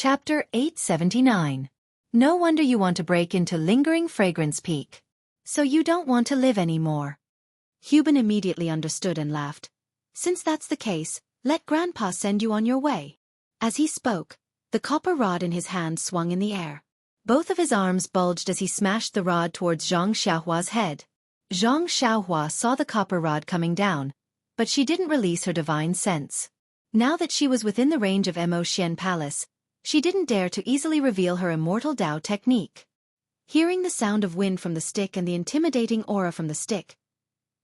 Chapter 879. No wonder you want to break into Lingering Fragrance Peak. So you don't want to live anymore. Hubin immediately understood and laughed. Since that's the case, let Grandpa send you on your way. As he spoke, the copper rod in his hand swung in the air. Both of his arms bulged as he smashed the rod towards Zhang Xiaohua's head. Zhang Xiaohua saw the copper rod coming down, but she didn't release her divine sense. Now that she was within the range of Mo Xian Palace, she didn't dare to easily reveal her Immortal Dao technique. Hearing the sound of wind from the stick and the intimidating aura from the stick,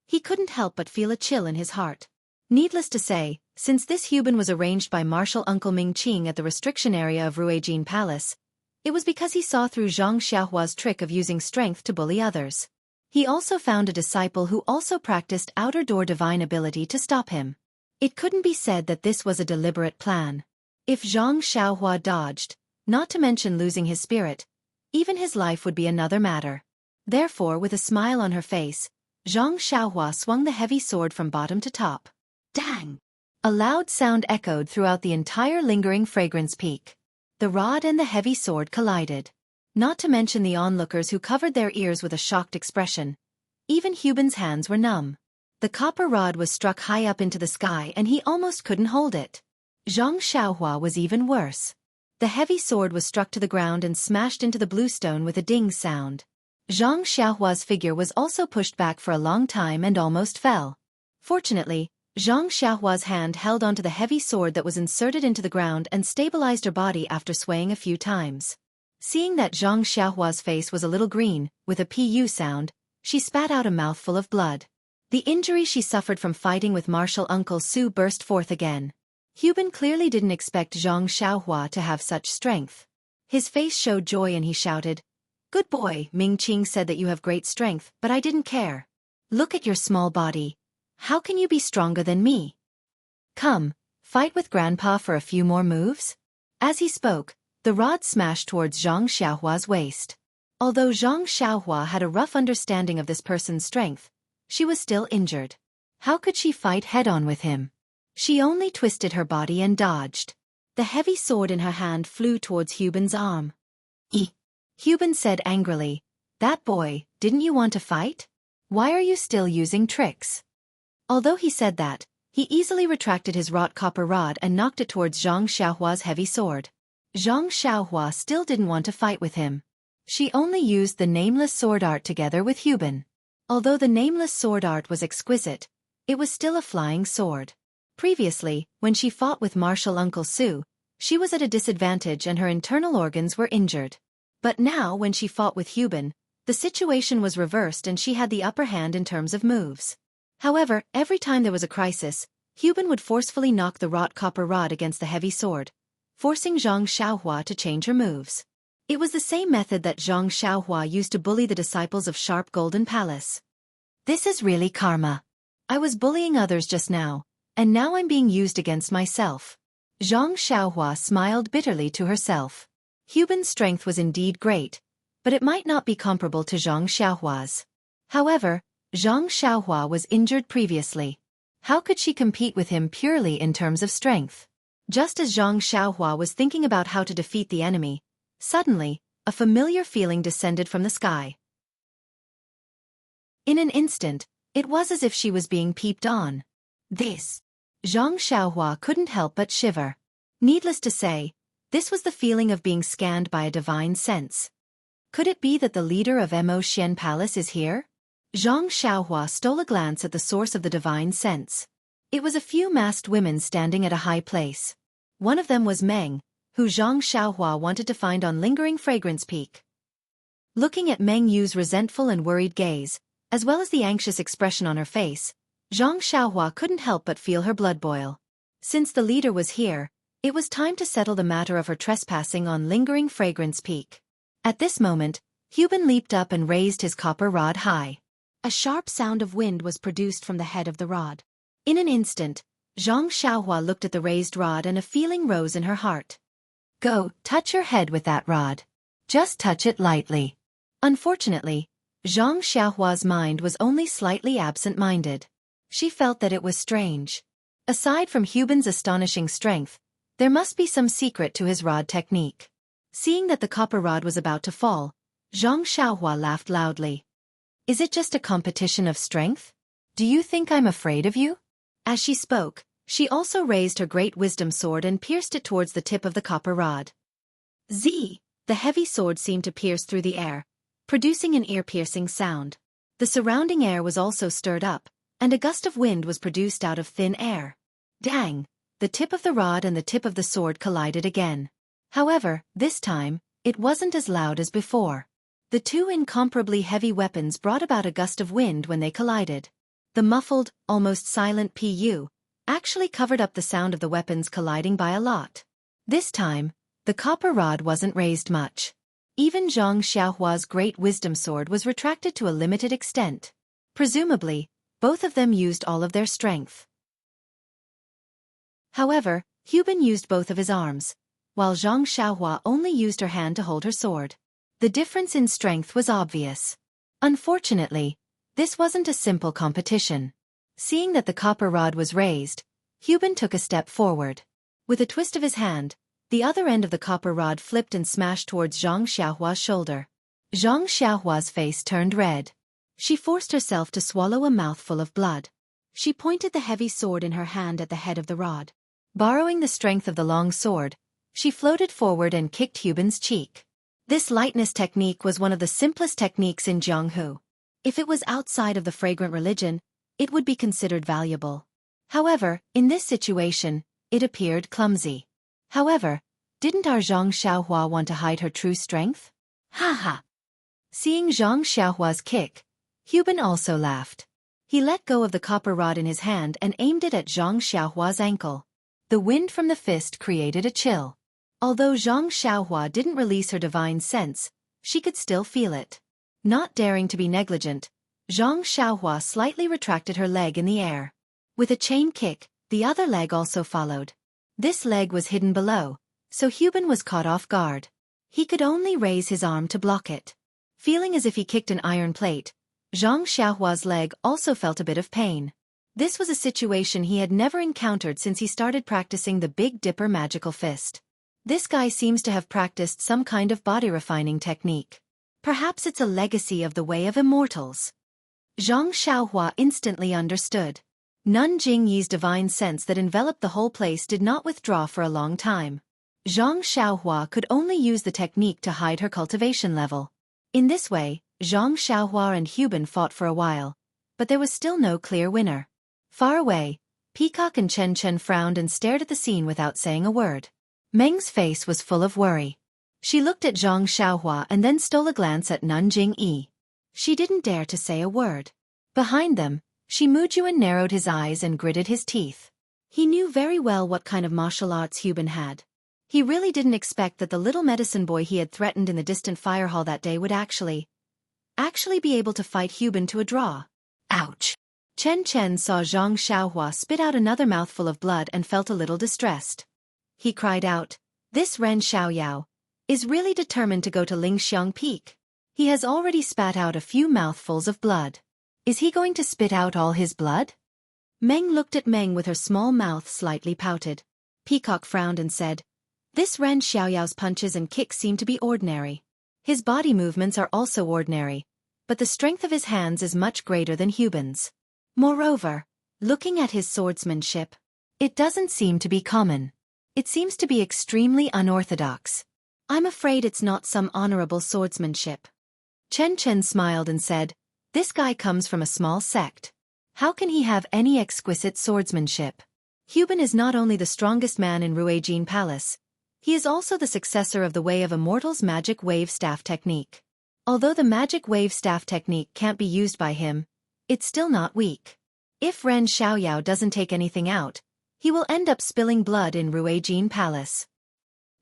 he couldn't help but feel a chill in his heart. Needless to say, since this Hubin was arranged by Martial Uncle Ming Qing at the restriction area of Ruijin Palace, it was because he saw through Zhang Xiaohua's trick of using strength to bully others. He also found a disciple who also practiced outer door divine ability to stop him. It couldn't be said that this was a deliberate plan. If Zhang Xiaohua dodged, not to mention losing his spirit, even his life would be another matter. Therefore, with a smile on her face, Zhang Xiaohua swung the heavy sword from bottom to top. Dang! A loud sound echoed throughout the entire Lingering Fragrance Peak. The rod and the heavy sword collided. Not to mention the onlookers who covered their ears with a shocked expression. Even Hubin's hands were numb. The copper rod was struck high up into the sky and he almost couldn't hold it. Zhang Xiaohua was even worse. The heavy sword was struck to the ground and smashed into the bluestone with a ding sound. Zhang Xiaohua's figure was also pushed back for a long time and almost fell. Fortunately, Zhang Xiaohua's hand held onto the heavy sword that was inserted into the ground and stabilized her body after swaying a few times. Seeing that Zhang Xiaohua's face was a little green, with a pu sound, she spat out a mouthful of blood. The injury she suffered from fighting with Martial Uncle Su burst forth again. Hubin clearly didn't expect Zhang Xiaohua to have such strength. His face showed joy and he shouted, "Good boy, Ming Qing said that you have great strength, but I didn't care. Look at your small body. How can you be stronger than me? Come, fight with Grandpa for a few more moves?" As he spoke, the rod smashed towards Zhang Xiaohua's waist. Although Zhang Xiaohua had a rough understanding of this person's strength, she was still injured. How could she fight head-on with him? She only twisted her body and dodged. The heavy sword in her hand flew towards Hubin's arm. Hubin said angrily, "That boy, didn't you want to fight? Why are you still using tricks?" Although he said that, he easily retracted his wrought copper rod and knocked it towards Zhang Xiaohua's heavy sword. Zhang Xiaohua still didn't want to fight with him. She only used the nameless sword art together with Hubin. Although the nameless sword art was exquisite, it was still a flying sword. Previously, when she fought with Martial Uncle Su, she was at a disadvantage and her internal organs were injured. But now when she fought with Hubin, the situation was reversed and she had the upper hand in terms of moves. However, every time there was a crisis, Hubin would forcefully knock the wrought copper rod against the heavy sword, forcing Zhang Xiaohua to change her moves. It was the same method that Zhang Xiaohua used to bully the disciples of Sharp Golden Palace. This is really karma. I was bullying others just now, and now I'm being used against myself. Zhang Xiaohua smiled bitterly to herself. Hubin's strength was indeed great, but it might not be comparable to Zhang Xiaohua's. However, Zhang Xiaohua was injured previously. How could she compete with him purely in terms of strength? Just as Zhang Xiaohua was thinking about how to defeat the enemy, suddenly, a familiar feeling descended from the sky. In an instant, it was as if she was being peeped on. Zhang Xiaohua couldn't help but shiver. Needless to say, this was the feeling of being scanned by a divine sense. Could it be that the leader of Mo Xian Palace is here? Zhang Xiaohua stole a glance at the source of the divine sense. It was a few masked women standing at a high place. One of them was Meng, who Zhang Xiaohua wanted to find on Lingering Fragrance Peak. Looking at Meng Yu's resentful and worried gaze, as well as the anxious expression on her face, Zhang Xiaohua couldn't help but feel her blood boil. Since the leader was here, it was time to settle the matter of her trespassing on Lingering Fragrance Peak. At this moment, Hubin leaped up and raised his copper rod high. A sharp sound of wind was produced from the head of the rod. In an instant, Zhang Xiaohua looked at the raised rod and a feeling rose in her heart. Go, touch your head with that rod. Just touch it lightly. Unfortunately, Zhang Xiaohua's mind was only slightly absent-minded. She felt that it was strange. Aside from Hubin's astonishing strength, There must be some secret to his rod technique. Seeing that the copper rod was about to fall, Zhang Xiaohua laughed loudly. Is it just a competition of strength? Do you think I'm afraid of you? As she spoke, she also raised her great wisdom sword and pierced it towards the tip of the copper rod. Z! The heavy sword seemed to pierce through the air, producing an ear-piercing sound. The surrounding air was also stirred up, and a gust of wind was produced out of thin air. Dang! The tip of the rod and the tip of the sword collided again. However, this time, it wasn't as loud as before. The two incomparably heavy weapons brought about a gust of wind when they collided. The muffled, almost silent pu actually covered up the sound of the weapons colliding by a lot. This time, the copper rod wasn't raised much. Even Zhang Xiaohua's great wisdom sword was retracted to a limited extent. Presumably, both of them used all of their strength. However, Hubin used both of his arms, while Zhang Xiaohua only used her hand to hold her sword. The difference in strength was obvious. Unfortunately, this wasn't a simple competition. Seeing that the copper rod was raised, Hubin took a step forward. With a twist of his hand, the other end of the copper rod flipped and smashed towards Zhang Xiaohua's shoulder. Zhang Xiaohua's face turned red. She forced herself to swallow a mouthful of blood. She pointed the heavy sword in her hand at the head of the rod. Borrowing the strength of the long sword, she floated forward and kicked Hubin's cheek. This lightness technique was one of the simplest techniques in Jianghu. If it was outside of the fragrant religion, it would be considered valuable. However, in this situation, it appeared clumsy. However, didn't our Zhang Xiaohua want to hide her true strength? Ha ha! Seeing Zhang Xiaohua's kick, Hubin also laughed. He let go of the copper rod in his hand and aimed it at Zhang Xiaohua's ankle. The wind from the fist created a chill. Although Zhang Xiaohua didn't release her divine sense, she could still feel it. Not daring to be negligent, Zhang Xiaohua slightly retracted her leg in the air. With a chain kick, the other leg also followed. This leg was hidden below, so Hubin was caught off guard. He could only raise his arm to block it. Feeling as if he kicked an iron plate, Zhang Xiaohua's leg also felt a bit of pain. This was a situation he had never encountered since he started practicing the Big Dipper magical fist. This guy seems to have practiced some kind of body refining technique. Perhaps it's a legacy of the way of immortals. Zhang Xiaohua instantly understood. Nun Jingyi's divine sense that enveloped the whole place did not withdraw for a long time. Zhang Xiaohua could only use the technique to hide her cultivation level. In this way, Zhang Xiaohua and Hubin fought for a while, but there was still no clear winner. Far away, Peacock and Chen Chen frowned and stared at the scene without saying a word. Meng's face was full of worry. She looked at Zhang Xiaohua and then stole a glance at Nun Jingyi. She didn't dare to say a word. Behind them, Shi Mujuan narrowed his eyes and gritted his teeth. He knew very well what kind of martial arts Hubin had. He really didn't expect that the little medicine boy he had threatened in the distant fire hall that day would actually be able to fight Hubin to a draw. Ouch! Chen Chen saw Zhang Xiaohua spit out another mouthful of blood and felt a little distressed. He cried out, "This Ren Xiaoyao is really determined to go to Lingxiang Peak. He has already spat out a few mouthfuls of blood. Is he going to spit out all his blood?" Meng looked at Meng with her small mouth slightly pouted. Peacock frowned and said, "This Ren Xiaoyao's punches and kicks seem to be ordinary. His body movements are also ordinary, but the strength of his hands is much greater than Hubin's. Moreover, looking at his swordsmanship, it doesn't seem to be common. It seems to be extremely unorthodox. I'm afraid it's not some honorable swordsmanship." Chen Chen smiled and said, "This guy comes from a small sect. How can he have any exquisite swordsmanship? Hubin is not only the strongest man in Ruijin Palace, he is also the successor of the Way of Immortal's magic wave staff technique. Although the magic wave staff technique can't be used by him, it's still not weak. If Ren Xiaoyao doesn't take anything out, he will end up spilling blood in Ruijin Palace."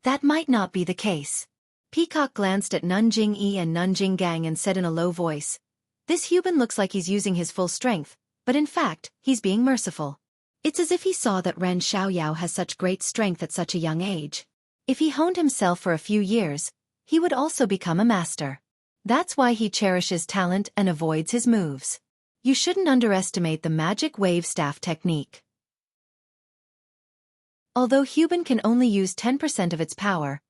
That might not be the case. Peacock glanced at Nun Jingyi and Nun Jinggang and said in a low voice, "This Hubin looks like he's using his full strength, but in fact, he's being merciful. It's as if he saw that Ren Xiaoyao has such great strength at such a young age. If he honed himself for a few years, he would also become a master. That's why he cherishes talent and avoids his moves. You shouldn't underestimate the magic wave staff technique." Although Huban can only use 10% of its power,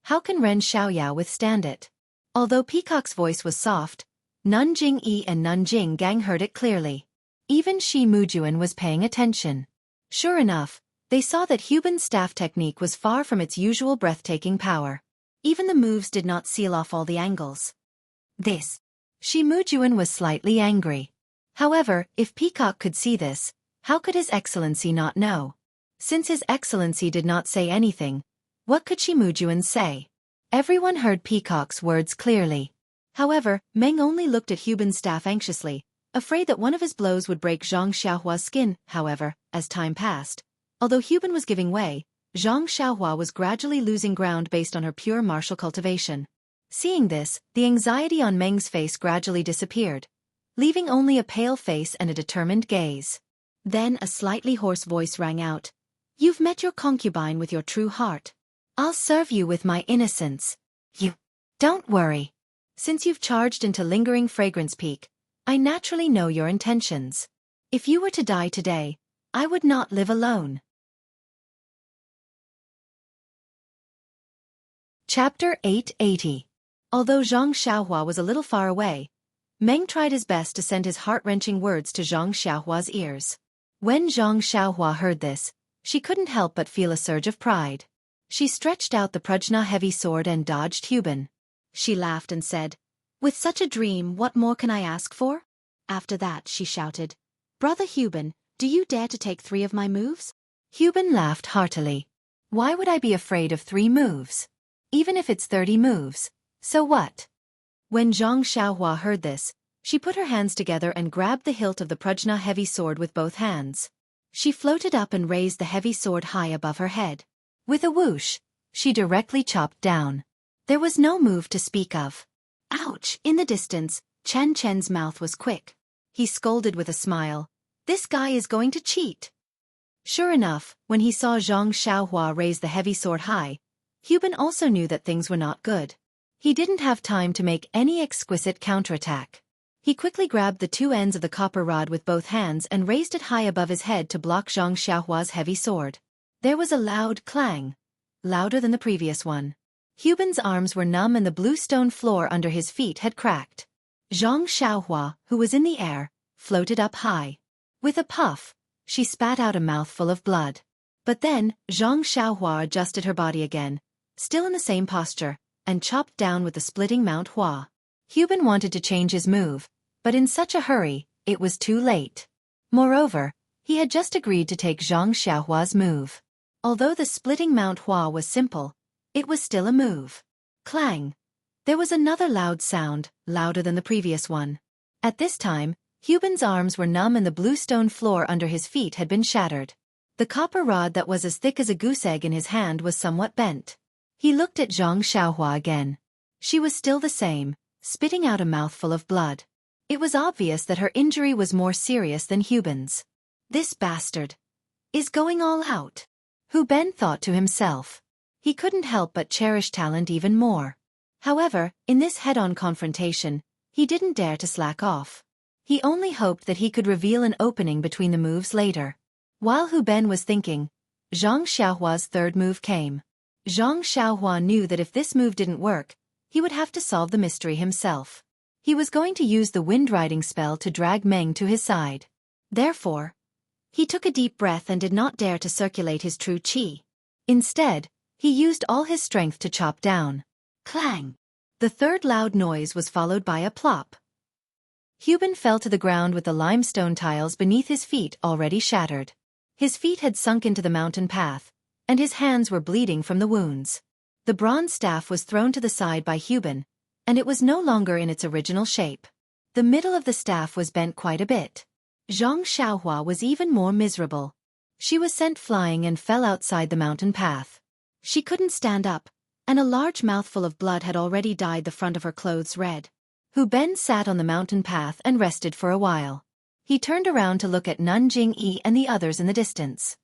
how can Ren Xiaoyao withstand it? Although Peacock's voice was soft, Nanjing Yi and Nanjing Gang heard it clearly. Even Shi Mujuan was paying attention. Sure enough, they saw that Huban's staff technique was far from its usual breathtaking power. Even the moves did not seal off all the angles. Shi Mujuan was slightly angry. However, if Peacock could see this, how could His Excellency not know? Since His Excellency did not say anything, what could Shi Mujuan say? Everyone heard Peacock's words clearly. However, Meng only looked at Huban's staff anxiously, afraid that one of his blows would break Zhang Xiaohua's skin. However, as time passed, although Huban was giving way, Zhang Xiaohua was gradually losing ground based on her pure martial cultivation. Seeing this, the anxiety on Meng's face gradually disappeared, leaving only a pale face and a determined gaze. Then a slightly hoarse voice rang out. "You've met your concubine with your true heart. I'll serve you with my innocence. Don't worry. Since you've charged into Lingering Fragrance Peak, I naturally know your intentions. If you were to die today, I would not live alone." Chapter 880. Although Zhang Xiaohua was a little far away, Meng tried his best to send his heart-wrenching words to Zhang Xiaohua's ears. When Zhang Xiaohua heard this, she couldn't help but feel a surge of pride. She stretched out the Prajna heavy sword and dodged Huban. She laughed and said, "With such a dream, what more can I ask for?" After that, she shouted, "Brother Huban, do you dare to take 3 of my moves?" Huban laughed heartily. "Why would I be afraid of 3 moves? Even if it's 30 moves, so what?" When Zhang Xiaohua heard this, she put her hands together and grabbed the hilt of the Prajna heavy sword with both hands. She floated up and raised the heavy sword high above her head. With a whoosh, she directly chopped down. There was no move to speak of. Ouch! In the distance, Chen Chen's mouth was quick. He scolded with a smile. "This guy is going to cheat." Sure enough, when he saw Zhang Xiaohua raise the heavy sword high, Huban also knew that things were not good. He didn't have time to make any exquisite counterattack. He quickly grabbed the 2 ends of the copper rod with both hands and raised it high above his head to block Zhang Xiaohua's heavy sword. There was a loud clang, louder than the previous one. Huban's arms were numb and the blue stone floor under his feet had cracked. Zhang Xiaohua, who was in the air, floated up high. With a puff, she spat out a mouthful of blood. But then, Zhang Xiaohua adjusted her body again, still in the same posture, and chopped down with the splitting Mount Hua. Huban wanted to change his move, but in such a hurry, it was too late. Moreover, he had just agreed to take Zhang Xiaohua's move. Although the splitting Mount Hua was simple, it was still a move. Clang! There was another loud sound, louder than the previous one. At this time, Huban's arms were numb and the blue stone floor under his feet had been shattered. The copper rod that was as thick as a goose egg in his hand was somewhat bent. He looked at Zhang Xiaohua again. She was still the same, spitting out a mouthful of blood. It was obvious that her injury was more serious than Huban's. "This bastard is going all out," Hu Ben thought to himself. He couldn't help but cherish talent even more. However, in this head-on confrontation, he didn't dare to slack off. He only hoped that he could reveal an opening between the moves later. While Hu Ben was thinking, Zhang Xiaohua's 3rd move came. Zhang Xiaohua knew that if this move didn't work, he would have to solve the mystery himself. He was going to use the wind riding spell to drag Meng to his side. Therefore, he took a deep breath and did not dare to circulate his true qi. Instead, he used all his strength to chop down. Clang! The 3rd loud noise was followed by a plop. Huban fell to the ground with the limestone tiles beneath his feet already shattered. His feet had sunk into the mountain path, and his hands were bleeding from the wounds. The bronze staff was thrown to the side by Huban, and it was no longer in its original shape. The middle of the staff was bent quite a bit. Zhang Xiaohua was even more miserable. She was sent flying and fell outside the mountain path. She couldn't stand up, and a large mouthful of blood had already dyed the front of her clothes red. Hu Ben sat on the mountain path and rested for a while. He turned around to look at Nanjing Yi and the others in the distance.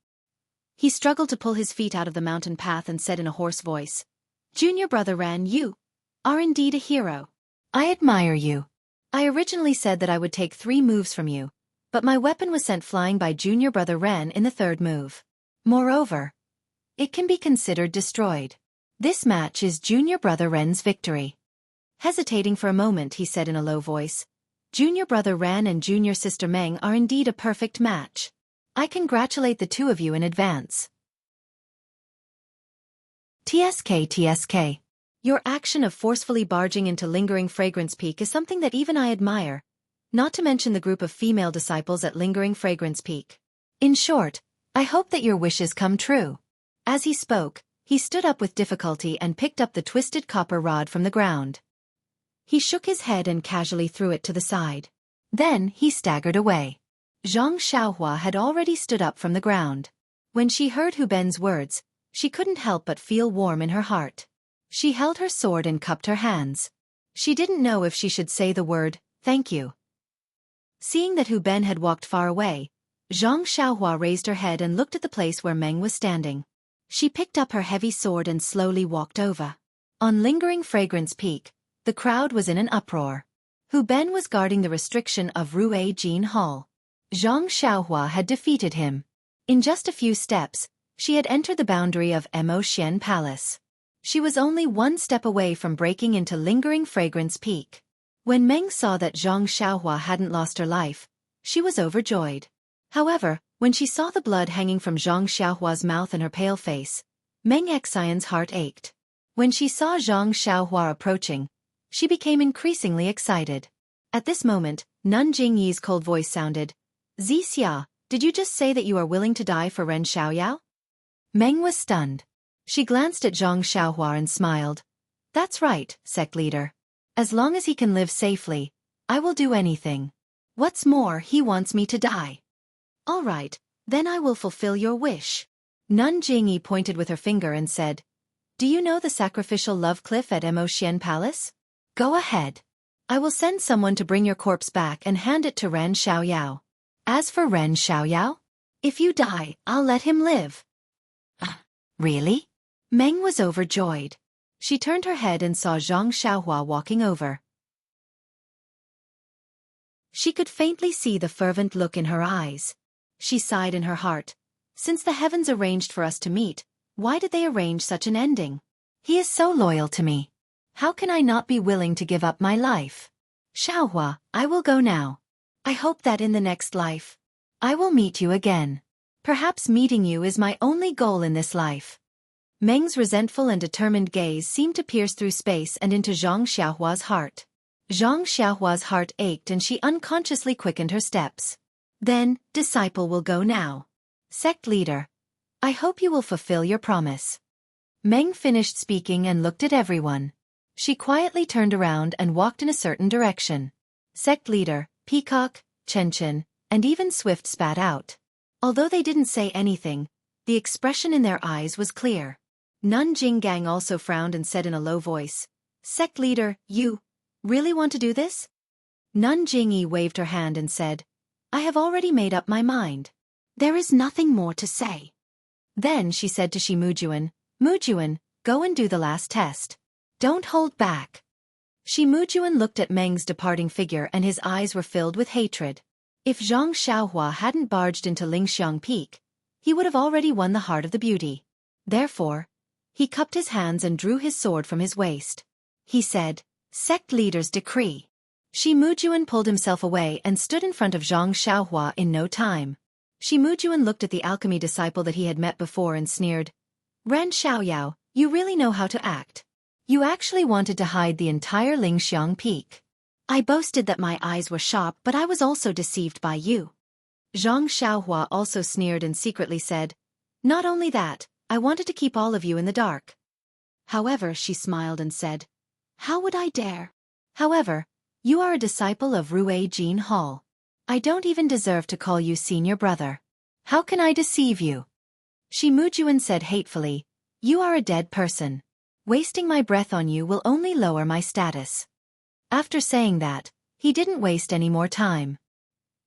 He struggled to pull his feet out of the mountain path and said in a hoarse voice, "Junior brother Ran, you are indeed a hero. I admire you. I originally said that I would take 3 moves from you, but my weapon was sent flying by junior brother Ren in the 3rd move. Moreover, it can be considered destroyed. This match is junior brother Ren's victory. Hesitating for a moment, he said in a low voice, Junior brother Ren and junior sister Meng are indeed a perfect match. I congratulate the two of you in advance. TSK. Your action of forcefully barging into Lingering Fragrance Peak is something that even I admire, not to mention the group of female disciples at Lingering Fragrance Peak. In short, I hope that your wishes come true. As he spoke, he stood up with difficulty and picked up the twisted copper rod from the ground. He shook his head and casually threw it to the side. Then he staggered away. Xianxia had already stood up from the ground. When she heard Hu Ben's words, she couldn't help but feel warm in her heart. She held her sword and cupped her hands. She didn't know if she should say the word, thank you. Seeing that Hu Ben had walked far away, Xianxia raised her head and looked at the place where Meng was standing. She picked up her heavy sword and slowly walked over. On Lingering Fragrance Peak, the crowd was in an uproar. Hu Ben was guarding the restriction of Rue Jin Hall. Xianxia had defeated him. In just a few steps, she had entered the boundary of Mo Xian Palace. She was only one step away from breaking into Lingering Fragrance Peak. When Meng saw that Xianxia hadn't lost her life, she was overjoyed. However, when she saw the blood hanging from Xianxia's mouth and her pale face, Meng Xian's heart ached. When she saw Xianxia approaching, she became increasingly excited. At this moment, Nun Jingyi's cold voice sounded, Xia, did you just say that you are willing to die for Ren Xiaoyao? Meng was stunned. She glanced at Xianxia and smiled. That's right, sect leader. As long as he can live safely, I will do anything. What's more, he wants me to die. All right, then I will fulfill your wish. Nun Jingyi pointed with her finger and said, Do you know the sacrificial love cliff at Mo Xian Palace? Go ahead. I will send someone to bring your corpse back and hand it to Ren Xiaoyao. As for Ren Xiaoyao, if you die, I'll let him live. Really? Meng was overjoyed. She turned her head and saw Xianxia walking over. She could faintly see the fervent look in her eyes. She sighed in her heart. Since the heavens arranged for us to meet, why did they arrange such an ending? He is so loyal to me. How can I not be willing to give up my life? Xiaohua, I will go now. I hope that in the next life, I will meet you again. Perhaps meeting you is my only goal in this life. Meng's resentful and determined gaze seemed to pierce through space and into Xianxia's heart. Xianxia's heart ached and she unconsciously quickened her steps. Then, disciple will go now. Sect leader, I hope you will fulfill your promise. Meng finished speaking and looked at everyone. She quietly turned around and walked in a certain direction. Sect leader, Peacock, Chen, and even Swift spat out. Although they didn't say anything, the expression in their eyes was clear. Nun Jinggang also frowned and said in a low voice, Sect leader, you really want to do this? Nun Jingyi waved her hand and said, I have already made up my mind. There is nothing more to say. Then she said to Mujuan, go and do the last test. Don't hold back. Mujuan looked at Meng's departing figure and his eyes were filled with hatred. If Xianxia hadn't barged into Lingxiang Peak, he would have already won the heart of the beauty. Therefore, he cupped his hands and drew his sword from his waist. He said, Sect leader's decree. Mujuan pulled himself away and stood in front of Xianxia in no time. Mujuan looked at the alchemy disciple that he had met before and sneered, Ren Xiaoyao, you really know how to act. You actually wanted to hide the entire Lingxiang Peak. I boasted that my eyes were sharp, but I was also deceived by you. Xianxia also sneered and secretly said, Not only that, I wanted to keep all of you in the dark. However, she smiled and said, How would I dare? However, you are a disciple of Rue Jin Hall. I don't even deserve to call you senior brother. How can I deceive you? Mujuan said hatefully, You are a dead person. Wasting my breath on you will only lower my status. After saying that, he didn't waste any more time.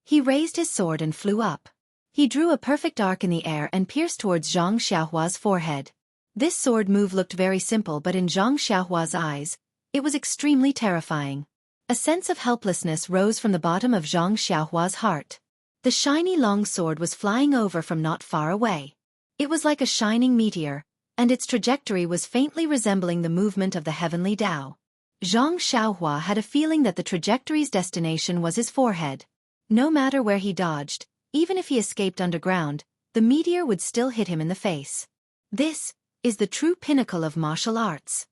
He raised his sword and flew up. He drew a perfect arc in the air and pierced towards Xianxia's forehead. This sword move looked very simple, but in Xianxia's eyes, it was extremely terrifying. A sense of helplessness rose from the bottom of Xianxia's heart. The shiny long sword was flying over from not far away. It was like a shining meteor, and its trajectory was faintly resembling the movement of the heavenly Tao. Xianxia had a feeling that the trajectory's destination was his forehead. No matter where he dodged, even if he escaped underground, the meteor would still hit him in the face. This is the true pinnacle of martial arts.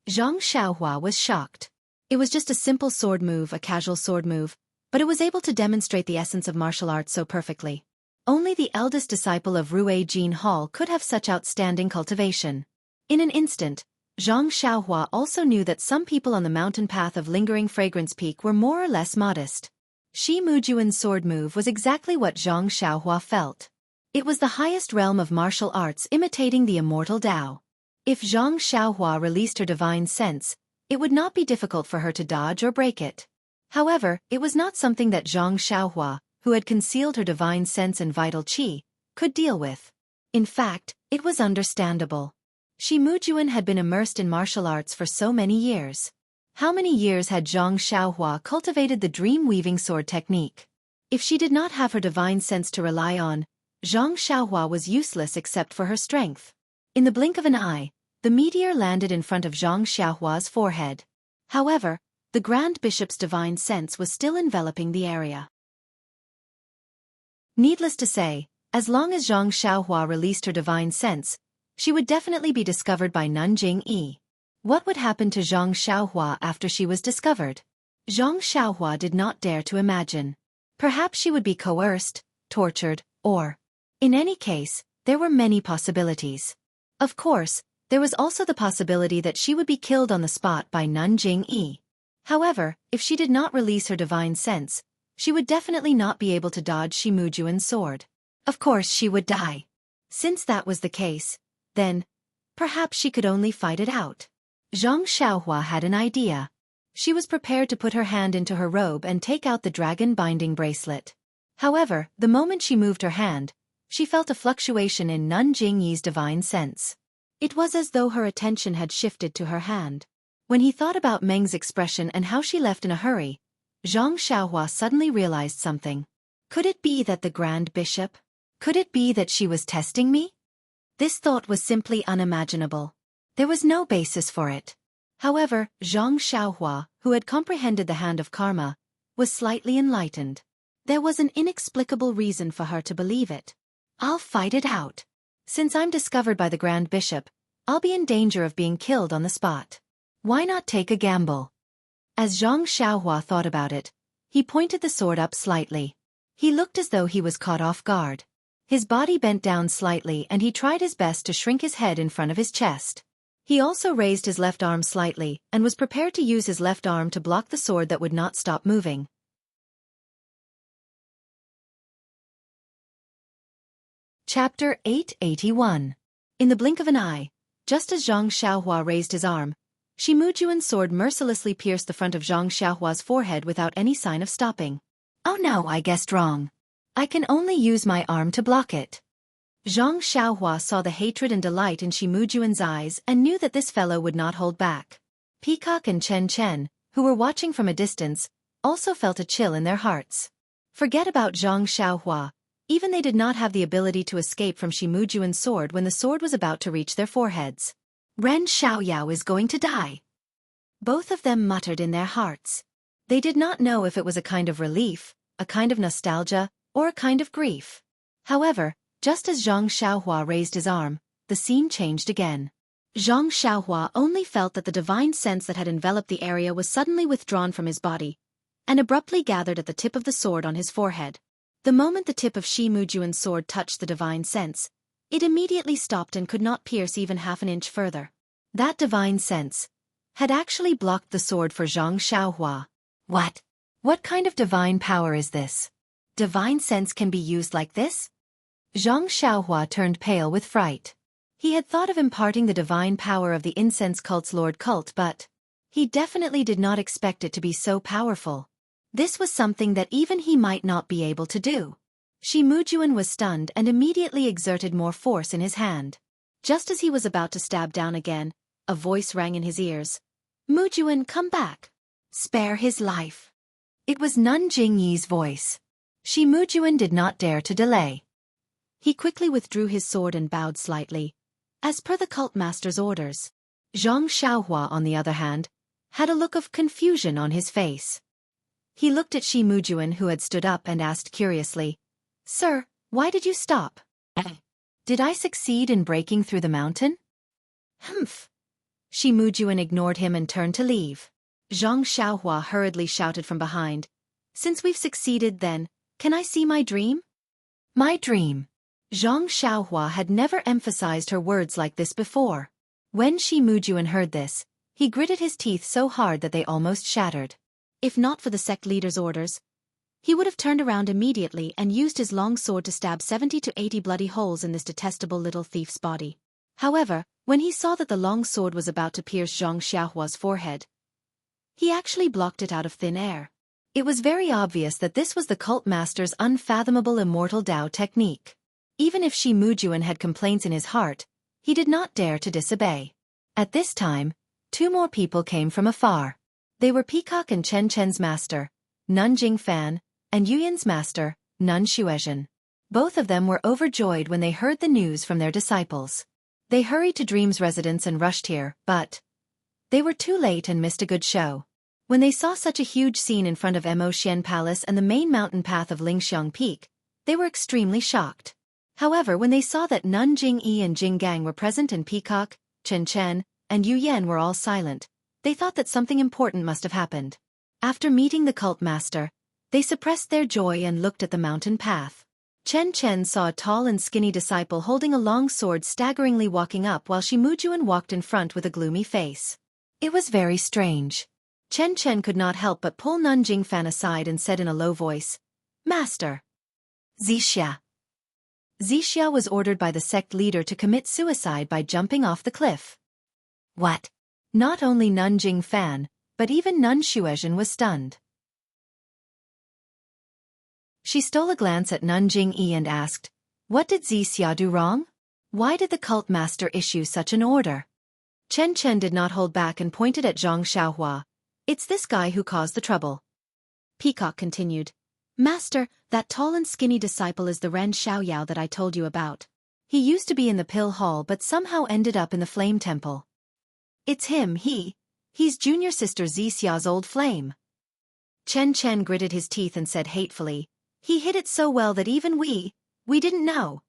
Xianxia was shocked. It was just a simple sword move, a casual sword move, but it was able to demonstrate the essence of martial arts so perfectly. Only the eldest disciple of Rue Jean Hall could have such outstanding cultivation. In an instant, Xianxia also knew that some people on the mountain path of Lingering Fragrance Peak were more or less modest. Shi Mujuan's sword move was exactly what Xianxia felt. It was the highest realm of martial arts imitating the immortal Tao. If Xianxia released her divine sense, it would not be difficult for her to dodge or break it. However, it was not something that Xianxia, who had concealed her divine sense and vital qi, could deal with. In fact, it was understandable. Shi Mujuan had been immersed in martial arts for so many years. How many years had Xianxia cultivated the dream-weaving sword technique? If she did not have her divine sense to rely on, Xianxia was useless except for her strength. In the blink of an eye, the meteor landed in front of Xianxia's forehead. However, the Grand Bishop's divine sense was still enveloping the area. Needless to say, as long as Xianxia released her divine sense, she would definitely be discovered by Nanjing. What would happen to Xianxia after she was discovered? Xianxia did not dare to imagine. Perhaps she would be coerced, tortured, or... In any case, there were many possibilities. Of course, there was also the possibility that she would be killed on the spot by Nanjing. However, if she did not release her divine sense, she would definitely not be able to dodge Shi Mujuan's sword. Of course she would die. Since that was the case, then, perhaps she could only fight it out. Xianxia had an idea. She was prepared to put her hand into her robe and take out the dragon binding bracelet. However, the moment she moved her hand, she felt a fluctuation in Nanjing's divine sense. It was as though her attention had shifted to her hand. When he thought about Meng's expression and how she left in a hurry, Xianxia suddenly realized something. Could it be that the Grand Bishop? Could it be that she was testing me? This thought was simply unimaginable. There was no basis for it. However, Xianxia, who had comprehended the hand of karma, was slightly enlightened. There was an inexplicable reason for her to believe it. I'll fight it out. Since I'm discovered by the Grand Bishop, I'll be in danger of being killed on the spot. Why not take a gamble? As Xianxia thought about it, he pointed the sword up slightly. He looked as though he was caught off guard. His body bent down slightly and he tried his best to shrink his head in front of his chest. He also raised his left arm slightly and was prepared to use his left arm to block the sword that would not stop moving. Chapter 881. In the blink of an eye, just as Xianxia raised his arm, Shi Mujuan's sword mercilessly pierced the front of Xianxia's forehead without any sign of stopping. Oh no, I guessed wrong. I can only use my arm to block it. Xianxia saw the hatred and delight in Shi Mujuan's eyes and knew that this fellow would not hold back. Peacock and Chen, who were watching from a distance, also felt a chill in their hearts. Forget about Xianxia. Even they did not have the ability to escape from Shi Mujuan's sword when the sword was about to reach their foreheads. Ren Xiaoyao is going to die. Both of them muttered in their hearts. They did not know if it was a kind of relief, a kind of nostalgia, or a kind of grief. However, just as Xianxia raised his arm, the scene changed again. Xianxia only felt that the divine sense that had enveloped the area was suddenly withdrawn from his body, and abruptly gathered at the tip of the sword on his forehead. The moment the tip of Shi Mujuan's sword touched the divine sense, it immediately stopped and could not pierce even half an inch further. That divine sense had actually blocked the sword for Xianxia. What? What kind of divine power is this? Divine sense can be used like this? Xianxia turned pale with fright. He had thought of imparting the divine power of the incense cult's Lord Cult, but he definitely did not expect it to be so powerful. This was something that even he might not be able to do. Shi Mujuan was stunned and immediately exerted more force in his hand. Just as he was about to stab down again, a voice rang in his ears. Mujuan, come back. Spare his life. It was Nanjing's voice. Shi Mujuan did not dare to delay. He quickly withdrew his sword and bowed slightly, as per the cult master's orders. Zhang Xiaohua, on the other hand, had a look of confusion on his face. He looked at Shi Mujuan, who had stood up, and asked curiously, "Sir, why did you stop? Did I succeed in breaking through the mountain?" "Humph." Shi Mujuan ignored him and turned to leave. Zhang Xiaohua hurriedly shouted from behind, "Since we've succeeded, then, can I see my dream?" "My dream." Zhang Xiaohua had never emphasized her words like this before. When Shi Mujuan heard this, he gritted his teeth so hard that they almost shattered. If not for the sect leader's orders, he would have turned around immediately and used his long sword to stab 70 to 80 bloody holes in this detestable little thief's body. However, when he saw that the long sword was about to pierce Zhang Xiaohua's forehead, he actually blocked it out of thin air. It was very obvious that this was the cult master's unfathomable immortal Dao technique. Even if Shi Mujuan had complaints in his heart, he did not dare to disobey. At this time, 2 more people came from afar. They were Peacock and Chen Chen's master, Nun Jingfan, and Yuyan's master, Nun Shuezhen. Both of them were overjoyed when they heard the news from their disciples. They hurried to Dream's residence and rushed here, but they were too late and missed a good show. When they saw such a huge scene in front of Mo Xian Palace and the main mountain path of Lingxiang Peak, they were extremely shocked. However, when they saw that Nun Jingyi and Jinggang were present and Peacock, Chen Chen, and Yu Yan were all silent, they thought that something important must have happened. After meeting the cult master, they suppressed their joy and looked at the mountain path. Chen Chen saw a tall and skinny disciple holding a long sword staggeringly walking up while Shi Mujuan walked in front with a gloomy face. It was very strange. Chen Chen could not help but pull Nun Jingfan aside and said in a low voice, "Master." Xianxia. Xianxia was ordered by the sect leader to commit suicide by jumping off the cliff. What? Not only Nun Jingfan, but even Nun Shuezhen was stunned. She stole a glance at Nun Jingyi and asked, "What did Xianxia do wrong? Why did the cult master issue such an order?" Chen Chen did not hold back and pointed at Zhang Xiaohua. "It's this guy who caused the trouble." Peacock continued, "Master, that tall and skinny disciple is the Ren Xiaoyao that I told you about. He used to be in the Pill Hall but somehow ended up in the Flame Temple." "It's him, he's junior sister Xixia's old flame." Chen Chen gritted his teeth and said hatefully, "He hid it so well that even we didn't know."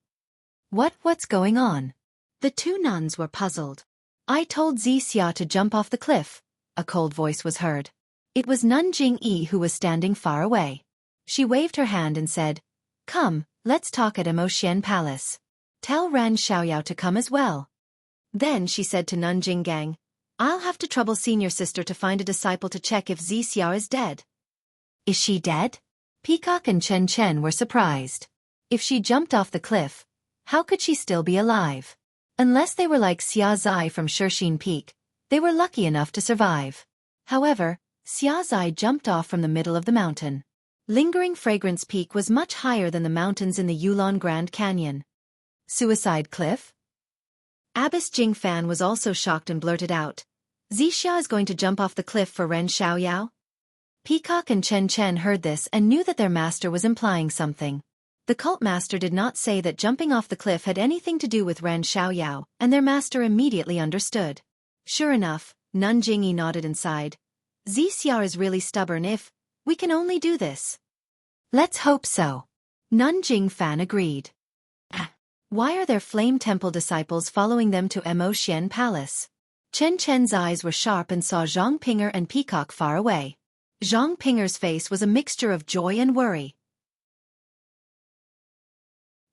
What's going on?" The 2 nuns were puzzled. "I told Xianxia to jump off the cliff," a cold voice was heard. It was Nun Jingyi, who was standing far away. She waved her hand and said, "Come, let's talk at Mo Xian Palace. Tell Ran Xiaoyao to come as well." Then she said to Nun Jinggang, "I'll have to trouble senior sister to find a disciple to check if Xianxia is dead." "Is she dead?" Peacock and Chen Chen were surprised. If she jumped off the cliff, how could she still be alive? Unless they were like Xia Zai from Shixin Peak, they were lucky enough to survive. However, Xia Zai jumped off from the middle of the mountain. Lingering Fragrance Peak was much higher than the mountains in the Yulon Grand Canyon. Suicide Cliff? Abbess Jingfan was also shocked and blurted out, "Xianxia is going to jump off the cliff for Ren Xiaoyao?" Peacock and Chen Chen heard this and knew that their master was implying something. The cult master did not say that jumping off the cliff had anything to do with Ren Xiaoyao, and their master immediately understood. Sure enough, Nun Jingyi nodded and sighed. "Xianxia is really stubborn. If we can only do this. Let's hope so." Nun Jingfan agreed. Why are their Flame Temple disciples following them to Mo Xian Palace? Chen Chen's eyes were sharp and saw Zhang Pinger and Peacock far away. Zhang Pinger's face was a mixture of joy and worry.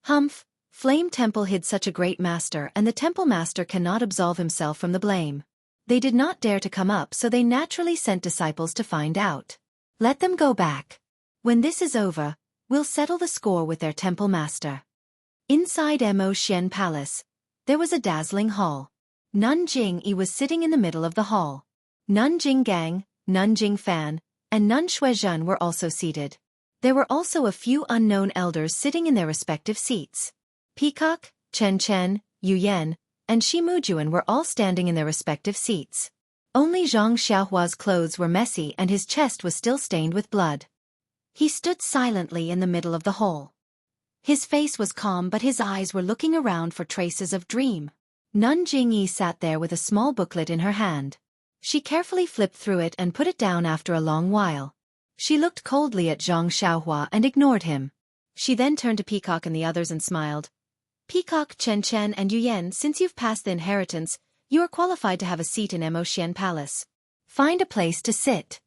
"Humph, Flame Temple hid such a great master, and the temple master cannot absolve himself from the blame. They did not dare to come up, so they naturally sent disciples to find out. Let them go back. When this is over, we'll settle the score with their temple master." Inside Mo Xian Palace, there was a dazzling hall. Nun Jingyi was sitting in the middle of the hall. Nun Jinggang, Nun Jingfan, and Nun Shuezhen were also seated. There were also a few unknown elders sitting in their respective seats. Peacock, Chen Chen, Yu Yan, and Shi Mujuan were all standing in their respective seats. Only Zhang Xiaohua's clothes were messy and his chest was still stained with blood. He stood silently in the middle of the hall. His face was calm but his eyes were looking around for traces of dream. Nun Jingyi sat there with a small booklet in her hand. She carefully flipped through it and put it down after a long while. She looked coldly at Zhang Xiaohua and ignored him. She then turned to Peacock and the others and smiled. Peacock, Chen Chen and Yu Yan, since you've passed the inheritance, you are qualified to have a seat in Xian Palace. Find a place to sit.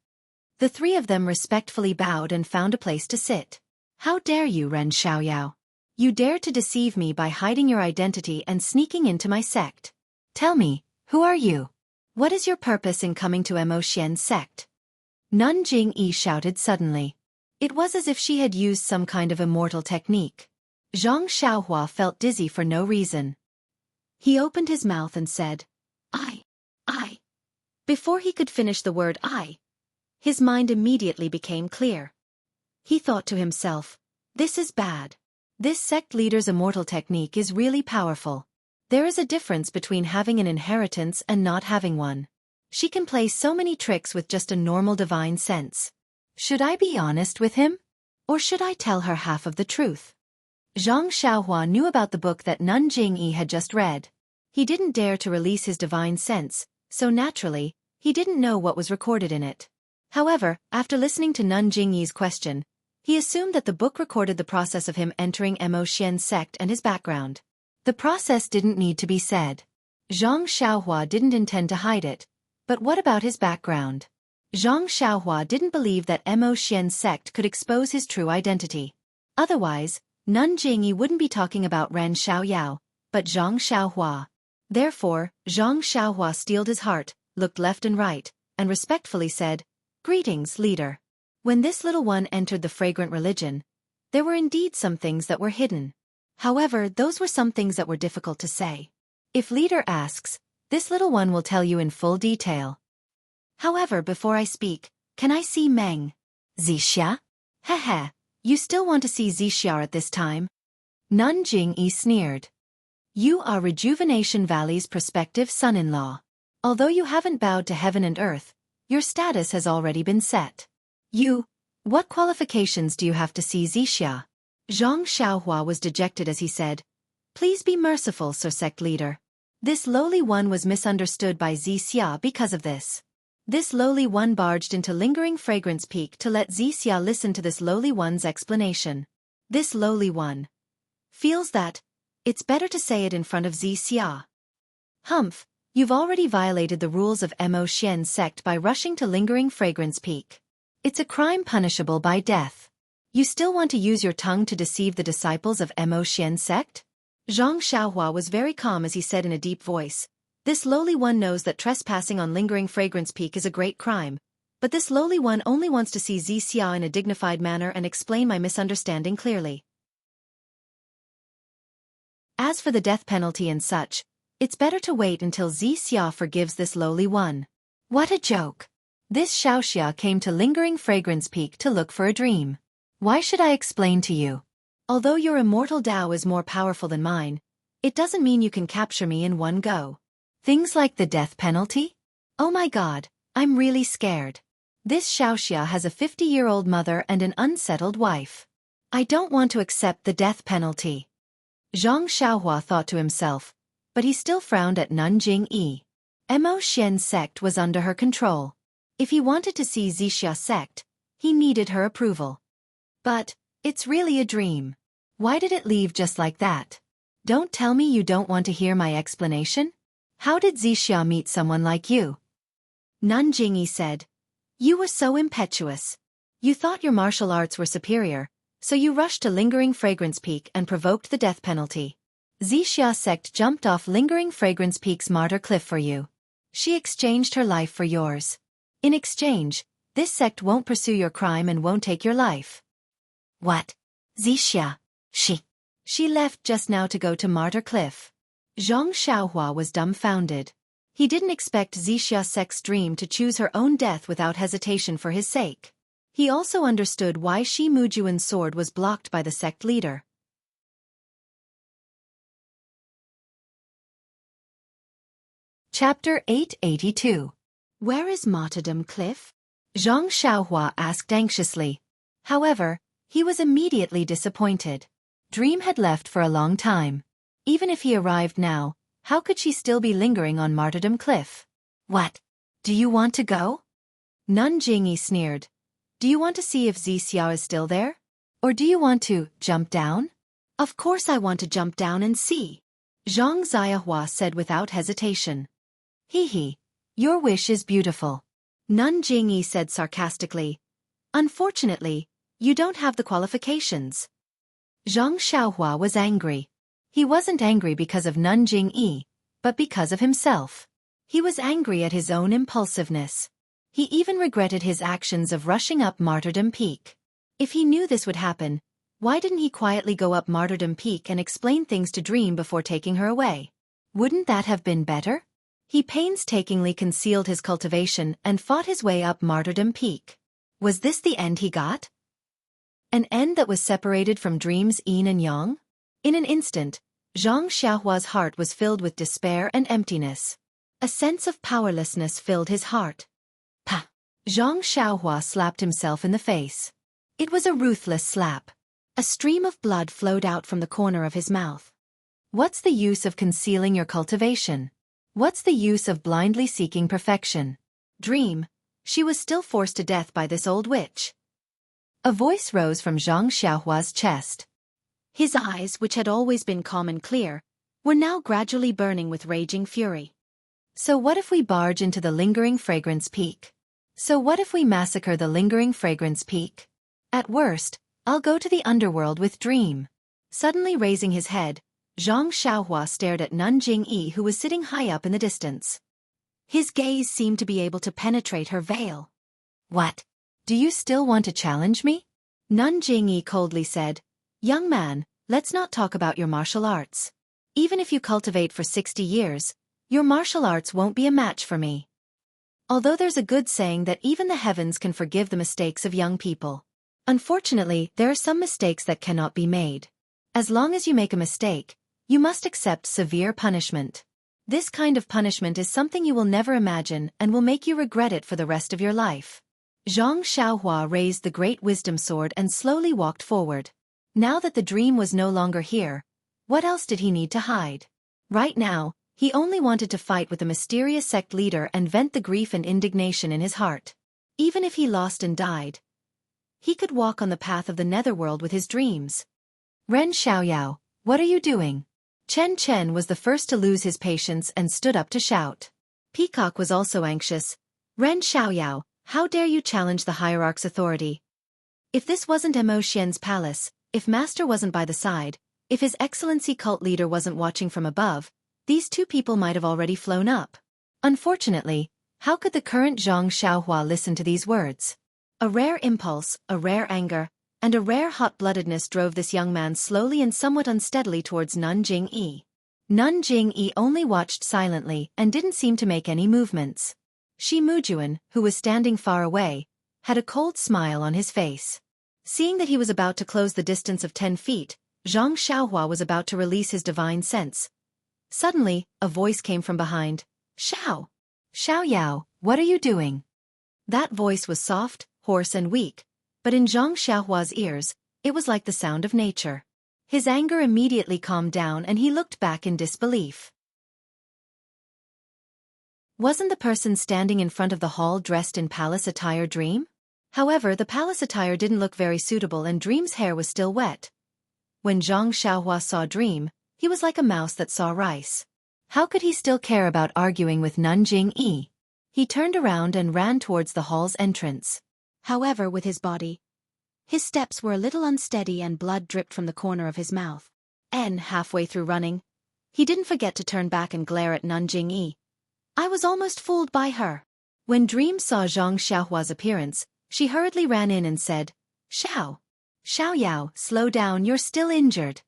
The three of them respectfully bowed and found a place to sit. How dare you, Ren Xiaoyao? You dare to deceive me by hiding your identity and sneaking into my sect. Tell me, who are you? What is your purpose in coming to Xian's sect? Nun Jingyi shouted suddenly. It was as if she had used some kind of immortal technique. Zhang Xiaohua felt dizzy for no reason. He opened his mouth and said, I. Before he could finish the word I, his mind immediately became clear. He thought to himself, this is bad. This sect leader's immortal technique is really powerful. There is a difference between having an inheritance and not having one. She can play so many tricks with just a normal divine sense. Should I be honest with him? Or should I tell her half of the truth? Zhang Xiaohua knew about the book that Nun Jingyi had just read. He didn't dare to release his divine sense, so naturally, he didn't know what was recorded in it. However, after listening to Nun Jingyi's question, he assumed that the book recorded the process of him entering Xian's sect and his background. The process didn't need to be said. Zhang Xiaohua didn't intend to hide it. But what about his background? Zhang Xiaohua didn't believe that Xian's sect could expose his true identity. Otherwise, Nun Jingyi wouldn't be talking about Ren Xiaoyao, but Zhang Xiaohua. Therefore, Zhang Xiaohua steeled his heart, looked left and right, and respectfully said, Greetings, leader. When this little one entered the fragrant religion, there were indeed some things that were hidden. However, those were some things that were difficult to say. If leader asks, this little one will tell you in full detail. However, before I speak, can I see Meng? Xianxia? Heh. You still want to see Xianxia at this time? Nun Jingyi sneered. You are Rejuvenation Valley's prospective son-in-law. Although you haven't bowed to heaven and earth, your status has already been set. What qualifications do you have to see Xianxia? Zhang Xiaohua was dejected as he said, Please be merciful, Sir Sect Leader. This lowly one was misunderstood by Xianxia because of this. This lowly one barged into Lingering Fragrance Peak to let Xianxia listen to this lowly one's explanation. This lowly one feels that it's better to say it in front of Xianxia. Humph, you've already violated the rules of Xian's sect by rushing to Lingering Fragrance Peak. It's a crime punishable by death. You still want to use your tongue to deceive the disciples of Xian's sect? Zhang Xiaohua was very calm as he said in a deep voice, This lowly one knows that trespassing on Lingering Fragrance Peak is a great crime, but this lowly one only wants to see Xianxia in a dignified manner and explain my misunderstanding clearly. As for the death penalty and such, it's better to wait until Xianxia forgives this lowly one. What a joke! This Xianxia came to Lingering Fragrance Peak to look for a dream. Why should I explain to you? Although your immortal Tao is more powerful than mine, it doesn't mean you can capture me in one go. Things like the death penalty? Oh my god, I'm really scared. This Xianxia has a 50-year-old mother and an unsettled wife. I don't want to accept the death penalty. Zhang Xiaohua thought to himself, but he still frowned at Nun Jingyi. Xian's sect was under her control. If he wanted to see Xianxia's sect, he needed her approval. But it's really a dream. Why did it leave just like that? Don't tell me you don't want to hear my explanation? How did Xianxia meet someone like you? Nun Jingyi said, You were so impetuous. You thought your martial arts were superior, so you rushed to Lingering Fragrance Peak and provoked the death penalty. Xianxia's sect jumped off Lingering Fragrance Peak's martyr cliff for you. She exchanged her life for yours. In exchange, this sect won't pursue your crime and won't take your life. What? Xianxia? She left just now to go to Martyr Cliff. Zhang Xiaohua was dumbfounded. He didn't expect Xianxia's sect's dream to choose her own death without hesitation for his sake. He also understood why Shi Mujuan's sword was blocked by the sect leader. Chapter 882. Where is Martyrdom Cliff? Zhang Xiaohua asked anxiously. However, he was immediately disappointed. Dream had left for a long time. Even if he arrived now, how could she still be lingering on Martyrdom Cliff? What? Do you want to go? Nun Jingyi sneered. Do you want to see if Xianxia is still there? Or do you want to jump down? Of course I want to jump down and see. Zhang Xiahua said without hesitation. He, your wish is beautiful. Nun Jingyi said sarcastically. Unfortunately, you don't have the qualifications. Zhang Xiaohua was angry. He wasn't angry because of Nun Jingyi, but because of himself. He was angry at his own impulsiveness. He even regretted his actions of rushing up Martyrdom Peak. If he knew this would happen, why didn't he quietly go up Martyrdom Peak and explain things to Dream before taking her away? Wouldn't that have been better? He painstakingly concealed his cultivation and fought his way up Martyrdom Peak. Was this the end he got? An end that was separated from Dream's yin and yang? In an instant, Zhang Xiaohua's heart was filled with despair and emptiness. A sense of powerlessness filled his heart. Pah! Zhang Xiaohua slapped himself in the face. It was a ruthless slap. A stream of blood flowed out from the corner of his mouth. What's the use of concealing your cultivation? What's the use of blindly seeking perfection? Dream, she was still forced to death by this old witch. A voice rose from Zhang Xiaohua's chest. His eyes, which had always been calm and clear, were now gradually burning with raging fury. So what if we barge into the lingering fragrance peak? So what if we massacre the lingering fragrance peak? At worst, I'll go to the underworld with Dream. Suddenly raising his head, Zhang Xiaohua stared at Nun Jingyi, who was sitting high up in the distance. His gaze seemed to be able to penetrate her veil. What? Do you still want to challenge me? Nun Jingyi coldly said. Young man, let's not talk about your martial arts. Even if you cultivate for 60 years, your martial arts won't be a match for me. Although there's a good saying that even the heavens can forgive the mistakes of young people. Unfortunately, there are some mistakes that cannot be made. As long as you make a mistake, you must accept severe punishment. This kind of punishment is something you will never imagine and will make you regret it for the rest of your life. Zhang Xiaohua raised the great wisdom sword and slowly walked forward. Now that the dream was no longer here, what else did he need to hide? Right now, he only wanted to fight with the mysterious sect leader and vent the grief and indignation in his heart. Even if he lost and died, he could walk on the path of the netherworld with his dreams. Ren Xiaoyao, what are you doing? Chen Chen was the first to lose his patience and stood up to shout. Peacock was also anxious. Ren Xiaoyao, how dare you challenge the hierarch's authority? If this wasn't Mo Xian's palace, if Master wasn't by the side, if His Excellency cult leader wasn't watching from above, these two people might have already flown up. Unfortunately, how could the current Zhang Xiaohua listen to these words? A rare impulse, a rare anger, and a rare hot-bloodedness drove this young man slowly and somewhat unsteadily towards Nun Jingyi. Nun Jingyi only watched silently and didn't seem to make any movements. Shi Mujuan, who was standing far away, had a cold smile on his face. Seeing that he was about to close the distance of 10 feet, Zhang Xiaohua was about to release his divine sense. Suddenly, a voice came from behind. Xiao! Xiaoyao, what are you doing? That voice was soft, hoarse and weak, but in Zhang Xiaohua's ears, it was like the sound of nature. His anger immediately calmed down and he looked back in disbelief. Wasn't the person standing in front of the hall dressed in palace attire Dream? However, the palace attire didn't look very suitable and Dream's hair was still wet. When Zhang Xiaohua saw Dream, he was like a mouse that saw rice. How could he still care about arguing with Nun Jingyi? He turned around and ran towards the hall's entrance. However, with his body, his steps were a little unsteady and blood dripped from the corner of his mouth. Halfway through running, he didn't forget to turn back and glare at Nun Jingyi. I was almost fooled by her. When Dream saw Zhang Xiaohua's appearance, she hurriedly ran in and said, Xiaoyao, slow down, you're still injured.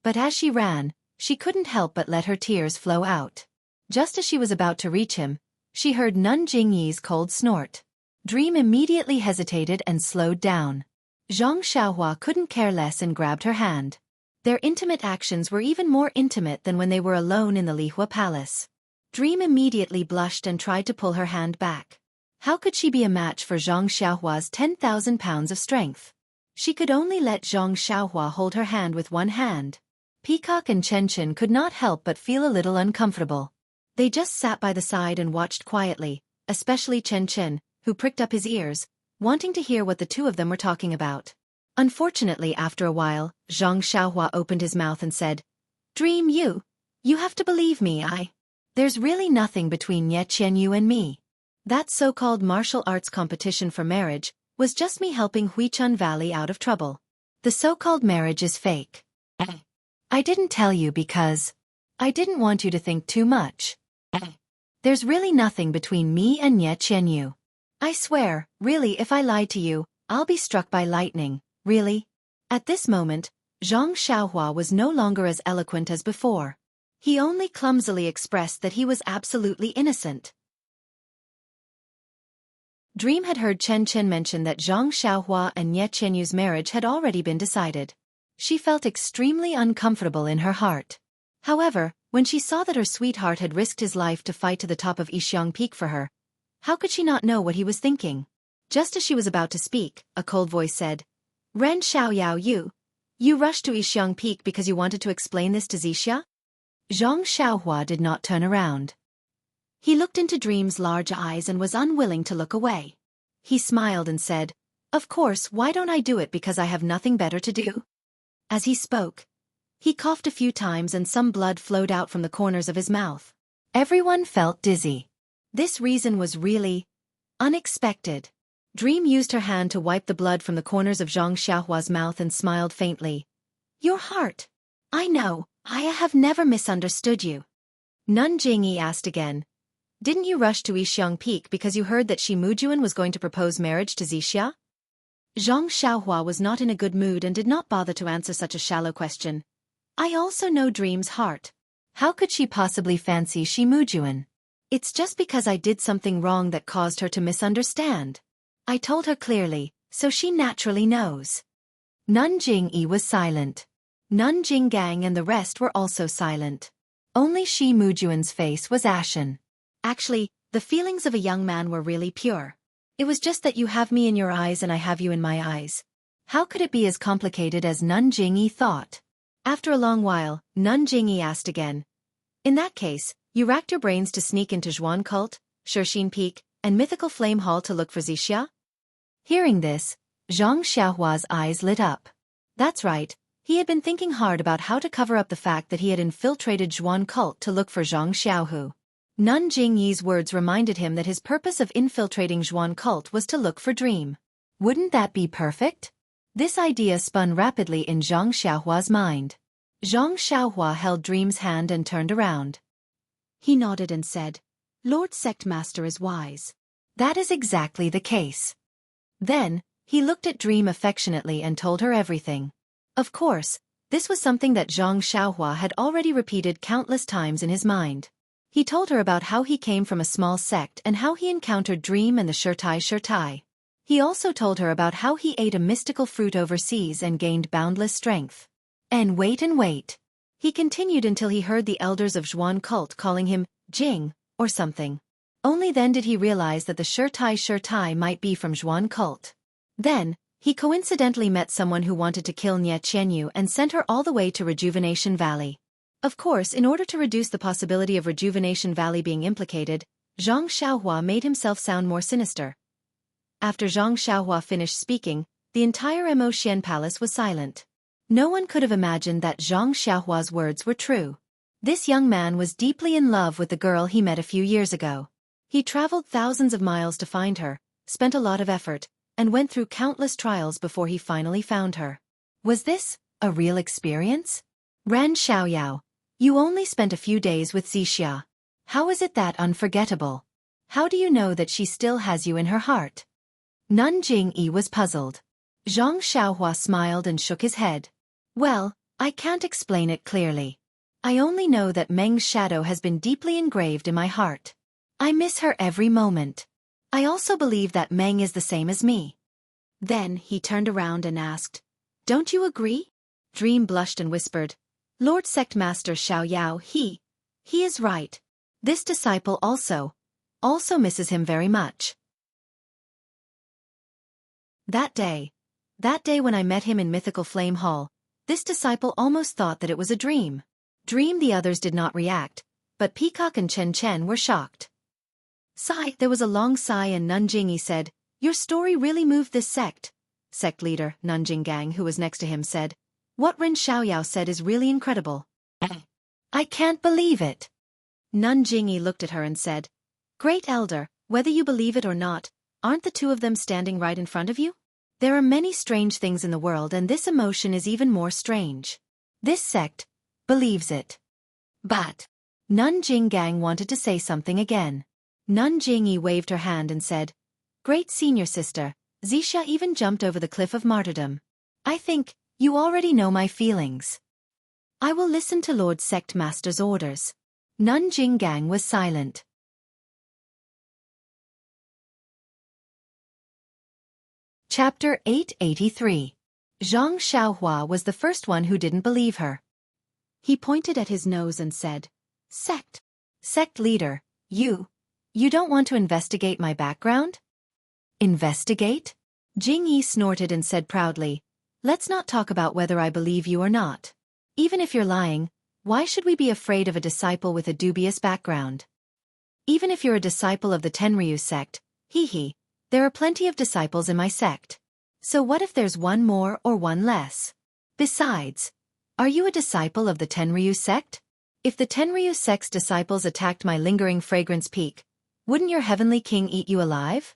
But as she ran, she couldn't help but let her tears flow out. Just as she was about to reach him, she heard Nun Jingyi's cold snort. Dream immediately hesitated and slowed down. Zhang Xiaohua couldn't care less and grabbed her hand. Their intimate actions were even more intimate than when they were alone in the Lihua Palace. Dream immediately blushed and tried to pull her hand back. How could she be a match for Zhang Xiaohua's 10,000 pounds of strength? She could only let Zhang Xiaohua hold her hand with one hand. Peacock and Chen Chen could not help but feel a little uncomfortable. They just sat by the side and watched quietly, especially Chen Chen, who pricked up his ears, wanting to hear what the two of them were talking about. Unfortunately, after a while, Zhang Xiaohua opened his mouth and said, "Dream, you have to believe me, There's really nothing between Ye Qianyu and me. That so-called martial arts competition for marriage was just me helping Huichun Valley out of trouble. The so-called marriage is fake. I didn't tell you because I didn't want you to think too much. There's really nothing between me and Ye Qianyu. I swear, really, if I lied to you, I'll be struck by lightning, really." At this moment, Zhang Xiaohua was no longer as eloquent as before. He only clumsily expressed that he was absolutely innocent. Dream had heard Chen Chen mention that Zhang Xiaohua and Ye Qianyu's marriage had already been decided. She felt extremely uncomfortable in her heart. However, when she saw that her sweetheart had risked his life to fight to the top of Yixiang Peak for her, how could she not know what he was thinking? Just as she was about to speak, a cold voice said, "Ren Xiaoyao, you rushed to Yixiang Peak because you wanted to explain this to Xixia?" Zhang Xiaohua did not turn around. He looked into Dream's large eyes and was unwilling to look away. He smiled and said, "Of course, why don't I do it because I have nothing better to do?" As he spoke, he coughed a few times and some blood flowed out from the corners of his mouth. Everyone felt dizzy. This reason was really unexpected. Dream used her hand to wipe the blood from the corners of Zhang Xiaohua's mouth and smiled faintly. "Your heart. I know, I have never misunderstood you." Nun Jingyi asked again, "Didn't you rush to Yixiang Peak because you heard that Shi Mujuan was going to propose marriage to Xixia?" Zhang Xiaohua was not in a good mood and did not bother to answer such a shallow question. "I also know Dream's heart. How could she possibly fancy Shi Mujuan? It's just because I did something wrong that caused her to misunderstand. I told her clearly, so she naturally knows." Nun Jingyi was silent. Nun Jinggang and the rest were also silent. Only Shi Mujuan's face was ashen. Actually, the feelings of a young man were really pure. It was just that you have me in your eyes and I have you in my eyes. How could it be as complicated as Nun Jingyi thought? After a long while, Nun Jingyi asked again, "In that case, you racked your brains to sneak into Zhuan Cult, Shixin Peak, and Mythical Flame Hall to look for Xixia?" Hearing this, Zhang Xiaohua's eyes lit up. That's right, he had been thinking hard about how to cover up the fact that he had infiltrated Zhuan Cult to look for Zhang Xiaohu. Nun Jingyi's words reminded him that his purpose of infiltrating Zhuan Cult was to look for Dream. Wouldn't that be perfect? This idea spun rapidly in Zhang Xiaohua's mind. Zhang Xiaohua held Dream's hand and turned around. He nodded and said, "Lord Sect Master is wise. That is exactly the case." Then, he looked at Dream affectionately and told her everything. Of course, this was something that Zhang Xiaohua had already repeated countless times in his mind. He told her about how he came from a small sect and how he encountered Dream and the Shirtai. He also told her about how he ate a mystical fruit overseas and gained boundless strength. And wait. He continued until he heard the elders of Zhuan Cult calling him Jing, or something. Only then did he realize that the Shirtai might be from Zhuan Cult. Then, he coincidentally met someone who wanted to kill Ye Qianyu and sent her all the way to Rejuvenation Valley. Of course, in order to reduce the possibility of Rejuvenation Valley being implicated, Zhang Xiaohua made himself sound more sinister. After Zhang Xiaohua finished speaking, the entire Mo Xian Palace was silent. No one could have imagined that Zhang Xiaohua's words were true. This young man was deeply in love with the girl he met a few years ago. He traveled thousands of miles to find her, spent a lot of effort, and went through countless trials before he finally found her. Was this a real experience? Ren Xiaoyao, you only spent a few days with Xixia. How is it that unforgettable? How do you know that she still has you in her heart? Nun Jingyi was puzzled. Zhang Xiaohua smiled and shook his head. Well, I can't explain it clearly. I only know that Meng's shadow has been deeply engraved in my heart. I miss her every moment. I also believe that Meng is the same as me. Then he turned around and asked, "Don't you agree?" Dream blushed and whispered, "Lord Sect Master Xiaoyao, he is right. This disciple also misses him very much." That day, That day when I met him in Mythical Flame Hall, this disciple almost thought that it was a dream. The others did not react, but Peacock and Chen Chen were shocked. Sigh. There was a long sigh and Nanjingyi said, "Your story really moved this sect." Sect leader, Nanjinggang, who was next to him, said, "What Ren Xiaoyao said is really incredible. I can't believe it." Nanjingyi looked at her and said, "Great elder, whether you believe it or not, aren't the two of them standing right in front of you? There are many strange things in the world and this emotion is even more strange. This sect believes it." But Nanjinggang wanted to say something again. Nanjingyi waved her hand and said, "Great senior sister, Xianxia even jumped over the cliff of martyrdom. I think you already know my feelings. I will listen to Lord Sect Master's orders." Nanjinggang was silent. Chapter 883. Zhang Xiaohua was the first one who didn't believe her. He pointed at his nose and said, Sect leader, you don't want to investigate my background?" "Investigate?" Jingyi snorted and said proudly, "Let's not talk about whether I believe you or not. Even if you're lying, why should we be afraid of a disciple with a dubious background? Even if you're a disciple of the Tenryu sect, there are plenty of disciples in my sect. So what if there's one more or one less? Besides, are you a disciple of the Tenryu sect? If the Tenryu sect's disciples attacked my lingering fragrance peak, wouldn't your heavenly king eat you alive?"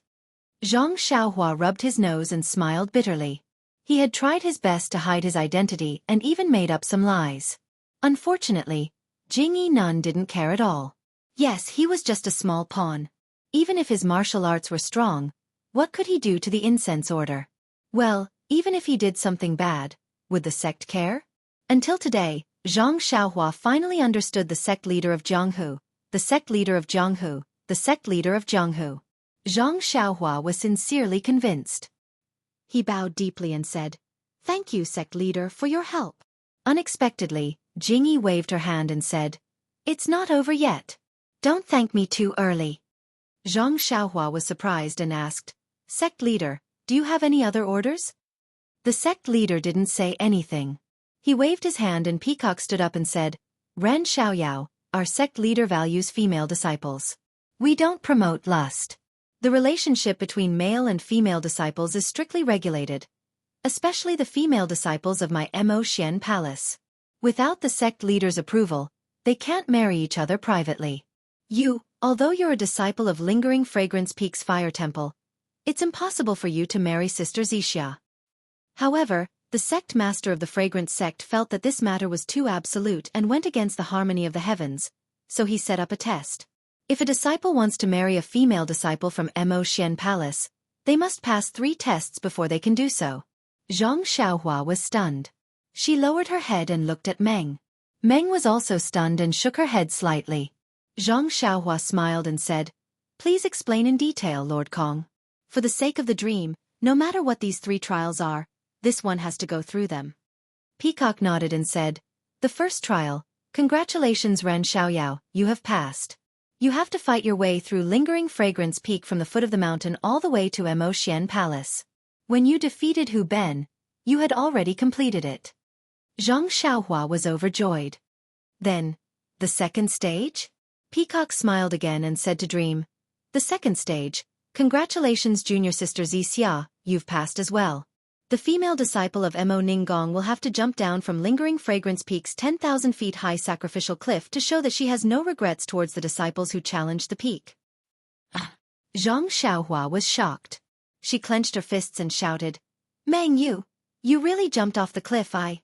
Zhang Xiaohua rubbed his nose and smiled bitterly. He had tried his best to hide his identity and even made up some lies. Unfortunately, Jingyi Nun didn't care at all. Yes, he was just a small pawn. Even if his martial arts were strong, what could he do to the incense order? Well, even if he did something bad, would the sect care? Until today, Zhang Xiaohua finally understood the sect leader of Jianghu, the sect leader of Jianghu, the sect leader of Jianghu. Zhang Xiaohua was sincerely convinced. He bowed deeply and said, "Thank you, sect leader, for your help." Unexpectedly, Jingyi waved her hand and said, "It's not over yet. Don't thank me too early." Zhang Xiaohua was surprised and asked, "Sect leader, do you have any other orders?" The sect leader didn't say anything. He waved his hand and Peacock stood up and said, "Ren Xiaoyao, our sect leader values female disciples. We don't promote lust. The relationship between male and female disciples is strictly regulated, especially the female disciples of my Mo Xian Palace. Without the sect leader's approval, they can't marry each other privately. Although you're a disciple of Lingering Fragrance Peak's Fire Temple, it's impossible for you to marry Sister Xianxia." However, the sect master of the Fragrance sect felt that this matter was too absolute and went against the harmony of the heavens, so he set up a test. If a disciple wants to marry a female disciple from Mo Xian Palace, they must pass 3 tests before they can do so. Zhang Xiaohua was stunned. She lowered her head and looked at Meng. Meng was also stunned and shook her head slightly. Zhang Xiaohua smiled and said, "Please explain in detail, Lord Kong. For the sake of the dream, no matter what these 3 trials are, this one has to go through them." Peacock nodded and said, "The first trial, congratulations Ren Xiaoyao, you have passed. You have to fight your way through Lingering Fragrance Peak from the foot of the mountain all the way to Mo Xian Palace. When you defeated Hu Ben, you had already completed it." Zhang Xiaohua was overjoyed. Then, the second stage? Peacock smiled again and said to Dream, "The second stage, congratulations junior sister Xianxia, you've passed as well. The female disciple of Mo Ninggong will have to jump down from Lingering Fragrance Peak's 10,000 feet high sacrificial cliff to show that she has no regrets towards the disciples who challenged the peak." Zhang Xiaohua was shocked. She clenched her fists and shouted, "Meng, you really jumped off the cliff. I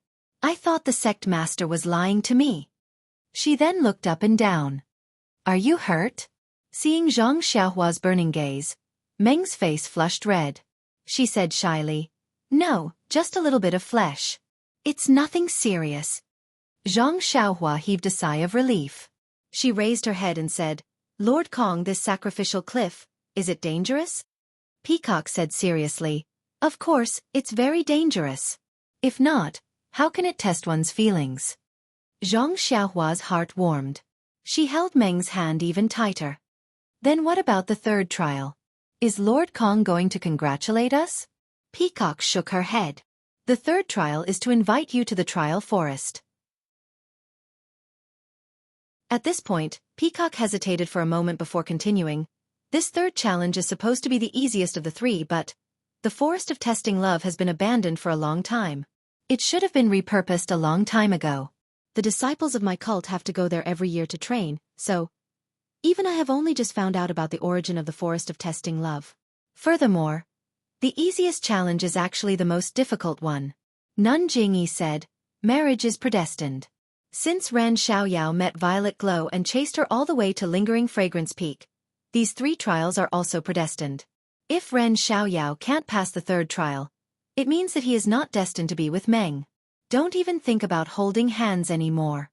thought the sect master was lying to me." She then looked up and down. "Are you hurt?" Seeing Zhang Xiaohua's burning gaze, Meng's face flushed red. She said shyly, "No, just a little bit of flesh. It's nothing serious." Zhang Xiaohua heaved a sigh of relief. She raised her head and said, "Lord Kong, this sacrificial cliff, is it dangerous?" Peacock said seriously, "Of course, it's very dangerous. If not, how can it test one's feelings?" Zhang Xiaohua's heart warmed. She held Meng's hand even tighter. "Then what about the third trial? Is Lord Kong going to congratulate us?" Peacock shook her head. The third trial is to invite you to the trial forest. At this point, Peacock hesitated for a moment before continuing. This third challenge is supposed to be the easiest of the three, but the forest of testing love has been abandoned for a long time. It should have been repurposed a long time ago. The disciples of my cult have to go there every year to train, so even I have only just found out about the origin of the forest of testing love. Furthermore, the easiest challenge is actually the most difficult one. Nun Jingyi said, marriage is predestined. Since Ren Xiaoyao met Violet Glow and chased her all the way to Lingering Fragrance Peak, these three trials are also predestined. If Ren Xiaoyao can't pass the third trial, it means that he is not destined to be with Meng. Don't even think about holding hands anymore.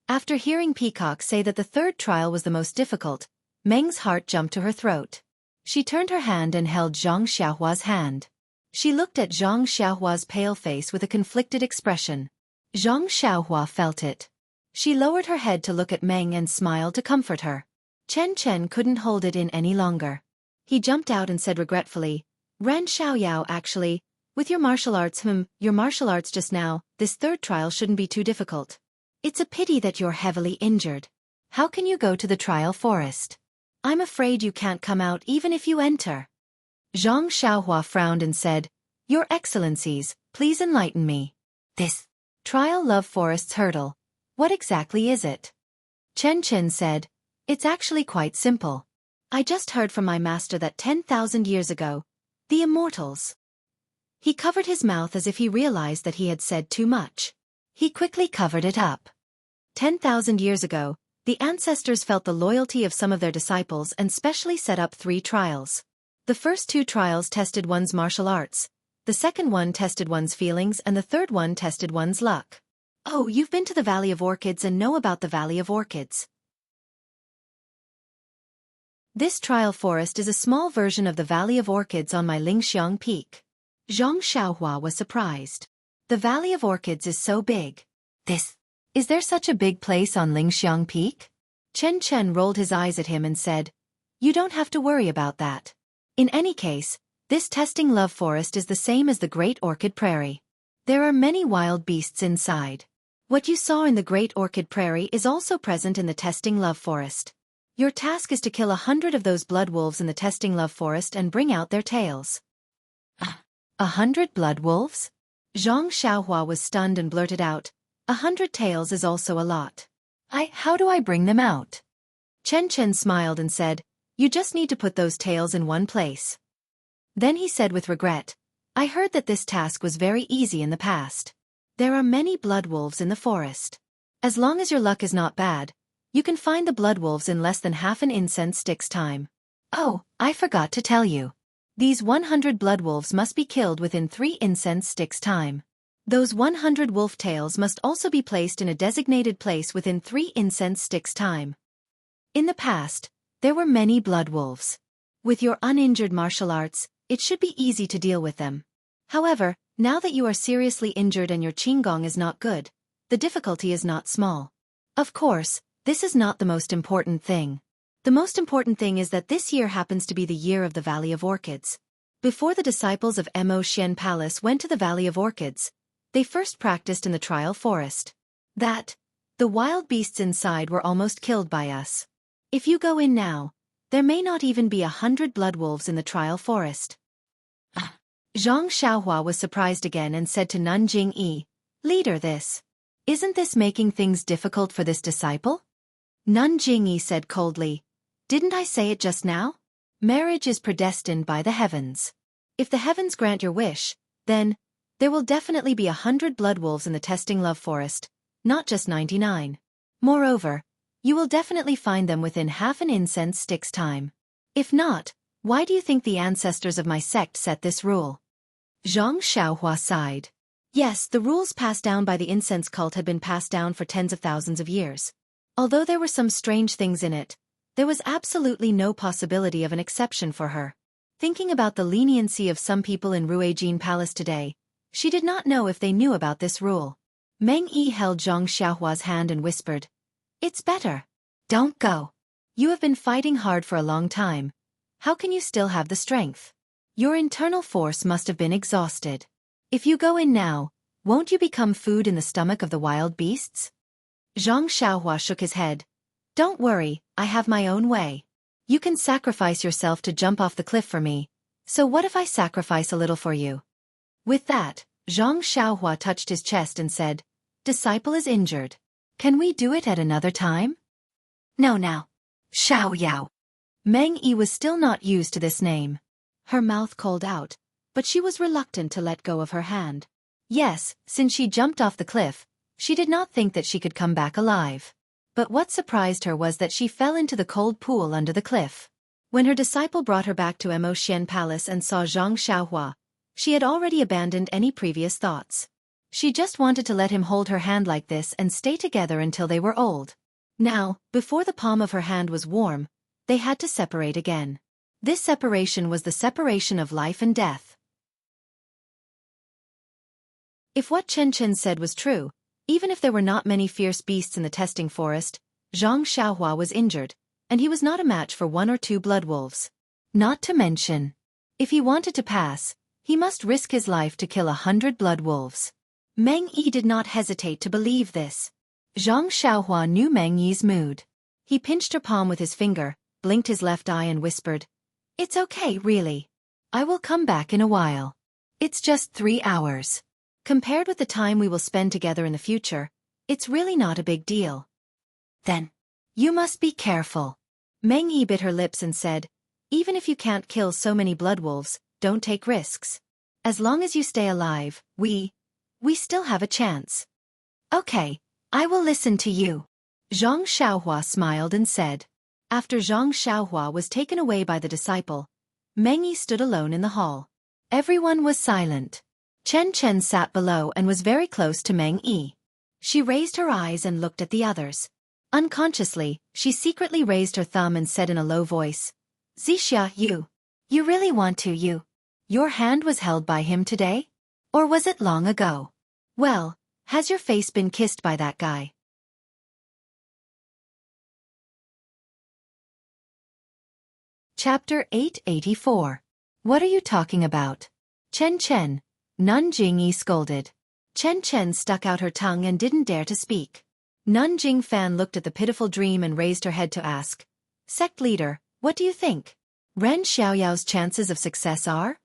After hearing Peacock say that the third trial was the most difficult, Meng's heart jumped to her throat. She turned her hand and held Zhang Xiaohua's hand. She looked at Zhang Xiaohua's pale face with a conflicted expression. Zhang Xiaohua felt it. She lowered her head to look at Meng and smiled to comfort her. Chen Chen couldn't hold it in any longer. He jumped out and said regretfully, Ren Xiaoyao actually, with your martial arts just now, this third trial shouldn't be too difficult. It's a pity that you're heavily injured. How can you go to the trial forest? I'm afraid you can't come out even if you enter. Zhang Xiaohua frowned and said, Your Excellencies, please enlighten me. This trial love forest's hurdle. What exactly is it? Chen Chen said, It's actually quite simple. I just heard from my master that 10,000 years ago, the Immortals. He covered his mouth as if he realized that he had said too much. He quickly covered it up. 10,000 years ago, the ancestors felt the loyalty of some of their disciples and specially set up 3 trials. The first 2 trials tested one's martial arts, the second one tested one's feelings, and the third one tested one's luck. Oh, you've been to the Valley of Orchids and know about the Valley of Orchids. This trial forest is a small version of the Valley of Orchids on my Lingxiang Peak. Zhang Xiaohua was surprised. The Valley of Orchids is so big. Is there such a big place on Lingxiang Peak? Chen Chen rolled his eyes at him and said, You don't have to worry about that. In any case, this testing love forest is the same as the Great Orchid Prairie. There are many wild beasts inside. What you saw in the Great Orchid Prairie is also present in the testing love forest. Your task is to kill 100 of those blood wolves in the testing love forest and bring out their tails. 100 blood wolves? Zhang Xiaohua was stunned and blurted out, 100 tails is also a lot. How do I bring them out? Chen Chen smiled and said, You just need to put those tails in one place. Then he said with regret, I heard that this task was very easy in the past. There are many blood wolves in the forest. As long as your luck is not bad, you can find the blood wolves in less than half an incense stick's time. Oh, I forgot to tell you. These 100 blood wolves must be killed within 3 incense sticks' time. Those 100 wolf tails must also be placed in a designated place within 3 incense sticks' time. In the past, there were many blood wolves. With your uninjured martial arts, it should be easy to deal with them. However, now that you are seriously injured and your qinggong is not good, the difficulty is not small. Of course, this is not the most important thing. The most important thing is that this year happens to be the year of the Valley of Orchids. Before the disciples of Mo Xian Palace went to the Valley of Orchids, they first practiced in the trial forest. The wild beasts inside were almost killed by us. If you go in now, there may not even be 100 blood wolves in the trial forest. Zhang Xiaohua was surprised again and said to Nun Jingyi, Leader, isn't this making things difficult for this disciple? Nun Jingyi said coldly, Didn't I say it just now? Marriage is predestined by the heavens. If the heavens grant your wish, then there will definitely be 100 blood wolves in the testing love forest, not just 99. Moreover, you will definitely find them within half an incense stick's time. If not, why do you think the ancestors of my sect set this rule? Zhang Xiaohua sighed. Yes, the rules passed down by the incense cult had been passed down for tens of thousands of years. Although there were some strange things in it, there was absolutely no possibility of an exception for her. Thinking about the leniency of some people in Ruijin Palace today, she did not know if they knew about this rule. Meng Yi held Zhang Xiaohua's hand and whispered, It's better. Don't go. You have been fighting hard for a long time. How can you still have the strength? Your internal force must have been exhausted. If you go in now, won't you become food in the stomach of the wild beasts? Zhang Xiaohua shook his head. Don't worry, I have my own way. You can sacrifice yourself to jump off the cliff for me, so what if I sacrifice a little for you? With that, Zhang Xiaohua touched his chest and said, Disciple is injured. Can we do it at another time? No now. Xiao Yao. Meng Yi was still not used to this name. Her mouth called out, but she was reluctant to let go of her hand. Yes, since she jumped off the cliff, she did not think that she could come back alive. But what surprised her was that she fell into the cold pool under the cliff. When her disciple brought her back to Emotian Palace and saw Zhang Xiaohua, she had already abandoned any previous thoughts. She just wanted to let him hold her hand like this and stay together until they were old. Now, before the palm of her hand was warm, they had to separate again. This separation was the separation of life and death. If what Chen Chen said was true, even if there were not many fierce beasts in the testing forest, Zhang Xiaohua was injured, and he was not a match for 1 or 2 blood wolves. Not to mention, if he wanted to pass, he must risk his life to kill 100 blood wolves. Meng Yi did not hesitate to believe this. Zhang Xiaohua knew Meng Yi's mood. He pinched her palm with his finger, blinked his left eye and whispered, It's okay, really. I will come back in a while. It's just 3 hours. Compared with the time we will spend together in the future, it's really not a big deal. Then, you must be careful. Meng Yi bit her lips and said, Even if you can't kill so many blood wolves, don't take risks. As long as you stay alive, we still have a chance. Okay, I will listen to you. Zhang Xiaohua smiled and said. After Zhang Xiaohua was taken away by the disciple, Meng Yi stood alone in the hall. Everyone was silent. Chen Chen sat below and was very close to Meng Yi. She raised her eyes and looked at the others. Unconsciously, she secretly raised her thumb and said in a low voice, Xianxia, you really want to, your hand was held by him today? Or was it long ago? Well, has your face been kissed by that guy? Chapter 884. What are you talking about? Chen Chen. Nun Jingyi scolded. Chen Chen stuck out her tongue and didn't dare to speak. Nun Jingfan looked at the pitiful dream and raised her head to ask, Sect leader, what do you think? Ren Xiaoyao's chances of success are?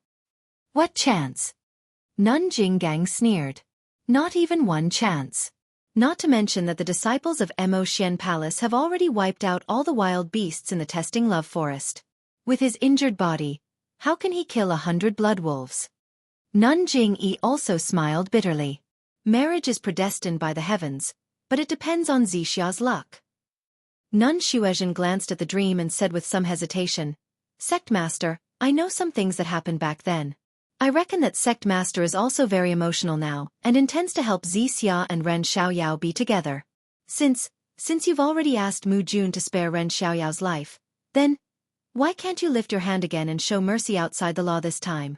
What chance? Nun Jinggang sneered. Not even 1 chance. Not to mention that the disciples of Emotian Palace have already wiped out all the wild beasts in the testing love forest. With his injured body, how can he kill 100 blood wolves? Nun Jingyi also smiled bitterly. Marriage is predestined by the heavens, but it depends on Xixia's luck. Nun Xuezhen glanced at the dream and said with some hesitation, Sect Master, I know some things that happened back then. I reckon that Sect Master is also very emotional now, and intends to help Xixia and Ren Xiaoyao be together. Since you've already asked Mu Jun to spare Ren Xiaoyao's life, then, why can't you lift your hand again and show mercy outside the law this time?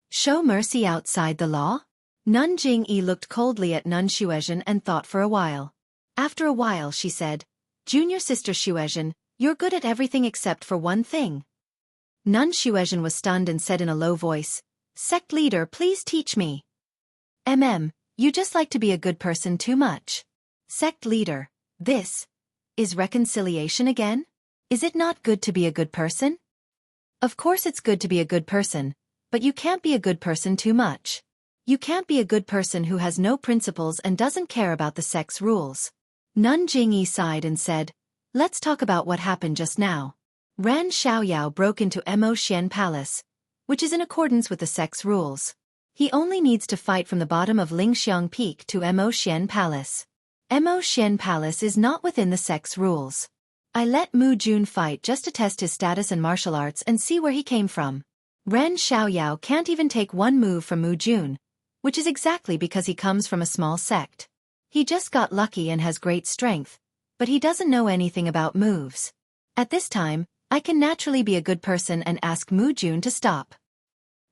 Show mercy outside the law? Nun Jingyi looked coldly at Nun Xuezhen and thought for a while. After a while she said, Junior sister Xuezhen, you're good at everything except for one thing. Nun Xuezhen was stunned and said in a low voice, Sect leader, please teach me. You just like to be a good person too much. Sect leader, this is reconciliation again? Is it not good to be a good person? Of course it's good to be a good person, but you can't be a good person too much. You can't be a good person who has no principles and doesn't care about the sect's rules. Nun Jingyi sighed and said, Let's talk about what happened just now. Ran Xiaoyao broke into Emotian Palace, which is in accordance with the sect's rules. He only needs to fight from the bottom of Lingxiang Peak to Emotian Palace. Emotian Palace is not within the sect's rules. I let Mu Jun fight just to test his status in martial arts and see where he came from. Ren Xiaoyao can't even take one move from Mu Jun, which is exactly because he comes from a small sect. He just got lucky and has great strength, but he doesn't know anything about moves. At this time, I can naturally be a good person and ask Mu Jun to stop.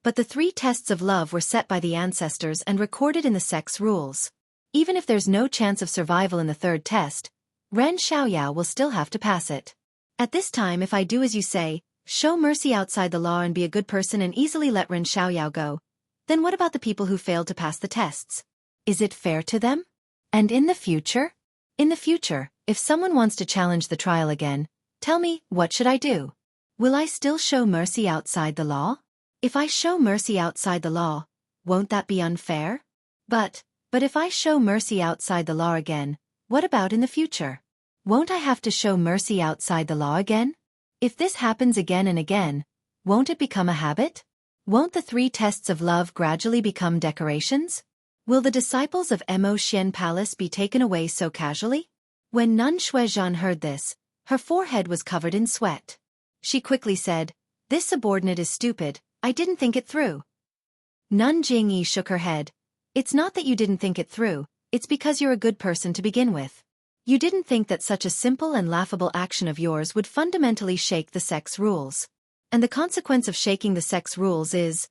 But the 3 tests of love were set by the ancestors and recorded in the sect's rules. Even if there's no chance of survival in the 3rd test, Ren Xiaoyao will still have to pass it. At this time if I do as you say, show mercy outside the law and be a good person and easily let Ren Xiaoyao go, then what about the people who failed to pass the tests? Is it fair to them? And in the future? In the future, if someone wants to challenge the trial again, tell me, what should I do? Will I still show mercy outside the law? If I show mercy outside the law, won't that be unfair? But if I show mercy outside the law again, what about in the future? Won't I have to show mercy outside the law again? If this happens again and again, won't it become a habit? Won't the 3 tests of love gradually become decorations? Will the disciples of Mo Xian Palace be taken away so casually? When Nun Shuizhan heard this, her forehead was covered in sweat. She quickly said, "This subordinate is stupid, I didn't think it through." Nun Jingyi shook her head. "It's not that you didn't think it through, it's because you're a good person to begin with. You didn't think that such a simple and laughable action of yours would fundamentally shake the sect's rules. And the consequence of shaking the sect's rules is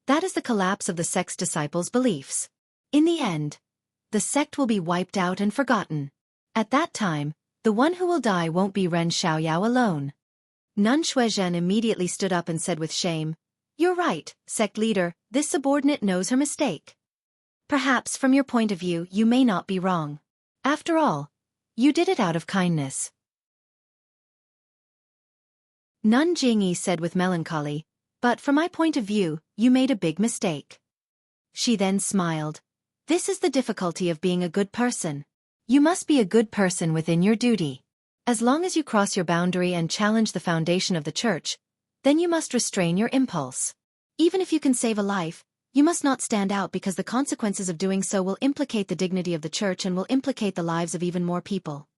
the collapse of the sect's disciples' beliefs. In the end, the sect will be wiped out and forgotten. At that time, the one who will die won't be Ren Xiaoyao alone." Nun Shuizhen immediately stood up and said with shame, "You're right, sect leader, this subordinate knows her mistake. Perhaps from your point of view you may not be wrong. After all, you did it out of kindness." Nun Jingyi said with melancholy, "But from my point of view, you made a big mistake." She then smiled. "This is the difficulty of being a good person. You must be a good person within your duty. As long as you cross your boundary and challenge the foundation of the church, then you must restrain your impulse. Even if you can save a life, you must not stand out because the consequences of doing so will implicate the dignity of the church and will implicate the lives of even more people.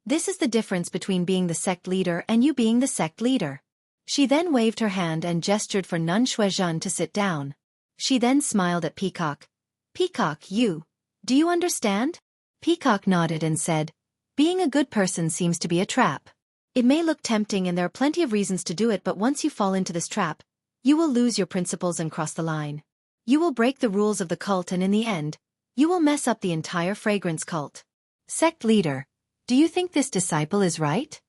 This is the difference between being the sect leader and you being the sect leader." She then waved her hand and gestured for Nun Shuizhen to sit down. She then smiled at Peacock. "Peacock, do you understand?" Peacock nodded and said, "Being a good person seems to be a trap. It may look tempting and there are plenty of reasons to do it, but once you fall into this trap, you will lose your principles and cross the line. You will break the rules of the cult and in the end, you will mess up the entire fragrance cult. Sect leader, do you think this disciple is right?"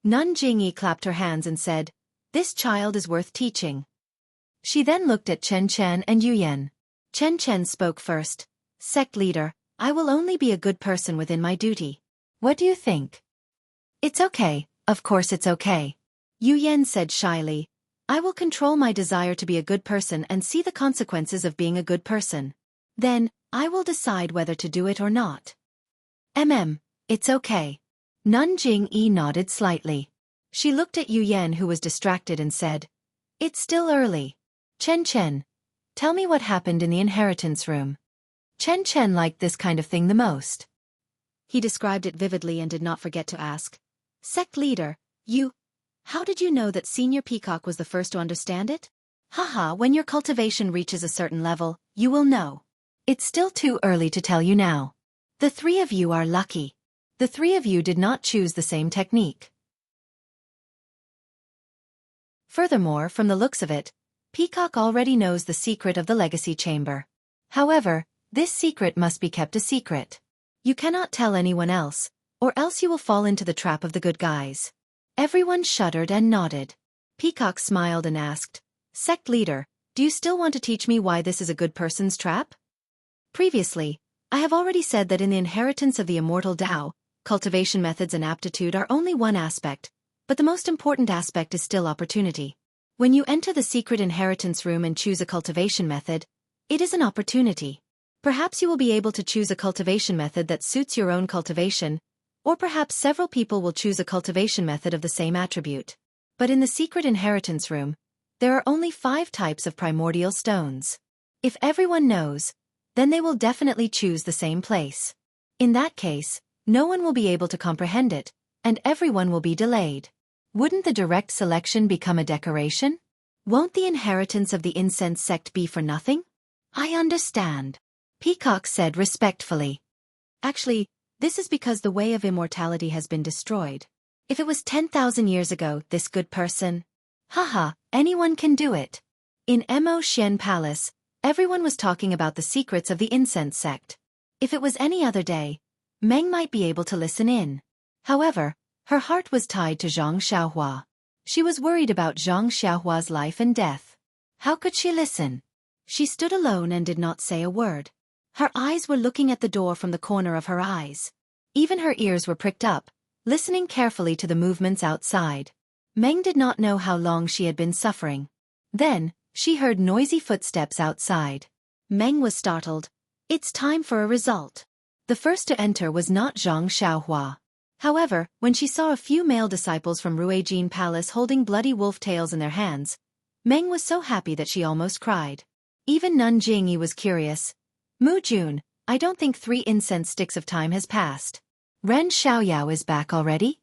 Nun Jingyi clapped her hands and said, "This child is worth teaching." She then looked at Chen Chen and Yu Yan. Chen Chen spoke first. "Sect leader, I will only be a good person within my duty. What do you think?" "It's okay, of course it's okay." Yu Yan said shyly, "I will control my desire to be a good person and see the consequences of being a good person. Then, I will decide whether to do it or not." It's okay." Nun Jingyi nodded slightly. She looked at Yu Yan who was distracted and said, "It's still early. Chen Chen, tell me what happened in the inheritance room." Chen Chen liked this kind of thing the most. He described it vividly and did not forget to ask, "Sect leader, how did you know that Senior Peacock was the first to understand it?" "Haha, when your cultivation reaches a certain level, you will know. It's still too early to tell you now. The 3 of you are lucky. The 3 of you did not choose the same technique." Furthermore, from the looks of it, Peacock already knows the secret of the legacy chamber. However, this secret must be kept a secret. You cannot tell anyone else, or else you will fall into the trap of the good guys. Everyone shuddered and nodded. Peacock smiled and asked, "Sect leader, do you still want to teach me why this is a good person's trap?" Previously, I have already said that in the inheritance of the immortal Tao, cultivation methods and aptitude are only one aspect, but the most important aspect is still opportunity. When you enter the secret inheritance room and choose a cultivation method, it is an opportunity. Perhaps you will be able to choose a cultivation method that suits your own cultivation, or perhaps several people will choose a cultivation method of the same attribute. But in the secret inheritance room, there are only 5 types of primordial stones. If everyone knows, then they will definitely choose the same place. In that case, no one will be able to comprehend it, and everyone will be delayed. Wouldn't the direct selection become a decoration? Won't the inheritance of the incense sect be for nothing? I understand. Peacock said respectfully. Actually, this is because the way of immortality has been destroyed. If it was 10,000 years ago, this good person, anyone can do it. In Mo Xian Palace, everyone was talking about the secrets of the incense sect. If it was any other day, Meng might be able to listen in. However, her heart was tied to Zhang Xiaohua. She was worried about Xianxia's life and death. How could she listen? She stood alone and did not say a word. Her eyes were looking at the door from the corner of her eyes. Even her ears were pricked up, listening carefully to the movements outside. Meng did not know how long she had been suffering. Then, she heard noisy footsteps outside. Meng was startled. It's time for a result. The first to enter was not Zhang Xiaohua. However, when she saw a few male disciples from Ruijin Palace holding bloody wolf tails in their hands, Meng was so happy that she almost cried. Even Nun Jingyi was curious. Mu Jun, I don't think 3 incense sticks of time has passed. Ren Xiaoyao is back already?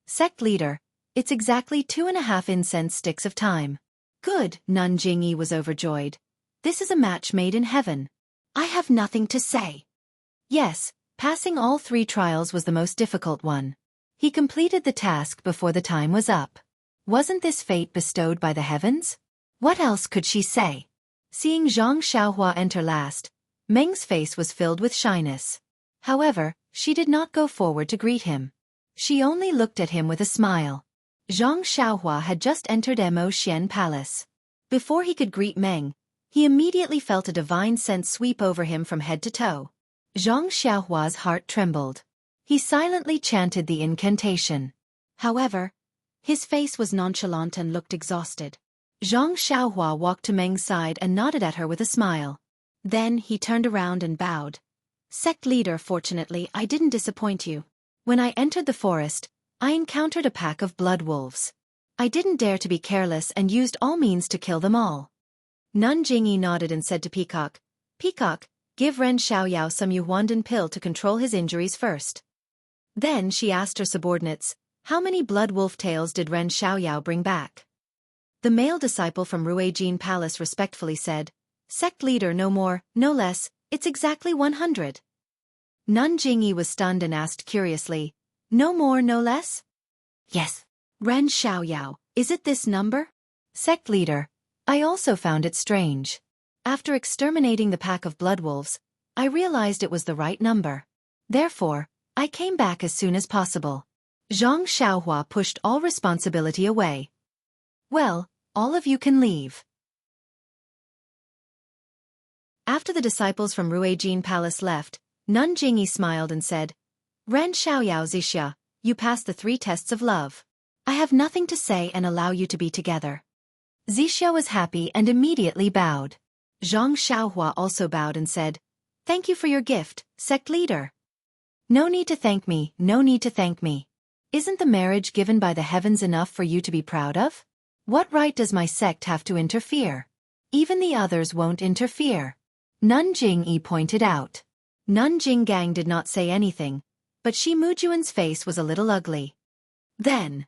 Sect leader, it's exactly 2.5 incense sticks of time. Good, Nun Jingyi was overjoyed. This is a match made in heaven. I have nothing to say. Yes, passing all 3 trials was the most difficult one. He completed the task before the time was up. Wasn't this fate bestowed by the heavens? What else could she say? Seeing Zhang Xiaohua enter last, Meng's face was filled with shyness. However, she did not go forward to greet him. She only looked at him with a smile. Zhang Xiaohua had just entered Mo Xian Palace. Before he could greet Meng, he immediately felt a divine sense sweep over him from head to toe. Zhang Xiaohua's heart trembled. He silently chanted the incantation. However, his face was nonchalant and looked exhausted. Zhang Xiaohua walked to Meng's side and nodded at her with a smile. Then he turned around and bowed. Sect leader, fortunately, I didn't disappoint you. When I entered the forest, I encountered a pack of blood wolves. I didn't dare to be careless and used all means to kill them all. Nun Jingyi nodded and said to Peacock, Peacock, give Ren Xiaoyao some Yuhuandan pill to control his injuries first. Then she asked her subordinates, how many blood wolf tails did Ren Xiaoyao bring back? The male disciple from Ruijin Palace respectfully said, Sect leader, no more, no less, it's exactly 100. Nun Jingyi was stunned and asked curiously, no more, no less? Yes. Ren Xiaoyao, is it this number? Sect leader, I also found it strange. After exterminating the pack of blood wolves, I realized it was the right number. Therefore, I came back as soon as possible. Zhang Xiaohua pushed all responsibility away. Well, all of you can leave. After the disciples from Ruijin Palace left, Nun Jingyi smiled and said, Ren Xiaoyao Xianxia, you passed the 3 tests of love. I have nothing to say and allow you to be together. Xianxia was happy and immediately bowed. Zhang Xiaohua also bowed and said, Thank you for your gift, sect leader. No need to thank me, no need to thank me. Isn't the marriage given by the heavens enough for you to be proud of? What right does my sect have to interfere? Even the others won't interfere. Nun Jingyi pointed out. Nun Jinggang did not say anything, but Shi Mujuan's face was a little ugly. Then,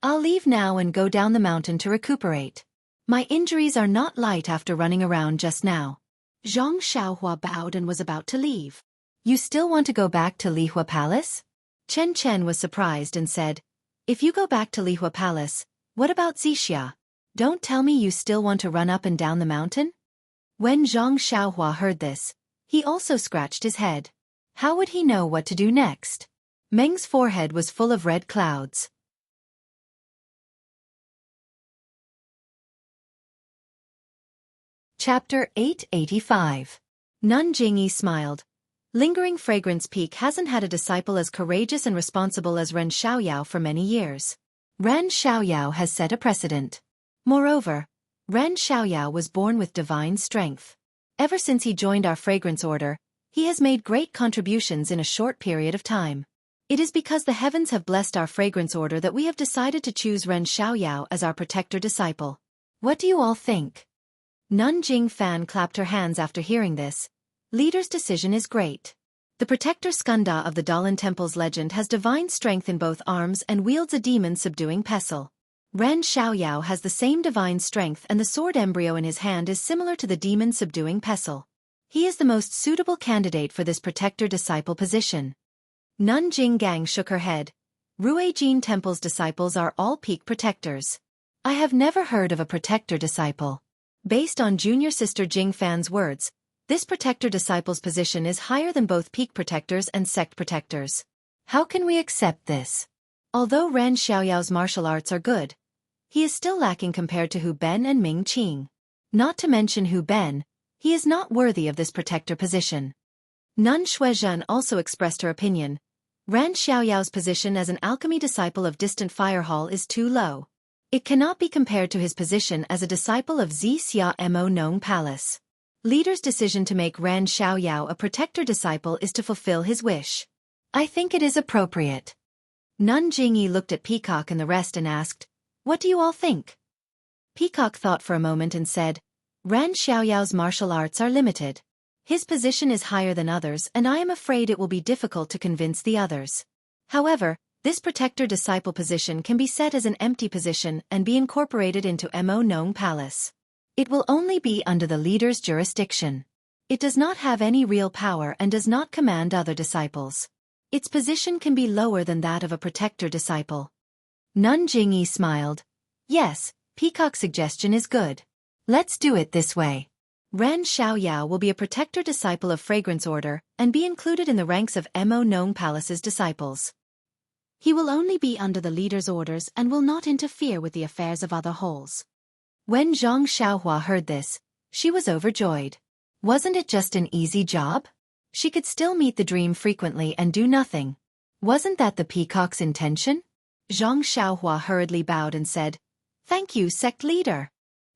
I'll leave now and go down the mountain to recuperate. My injuries are not light after running around just now. Zhang Xiaohua bowed and was about to leave. You still want to go back to Lihua Palace? Chen Chen was surprised and said, If you go back to Lihua Palace, what about Xianxia? Don't tell me you still want to run up and down the mountain? When Zhang Xiaohua heard this, he also scratched his head. How would he know what to do next? Meng's forehead was full of red clouds. Chapter 885. Nun Jingyi smiled. Lingering Fragrance Peak hasn't had a disciple as courageous and responsible as Ren Xiaoyao for many years. Ren Xiaoyao has set a precedent. Moreover, Ren Xiaoyao was born with divine strength. Ever since he joined our fragrance order, he has made great contributions in a short period of time. It is because the heavens have blessed our fragrance order that we have decided to choose Ren Xiaoyao as our protector disciple. What do you all think? Nun Jingfan clapped her hands after hearing this. Leader's decision is great. The protector Skanda of the Dalan Temple's legend has divine strength in both arms and wields a demon-subduing pestle. Ren Xiaoyao has the same divine strength and the sword embryo in his hand is similar to the demon-subduing pestle. He is the most suitable candidate for this protector-disciple position. Nun Jinggang shook her head. Ruijin Temple's disciples are all peak protectors. I have never heard of a protector disciple. Based on junior sister Jingfan's words, this protector disciple's position is higher than both peak protectors and sect protectors. How can we accept this? Although Ran Xiaoyao's martial arts are good, he is still lacking compared to Hu Ben and Ming Qing. Not to mention Hu Ben, he is not worthy of this protector position. Nun Shuizhen also expressed her opinion. Ran Xiaoyao's position as an alchemy disciple of distant fire hall is too low. It cannot be compared to his position as a disciple of Xianxia Mo Nong Palace. Leader's decision to make Ran Xiaoyao a protector disciple is to fulfill his wish. I think it is appropriate. Nun Jingyi looked at Peacock and the rest and asked, "What do you all think?" Peacock thought for a moment and said, "Ran Xiaoyao's martial arts are limited. His position is higher than others and I am afraid it will be difficult to convince the others. However, this protector-disciple position can be set as an empty position and be incorporated into Mo Nong Palace. It will only be under the leader's jurisdiction. It does not have any real power and does not command other disciples. Its position can be lower than that of a protector disciple." Nun Jingyi smiled. "Yes, Peacock's suggestion is good. Let's do it this way. Ran Xiaoyao will be a protector disciple of Fragrance Order and be included in the ranks of Mo Nong Palace's disciples. He will only be under the leader's orders and will not interfere with the affairs of other halls." When Zhang Xiaohua heard this, she was overjoyed. Wasn't it just an easy job? She could still meet the dream frequently and do nothing. Wasn't that the Peacock's intention? Zhang Xiaohua hurriedly bowed and said, "Thank you, sect leader.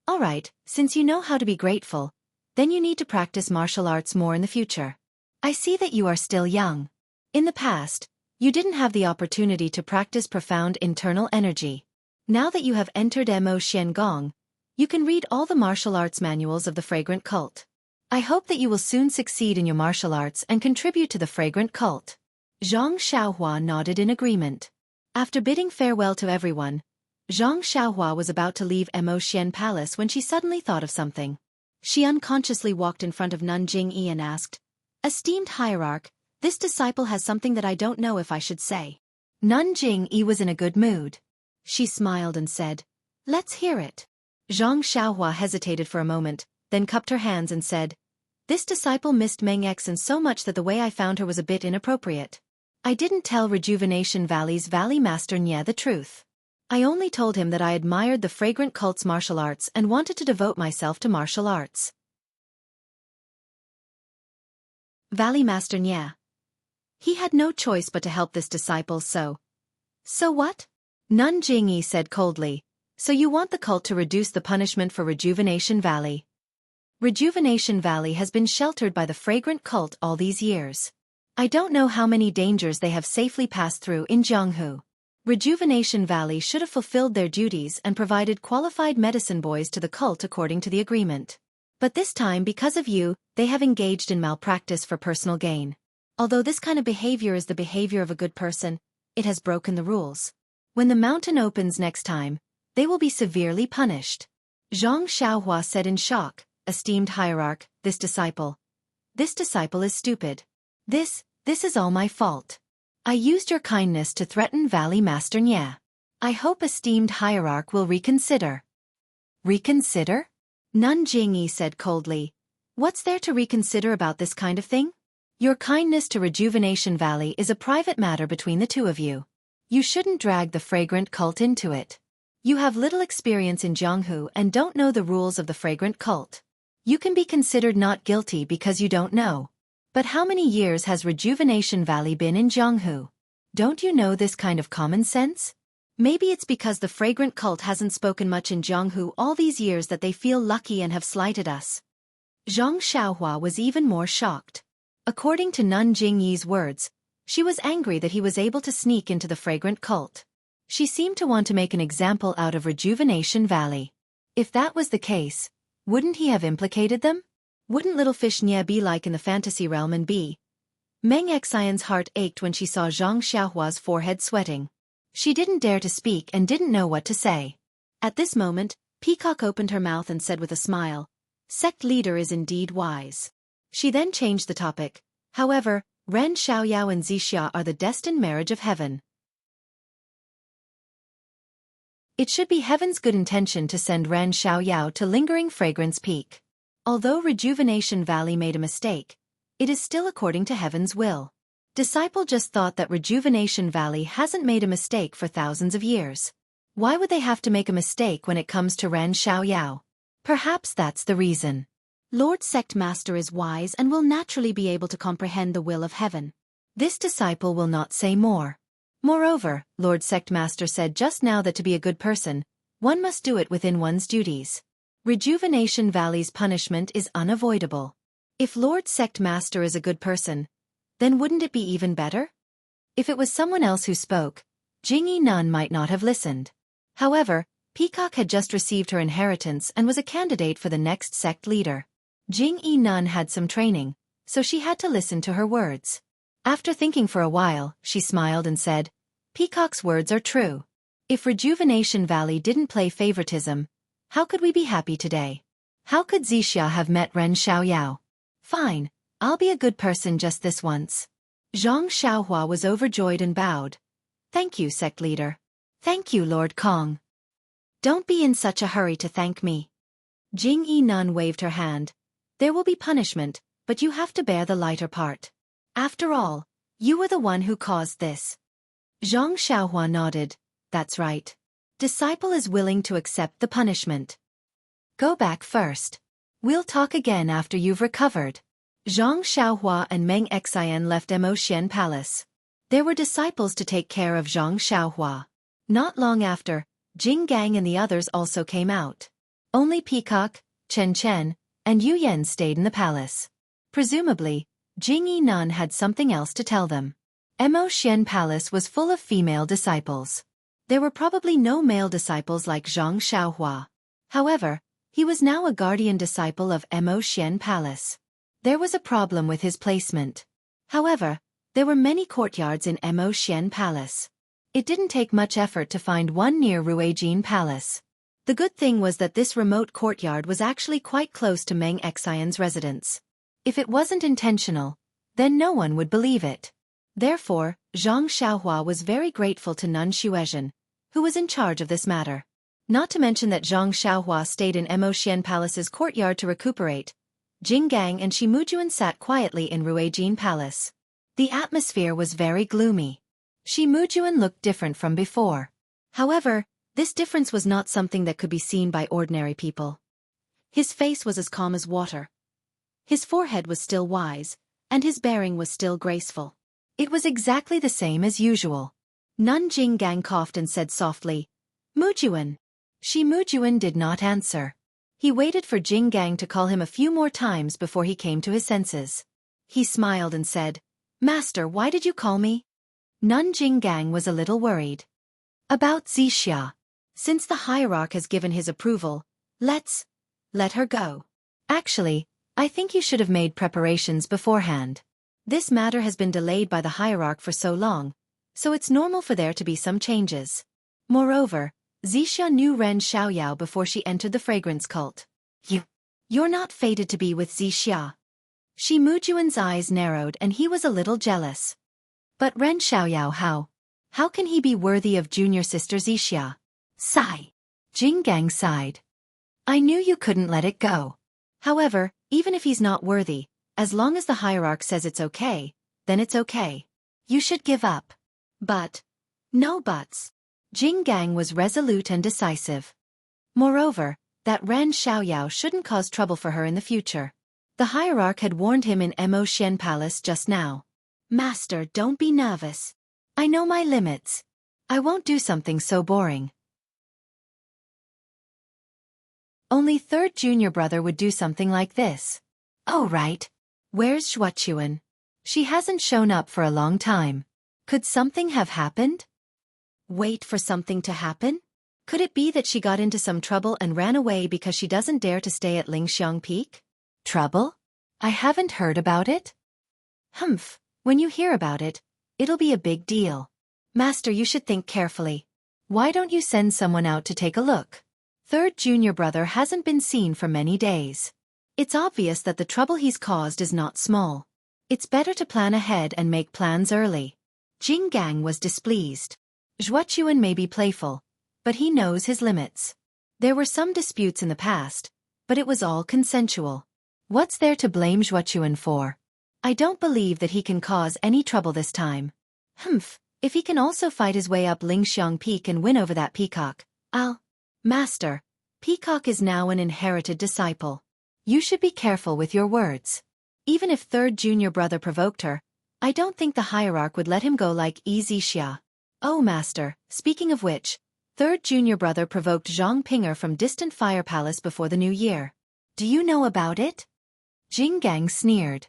All right, since you know how to be grateful, then you need to practice martial arts more in the future. I see that you are still young. In the past, you didn't have the opportunity to practice profound internal energy. Now that you have entered Mo Xiangong, you can read all the martial arts manuals of the fragrant cult. I hope that you will soon succeed in your martial arts and contribute to the fragrant cult." Zhang Xiaohua nodded in agreement. After bidding farewell to everyone, Zhang Xiaohua was about to leave Mo Xian Palace when she suddenly thought of something. She unconsciously walked in front of Nun Jingyi and asked, "Esteemed hierarch, this disciple has something that I don't know if I should say." Nun Jingyi was in a good mood. She smiled and said, "Let's hear it." Zhang Xiaohua hesitated for a moment, then cupped her hands and said, "This disciple missed Meng Xen so much that the way I found her was a bit inappropriate. I didn't tell Rejuvenation Valley's Valley Master Nye the truth. I only told him that I admired the fragrant cult's martial arts and wanted to devote myself to martial arts." Valley Master Nye. He had no choice but to help this disciple, so what? Nun Jingyi said coldly, "So you want the cult to reduce the punishment for Rejuvenation Valley? Rejuvenation Valley has been sheltered by the fragrant cult all these years. I don't know how many dangers they have safely passed through in Jianghu. Rejuvenation Valley should have fulfilled their duties and provided qualified medicine boys to the cult according to the agreement. But this time, because of you, they have engaged in malpractice for personal gain. Although this kind of behavior is the behavior of a good person, it has broken the rules. When the mountain opens next time, they will be severely punished." Zhang Xiaohua said in shock, "Esteemed hierarch, this disciple is stupid. This is all my fault. I used your kindness to threaten Valley Master Nye. I hope esteemed hierarch will reconsider." "Reconsider?" Nun Jingyi said coldly. "What's there to reconsider about this kind of thing? Your kindness to Rejuvenation Valley is a private matter between the two of you. You shouldn't drag the fragrant cult into it. You have little experience in Jianghu and don't know the rules of the fragrant cult. You can be considered not guilty because you don't know. But how many years has Rejuvenation Valley been in Jianghu? Don't you know this kind of common sense? Maybe it's because the fragrant cult hasn't spoken much in Jianghu all these years that they feel lucky and have slighted us." Zhang Xiaohua was even more shocked. According to Nun Jingyi's words, she was angry that he was able to sneak into the fragrant cult. She seemed to want to make an example out of Rejuvenation Valley. If that was the case, wouldn't he have implicated them? Wouldn't little fish Nye be like in the fantasy realm and be? Meng Xian's heart ached when she saw Zhang Xiaohua's forehead sweating. She didn't dare to speak and didn't know what to say. At this moment, Peacock opened her mouth and said with a smile, "Sect leader is indeed wise." She then changed the topic. "However, Ran Xiaoyao and Xianxia are the destined marriage of heaven. It should be heaven's good intention to send Ran Xiaoyao to Lingering Fragrance Peak. Although Rejuvenation Valley made a mistake, it is still according to heaven's will. Disciple just thought that Rejuvenation Valley hasn't made a mistake for thousands of years. Why would they have to make a mistake when it comes to Ren Xiaoyao? Perhaps that's the reason. Lord Sect Master is wise and will naturally be able to comprehend the will of heaven. This disciple will not say more. Moreover, Lord Sect Master said just now that to be a good person, one must do it within one's duties. Rejuvenation Valley's punishment is unavoidable. If Lord Sect Master is a good person, then wouldn't it be even better? If it was someone else who spoke, Jingyi Nun might not have listened. However, Peacock had just received her inheritance and was a candidate for the next sect leader. Jingyi Nun had some training, so she had to listen to her words. After thinking for a while, she smiled and said, Peacock's words are true. If Rejuvenation Valley didn't play favoritism, how could we be happy today? How could Xianxia have met Ren Xiaoyao? Fine, I'll be a good person just this once. Zhang Xiaohua was overjoyed and bowed. Thank you, sect leader. Thank you, Lord Kong. Don't be in such a hurry to thank me. Jingyi Nun waved her hand. There will be punishment, but you have to bear the lighter part. After all, you were the one who caused this. Zhang Xiaohua nodded. That's right. Disciple is willing to accept the punishment. Go back first. We'll talk again after you've recovered. Zhang Xiaohua and Meng Xian left Emotian Palace. There were disciples to take care of Zhang Xiaohua. Not long after, Jing Gang and the others also came out. Only Peacock, Chen Chen, and Yu Yan stayed in the palace. Presumably, Jingyi Nun had something else to tell them. Emotian Palace was full of female disciples. There were probably no male disciples like Zhang Xiaohua. However, he was now a guardian disciple of Emotian Palace. There was a problem with his placement. However, there were many courtyards in Emotian Palace. It didn't take much effort to find one near Ruijin Palace. The good thing was that this remote courtyard was actually quite close to Meng Xian's residence. If it wasn't intentional, then no one would believe it. Therefore, Zhang Xiaohua was very grateful to Nun Xuezhen, who was in charge of this matter. Not to mention that Zhang Xiaohua stayed in Emotian Palace's courtyard to recuperate. Jing Gang and Shimujuan sat quietly in Ruijin Palace. The atmosphere was very gloomy. Shimujuan looked different from before. However, this difference was not something that could be seen by ordinary people. His face was as calm as water. His forehead was still wise, and his bearing was still graceful. It was exactly the same as usual. Nun Jing Gang coughed and said softly, Mujuan. Shimujuan did not answer. He waited for Jing Gang to call him a few more times before he came to his senses. He smiled and said, Master, why did you call me? Nun Jing Gang was a little worried. About Xianxia. Since the hierarch has given his approval, let her go. Actually, I think you should have made preparations beforehand. This matter has been delayed by the hierarch for so long, so it's normal for there to be some changes. Moreover, Xianxia knew Ren Xiaoyao before she entered the fragrance cult. You're not fated to be with Xianxia. Shimujuan's eyes narrowed and he was a little jealous. But Ren Xiaoyao how can he be worthy of junior sister Xianxia? Sigh. Jing Gang sighed. I knew you couldn't let it go. However, even if he's not worthy, as long as the hierarch says it's okay, then it's okay. You should give up. But. No buts. Jing Gang was resolute and decisive. Moreover, that Ren Xiaoyao shouldn't cause trouble for her in the future. The hierarch had warned him in Emotian Palace just now. Master, don't be nervous. I know my limits. I won't do something so boring. Only third junior brother would do something like this. Oh right. Where's Xuechuan? She hasn't shown up for a long time. Could something have happened? Wait for something to happen? Could it be that she got into some trouble and ran away because she doesn't dare to stay at Lingxiang Peak? Trouble? I haven't heard about it. Humph, when you hear about it, it'll be a big deal. Master, you should think carefully. Why don't you send someone out to take a look? Third junior brother hasn't been seen for many days. It's obvious that the trouble he's caused is not small. It's better to plan ahead and make plans early. Jing Gang was displeased. Xuechuan may be playful, but he knows his limits. There were some disputes in the past, but it was all consensual. What's there to blame Xuechuan for? I don't believe that he can cause any trouble this time. Humph, if he can also fight his way up Lingxiang Peak and win over that peacock, Master, Peacock is now an inherited disciple. You should be careful with your words. Even if third junior brother provoked her, I don't think the hierarch would let him go like Xianxia. Oh Master, speaking of which, third junior brother provoked Zhang Pinger from distant fire palace before the new year. Do you know about it? Jinggang sneered.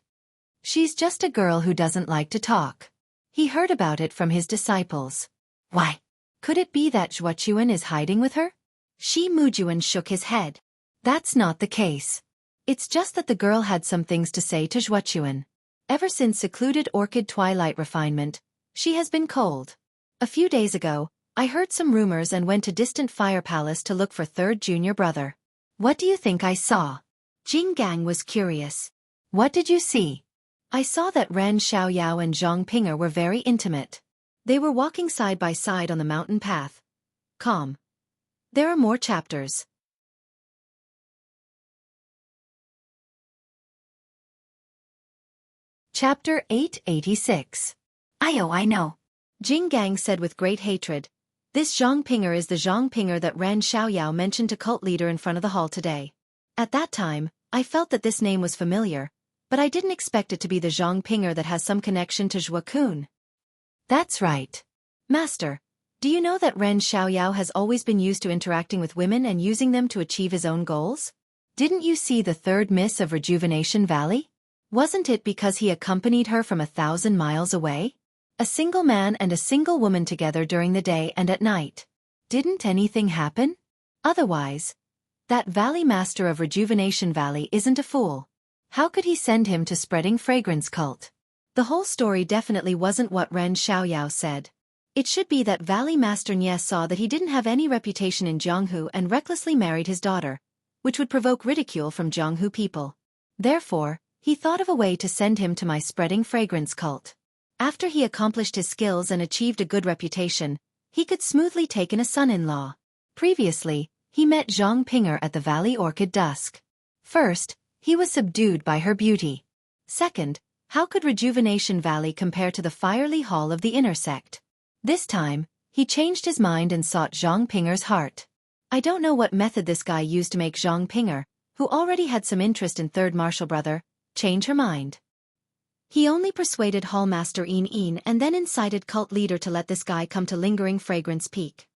She's just a girl who doesn't like to talk. He heard about it from his disciples. Why? Could it be that Zhuochuan is hiding with her? Shi Mujuan shook his head. That's not the case. It's just that the girl had some things to say to Zhuochuan. Ever since secluded orchid twilight refinement, she has been cold. A few days ago, I heard some rumors and went to distant fire palace to look for third junior brother. What do you think I saw? Jinggang was curious. What did you see? I saw that Ren Xiaoyao and Zhang Pinger were very intimate. They were walking side by side on the mountain path. Calm. There are more chapters. Chapter 886. I know. Jinggang said with great hatred. This Zhang Pinger is the Zhang Pinger that Ren Xiaoyao mentioned to cult leader in front of the hall today. At that time, I felt that this name was familiar, but I didn't expect it to be the Zhang Pinger that has some connection to Zhuo Kun. That's right. Master, do you know that Ren Xiaoyao has always been used to interacting with women and using them to achieve his own goals? Didn't you see the third miss of Rejuvenation Valley? Wasn't it because he accompanied her from 1,000 miles away? A single man and a single woman together during the day and at night. Didn't anything happen? Otherwise, that Valley Master of Rejuvenation Valley isn't a fool. How could he send him to spreading fragrance cult? The whole story definitely wasn't what Ren Xiaoyao said. It should be that Valley Master Nye saw that he didn't have any reputation in Jianghu and recklessly married his daughter, which would provoke ridicule from Jianghu people. Therefore, he thought of a way to send him to my spreading fragrance cult. After he accomplished his skills and achieved a good reputation, he could smoothly take in a son-in-law. Previously, he met Zhang Pinger at the Valley Orchid Dusk. First, he was subdued by her beauty. Second, how could Rejuvenation Valley compare to the fiery hall of the inner sect? This time, he changed his mind and sought Zhang Pinger's heart. I don't know what method this guy used to make Zhang Pinger, who already had some interest in third martial brother, change her mind. He only persuaded Hallmaster Yin and then incited cult leader to let this guy come to Lingering Fragrance Peak.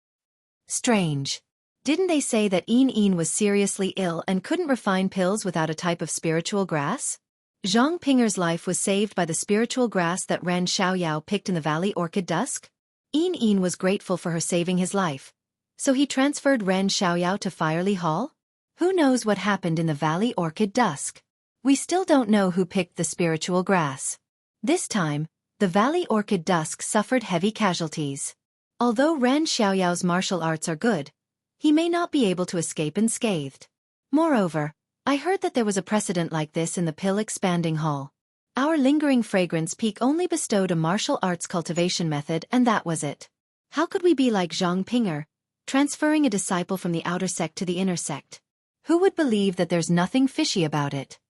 Strange. Didn't they say that Yin was seriously ill and couldn't refine pills without a type of spiritual grass? Zhang Pinger's life was saved by the spiritual grass that Ren Xiaoyao picked in the Valley Orchid Dusk? Yin was grateful for her saving his life. So he transferred Ren Xiaoyao to Firely Hall? Who knows what happened in the Valley Orchid Dusk? We still don't know who picked the spiritual grass. This time, the Valley Orchid Dusk suffered heavy casualties. Although Ren Xiaoyao's martial arts are good, he may not be able to escape unscathed. Moreover, I heard that there was a precedent like this in the Pill Expanding Hall. Our Lingering Fragrance Peak only bestowed a martial arts cultivation method and that was it. How could we be like Zhang Pinger, transferring a disciple from the outer sect to the inner sect? Who would believe that there's nothing fishy about it?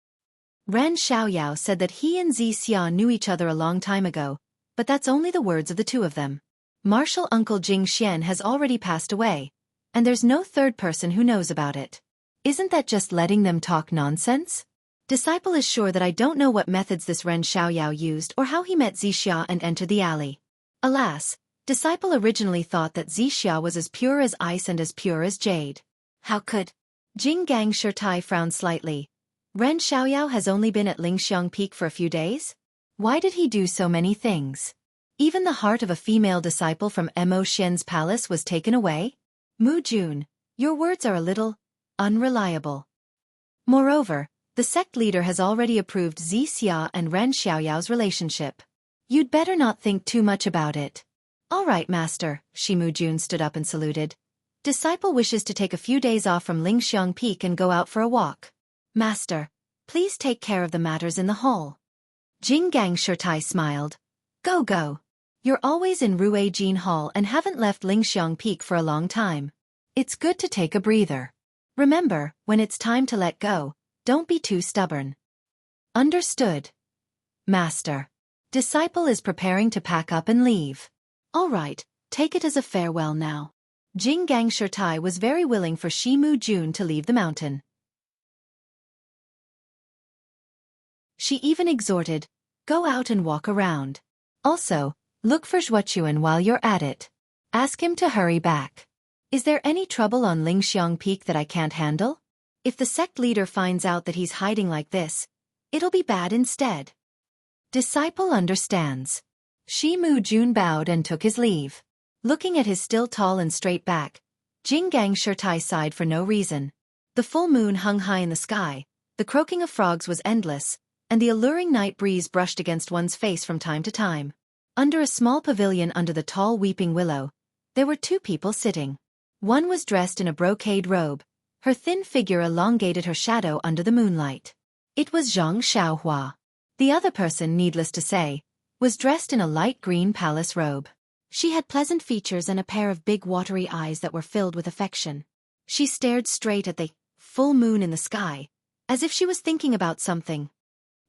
Ren Xiaoyao said that he and Xia knew each other a long time ago, but that's only the words of the two of them. Martial uncle Jing Xian has already passed away, and there's no third person who knows about it. Isn't that just letting them talk nonsense? Disciple is sure that I don't know what methods this Ren Xiaoyao used or how he met Xia and entered the alley. Alas, Disciple originally thought that Xia was as pure as ice and as pure as jade. How could? Jinggang Shirtai frowned slightly. Ren Xiaoyao has only been at Lingxiang Peak for a few days? Why did he do so many things? Even the heart of a female disciple from Mo Xian's palace was taken away? Mu Jun, your words are a little unreliable. Moreover, the sect leader has already approved Xia and Ren Xiaoyao's relationship. You'd better not think too much about it. All right, Master, Shi Mujun stood up and saluted. Disciple wishes to take a few days off from Lingxiang Peak and go out for a walk. Master, please take care of the matters in the hall. Jinggang Shirtai smiled. Go. You're always in Ruijin Hall and haven't left Lingxiang Peak for a long time. It's good to take a breather. Remember, when it's time to let go, don't be too stubborn. Understood. Master. Disciple is preparing to pack up and leave. All right, take it as a farewell now. Jianghu was very willing for Shimu Jun to leave the mountain. She even exhorted, go out and walk around. Also, look for Zhuochuan while you're at it. Ask him to hurry back. Is there any trouble on Lingxiang Peak that I can't handle? If the sect leader finds out that he's hiding like this, it'll be bad instead. Disciple understands. Shimu Jun bowed and took his leave. Looking at his still tall and straight back, Jianghu sighed for no reason. The full moon hung high in the sky, the croaking of frogs was endless, and the alluring night breeze brushed against one's face from time to time. Under a small pavilion under the tall weeping willow, there were two people sitting. One was dressed in a brocade robe. Her thin figure elongated her shadow under the moonlight. It was Xianxia. The other person, needless to say, was dressed in a light green palace robe. She had pleasant features and a pair of big watery eyes that were filled with affection. She stared straight at the full moon in the sky, as if she was thinking about something.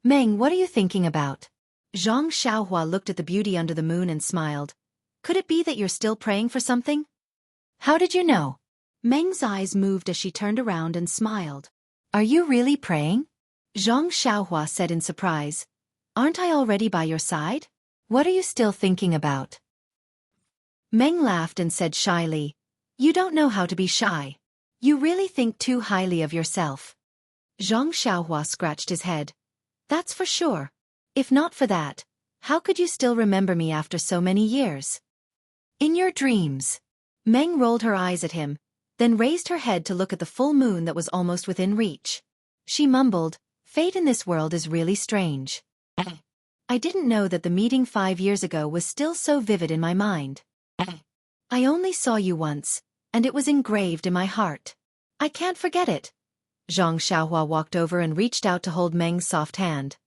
Meng, what are you thinking about? Xianxia looked at the beauty under the moon and smiled. Could it be that you're still praying for something? How did you know? Meng's eyes moved as she turned around and smiled. Are you really praying? Xianxia said in surprise. Aren't I already by your side? What are you still thinking about? Meng laughed and said shyly, you don't know how to be shy. You really think too highly of yourself. Xianxia scratched his head. That's for sure. If not for that, how could you still remember me after so many years? In your dreams. Meng rolled her eyes at him, then raised her head to look at the full moon that was almost within reach. She mumbled, fate in this world is really strange. I didn't know that the meeting 5 years ago was still so vivid in my mind. I only saw you once, and it was engraved in my heart. I can't forget it. Xianxia walked over and reached out to hold Meng's soft hand.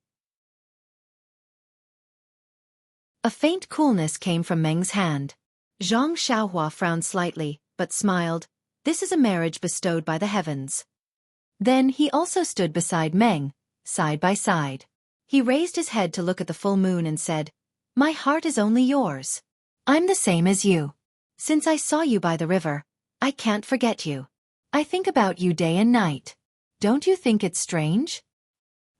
A faint coolness came from Meng's hand. Xianxia frowned slightly, but smiled. This is a marriage bestowed by the heavens. Then he also stood beside Meng, side by side. He raised his head to look at the full moon and said, my heart is only yours. I'm the same as you. Since I saw you by the river, I can't forget you. I think about you day and night. Don't you think it's strange?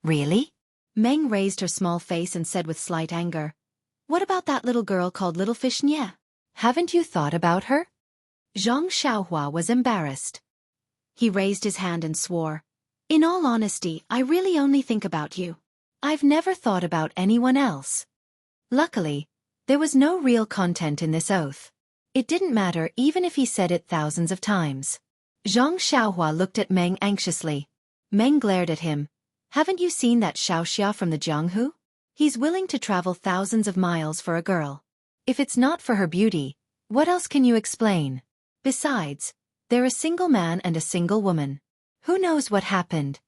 Really? Meng raised her small face and said with slight anger, what about that little girl called Little Xianxia? Haven't you thought about her? Xianxia was embarrassed. He raised his hand and swore, in all honesty, I really only think about you. I've never thought about anyone else. Luckily, there was no real content in this oath. It didn't matter even if he said it thousands of times. Xianxia looked at Meng anxiously. Meng glared at him. Haven't you seen that Xianxia from the Jianghu? He's willing to travel thousands of miles for a girl. If it's not for her beauty, what else can you explain? Besides, they're a single man and a single woman. Who knows what happened?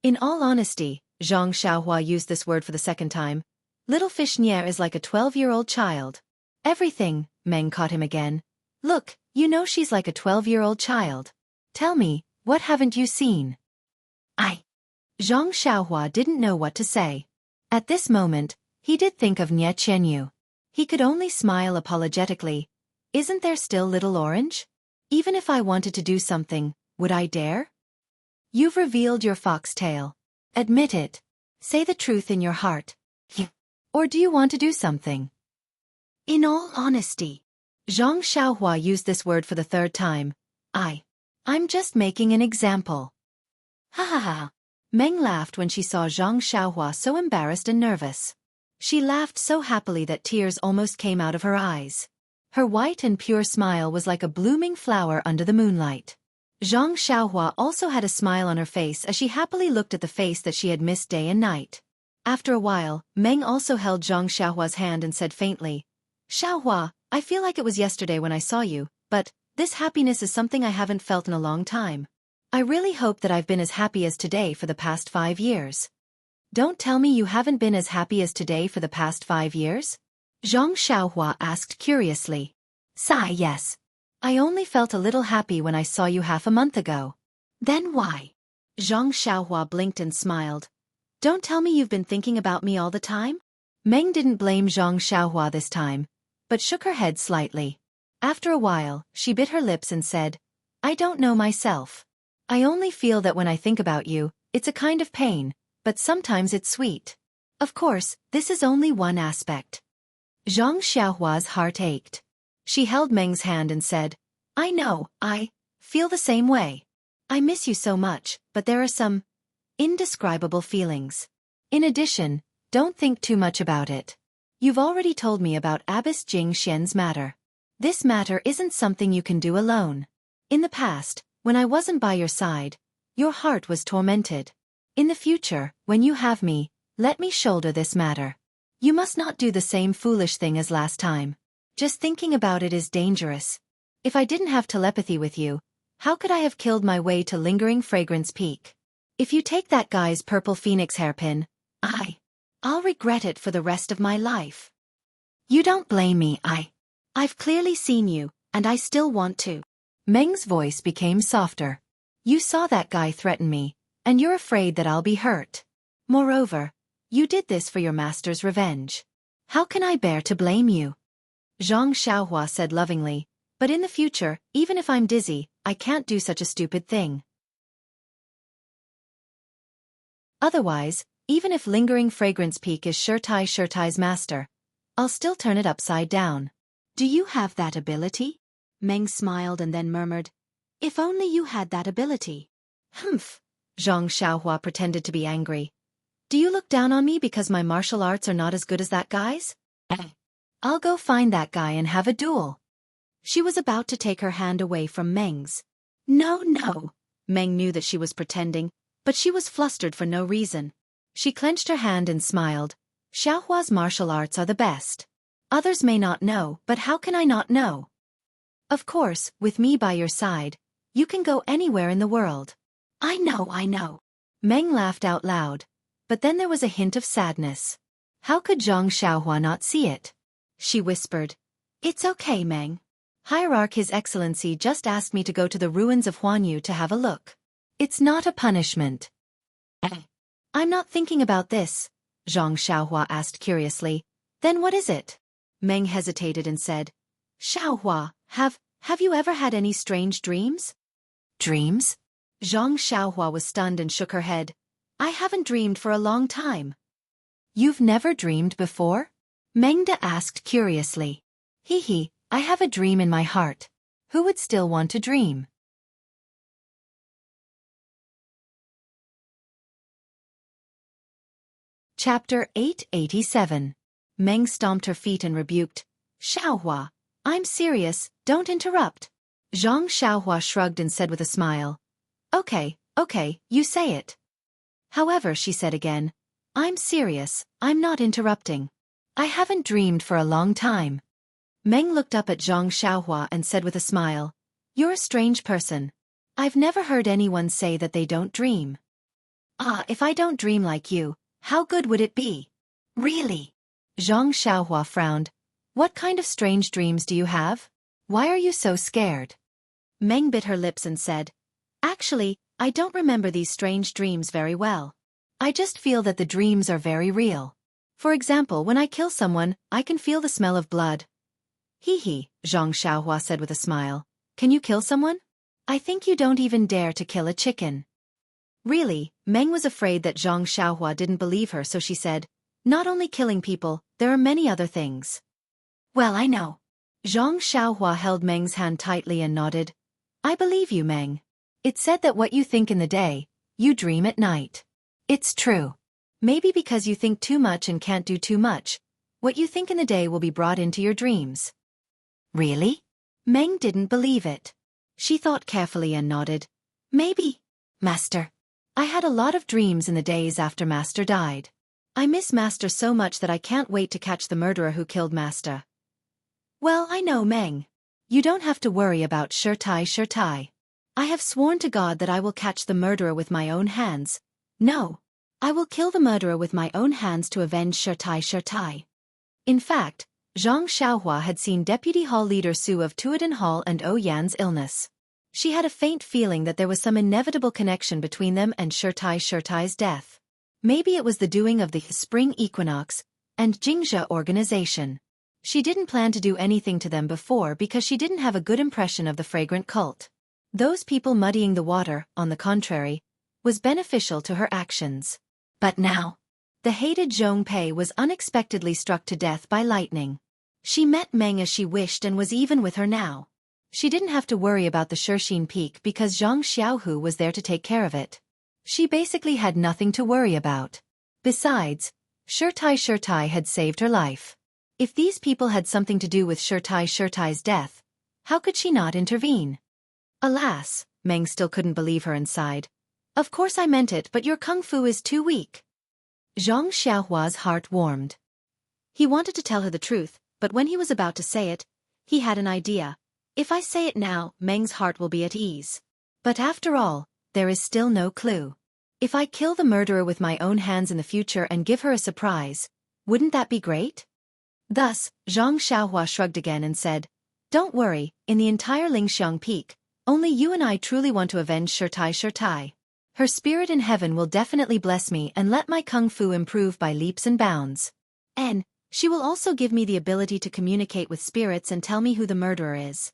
In all honesty, Xianxia used this word for the second time. Little Xianxia is like a 12-year-old child. Everything, Meng caught him again. Look, you know she's like a 12-year-old child. Tell me, what haven't you seen? Xianxia didn't know what to say. At this moment, he did think of Nie Qianyu. He could only smile apologetically. Isn't there still Little Orange? Even if I wanted to do something, would I dare? You've revealed your foxtail. Admit it. Say the truth in your heart. Or do you want to do something? In all honesty. Xianxia used this word for the third time. I'm just making an example. Ha ha ha. Meng laughed when she saw Xianxia so embarrassed and nervous. She laughed so happily that tears almost came out of her eyes. Her white and pure smile was like a blooming flower under the moonlight. Xianxia also had a smile on her face as she happily looked at the face that she had missed day and night. After a while, Meng also held Xiao's hand and said faintly, Xiaohua, I feel like it was yesterday when I saw you, but this happiness is something I haven't felt in a long time. I really hope that I've been as happy as today for the past 5 years. Don't tell me you haven't been as happy as today for the past 5 years? Xianxia asked curiously. Sigh, yes. I only felt a little happy when I saw you half a month ago. Then why? Xianxia blinked and smiled. Don't tell me you've been thinking about me all the time? Meng didn't blame Zhang Xiaohua this time, but shook her head slightly. After a while, she bit her lips and said, I don't know myself. I only feel that when I think about you, it's a kind of pain, but sometimes it's sweet. Of course, this is only one aspect. Zhang Xiaohua's heart ached. She held Meng's hand and said, I know, I feel the same way. I miss you so much, but there are some indescribable feelings. In addition, don't think too much about it. You've already told me about Abbess Jing Xian's matter. This matter isn't something you can do alone. In the past, when I wasn't by your side, your heart was tormented. In the future, when you have me, let me shoulder this matter. You must not do the same foolish thing as last time. Just thinking about it is dangerous. If I didn't have telepathy with you, how could I have killed my way to Lingering Fragrance Peak? If you take that guy's purple phoenix hairpin, I'll regret it for the rest of my life. You don't blame me, I've clearly seen you, and I still want to. Meng's voice became softer. You saw that guy threaten me, and you're afraid that I'll be hurt. Moreover, you did this for your master's revenge. How can I bear to blame you? Zhang Xiaohua said lovingly, but in the future, even if I'm dizzy, I can't do such a stupid thing. Otherwise, even if Lingering Fragrance Peak is Shirtai's master, I'll still turn it upside down. Do you have that ability? Meng smiled and then murmured, If only you had that ability. Humph. Zhang Xiaohua pretended to be angry. Do you look down on me because my martial arts are not as good as that guy's? I'll go find that guy and have a duel. She was about to take her hand away from Meng's. No. Meng knew that she was pretending, but she was flustered for no reason. She clenched her hand and smiled. Xiaohua's martial arts are the best. Others may not know, but how can I not know? Of course, with me by your side, you can go anywhere in the world. I know. Meng laughed out loud, but then there was a hint of sadness. How could Zhang Xiaohua not see it? She whispered, It's okay, Meng. Hierarch His Excellency just asked me to go to the ruins of Huanyu to have a look. It's not a punishment. I'm not thinking about this, Zhang Xiaohua asked curiously. Then what is it? Meng hesitated and said, Xiaohua, have you ever had any strange dreams? Dreams? Zhang Xiaohua was stunned and shook her head. I haven't dreamed for a long time. You've never dreamed before? Mengda asked curiously. I have a dream in my heart. Who would still want to dream? Chapter 887. Meng stomped her feet and rebuked, Xiaohua, I'm serious, don't interrupt. Zhang Xiaohua shrugged and said with a smile, Okay, you say it. However, she said again, I'm serious, I'm not interrupting. I haven't dreamed for a long time. Meng looked up at Zhang Xiaohua and said with a smile, You're a strange person. I've never heard anyone say that they don't dream. If I don't dream like you, how good would it be? Really? Zhang Xiaohua frowned. What kind of strange dreams do you have? Why are you so scared? Meng bit her lips and said, Actually, I don't remember these strange dreams very well. I just feel that the dreams are very real. For example, when I kill someone, I can feel the smell of blood. Zhang Xiaohua said with a smile. Can you kill someone? I think you don't even dare to kill a chicken. Really, Meng was afraid that Zhang Xiaohua didn't believe her, so she said, Not only killing people, there are many other things. Well, I know. Zhang Xiaohua held Meng's hand tightly and nodded. I believe you, Meng. It's said that what you think in the day, you dream at night. It's true. Maybe because you think too much and can't do too much, what you think in the day will be brought into your dreams. Really? Meng didn't believe it. She thought carefully and nodded. Maybe. Master. I had a lot of dreams in the days after Master died. I miss Master so much that I can't wait to catch the murderer who killed Master. Well, I know, Meng. You don't have to worry about Shirtai. I have sworn to God that I will catch the murderer with my own hands. No. I will kill the murderer with my own hands to avenge Shirtai. In fact, Zhang Xiaohua had seen Deputy Hall Leader Su of Tuadan Hall and Oyan's illness. She had a faint feeling that there was some inevitable connection between them and Shirtai's death. Maybe it was the doing of the spring equinox and Jianghu organization. She didn't plan to do anything to them before because she didn't have a good impression of the fragrant cult. Those people muddying the water, on the contrary, was beneficial to her actions. But now, the hated Zhong Pei was unexpectedly struck to death by lightning. She met Meng as she wished and was even with her now. She didn't have to worry about the Shixin Peak because Zhang Xiaohu was there to take care of it. She basically had nothing to worry about. Besides, Shirtai had saved her life. If these people had something to do with Shirtai's death, how could she not intervene? Alas, Meng still couldn't believe her and sighed. Of course I meant it, but your kung fu is too weak. Zhang Xiaohua's heart warmed. He wanted to tell her the truth, but when he was about to say it, he had an idea. If I say it now, Meng's heart will be at ease. But after all, there is still no clue. If I kill the murderer with my own hands in the future and give her a surprise, wouldn't that be great? Thus, Zhang Xiaohua shrugged again and said, Don't worry, in the entire Lingxiang Peak, only you and I truly want to avenge Shirtai. Her spirit in heaven will definitely bless me and let my kung fu improve by leaps and bounds. And she will also give me the ability to communicate with spirits and tell me who the murderer is.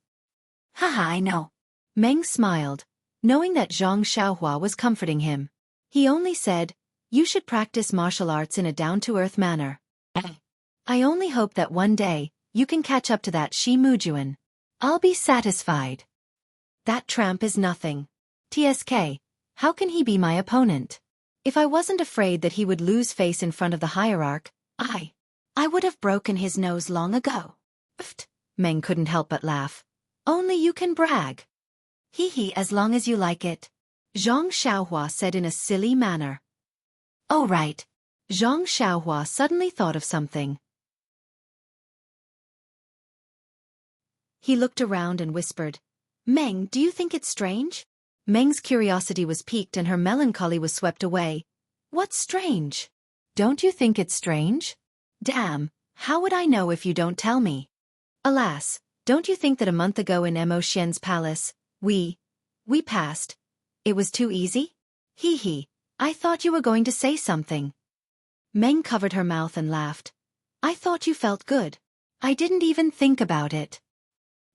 Haha, I know. Meng smiled, knowing that Zhang Xiaohua was comforting him. He only said, You should practice martial arts in a down-to-earth manner. I only hope that one day, you can catch up to that Shi Mujuan. I'll be satisfied. That tramp is nothing. TSK, how can he be my opponent? If I wasn't afraid that he would lose face in front of the hierarch, I would have broken his nose long ago. Pfft, Meng couldn't help but laugh. Only you can brag. Hee, as long as you like it. Zhang Xiaohua said in a silly manner. Oh right. Zhang Xiaohua suddenly thought of something. He looked around and whispered, Meng, do you think it's strange? Meng's curiosity was piqued and her melancholy was swept away. What's strange? Don't you think it's strange? Damn, how would I know if you don't tell me? Alas, don't you think that a month ago in Mo Xian's palace, we passed? It was too easy? Hee, I thought you were going to say something. Meng covered her mouth and laughed. I thought you felt good. I didn't even think about it.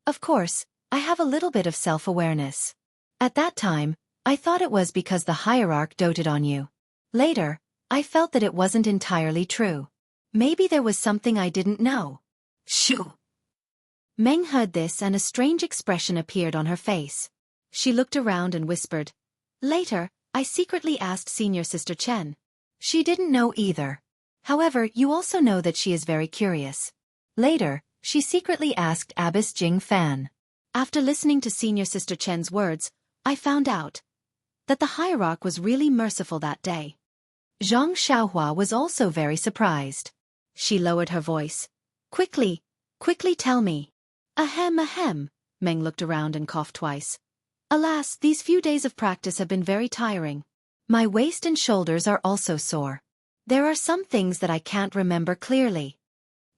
Of course, I have a little bit of self-awareness. At that time, I thought it was because the hierarch doted on you. Later, I felt that it wasn't entirely true. Maybe there was something I didn't know. Shoo! Meng heard this and a strange expression appeared on her face. She looked around and whispered, Later, I secretly asked Senior Sister Chen. She didn't know either. However, you also know that she is very curious. Later, she secretly asked Abbess Jing Fan. After listening to Senior Sister Chen's words, I found out that the hierarch was really merciful that day. Zhang Xiaohua was also very surprised. She lowered her voice. Quickly tell me. Ahem. Meng looked around and coughed twice. Alas, these few days of practice have been very tiring. My waist and shoulders are also sore. There are some things that I can't remember clearly.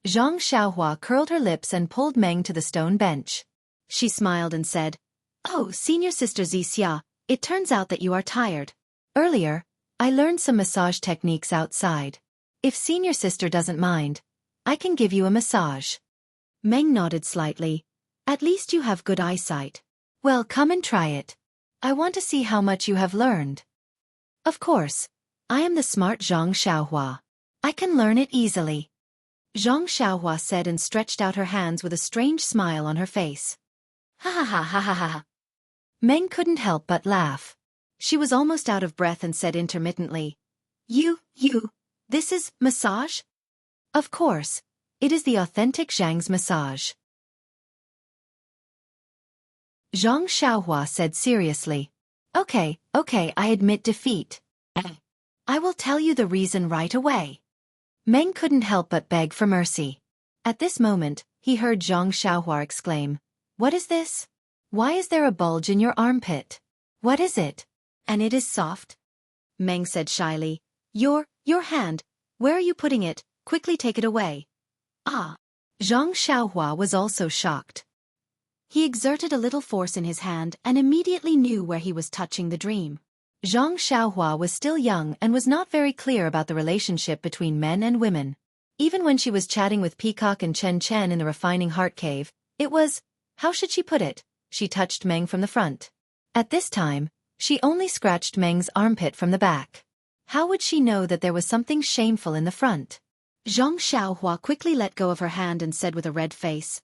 Zhang Xiaohua curled her lips and pulled Meng to the stone bench. She smiled and said, Oh, Senior Sister Xianxia, it turns out that you are tired. Earlier, I learned some massage techniques outside. If Senior Sister doesn't mind, I can give you a massage. Meng nodded slightly. At least you have good eyesight. Well, come and try it. I want to see how much you have learned. Of course, I am the smart Zhang Xiaohua. I can learn it easily. Zhang Xiaohua said and stretched out her hands with a strange smile on her face. Ha. Meng couldn't help but laugh. She was almost out of breath and said intermittently, this is massage? Of course, it is the authentic Zhang's massage. Zhang Xiaohua said seriously. Okay, I admit defeat. I will tell you the reason right away. Meng couldn't help but beg for mercy. At this moment, he heard Zhang Xiaohua exclaim, What is this? Why is there a bulge in your armpit? What is it? And it is soft? Meng said shyly, Your hand. Where are you putting it? Quickly take it away. Ah. Zhang Xiaohua was also shocked. He exerted a little force in his hand and immediately knew where he was touching the dream. Zhang Xiaohua was still young and was not very clear about the relationship between men and women. Even when she was chatting with Peacock and Chen Chen in the refining heart cave, it was, how should she put it, she touched Meng from the front. At this time, she only scratched Meng's armpit from the back. How would she know that there was something shameful in the front? Zhang Xiaohua quickly let go of her hand and said with a red face,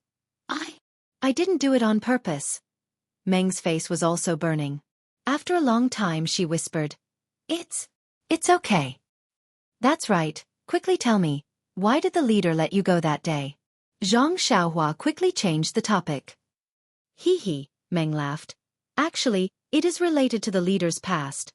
I didn't do it on purpose. Meng's face was also burning. After a long time she whispered, It's okay. That's right, quickly tell me, why did the leader let you go that day? Zhang Xiaohua quickly changed the topic. Hee, Meng laughed. Actually, it is related to the leader's past.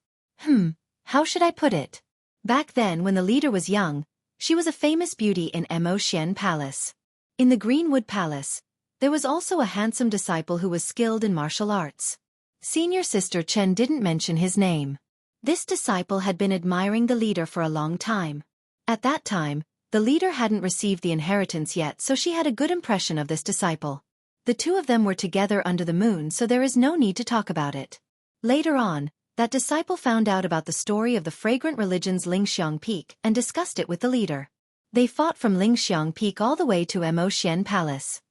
How should I put it? Back then when the leader was young, she was a famous beauty in Mo Xian Palace. In the Greenwood Palace, there was also a handsome disciple who was skilled in martial arts. Senior sister Chen didn't mention his name. This disciple had been admiring the leader for a long time. At that time, the leader hadn't received the inheritance yet, so she had a good impression of this disciple. The two of them were together under the moon, so there is no need to talk about it. Later on, that disciple found out about the story of the fragrant religion's Lingxiang Peak and discussed it with the leader. They fought from Lingxiang Peak all the way to Mo Xian Palace.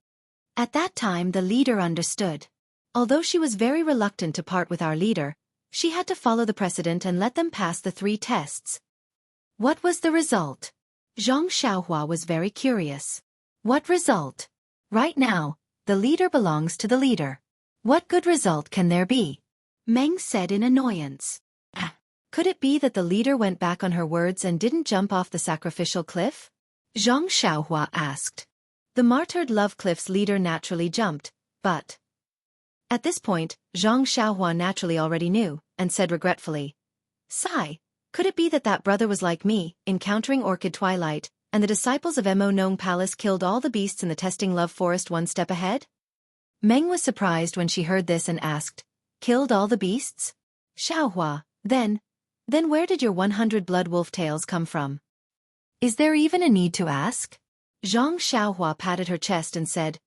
At that time the leader understood. Although she was very reluctant to part with our leader, she had to follow the precedent and let them pass the 3 tests. What was the result? Zhang Xiaohua was very curious. What result? Right now, the leader belongs to the leader. What good result can there be? Meng said in annoyance. Could it be that the leader went back on her words and didn't jump off the sacrificial cliff? Zhang Xiaohua asked. The martyred love cliff's leader naturally jumped, but... At this point, Zhang Xiaohua naturally already knew, and said regretfully, Sigh, could it be that that brother was like me, encountering Orchid Twilight, and the disciples of Mo Nong Palace killed all the beasts in the testing love forest one step ahead? Meng was surprised when she heard this and asked, Killed all the beasts? Xiaohua, then where did your 100 blood wolf tails come from? Is there even a need to ask? Zhang Xiaohua patted her chest and said,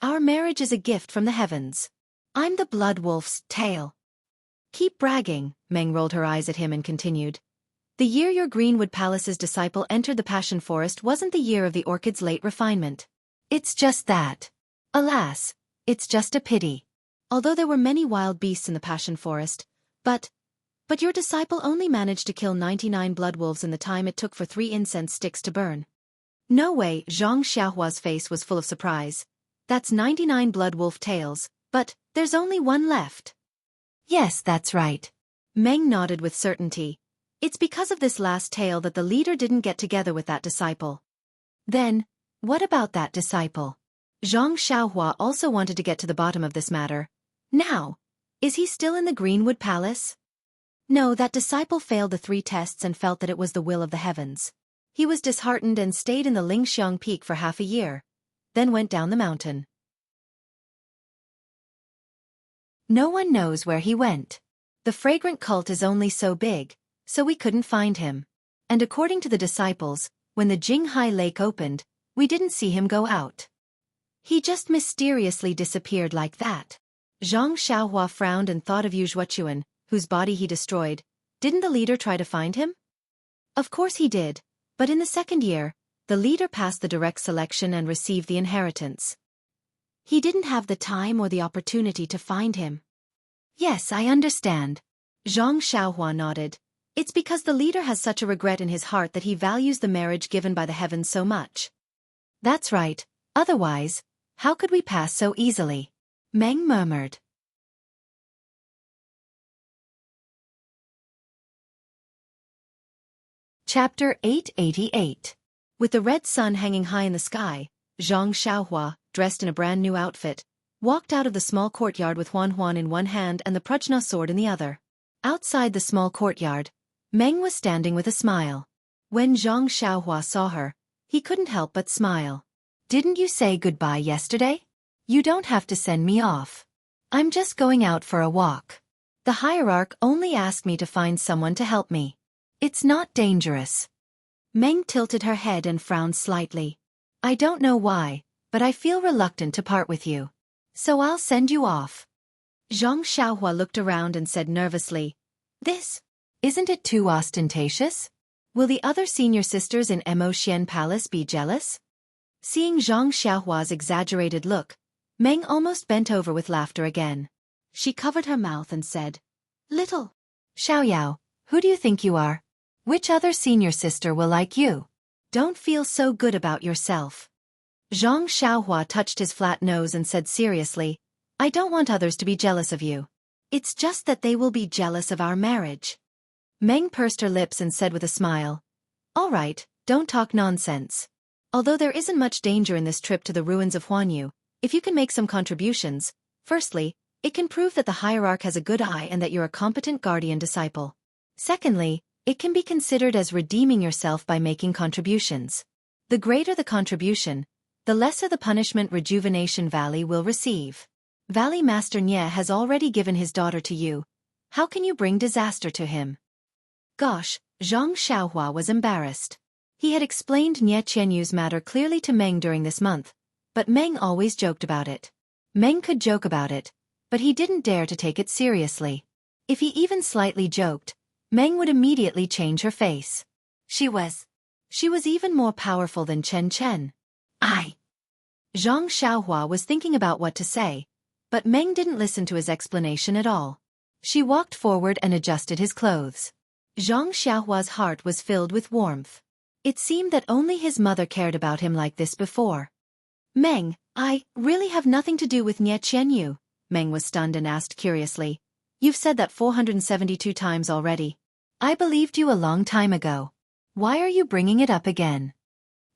Our marriage is a gift from the heavens. I'm the blood wolf's tail. Keep bragging, Meng rolled her eyes at him and continued. The year your Greenwood Palace's disciple entered the Passion Forest wasn't the year of the orchid's late refinement. It's just that. Alas, it's just a pity. Although there were many wild beasts in the Passion Forest, but your disciple only managed to kill 99 blood wolves in the time it took for 3 incense sticks to burn. No way, Zhang Xiaohua's face was full of surprise. That's 99 blood wolf tails, but there's only 1 left. Yes, that's right. Meng nodded with certainty. It's because of this last tale that the leader didn't get together with that disciple. Then, what about that disciple? Zhang Xiaohua also wanted to get to the bottom of this matter. Now, is he still in the Greenwood Palace? No, that disciple failed the 3 tests and felt that it was the will of the heavens. He was disheartened and stayed in the Lingxiang Peak for half a year, then went down the mountain. No one knows where he went. The fragrant cult is only so big, so we couldn't find him. And according to the disciples, when the Jinghai Lake opened, we didn't see him go out. He just mysteriously disappeared like that. Zhang Xiaohua frowned and thought of Yu Zhuochuan, whose body he destroyed. Didn't the leader try to find him? Of course he did, but in the 2nd year, the leader passed the direct selection and received the inheritance. He didn't have the time or the opportunity to find him. Yes, I understand. Zhang Xiaohua nodded. It's because the leader has such a regret in his heart that he values the marriage given by the heavens so much. That's right, otherwise, how could we pass so easily? Meng murmured. Chapter 888. With the red sun hanging high in the sky, Zhang Xiaohua, dressed in a brand new outfit, walked out of the small courtyard with Huan in one hand and the Prajna sword in the other. Outside the small courtyard, Meng was standing with a smile. When Zhang Xiaohua saw her, he couldn't help but smile. Didn't you say goodbye yesterday? You don't have to send me off. I'm just going out for a walk. The hierarch only asked me to find someone to help me. It's not dangerous. Meng tilted her head and frowned slightly. I don't know why, but I feel reluctant to part with you. So I'll send you off. Zhang Xiaohua looked around and said nervously, Isn't it too ostentatious? Will the other senior sisters in Mo Xian Palace be jealous? Seeing Zhang Xiaohua's exaggerated look, Meng almost bent over with laughter again. She covered her mouth and said, "Little Xiaoyao, who do you think you are? Which other senior sister will like you? Don't feel so good about yourself." Zhang Xiaohua touched his flat nose and said seriously, "I don't want others to be jealous of you. It's just that they will be jealous of our marriage." Meng pursed her lips and said with a smile, "All right, don't talk nonsense. Although there isn't much danger in this trip to the ruins of Huanyu, if you can make some contributions, firstly, it can prove that the hierarch has a good eye and that you're a competent guardian disciple. Secondly, it can be considered as redeeming yourself by making contributions. The greater the contribution, the lesser the punishment Rejuvenation Valley will receive. Valley Master Nye has already given his daughter to you. How can you bring disaster to him?" Gosh, Zhang Xiaohua was embarrassed. He had explained Nye Qianyu's matter clearly to Meng during this month, but Meng always joked about it. Meng could joke about it, but he didn't dare to take it seriously. If he even slightly joked, Meng would immediately change her face. She was even more powerful than Chen Chen. Zhang Xiaohua was thinking about what to say, but Meng didn't listen to his explanation at all. She walked forward and adjusted his clothes. Zhang Xiaohua's heart was filled with warmth. It seemed that only his mother cared about him like this before. "Meng, I really have nothing to do with Nye Qianyu," Meng was stunned and asked curiously. "You've said that 472 times already. I believed you a long time ago. Why are you bringing it up again?"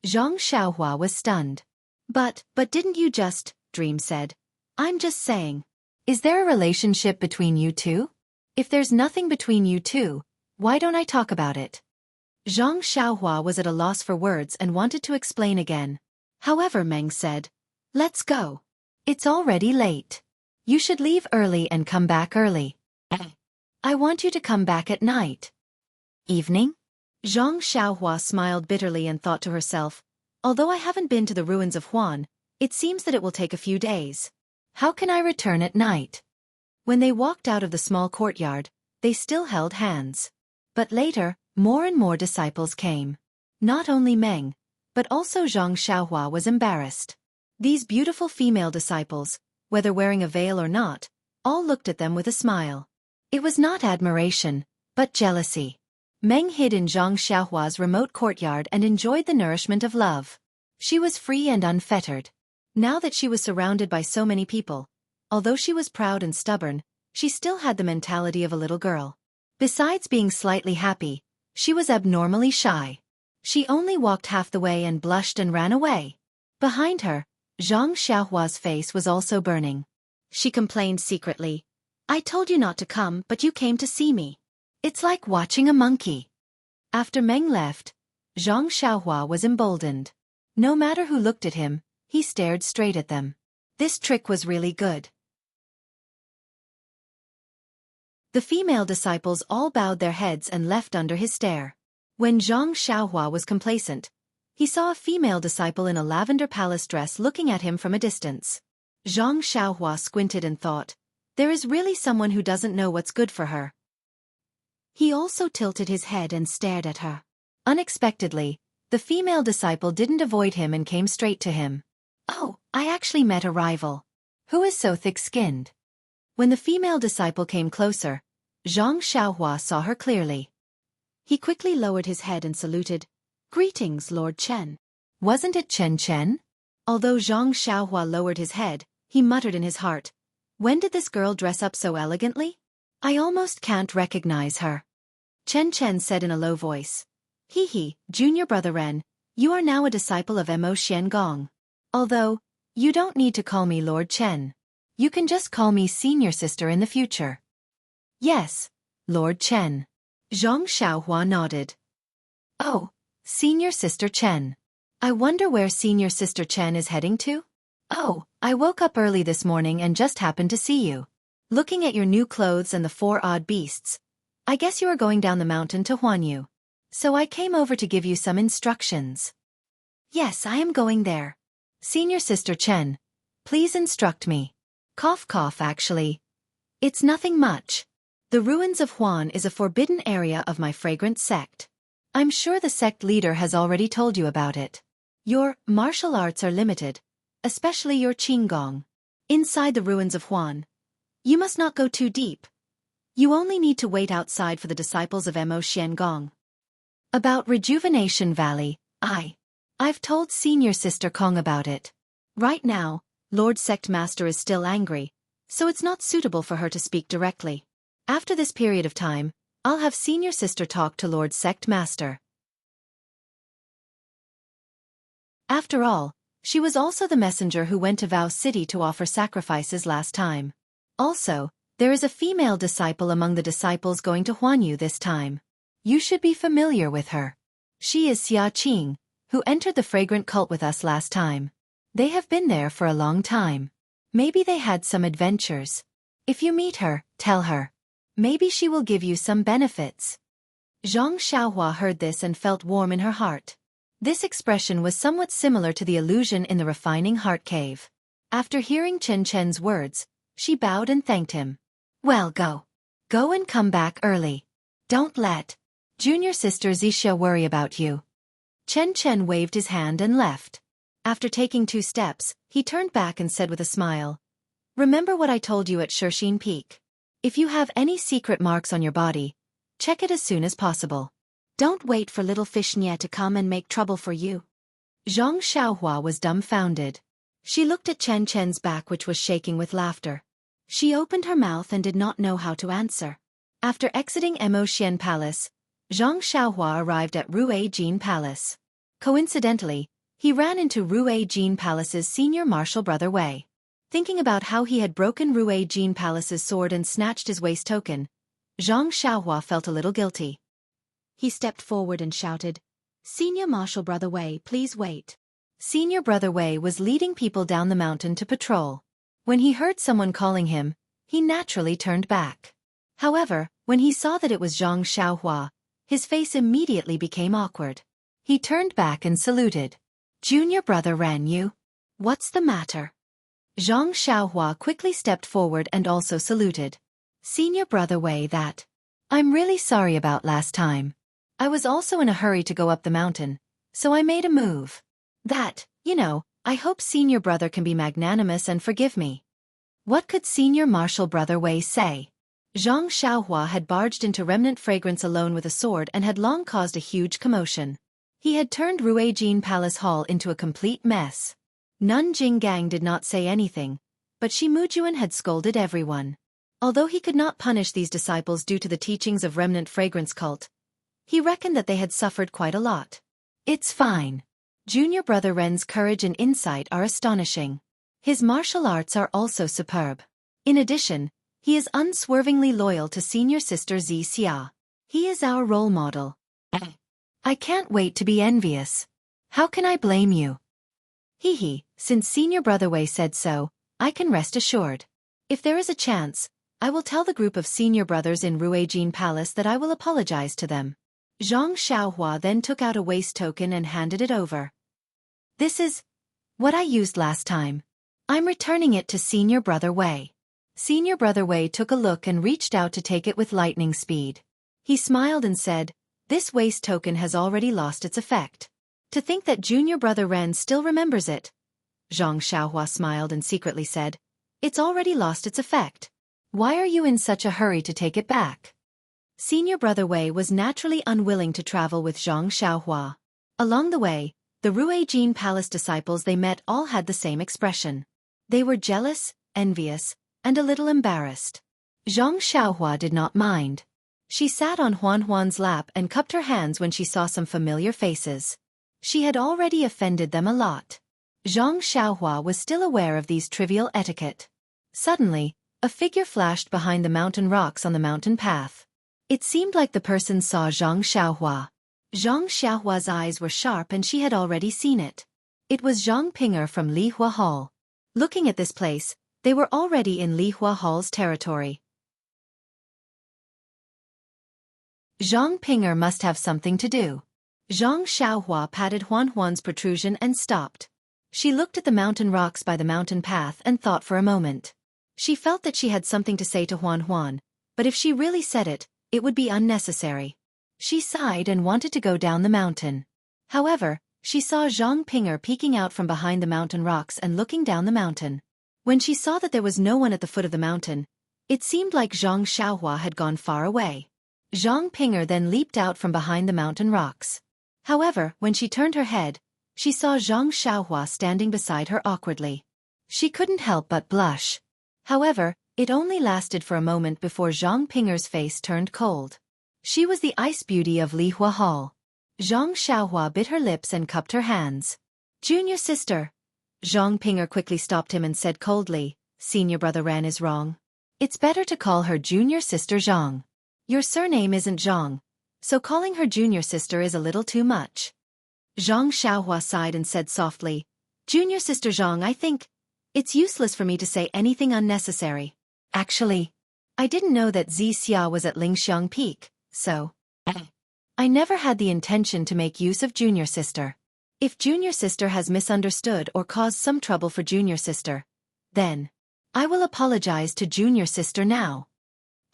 Zhang Xiaohua was stunned. But didn't you just," Dream said. "I'm just saying. Is there a relationship between you two? If there's nothing between you two, why don't I talk about it?" Zhang Xiaohua was at a loss for words and wanted to explain again. However, Meng said, "Let's go. It's already late. You should leave early and come back early. I want you to come back at night." "Evening?" Zhang Xiaohua smiled bitterly and thought to herself, "Although I haven't been to the ruins of Huan, it seems that it will take a few days. How can I return at night?" When they walked out of the small courtyard, they still held hands. But later, more and more disciples came. Not only Meng, but also Zhang Xiaohua was embarrassed. These beautiful female disciples, whether wearing a veil or not, all looked at them with a smile. It was not admiration, but jealousy. Meng hid in Zhang Xiaohua's remote courtyard and enjoyed the nourishment of love. She was free and unfettered. Now that she was surrounded by so many people, although she was proud and stubborn, she still had the mentality of a little girl. Besides being slightly happy, she was abnormally shy. She only walked half the way and blushed and ran away. Behind her, Zhang Xiaohua's face was also burning. She complained secretly, "I told you not to come, but you came to see me. It's like watching a monkey." After Meng left, Zhang Xiaohua was emboldened. No matter who looked at him, he stared straight at them. This trick was really good. The female disciples all bowed their heads and left under his stare. When Zhang Xiaohua was complacent, he saw a female disciple in a lavender palace dress looking at him from a distance. Zhang Xiaohua squinted and thought, there is really someone who doesn't know what's good for her. He also tilted his head and stared at her. Unexpectedly, the female disciple didn't avoid him and came straight to him. "Oh, I actually met a rival. Who is so thick-skinned?" When the female disciple came closer, Zhang Xiaohua saw her clearly. He quickly lowered his head and saluted, "Greetings, Lord Chen." Wasn't it Chen Chen? Although Zhang Xiaohua lowered his head, he muttered in his heart, "When did this girl dress up so elegantly? I almost can't recognize her." Chen Chen said in a low voice, "He, junior brother Ren, you are now a disciple of Mo Xian Gong. Although, you don't need to call me Lord Chen. You can just call me senior sister in the future." "Yes, Lord Chen." Zhang Xiaohua nodded. "Oh, senior sister Chen. I wonder where senior sister Chen is heading to? Oh, I woke up early this morning and just happened to see you. Looking at your new clothes and the 4 odd beasts. I guess you are going down the mountain to Huanyu. So I came over to give you some instructions." "Yes, I am going there. Senior sister Chen, please instruct me." Cough cough actually. It's nothing much. The ruins of Huan is a forbidden area of my fragrant sect. I'm sure the sect leader has already told you about it. Your martial arts are limited, especially your Qinggong. Inside the ruins of Huan, you must not go too deep. You only need to wait outside for the disciples of Mo Xiangong. About Rejuvenation Valley, I've told Senior Sister Kong about it. Right now, Lord Sect Master is still angry, so it's not suitable for her to speak directly. After this period of time, I'll have Senior Sister talk to Lord Sect Master. After all, she was also the messenger who went to Vow City to offer sacrifices last time. Also, there is a female disciple among the disciples going to Huanyu this time. You should be familiar with her. She is Xia Qing, who entered the fragrant cult with us last time. They have been there for a long time. Maybe they had some adventures. If you meet her, tell her. Maybe she will give you some benefits. Zhang Xiaohua heard this and felt warm in her heart. This expression was somewhat similar to the illusion in the refining heart cave. After hearing Chen Chen's words, she bowed and thanked him. Well, go. Go and come back early. Don't let Junior Sister Xianxia worry about you. Chen Chen waved his hand and left. After taking 2 steps, he turned back and said with a smile, Remember what I told you at Shixin Peak. If you have any secret marks on your body, check it as soon as possible. Don't wait for little fish Nye to come and make trouble for you. Zhang Xiaohua was dumbfounded. She looked at Chen Chen's back, which was shaking with laughter. She opened her mouth and did not know how to answer. After exiting Mo Xian Palace, Zhang Xiaohua arrived at Rue Jin Palace. Coincidentally, he ran into Rue Jin Palace's senior martial brother Wei. Thinking about how he had broken Rue Jin Palace's sword and snatched his waist token, Zhang Xiaohua felt a little guilty. He stepped forward and shouted, Senior Martial Brother Wei, please wait. Senior Brother Wei was leading people down the mountain to patrol. When he heard someone calling him, he naturally turned back. However, when he saw that it was Zhang Xiaohua, his face immediately became awkward. He turned back and saluted. Junior Brother Ran Yu? What's the matter? Zhang Xiaohua quickly stepped forward and also saluted. Senior Brother Wei, I'm really sorry about last time. I was also in a hurry to go up the mountain, so I made a move. I hope Senior Brother can be magnanimous and forgive me. What could Senior Martial Brother Wei say? Zhang Xiaohua had barged into Remnant Fragrance alone with a sword and had long caused a huge commotion. He had turned Rue Jin Palace Hall into a complete mess. Nun Jinggang did not say anything, but Shi Mujuan had scolded everyone. Although he could not punish these disciples due to the teachings of Remnant Fragrance cult, he reckoned that they had suffered quite a lot. It's fine. Junior Brother Ren's courage and insight are astonishing. His martial arts are also superb. In addition, he is unswervingly loyal to Senior Sister Xianxia. He is our role model. I can't wait to be envious. How can I blame you? Since Senior Brother Wei said so, I can rest assured. If there is a chance, I will tell the group of senior brothers in Rue Jin Palace that I will apologize to them. Zhang Xiaohua then took out a waist token and handed it over. This is what I used last time. I'm returning it to Senior Brother Wei. Senior Brother Wei took a look and reached out to take it with lightning speed. He smiled and said, This waist token has already lost its effect. To think that Junior Brother Ren still remembers it. Zhang Xiaohua smiled and secretly said, It's already lost its effect. Why are you in such a hurry to take it back? Senior Brother Wei was naturally unwilling to travel with Zhang Xiaohua. Along the way, the Rue Jin Palace disciples they met all had the same expression. They were jealous, envious, and a little embarrassed. Zhang Xiaohua did not mind. She sat on Huan Huan's lap and cupped her hands when she saw some familiar faces. She had already offended them a lot. Zhang Xiaohua was still aware of these trivial etiquette. Suddenly, a figure flashed behind the mountain rocks on the mountain path. It seemed like the person saw Zhang Xiaohua. Zhang Xiaohua's eyes were sharp and she had already seen it. It was Zhang Pinger from Lihua Hall. Looking at this place, they were already in Lihua Hall's territory. Zhang Pinger must have something to do. Zhang Xiaohua patted Huan Huan's protrusion and stopped. She looked at the mountain rocks by the mountain path and thought for a moment. She felt that she had something to say to Huan Huan, but if she really said it, it would be unnecessary. She sighed and wanted to go down the mountain. However, she saw Zhang Ping'er peeking out from behind the mountain rocks and looking down the mountain. When she saw that there was no one at the foot of the mountain, it seemed like Zhang Xiaohua had gone far away. Zhang Ping'er then leaped out from behind the mountain rocks. However, when she turned her head, she saw Zhang Xiaohua standing beside her awkwardly. She couldn't help but blush. However, it only lasted for a moment before Zhang Ping'er's face turned cold. She was the ice beauty of Lihua Hall. Zhang Xiaohua bit her lips and cupped her hands. "Junior sister." Zhang Ping'er quickly stopped him and said coldly, "Senior brother Ren is wrong. It's better to call her junior sister Zhang. Your surname isn't Zhang, so calling her junior sister is a little too much." Zhang Xiaohua sighed and said softly, "Junior sister Zhang, I think it's useless for me to say anything unnecessary. Actually, I didn't know that Xianxia was at Lingxiang Peak, so I never had the intention to make use of junior sister. If junior sister has misunderstood or caused some trouble for junior sister, then I will apologize to junior sister now."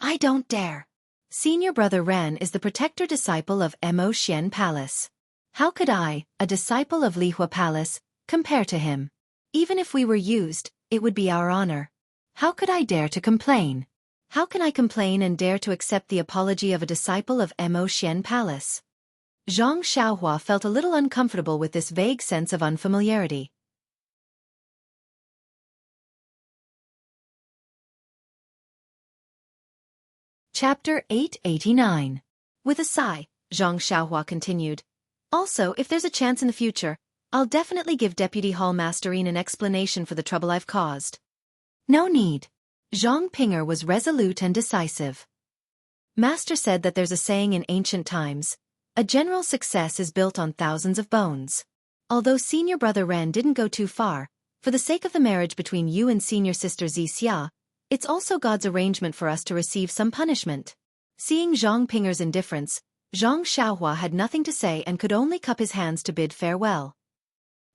"I don't dare." Senior brother Ren is the protector disciple of Mo Xian Palace. How could I, a disciple of Lihua Palace, compare to him? Even if we were used, it would be our honor. How could I dare to complain? How can I complain and dare to accept the apology of a disciple of Mo Xian Palace? Zhang Xiaohua felt a little uncomfortable with this vague sense of unfamiliarity. Chapter 889. With a sigh, Zhang Xiaohua continued, "Also, if there's a chance in the future, I'll definitely give Deputy Hall Masterine an explanation for the trouble I've caused." "No need." Zhang Ping'er was resolute and decisive. Master said that there's a saying in ancient times, "A general success is built on thousands of bones." Although senior brother Ren didn't go too far, for the sake of the marriage between you and senior sister Xianxia, it's also God's arrangement for us to receive some punishment. Seeing Zhang Ping'er's indifference, Zhang Xiaohua had nothing to say and could only cup his hands to bid farewell.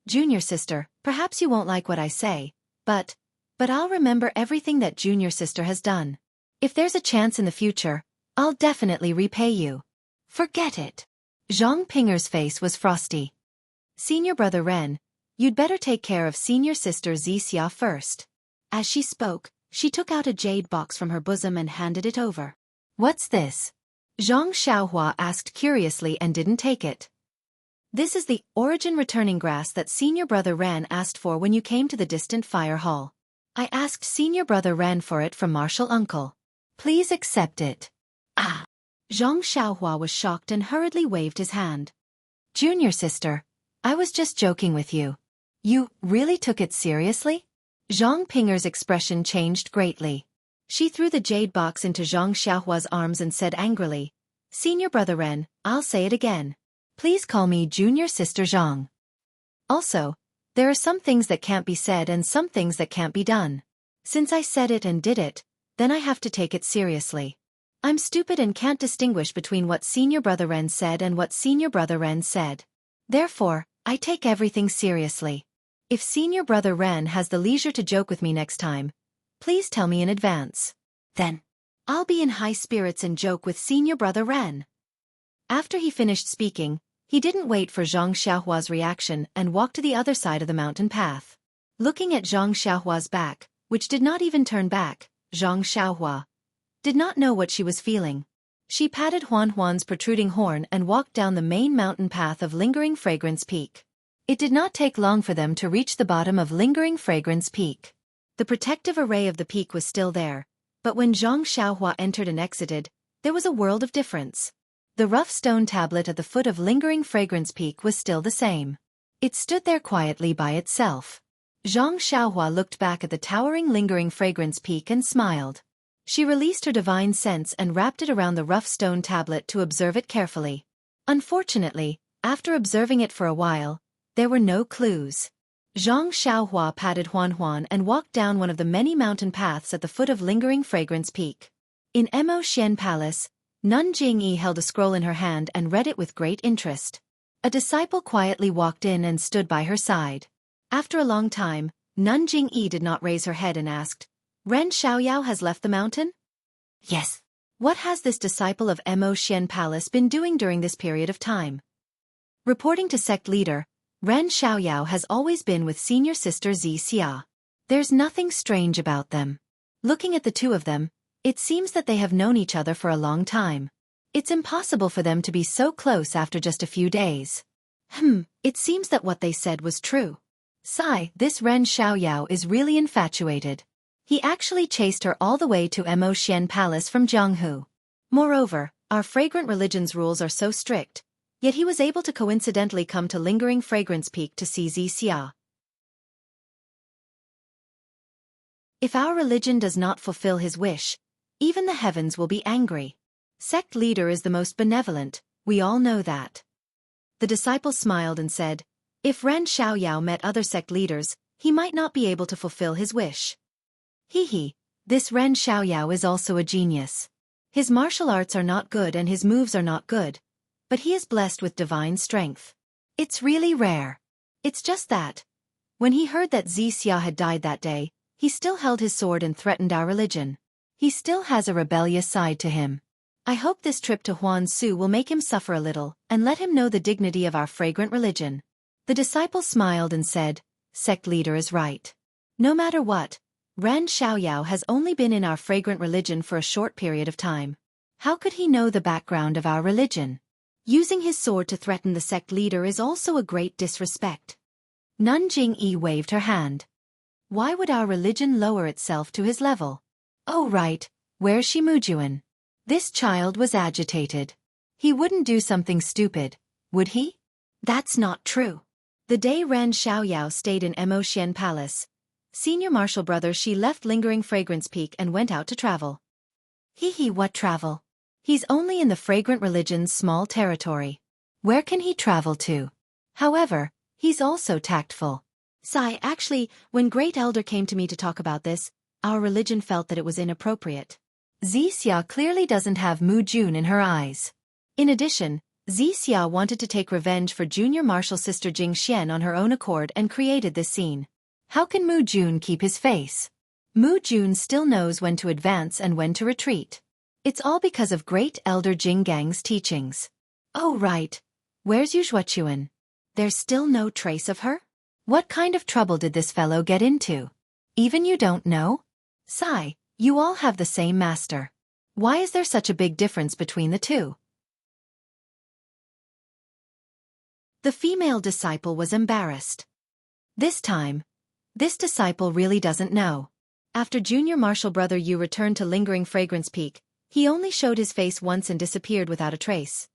"Junior sister, perhaps you won't like what I say, but I'll remember everything that junior sister has done. If there's a chance in the future, I'll definitely repay you." "Forget it." Zhang Ping'er's face was frosty. "Senior brother Ren, you'd better take care of senior sister Xianxia first." As she spoke, she took out a jade box from her bosom and handed it over. "What's this?" Zhang Xiaohua asked curiously and didn't take it. "This is the origin returning grass that senior brother Ren asked for when you came to the distant fire hall. I asked senior brother Ren for it from martial uncle. Please accept it." "Ah!" Zhang Xiaohua was shocked and hurriedly waved his hand. "Junior sister, I was just joking with you. You really took it seriously?" Zhang Ping'er's expression changed greatly. She threw the jade box into Zhang Xiaohua's arms and said angrily, "Senior brother Ren, I'll say it again. Please call me junior sister Zhang. Also, there are some things that can't be said and some things that can't be done. Since I said it and did it, then I have to take it seriously. I'm stupid and can't distinguish between what senior brother Ren said and what senior brother Ren said. Therefore, I take everything seriously. If senior brother Ren has the leisure to joke with me next time, please tell me in advance. Then, I'll be in high spirits and joke with senior brother Ren." After he finished speaking, he didn't wait for Zhang Xiaohua's reaction and walked to the other side of the mountain path. Looking at Zhang Xiaohua's back, which did not even turn back, Zhang Xiaohua did not know what she was feeling. She patted Huan Huan's protruding horn and walked down the main mountain path of Lingering Fragrance Peak. It did not take long for them to reach the bottom of Lingering Fragrance Peak. The protective array of the peak was still there, but when Zhang Xiaohua entered and exited, there was a world of difference. The rough stone tablet at the foot of Lingering Fragrance Peak was still the same. It stood there quietly by itself. Zhang Xiaohua looked back at the towering Lingering Fragrance Peak and smiled. She released her divine sense and wrapped it around the rough stone tablet to observe it carefully. Unfortunately, after observing it for a while, there were no clues. Zhang Xiaohua patted Huan Huan and walked down one of the many mountain paths at the foot of Lingering Fragrance Peak. In Mo Xian Palace, Nun Jingyi held a scroll in her hand and read it with great interest. A disciple quietly walked in and stood by her side. After a long time, Nun Jingyi did not raise her head and asked, "Ren Xiaoyao has left the mountain?" "Yes." What has this disciple of Mo Xian Palace been doing during this period of time? Reporting to sect leader, Ren Xiaoyao has always been with senior sister Xianxia. There's nothing strange about them. Looking at the two of them, it seems that they have known each other for a long time. It's impossible for them to be so close after just a few days. It seems that what they said was true. Sigh, this Ren Xiaoyao is really infatuated. He actually chased her all the way to Mo Xian Palace from Jianghu. Moreover, our fragrant religion's rules are so strict, yet he was able to coincidentally come to Lingering Fragrance Peak to see Xianxia. If our religion does not fulfill his wish, even the heavens will be angry. Sect leader is the most benevolent, we all know that. The disciple smiled and said, if Ren Xiaoyao met other sect leaders, he might not be able to fulfill his wish. This Ren Xiaoyao is also a genius. His martial arts are not good and his moves are not good, but he is blessed with divine strength. It's really rare. It's just that, when he heard that Xianxia had died that day, he still held his sword and threatened our religion. He still has a rebellious side to him. I hope this trip to Huansu will make him suffer a little, and let him know the dignity of our fragrant religion. The disciple smiled and said, sect leader is right. No matter what, Ren Xiaoyao has only been in our fragrant religion for a short period of time. How could he know the background of our religion? Using his sword to threaten the sect leader is also a great disrespect. Nun Jingyi waved her hand. Why would our religion lower itself to his level? Oh right, where's Shimujuan? This child was agitated. He wouldn't do something stupid, would he? That's not true. The day Ren Xiaoyao stayed in Mo Xian Palace, senior martial brother Shi left Lingering Fragrance Peak and went out to travel. What travel? He's only in the fragrant religion's small territory. Where can he travel to? However, he's also tactful. Actually, when Great Elder came to me to talk about this, our religion felt that it was inappropriate. Xianxia clearly doesn't have Mu Jun in her eyes. In addition, Xianxia wanted to take revenge for junior martial sister Jingxian on her own accord and created this scene. How can Mu Jun keep his face? Mu Jun still knows when to advance and when to retreat. It's all because of Great Elder Jinggang's teachings. Oh right. Where's Yuxuan? There's still no trace of her? What kind of trouble did this fellow get into? Even you don't know? You all have the same master. Why is there such a big difference between the two? The female disciple was embarrassed. This time, this disciple really doesn't know. After junior martial brother Yu returned to Lingering Fragrance Peak, he only showed his face once and disappeared without a trace.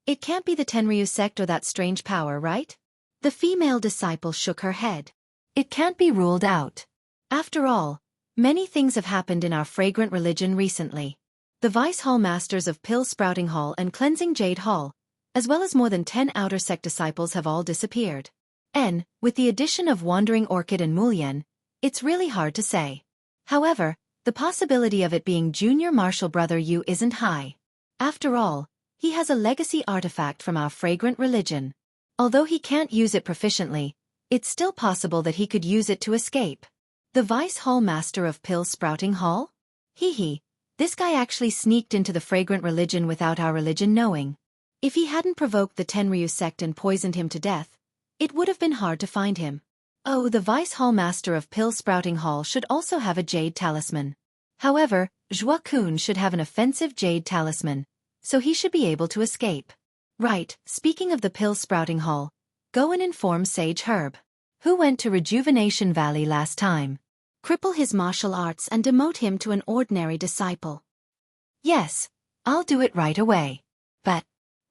It can't be the Tenryu sect or that strange power, right? The female disciple shook her head. It can't be ruled out. After all, many things have happened in our fragrant religion recently. The Vice Hall Masters of Pill Sprouting Hall and Cleansing Jade Hall, as well as more than 10 outer sect disciples have all disappeared. And, with the addition of Wandering Orchid and Mulyen, it's really hard to say. However, the possibility of it being junior martial brother Yu isn't high. After all, he has a legacy artifact from our fragrant religion. Although he can't use it proficiently, it's still possible that he could use it to escape. The Vice Hall Master of Pill Sprouting Hall? This guy actually sneaked into the fragrant religion without our religion knowing. If he hadn't provoked the Tenryu sect and poisoned him to death, it would have been hard to find him. Oh, the Vice Hall Master of Pill Sprouting Hall should also have a jade talisman. However, Zhua-kun should have an offensive jade talisman, so he should be able to escape. Right, speaking of the Pill Sprouting Hall, go and inform Sage Herb, who went to Rejuvenation Valley last time. Cripple his martial arts and demote him to an ordinary disciple. Yes, I'll do it right away.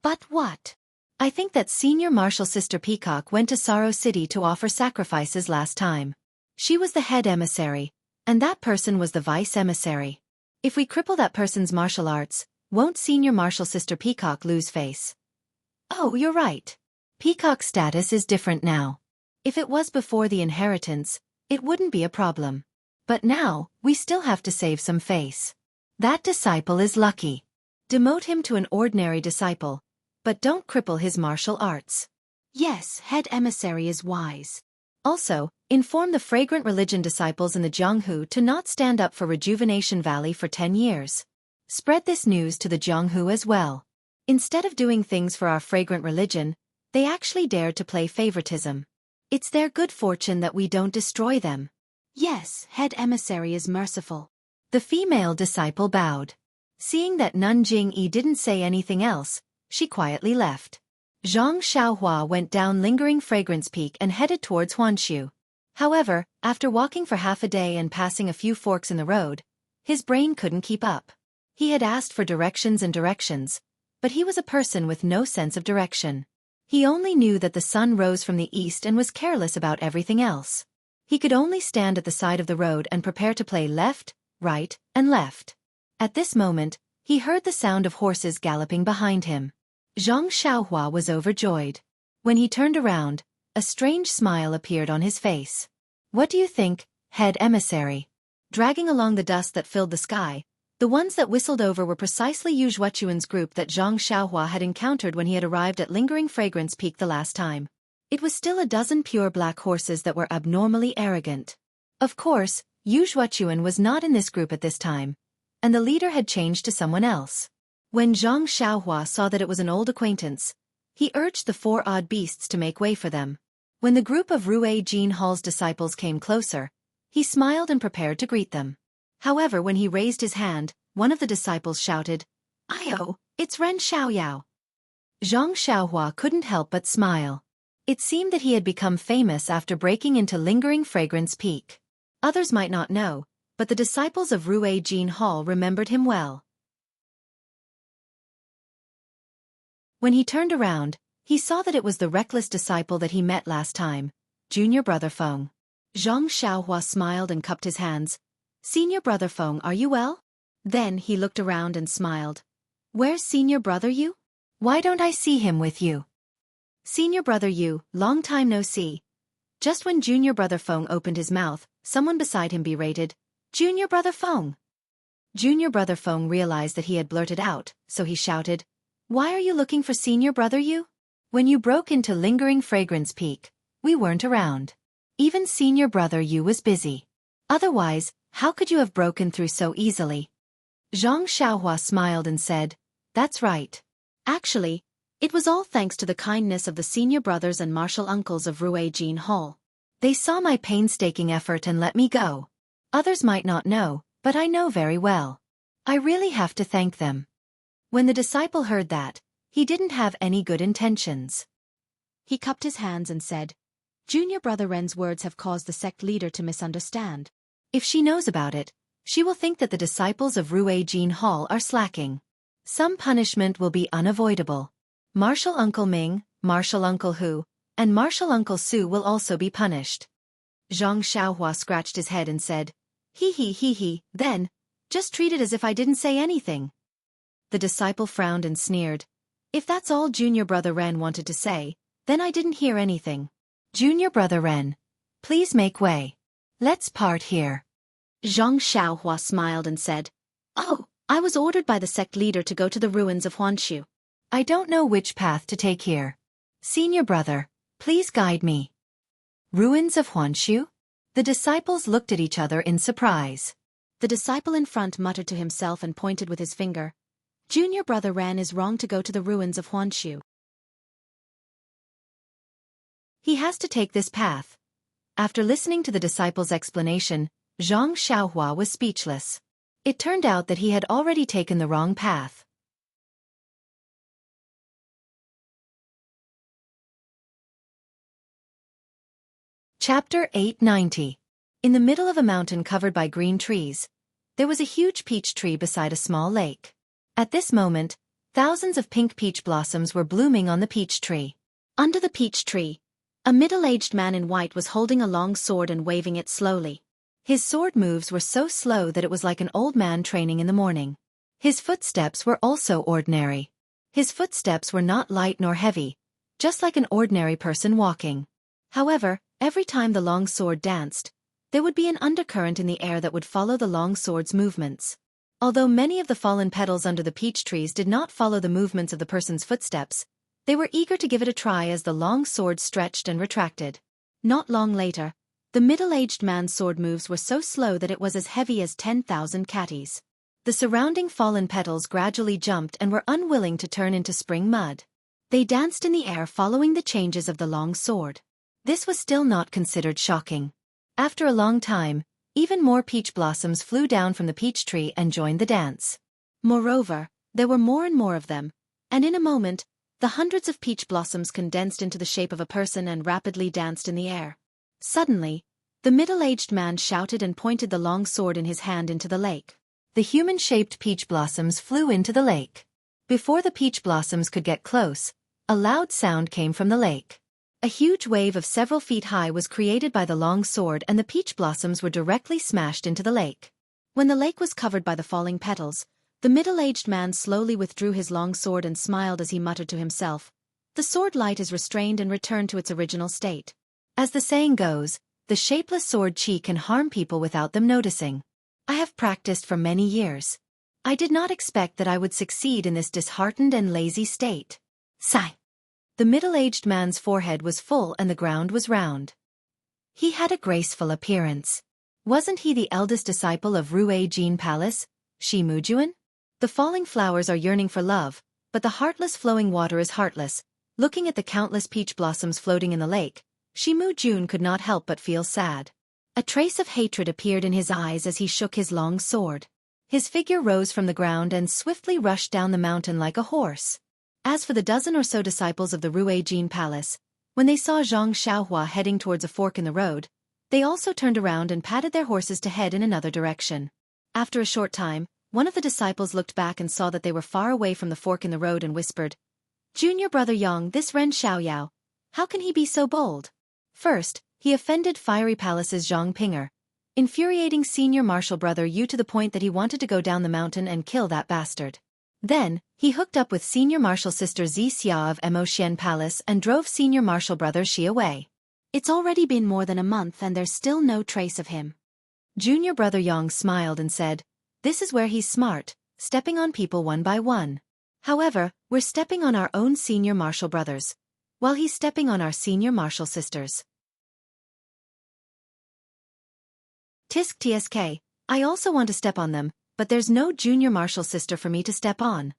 But what? I think that senior martial sister Peacock went to Sorrow City to offer sacrifices last time. She was the head emissary, and that person was the vice emissary. If we cripple that person's martial arts, won't senior martial sister Peacock lose face? Oh, you're right. Peacock's status is different now. If it was before the inheritance, it wouldn't be a problem. But now, we still have to save some face. That disciple is lucky. Demote him to an ordinary disciple, but don't cripple his martial arts. Yes, head emissary is wise. Also, inform the fragrant religion disciples in the Jianghu to not stand up for Rejuvenation Valley for 10 years. Spread this news to the Jianghu as well. Instead of doing things for our fragrant religion, they actually dared to play favoritism. It's their good fortune that we don't destroy them. Yes, head emissary is merciful. The female disciple bowed. Seeing that Nanjing didn't say anything else, she quietly left. Zhang Xiaohua went down Lingering Fragrance Peak and headed towards Huanshu. However, after walking for half a day and passing a few forks in the road, his brain couldn't keep up. He had asked for directions, but he was a person with no sense of direction. He only knew that the sun rose from the east and was careless about everything else. He could only stand at the side of the road and prepare to play left, right, and left. At this moment, he heard the sound of horses galloping behind him. Zhang Xiaohua was overjoyed. When he turned around, a strange smile appeared on his face. What do you think, head emissary? Dragging along the dust that filled the sky, the ones that whistled over were precisely Yu Zhuochuan's group that Zhang Xiaohua had encountered when he had arrived at Lingering Fragrance Peak the last time. It was still a dozen pure black horses that were abnormally arrogant. Of course, Yu Zhuochuan was not in this group at this time, and the leader had changed to someone else. When Zhang Xiaohua saw that it was an old acquaintance, he urged the four odd beasts to make way for them. When the group of Rui Jin Hall's disciples came closer, he smiled and prepared to greet them. However, when he raised his hand, one of the disciples shouted, "Ayo, it's Ren Xiaoyao." Zhang Xiaohua couldn't help but smile. It seemed that he had become famous after breaking into Lingering Fragrance Peak. Others might not know, but the disciples of Rui Jin Hall remembered him well. When he turned around, he saw that it was the reckless disciple that he met last time, Junior Brother Feng. Zhang Xiaohua smiled and cupped his hands. "Senior Brother Feng, are you well?" Then he looked around and smiled. "Where's Senior Brother Yu? Why don't I see him with you?" "Senior Brother Yu, long time no see." Just when Junior Brother Feng opened his mouth, someone beside him berated, "Junior Brother Feng." Junior Brother Feng realized that he had blurted out, so he shouted, "Why are you looking for Senior Brother Yu? When you broke into Lingering Fragrance Peak, we weren't around. Even Senior Brother Yu was busy. Otherwise, how could you have broken through so easily?" Zhang Xiaohua smiled and said, "That's right. Actually, it was all thanks to the kindness of the senior brothers and martial uncles of Rui Jin Hall. They saw my painstaking effort and let me go. Others might not know, but I know very well. I really have to thank them." When the disciple heard that, he didn't have any good intentions. He cupped his hands and said, "Junior Brother Ren's words have caused the sect leader to misunderstand. If she knows about it, she will think that the disciples of Rui Jin Hall are slacking. Some punishment will be unavoidable. Martial Uncle Ming, Martial Uncle Hu, and Martial Uncle Su will also be punished." Zhang Xiaohua scratched his head and said, He, then, just treat it as if I didn't say anything." The disciple frowned and sneered. "If that's all Junior Brother Ren wanted to say, then I didn't hear anything. Junior Brother Ren, please make way. Let's part here." Zhang Xiaohua smiled and said, "Oh, I was ordered by the sect leader to go to the ruins of Huanshu. I don't know which path to take here. Senior Brother, please guide me." Ruins of Huanshu? The disciples looked at each other in surprise. The disciple in front muttered to himself and pointed with his finger. "Junior Brother Ren is wrong to go to the ruins of Huanshu. He has to take this path." After listening to the disciple's explanation, Zhang Xiaohua was speechless. It turned out that he had already taken the wrong path. Chapter 890. In the middle of a mountain covered by green trees, there was a huge peach tree beside a small lake. At this moment, thousands of pink peach blossoms were blooming on the peach tree. Under the peach tree, a middle-aged man in white was holding a long sword and waving it slowly. His sword moves were so slow that it was like an old man training in the morning. His footsteps were also ordinary. His footsteps were not light nor heavy, just like an ordinary person walking. However, every time the long sword danced, there would be an undercurrent in the air that would follow the long sword's movements. Although many of the fallen petals under the peach trees did not follow the movements of the person's footsteps, they were eager to give it a try as the long sword stretched and retracted. Not long later, the middle-aged man's sword moves were so slow that it was as heavy as 10,000 catties. The surrounding fallen petals gradually jumped and were unwilling to turn into spring mud. They danced in the air following the changes of the long sword. This was still not considered shocking. After a long time, even more peach blossoms flew down from the peach tree and joined the dance. Moreover, there were more and more of them, and in a moment, the hundreds of peach blossoms condensed into the shape of a person and rapidly danced in the air. Suddenly, the middle-aged man shouted and pointed the long sword in his hand into the lake. The human-shaped peach blossoms flew into the lake. Before the peach blossoms could get close, a loud sound came from the lake. A huge wave of several feet high was created by the long sword and the peach blossoms were directly smashed into the lake. When the lake was covered by the falling petals, the middle-aged man slowly withdrew his long sword and smiled as he muttered to himself, "The sword light is restrained and returned to its original state." As the saying goes, the shapeless sword chi can harm people without them noticing. I have practiced for many years. I did not expect that I would succeed in this disheartened and lazy state. Sigh. The middle-aged man's forehead was full and the ground was round. He had a graceful appearance. Wasn't he the eldest disciple of Ruijin Palace, Shi Mujuan? The falling flowers are yearning for love, but the heartless flowing water is heartless. Looking at the countless peach blossoms floating in the lake, Shi Mujun could not help but feel sad. A trace of hatred appeared in his eyes as he shook his long sword. His figure rose from the ground and swiftly rushed down the mountain like a horse. As for the dozen or so disciples of the Ruijin Palace, when they saw Zhang Xiaohua heading towards a fork in the road, they also turned around and patted their horses to head in another direction. After a short time, one of the disciples looked back and saw that they were far away from the fork in the road and whispered, "Junior brother Yang, this Ren Xiaoyao. How can he be so bold?" First, he offended Fiery Palace's Zhang Pinger, infuriating senior marshal brother Yu to the point that he wanted to go down the mountain and kill that bastard. Then, he hooked up with senior marshal sister Xianxia of Emotian Palace and drove senior marshal brother Shi away. It's already been more than a month and there's still no trace of him. Junior brother Yang smiled and said, "This is where he's smart, stepping on people one by one. However, we're stepping on our own senior marshal brothers, while he's stepping on our senior marshal sisters." Tisk tsk, I also want to step on them, but there's no junior marshal sister for me to step on.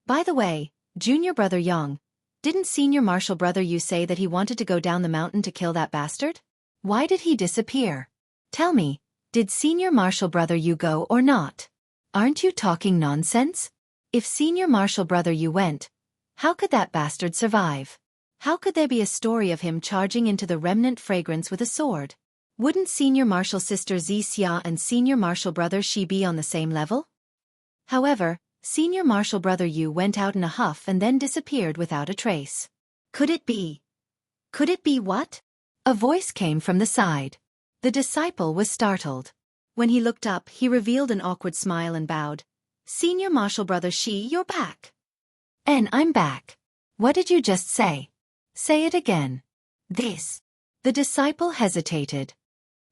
By the way, junior brother Yang, didn't senior marshal brother Yu say that he wanted to go down the mountain to kill that bastard? Why did he disappear? Tell me, did senior marshal brother Yu go or not? Aren't you talking nonsense? If senior marshal brother Yu went, how could that bastard survive? How could there be a story of him charging into the remnant fragrance with a sword? Wouldn't senior marshal sister Xia and senior marshal brother Shi be on the same level? However, senior marshal brother Yu went out in a huff and then disappeared without a trace. Could it be? Could it be what? A voice came from the side. The disciple was startled. When he looked up, he revealed an awkward smile and bowed. "Senior marshal brother Shi, you're back." "And I'm back. What did you just say? Say it again." "This." The disciple hesitated.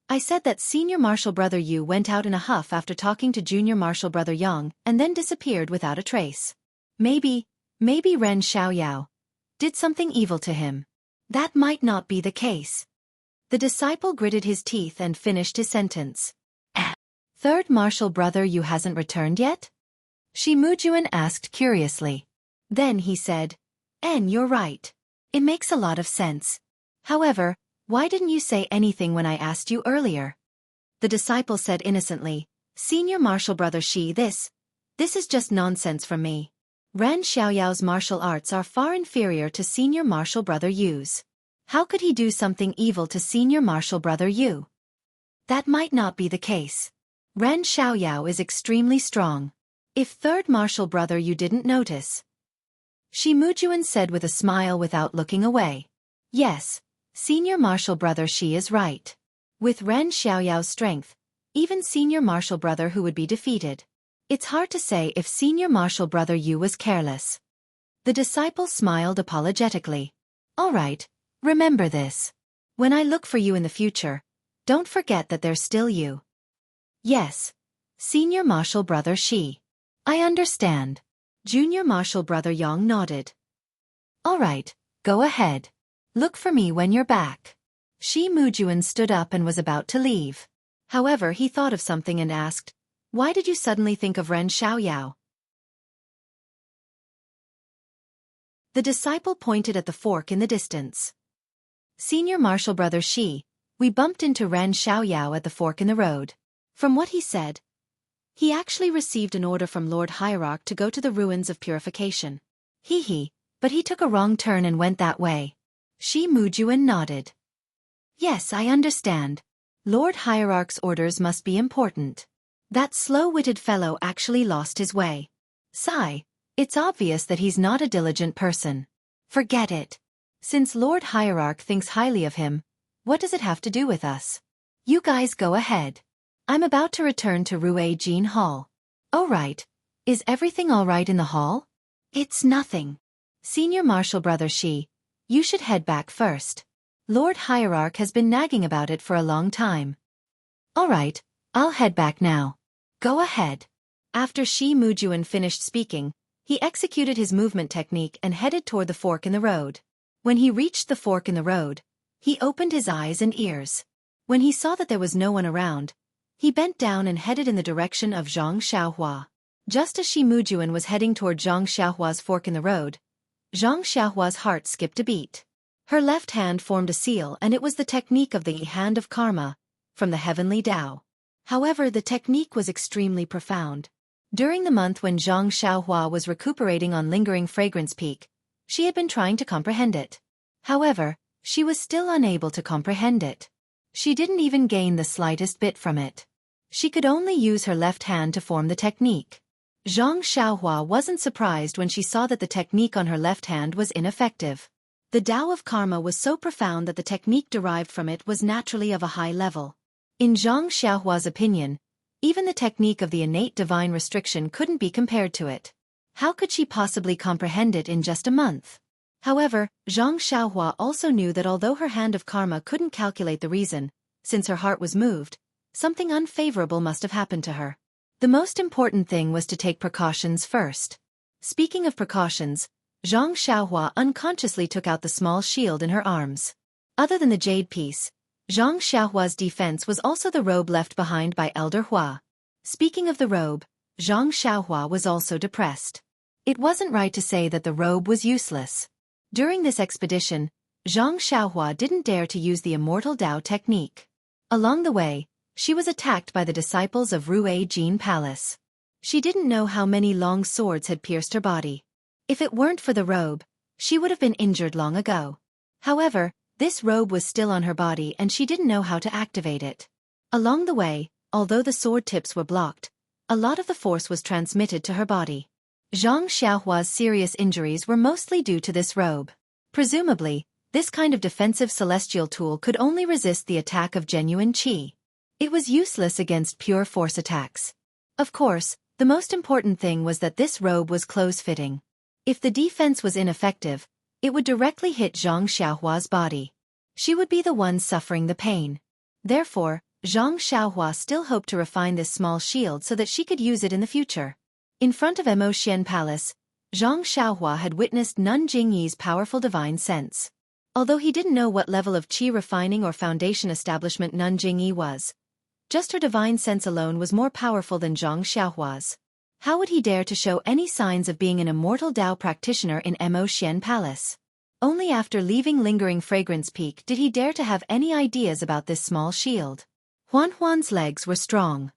"I said that senior marshal brother Yu went out in a huff after talking to junior marshal brother Yang and then disappeared without a trace. Maybe Ren Xiaoyao did something evil to him. That might not be the case." The disciple gritted his teeth and finished his sentence. "Third marshal brother Yu hasn't returned yet?" Shi Mujuan asked curiously. Then he said, "You're right. It makes a lot of sense. However, why didn't you say anything when I asked you earlier?" The disciple said innocently, "Senior marshal brother Shi, this is just nonsense from me. Ran Xiaoyao's martial arts are far inferior to senior marshal brother Yu's. How could he do something evil to senior marshal brother Yu? That might not be the case. Ran Xiaoyao is extremely strong. If third marshal brother Yu didn't notice." Shi Mujuan said with a smile without looking away. "Yes, senior marshal brother Shi is right. With Ran Xiaoyao's strength, even senior marshal brother Hu would be defeated. It's hard to say if senior marshal brother Yu was careless." The disciple smiled apologetically. "All right, remember this. When I look for you in the future, don't forget that there's still you." "Yes, senior marshal brother Shi. I understand." Junior marshal brother Yang nodded. "All right, go ahead. Look for me when you're back." Shi Mujuan stood up and was about to leave. However, he thought of something and asked, Why did you suddenly think of Ren Xiaoyao? The disciple pointed at the fork in the distance. Senior Marshal Brother Shi, we bumped into Ren Xiaoyao at the fork in the road. From what he said, he actually received an order from Lord Hierarch to go to the ruins of purification. But he took a wrong turn and went that way. Shi Mujuan nodded. Yes, I understand. Lord Hierarch's orders must be important. That slow-witted fellow actually lost his way. Sigh. It's obvious that he's not a diligent person. Forget it. Since Lord Hierarch thinks highly of him, what does it have to do with us? You guys go ahead. I'm about to return to Rue Jean Hall. Oh right. Is everything all right in the hall? It's nothing. Senior Marshal Brother Shi, you should head back first. Lord Hierarch has been nagging about it for a long time. All right, I'll head back now. Go ahead. After Shi Mujuan finished speaking, he executed his movement technique and headed toward the fork in the road. When he reached the fork in the road, he opened his eyes and ears. When he saw that there was no one around, he bent down and headed in the direction of Zhang Xiaohua. Just as Shi Mujuan was heading toward Zhang Xiaohua's fork in the road, Zhang Xiaohua's heart skipped a beat. Her left hand formed a seal, and it was the technique of the Hand of Karma, from the Heavenly Tao. However, the technique was extremely profound. During the month when Zhang Xiaohua was recuperating on Lingering Fragrance Peak, she had been trying to comprehend it. However, she was still unable to comprehend it. She didn't even gain the slightest bit from it. She could only use her left hand to form the technique. Zhang Xiaohua wasn't surprised when she saw that the technique on her left hand was ineffective. The Tao of Karma was so profound that the technique derived from it was naturally of a high level. In Zhang Xiaohua's opinion, even the technique of the innate divine restriction couldn't be compared to it. How could she possibly comprehend it in just a month? However, Zhang Xiaohua also knew that although her Hand of Karma couldn't calculate the reason, since her heart was moved, something unfavorable must have happened to her. The most important thing was to take precautions first. Speaking of precautions, Zhang Xiaohua unconsciously took out the small shield in her arms. Other than the jade piece, Zhang Xiaohua's defense was also the robe left behind by Elder Hua. Speaking of the robe, Zhang Xiaohua was also depressed. It wasn't right to say that the robe was useless. During this expedition, Zhang Xiaohua didn't dare to use the Immortal Tao technique. Along the way, she was attacked by the disciples of Rue Jean Palace. She didn't know how many long swords had pierced her body. If it weren't for the robe, she would have been injured long ago. However, this robe was still on her body and she didn't know how to activate it. Along the way, although the sword tips were blocked, a lot of the force was transmitted to her body. Zhang Xiaohua's serious injuries were mostly due to this robe. Presumably, this kind of defensive celestial tool could only resist the attack of genuine qi. It was useless against pure force attacks. Of course, the most important thing was that this robe was close-fitting. If the defense was ineffective, it would directly hit Zhang Xiaohua's body. She would be the one suffering the pain. Therefore, Zhang Xiaohua still hoped to refine this small shield so that she could use it in the future. In front of Emotian Palace, Zhang Xiaohua had witnessed Nun Jingyi's powerful divine sense. Although he didn't know what level of qi refining or foundation establishment Nun Jingyi was, just her divine sense alone was more powerful than Zhang Xiaohua's. How would he dare to show any signs of being an Immortal Tao practitioner in Emotian Palace? Only after leaving Lingering Fragrance Peak did he dare to have any ideas about this small shield. Huan's legs were strong.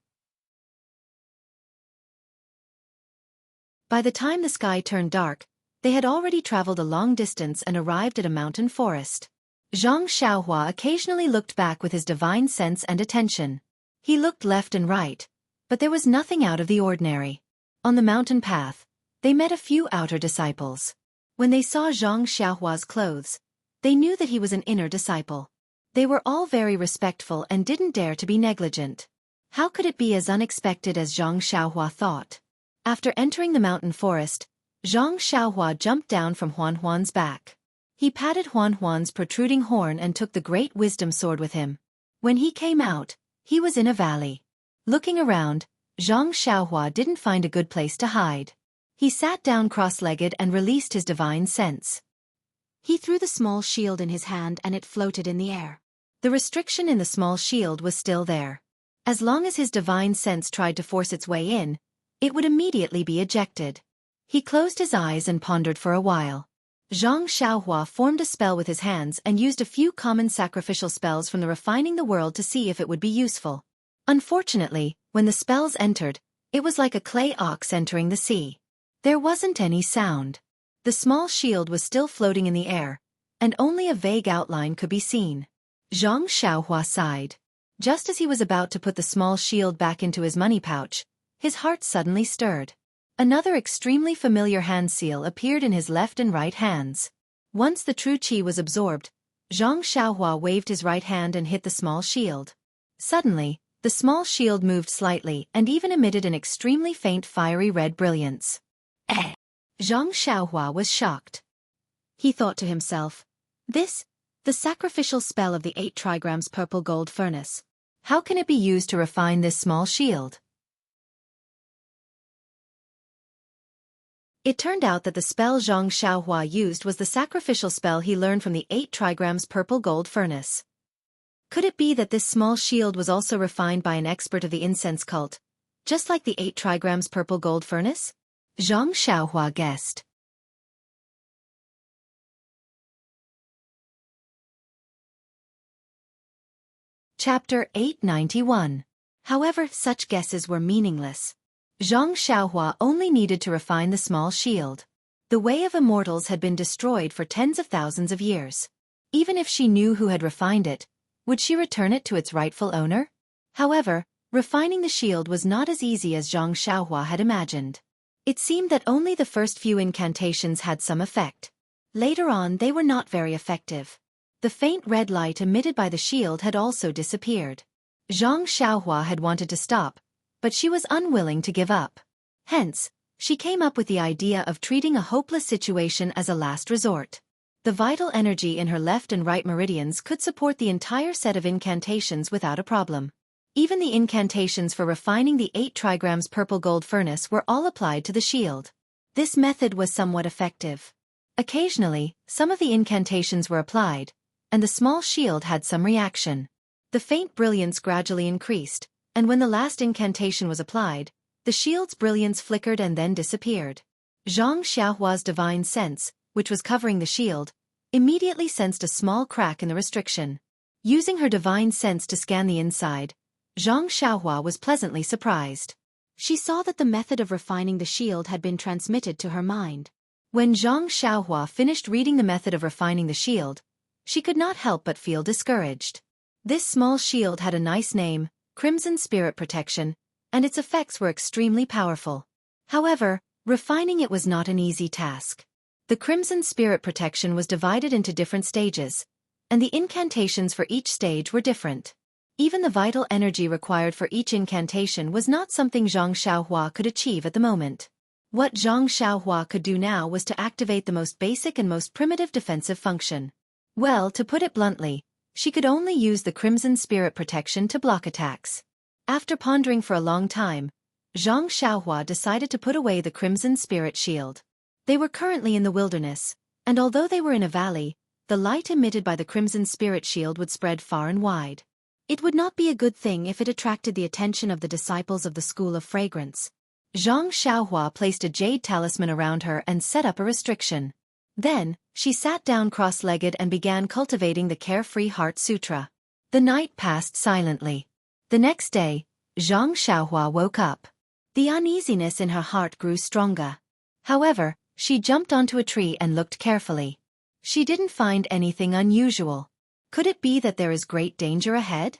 By the time the sky turned dark, they had already traveled a long distance and arrived at a mountain forest. Zhang Xiaohua occasionally looked back with his divine sense and attention. He looked left and right, but there was nothing out of the ordinary. On the mountain path, they met a few outer disciples. When they saw Zhang Xiaohua's clothes, they knew that he was an inner disciple. They were all very respectful and didn't dare to be negligent. How could it be as unexpected as Zhang Xiaohua thought? After entering the mountain forest, Zhang Xiaohua jumped down from Huan's back. He patted Huan's protruding horn and took the great wisdom sword with him. When he came out, he was in a valley. Looking around, Zhang Xiaohua didn't find a good place to hide. He sat down cross-legged and released his divine sense. He threw the small shield in his hand and it floated in the air. The restriction in the small shield was still there. As long as his divine sense tried to force its way in, it would immediately be ejected. He closed his eyes and pondered for a while. Xianxia formed a spell with his hands and used a few common sacrificial spells from the Refining the World to see if it would be useful. Unfortunately, when the spells entered, it was like a clay ox entering the sea. There wasn't any sound. The small shield was still floating in the air, and only a vague outline could be seen. Xianxia sighed. Just as he was about to put the small shield back into his money pouch, his heart suddenly stirred. Another extremely familiar hand seal appeared in his left and right hands. Once the true qi was absorbed, Xianxia waved his right hand and hit the small shield. Suddenly, the small shield moved slightly and even emitted an extremely faint fiery red brilliance. Xianxia was shocked. He thought to himself, "This, the sacrificial spell of the 8 trigrams purple gold furnace. How can it be used to refine this small shield?" It turned out that the spell Xianxia used was the sacrificial spell he learned from the 8 trigrams purple gold furnace. Could it be that this small shield was also refined by an expert of the incense cult, just like the 8 trigrams purple gold furnace? Xianxia guessed. Chapter 891. However, such guesses were meaningless. Xianxia only needed to refine the small shield. The way of immortals had been destroyed for tens of thousands of years. Even if she knew who had refined it, would she return it to its rightful owner? However, refining the shield was not as easy as Xianxia had imagined. It seemed that only the first few incantations had some effect. Later on, they were not very effective. The faint red light emitted by the shield had also disappeared. Xianxia had wanted to stop, but she was unwilling to give up. Hence, she came up with the idea of treating a hopeless situation as a last resort. The vital energy in her left and right meridians could support the entire set of incantations without a problem. Even the incantations for refining the 8 trigrams purple gold furnace were all applied to the shield. This method was somewhat effective. Occasionally, some of the incantations were applied, and the small shield had some reaction. The faint brilliance gradually increased, and when the last incantation was applied, the shield's brilliance flickered and then disappeared. Xianxia's divine sense, which was covering the shield, immediately sensed a small crack in the restriction. Using her divine sense to scan the inside, Xianxia was pleasantly surprised. She saw that the method of refining the shield had been transmitted to her mind. When Xianxia finished reading the method of refining the shield, she could not help but feel discouraged. This small shield had a nice name, Crimson Spirit Protection, and its effects were extremely powerful. However, refining it was not an easy task. The Crimson Spirit Protection was divided into different stages, and the incantations for each stage were different. Even the vital energy required for each incantation was not something Xianxia could achieve at the moment. What Xianxia could do now was to activate the most basic and most primitive defensive function. Well, to put it bluntly, she could only use the Crimson Spirit Protection to block attacks. After pondering for a long time, Xianxia decided to put away the Crimson Spirit Shield. They were currently in the wilderness, and although they were in a valley, the light emitted by the Crimson Spirit Shield would spread far and wide. It would not be a good thing if it attracted the attention of the disciples of the School of Fragrance. Xianxia placed a jade talisman around her and set up a restriction. Then, she sat down cross-legged and began cultivating the Carefree Heart Sutra. The night passed silently. The next day, Xianxia woke up. The uneasiness in her heart grew stronger. However, she jumped onto a tree and looked carefully. She didn't find anything unusual. Could it be that there is great danger ahead?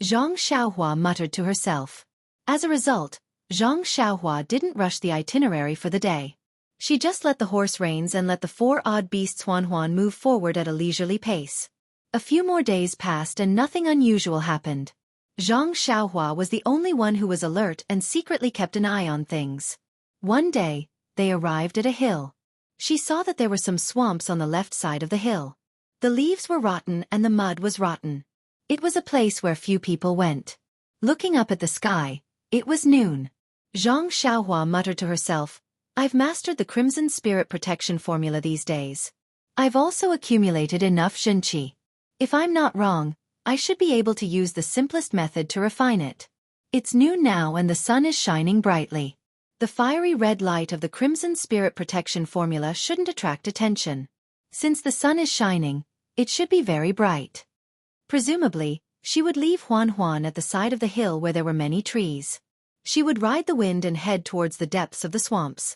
Xianxia muttered to herself. As a result, Xianxia didn't rush the itinerary for the day. She just let the horse reins and let the 4 odd beasts Huan move forward at a leisurely pace. A few more days passed and nothing unusual happened. Xianxia was the only one who was alert and secretly kept an eye on things. One day, they arrived at a hill. She saw that there were some swamps on the left side of the hill. The leaves were rotten and the mud was rotten. It was a place where few people went. Looking up at the sky, it was noon. Xianxia muttered to herself, "I've mastered the Crimson Spirit Protection formula these days. I've also accumulated enough Zhenqi. If I'm not wrong, I should be able to use the simplest method to refine it. It's noon now and the sun is shining brightly. The fiery red light of the Crimson Spirit Protection formula shouldn't attract attention. Since the sun is shining, it should be very bright. Presumably, she would leave Huan at the side of the hill where there were many trees. She would ride the wind and head towards the depths of the swamps.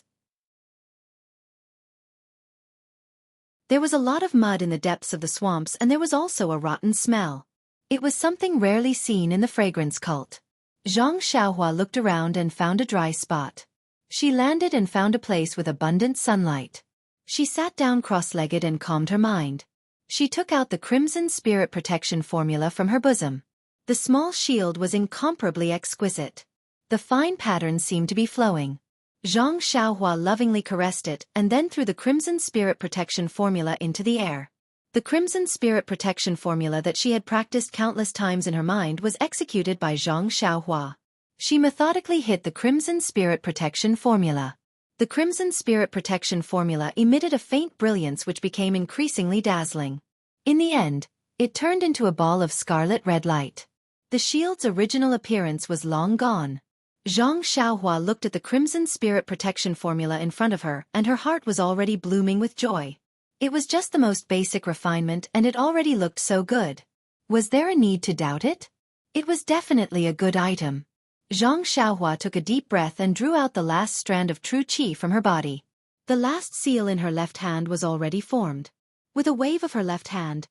There was a lot of mud in the depths of the swamps and there was also a rotten smell. It was something rarely seen in the fragrance cult. Xianxia looked around and found a dry spot. She landed and found a place with abundant sunlight. She sat down cross-legged and calmed her mind. She took out the Crimson Spirit Protection formula from her bosom. The small shield was incomparably exquisite. The fine patterns seemed to be flowing. Xianxia lovingly caressed it and then threw the Crimson Spirit Protection formula into the air. The Crimson Spirit Protection formula that she had practiced countless times in her mind was executed by Xianxia. She methodically hit the Crimson Spirit Protection formula. The Crimson Spirit Protection formula emitted a faint brilliance which became increasingly dazzling. In the end, it turned into a ball of scarlet red light. The shield's original appearance was long gone. Xianxia looked at the Crimson Spirit Protection formula in front of her and her heart was already blooming with joy. It was just the most basic refinement and it already looked so good. Was there a need to doubt it? It was definitely a good item. Xianxia took a deep breath and drew out the last strand of true qi from her body. The last seal in her left hand was already formed. With a wave of her left hand,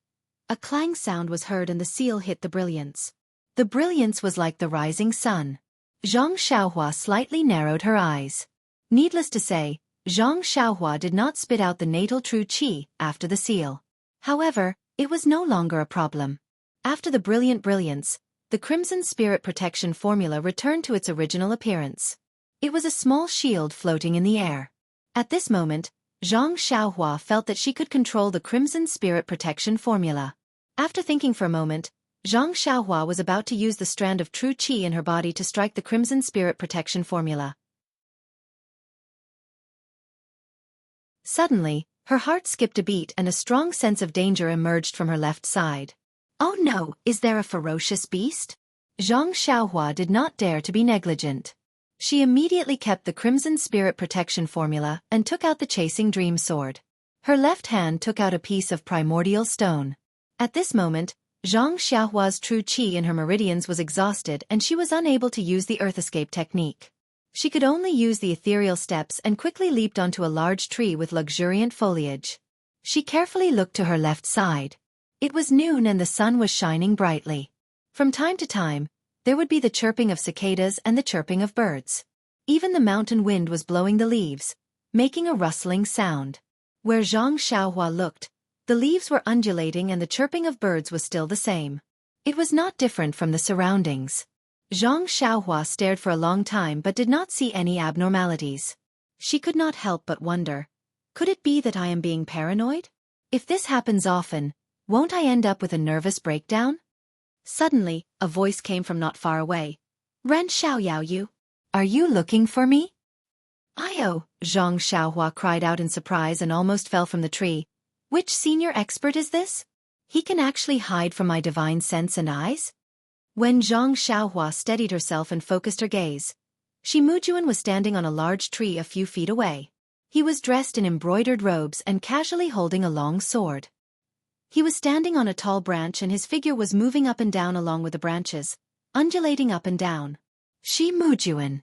a clang sound was heard and the seal hit the brilliance. The brilliance was like the rising sun. Xianxia slightly narrowed her eyes. Needless to say, Xianxia did not spit out the natal true qi after the seal. However, it was no longer a problem. After the brilliant brilliance, the Crimson Spirit Protection formula returned to its original appearance. It was a small shield floating in the air. At this moment, Xianxia felt that she could control the Crimson Spirit Protection formula. After thinking for a moment, Xianxia was about to use the strand of true qi in her body to strike the Crimson Spirit Protection formula. Suddenly, her heart skipped a beat and a strong sense of danger emerged from her left side. Oh no, is there a ferocious beast? Xianxia did not dare to be negligent. She immediately kept the Crimson Spirit Protection formula and took out the Chasing Dream sword. Her left hand took out a piece of primordial stone. At this moment, Xianxia's true qi in her meridians was exhausted and she was unable to use the Earth Escape technique. She could only use the ethereal steps and quickly leaped onto a large tree with luxuriant foliage. She carefully looked to her left side. It was noon and the sun was shining brightly. From time to time, there would be the chirping of cicadas and the chirping of birds. Even the mountain wind was blowing the leaves, making a rustling sound. Where Xianxia looked, the leaves were undulating and the chirping of birds was still the same. It was not different from the surroundings. Xianxia stared for a long time but did not see any abnormalities. She could not help but wonder, could it be that I am being paranoid? If this happens often, won't I end up with a nervous breakdown? Suddenly, a voice came from not far away. Ren Xiaoyao, are you looking for me? Io, Xianxia cried out in surprise and almost fell from the tree. Which senior expert is this? He can actually hide from my divine sense and eyes? When Xianxia steadied herself and focused her gaze, Shimujuan was standing on a large tree a few feet away. He was dressed in embroidered robes and casually holding a long sword. He was standing on a tall branch and his figure was moving up and down along with the branches, undulating up and down. Shimujuan.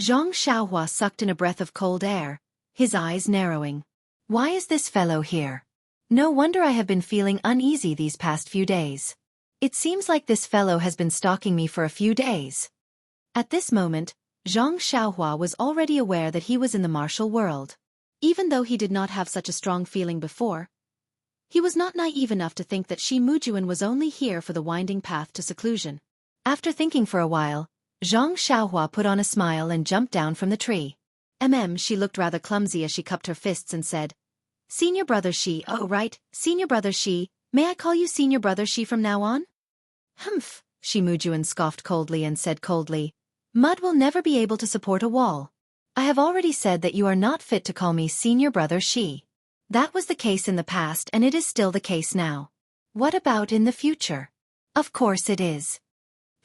Xianxia sucked in a breath of cold air, his eyes narrowing. Why is this fellow here? No wonder I have been feeling uneasy these past few days. It seems like this fellow has been stalking me for a few days. At this moment, Xianxia was already aware that he was in the martial world. Even though he did not have such a strong feeling before, he was not naive enough to think that Shimujuan was only here for the winding path to seclusion. After thinking for a while, Xianxia put on a smile and jumped down from the tree. She looked rather clumsy as she cupped her fists and said, Senior Brother Shi, oh right, Senior Brother Shi, may I call you Senior Brother Shi from now on? Humph, Shimujuan scoffed coldly and said coldly, Mud will never be able to support a wall. I have already said that you are not fit to call me Senior Brother Shi. That was the case in the past and it is still the case now. What about in the future? Of course it is.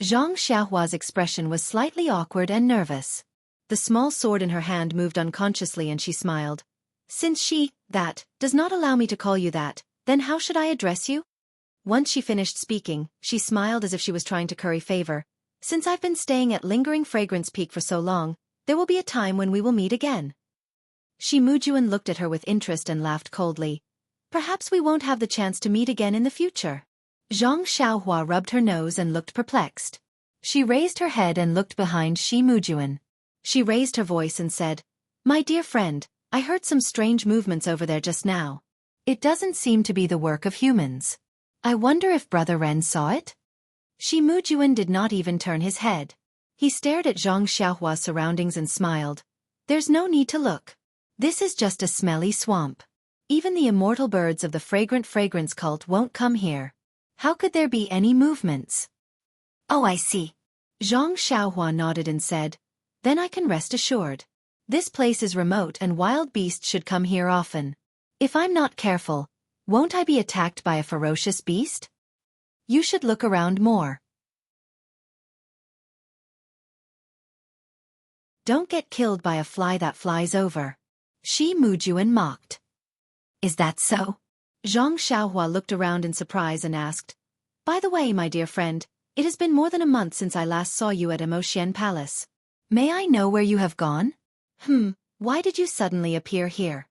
Xianxia's expression was slightly awkward and nervous. The small sword in her hand moved unconsciously and she smiled. Since that, does not allow me to call you that, then how should I address you? Once she finished speaking, she smiled as if she was trying to curry favor. Since I've been staying at Lingering Fragrance Peak for so long, there will be a time when we will meet again. Shi Mujuan looked at her with interest and laughed coldly. Perhaps we won't have the chance to meet again in the future. Zhang Xiaohua rubbed her nose and looked perplexed. She raised her head and looked behind Shi Mujuan. She raised her voice and said, My dear friend, I heard some strange movements over there just now. It doesn't seem to be the work of humans. I wonder if Brother Ren saw it? Shi Mujuan did not even turn his head. He stared at Zhang Xiaohua's surroundings and smiled. There's no need to look. This is just a smelly swamp. Even the immortal birds of the fragrant fragrance cult won't come here. How could there be any movements? Oh, I see. Zhang Xiaohua nodded and said, Then I can rest assured. This place is remote and wild beasts should come here often. If I'm not careful, won't I be attacked by a ferocious beast? You should look around more. Don't get killed by a fly that flies over. Shi Mujuan mocked. Is that so? Zhang Xiaohua looked around in surprise and asked, By the way, my dear friend, it has been more than a month since I last saw you at Emotian Palace. May I know where you have gone? Why did you suddenly appear here?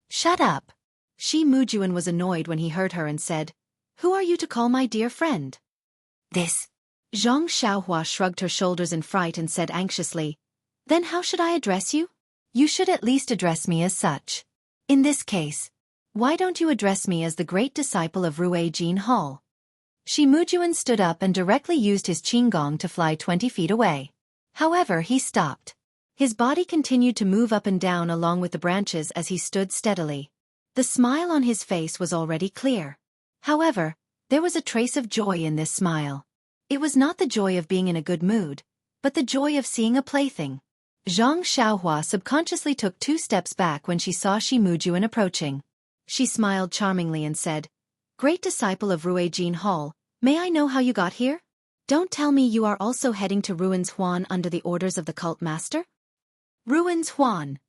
Shut up. Shi Mujuan was annoyed when he heard her and said, Who are you to call my dear friend? This. Zhang Xiaohua shrugged her shoulders in fright and said anxiously, Then how should I address you? You should at least address me as such. In this case, why don't you address me as the great disciple of Rue Jin Hall? Shi Mujuan stood up and directly used his qinggong to fly 20 feet away. However, he stopped. His body continued to move up and down along with the branches as he stood steadily. The smile on his face was already clear. However, there was a trace of joy in this smile. It was not the joy of being in a good mood, but the joy of seeing a plaything. Zhang Xiaohua subconsciously took 2 steps back when she saw Shi Mujuan approaching. She smiled charmingly and said, Great disciple of Rue Jin Hall, may I know how you got here? Don't tell me you are also heading to Ruins Huan under the orders of the cult master? Ruins Huan.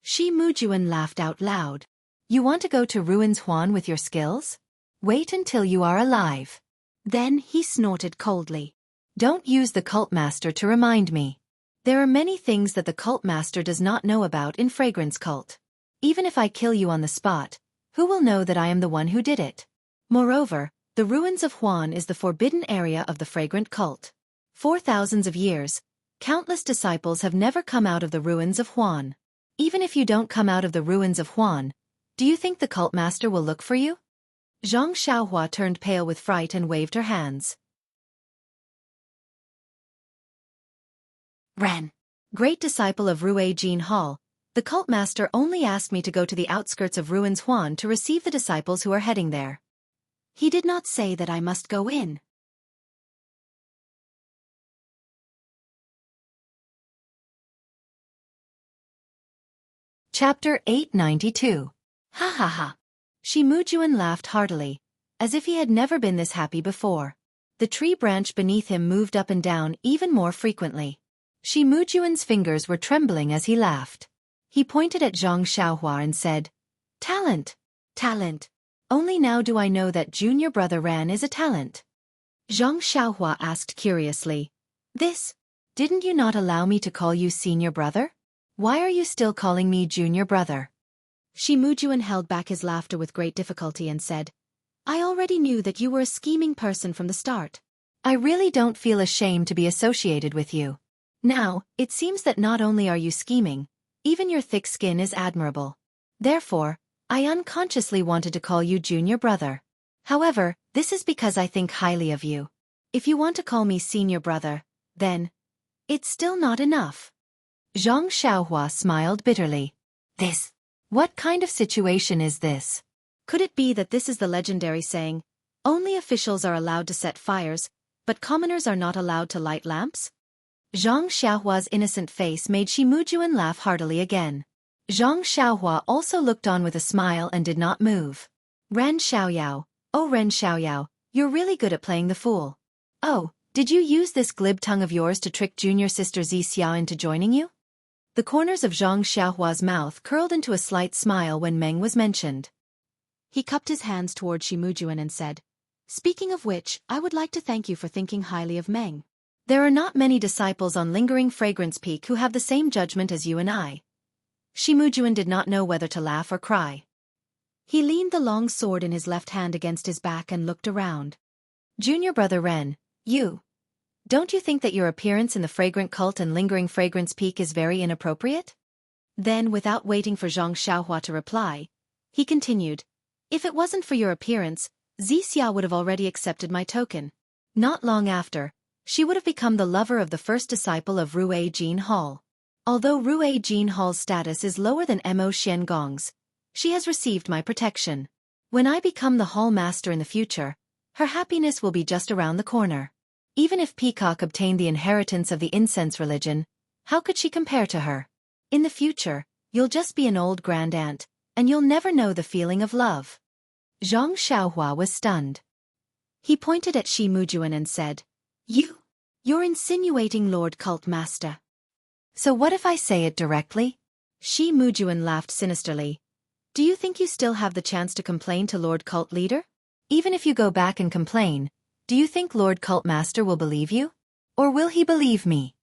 Shi Mujuan laughed out loud. You want to go to Ruins Huan with your skills? Wait until you are alive. Then he snorted coldly. Don't use the cult master to remind me. There are many things that the cult master does not know about in Fragrance Cult. Even if I kill you on the spot, who will know that I am the one who did it? Moreover, the ruins of Huan is the forbidden area of the Fragrant Cult. For thousands of years, countless disciples have never come out of the ruins of Huan. Even if you don't come out of the ruins of Huan, do you think the cult master will look for you? Zhang Xiaohua turned pale with fright and waved her hands. Ren, great disciple of Rue Jin Hall, the cult master only asked me to go to the outskirts of Ruins Huan to receive the disciples who are heading there. He did not say that I must go in. Chapter 892. Ha ha ha. Shi Mujuan laughed heartily, as if he had never been this happy before. The tree branch beneath him moved up and down even more frequently. Shi Mujuan's fingers were trembling as he laughed. He pointed at Zhang Xiaohua and said, Talent! Talent! Only now do I know that junior brother Ran is a talent. Zhang Xiaohua asked curiously, Didn't you not allow me to call you senior brother? Why are you still calling me junior brother? Shi Mujuan held back his laughter with great difficulty and said, I already knew that you were a scheming person from the start. I really don't feel ashamed to be associated with you. Now, it seems that not only are you scheming, even your thick skin is admirable. Therefore, I unconsciously wanted to call you junior brother. However, this is because I think highly of you. If you want to call me senior brother, then it's still not enough. Zhang Xiaohua smiled bitterly. What kind of situation is this? Could it be that this is the legendary saying, only officials are allowed to set fires, but commoners are not allowed to light lamps? Zhang Xiaohua's innocent face made Shi Mujuan laugh heartily again. Zhang Xiaohua also looked on with a smile and did not move. Ren Xiaoyao, oh Ren Xiaoyao, You're really good at playing the fool. Oh, did you use this glib tongue of yours to trick junior sister Xianxia into joining you? The corners of Zhang Xiaohua's mouth curled into a slight smile when Meng was mentioned. He cupped his hands toward Shimujuan and said, "Speaking of which, I would like to thank you for thinking highly of Meng. There are not many disciples on Lingering Fragrance Peak who have the same judgment as you and I." Shimujuan did not know whether to laugh or cry. He leaned the long sword in his left hand against his back and looked around. "Junior brother Ren, don't you think that your appearance in the Fragrant Cult and Lingering Fragrance Peak is very inappropriate?" Then, without waiting for Zhang Xiaohua to reply, he continued, "If it wasn't for your appearance, Xia would have already accepted my token. Not long after, she would have become the lover of the first disciple of Rue Jin Hall. Although Rue Jin Hall's status is lower than Mo Xiangong's, she has received my protection. When I become the Hall Master in the future, her happiness will be just around the corner. Even if Peacock obtained the inheritance of the incense religion, how could she compare to her? In the future, you'll just be an old grand-aunt, and you'll never know the feeling of love." Zhang Xiaohua was stunned. He pointed at Shimujuan and said, You're insinuating Lord Cult Master. So what if I say it directly?" Shimujuan laughed sinisterly. "Do you think you still have the chance to complain to Lord Cult Leader? Even if you go back and complain, do you think Lord Cult Master will believe you? Or will he believe me?"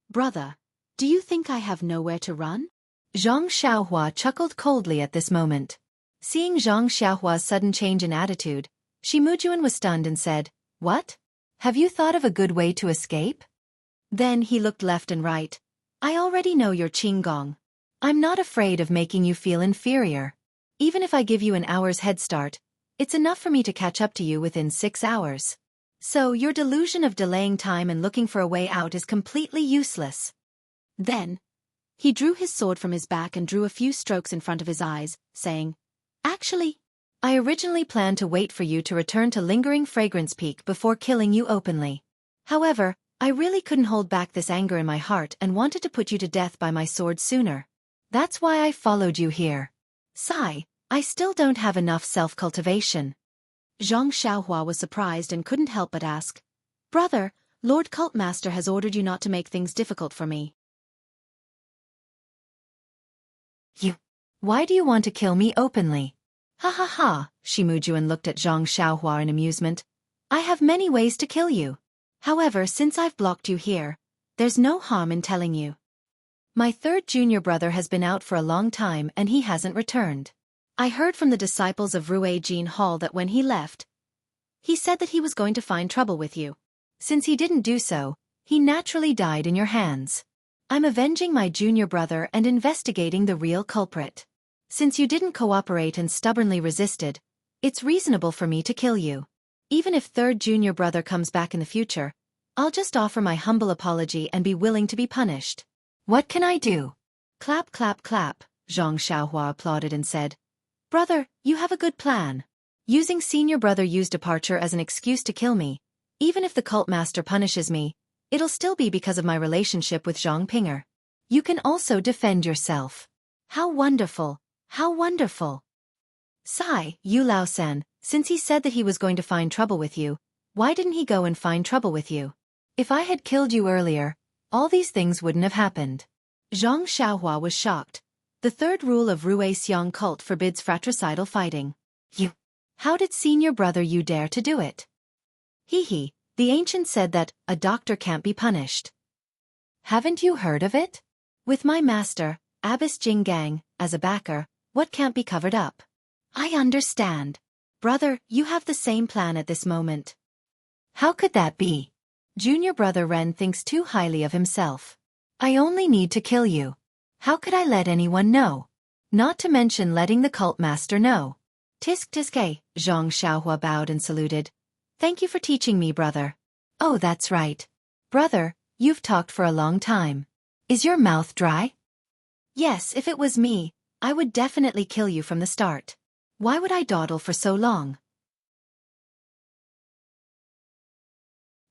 "Brother, do you think I have nowhere to run?" Zhang Xiaohua chuckled coldly at this moment. Seeing Zhang Xiaohua's sudden change in attitude, Shimujuan was stunned and said, "What? Have you thought of a good way to escape?" Then he looked left and right. "I already know your Qinggong. I'm not afraid of making you feel inferior. Even if I give you an hour's head start, it's enough for me to catch up to you within 6 hours. So your delusion of delaying time and looking for a way out is completely useless." Then, he drew his sword from his back and drew a few strokes in front of his eyes, saying, "Actually, I originally planned to wait for you to return to Lingering Fragrance Peak before killing you openly. However, I really couldn't hold back this anger in my heart and wanted to put you to death by my sword sooner. That's why I followed you here. Sigh, I still don't have enough self-cultivation." Zhang Xiaohua was surprised and couldn't help but ask, "Brother, Lord Cult Master has ordered you not to make things difficult for me." Why do you want to kill me openly?" "Ha ha ha," Shimujuan looked at Zhang Xiaohua in amusement. "I have many ways to kill you. However, since I've blocked you here, there's no harm in telling you. My third junior brother has been out for a long time and he hasn't returned. I heard from the disciples of Rue Jin Hall that when he left, he said that he was going to find trouble with you. Since he didn't do so, he naturally died in your hands. I'm avenging my junior brother and investigating the real culprit. Since you didn't cooperate and stubbornly resisted, it's reasonable for me to kill you. Even if third junior brother comes back in the future, I'll just offer my humble apology and be willing to be punished. What can I do?" "Clap clap clap," Zhang Xiaohua applauded and said, "Brother, you have a good plan. Using senior brother Yu's departure as an excuse to kill me, even if the cult master punishes me, it'll still be because of my relationship with Zhang Pinger. You can also defend yourself. How wonderful, how wonderful." "Sigh, Yu Lao-san, since he said that he was going to find trouble with you, why didn't he go and find trouble with you? If I had killed you earlier, all these things wouldn't have happened." Zhang Xiaohua was shocked. The third rule of Rue Xiang cult forbids fratricidal fighting. How did senior brother Yu dare to do it? Hee, the ancient said that a doctor can't be punished. Haven't you heard of it? With my master, Abbess Jinggang, as a backer, what can't be covered up? I understand. Brother, you have the same plan at this moment. How could that be? Junior brother Ren thinks too highly of himself. I only need to kill you. How could I let anyone know? Not to mention letting the cult master know. Tisk tiske, Zhang Xiaohua bowed and saluted. Thank you for teaching me, brother. Oh, that's right. Brother, you've talked for a long time. Is your mouth dry? Yes, if it was me, I would definitely kill you from the start. Why would I dawdle for so long?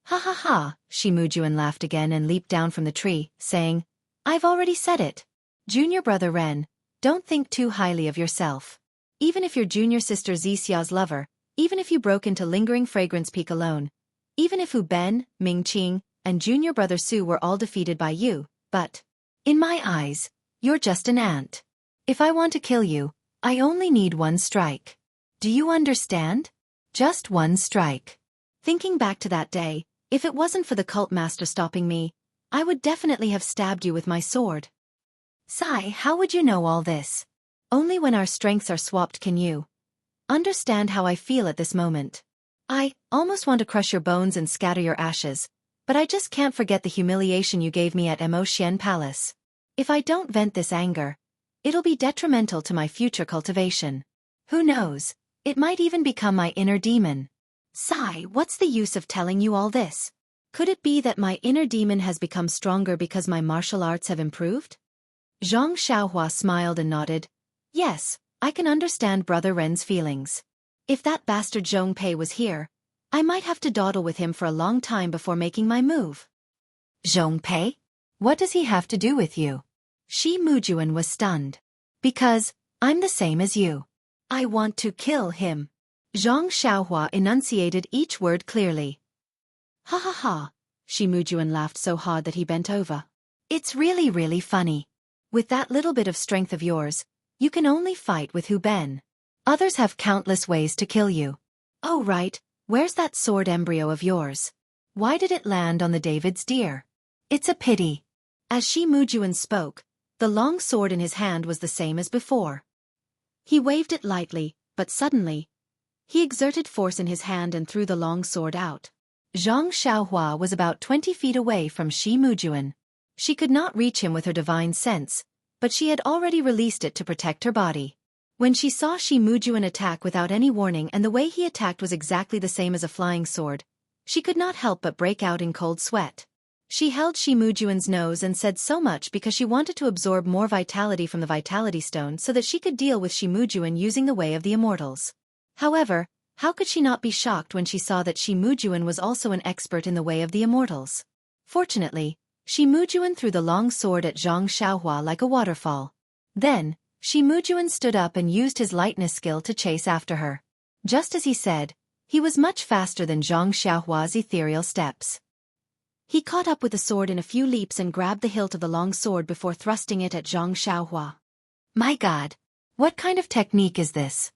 Ha ha ha, Shimujuan laughed again and leaped down from the tree, saying, I've already said it. Junior brother Ren, don't think too highly of yourself. Even if your junior sister Xixia's lover, even if you broke into Lingering Fragrance Peak alone, even if Hu Ben, Ming Qing, and junior brother Su were all defeated by you, but, in my eyes, you're just an ant. If I want to kill you, I only need one strike. Do you understand? Just one strike. Thinking back to that day, if it wasn't for the cult master stopping me, I would definitely have stabbed you with my sword. Sai, how would you know all this? Only when our strengths are swapped can you understand how I feel at this moment. I almost want to crush your bones and scatter your ashes, but I just can't forget the humiliation you gave me at Xian Palace. If I don't vent this anger, it'll be detrimental to my future cultivation. Who knows, it might even become my inner demon. Sai, what's the use of telling you all this? Could it be that my inner demon has become stronger because my martial arts have improved? Zhang Xiaohua smiled and nodded. Yes, I can understand Brother Ren's feelings. If that bastard Zhong Pei was here, I might have to dawdle with him for a long time before making my move. Zhong Pei? What does he have to do with you? Shi Mujuan was stunned. Because, I'm the same as you. I want to kill him. Zhang Xiaohua enunciated each word clearly. Ha ha ha, Shi Mujuan laughed so hard that he bent over. It's really funny. With that little bit of strength of yours, you can only fight with Hu Ben. Others have countless ways to kill you. Oh right, where's that sword embryo of yours? Why did it land on the David's deer? It's a pity. As Shi Mujuan spoke, the long sword in his hand was the same as before. He waved it lightly, but suddenly, he exerted force in his hand and threw the long sword out. Zhang Xiaohua was about 20 feet away from Shi Mujuan. She could not reach him with her divine sense, but she had already released it to protect her body. When she saw Shi Mujuan attack without any warning and the way he attacked was exactly the same as a flying sword, she could not help but break out in cold sweat. She held Shi Mujuan's nose and said so much because she wanted to absorb more vitality from the Vitality Stone so that she could deal with Shi Mujuan using the way of the Immortals. However, how could she not be shocked when she saw that Shi Mujuan was also an expert in the way of the Immortals? Fortunately, Shi Mujuan threw the long sword at Zhang Xiaohua like a waterfall. Then, Shi Mujuan stood up and used his lightness skill to chase after her. Just as he said, he was much faster than Zhang Xiaohua's ethereal steps. He caught up with the sword in a few leaps and grabbed the hilt of the long sword before thrusting it at Zhang Xiaohua. My God! What kind of technique is this?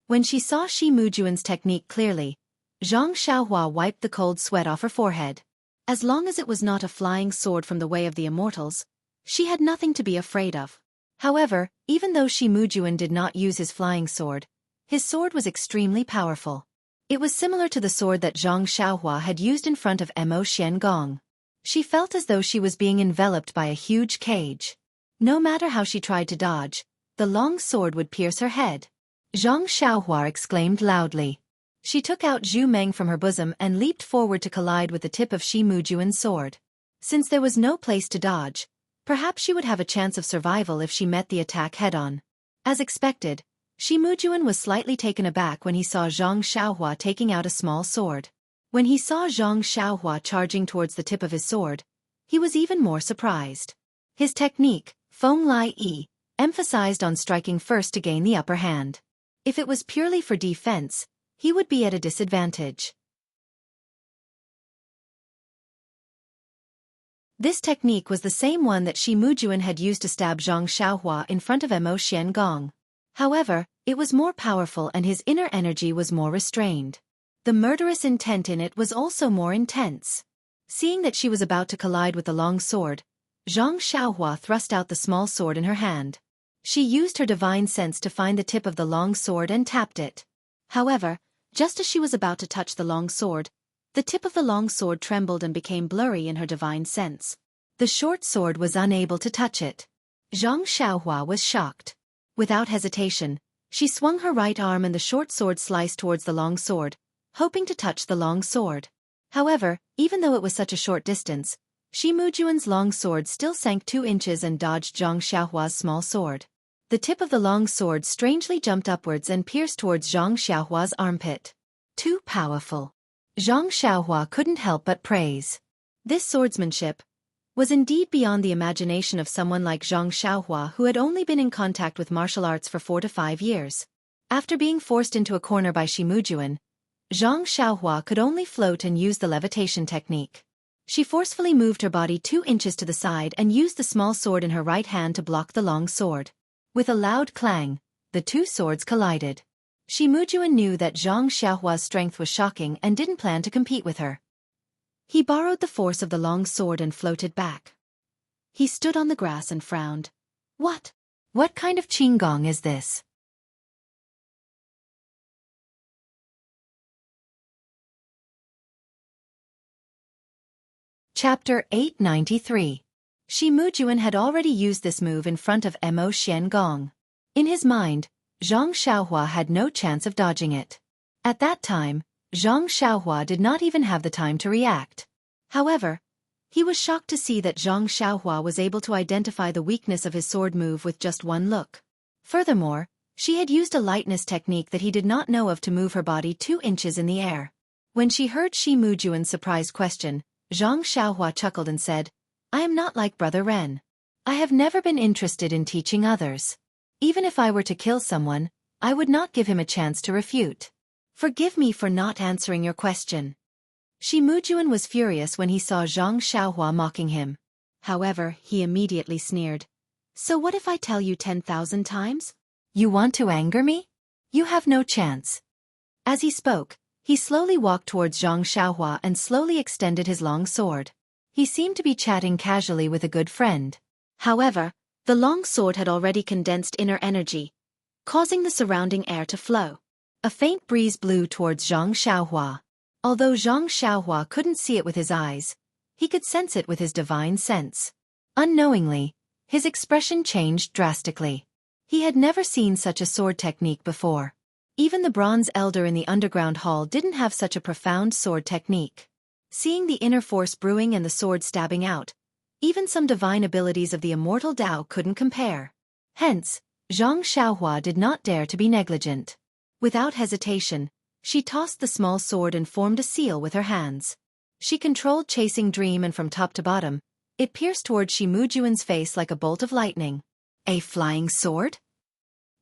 When she saw Shi Mujuan's technique clearly, Zhang Xiaohua wiped the cold sweat off her forehead. As long as it was not a flying sword from the way of the Immortals, she had nothing to be afraid of. However, even though Shi Mujuan did not use his flying sword, his sword was extremely powerful. It was similar to the sword that Zhang Xiaohua had used in front of Mo Xiangong. She felt as though she was being enveloped by a huge cage. No matter how she tried to dodge, the long sword would pierce her head. Zhang Xiaohua exclaimed loudly. She took out Zhu Meng from her bosom and leaped forward to collide with the tip of Shi Mujuan's sword. Since there was no place to dodge, perhaps she would have a chance of survival if she met the attack head-on. As expected, Shi Mujuan was slightly taken aback when he saw Zhang Xiaohua taking out a small sword. When he saw Zhang Xiaohua charging towards the tip of his sword, he was even more surprised. His technique, Feng Lai Yi, emphasized on striking first to gain the upper hand. If it was purely for defense, he would be at a disadvantage. This technique was the same one that Shi Mujuan had used to stab Zhang Xiaohua in front of Mo Xiangong. However, it was more powerful and his inner energy was more restrained. The murderous intent in it was also more intense. Seeing that she was about to collide with the long sword, Zhang Xiaohua thrust out the small sword in her hand. She used her divine sense to find the tip of the long sword and tapped it. However, just as she was about to touch the long sword, the tip of the long sword trembled and became blurry in her divine sense. The short sword was unable to touch it. Zhang Xiaohua was shocked. Without hesitation, she swung her right arm and the short sword sliced towards the long sword, hoping to touch the long sword. However, even though it was such a short distance, Shi Mujuan's long sword still sank 2 inches and dodged Zhang Xiaohua's small sword. The tip of the long sword strangely jumped upwards and pierced towards Zhang Xiaohua's armpit. Too powerful. Zhang Xiaohua couldn't help but praise. This swordsmanship was indeed beyond the imagination of someone like Zhang Xiaohua who had only been in contact with martial arts for 4 to 5 years. After being forced into a corner by Shimujuan, Zhang Xiaohua could only float and use the levitation technique. She forcefully moved her body 2 inches to the side and used the small sword in her right hand to block the long sword. With a loud clang, the 2 swords collided. Shimujuan knew that Zhang Xiaohua's strength was shocking and didn't plan to compete with her. He borrowed the force of the long sword and floated back. He stood on the grass and frowned. What? What kind of qinggong is this? Chapter 893. Shimujuan had already used this move in front of Mo Xiangong. In his mind, Zhang Xiaohua had no chance of dodging it. At that time, Zhang Xiaohua did not even have the time to react. However, he was shocked to see that Zhang Xiaohua was able to identify the weakness of his sword move with just one look. Furthermore, she had used a lightness technique that he did not know of to move her body 2 inches in the air. When she heard Shimujuan's surprised question, Zhang Xiaohua chuckled and said, I am not like Brother Ren. I have never been interested in teaching others. Even if I were to kill someone, I would not give him a chance to refute. Forgive me for not answering your question. Shimujuan was furious when he saw Zhang Xiaohua mocking him. However, he immediately sneered. So what if I tell you 10,000 times? You want to anger me? You have no chance. As he spoke, he slowly walked towards Zhang Xiaohua and slowly extended his long sword. He seemed to be chatting casually with a good friend. However, the long sword had already condensed inner energy, causing the surrounding air to flow. A faint breeze blew towards Zhang Xiaohua. Although Zhang Xiaohua couldn't see it with his eyes, he could sense it with his divine sense. Unknowingly, his expression changed drastically. He had never seen such a sword technique before. Even the bronze elder in the underground hall didn't have such a profound sword technique. Seeing the inner force brewing and the sword stabbing out, even some divine abilities of the immortal Tao couldn't compare. Hence, Zhang Xiaohua did not dare to be negligent. Without hesitation, she tossed the small sword and formed a seal with her hands. She controlled Chasing Dream and from top to bottom, it pierced towards Shimujuan's face like a bolt of lightning. A flying sword?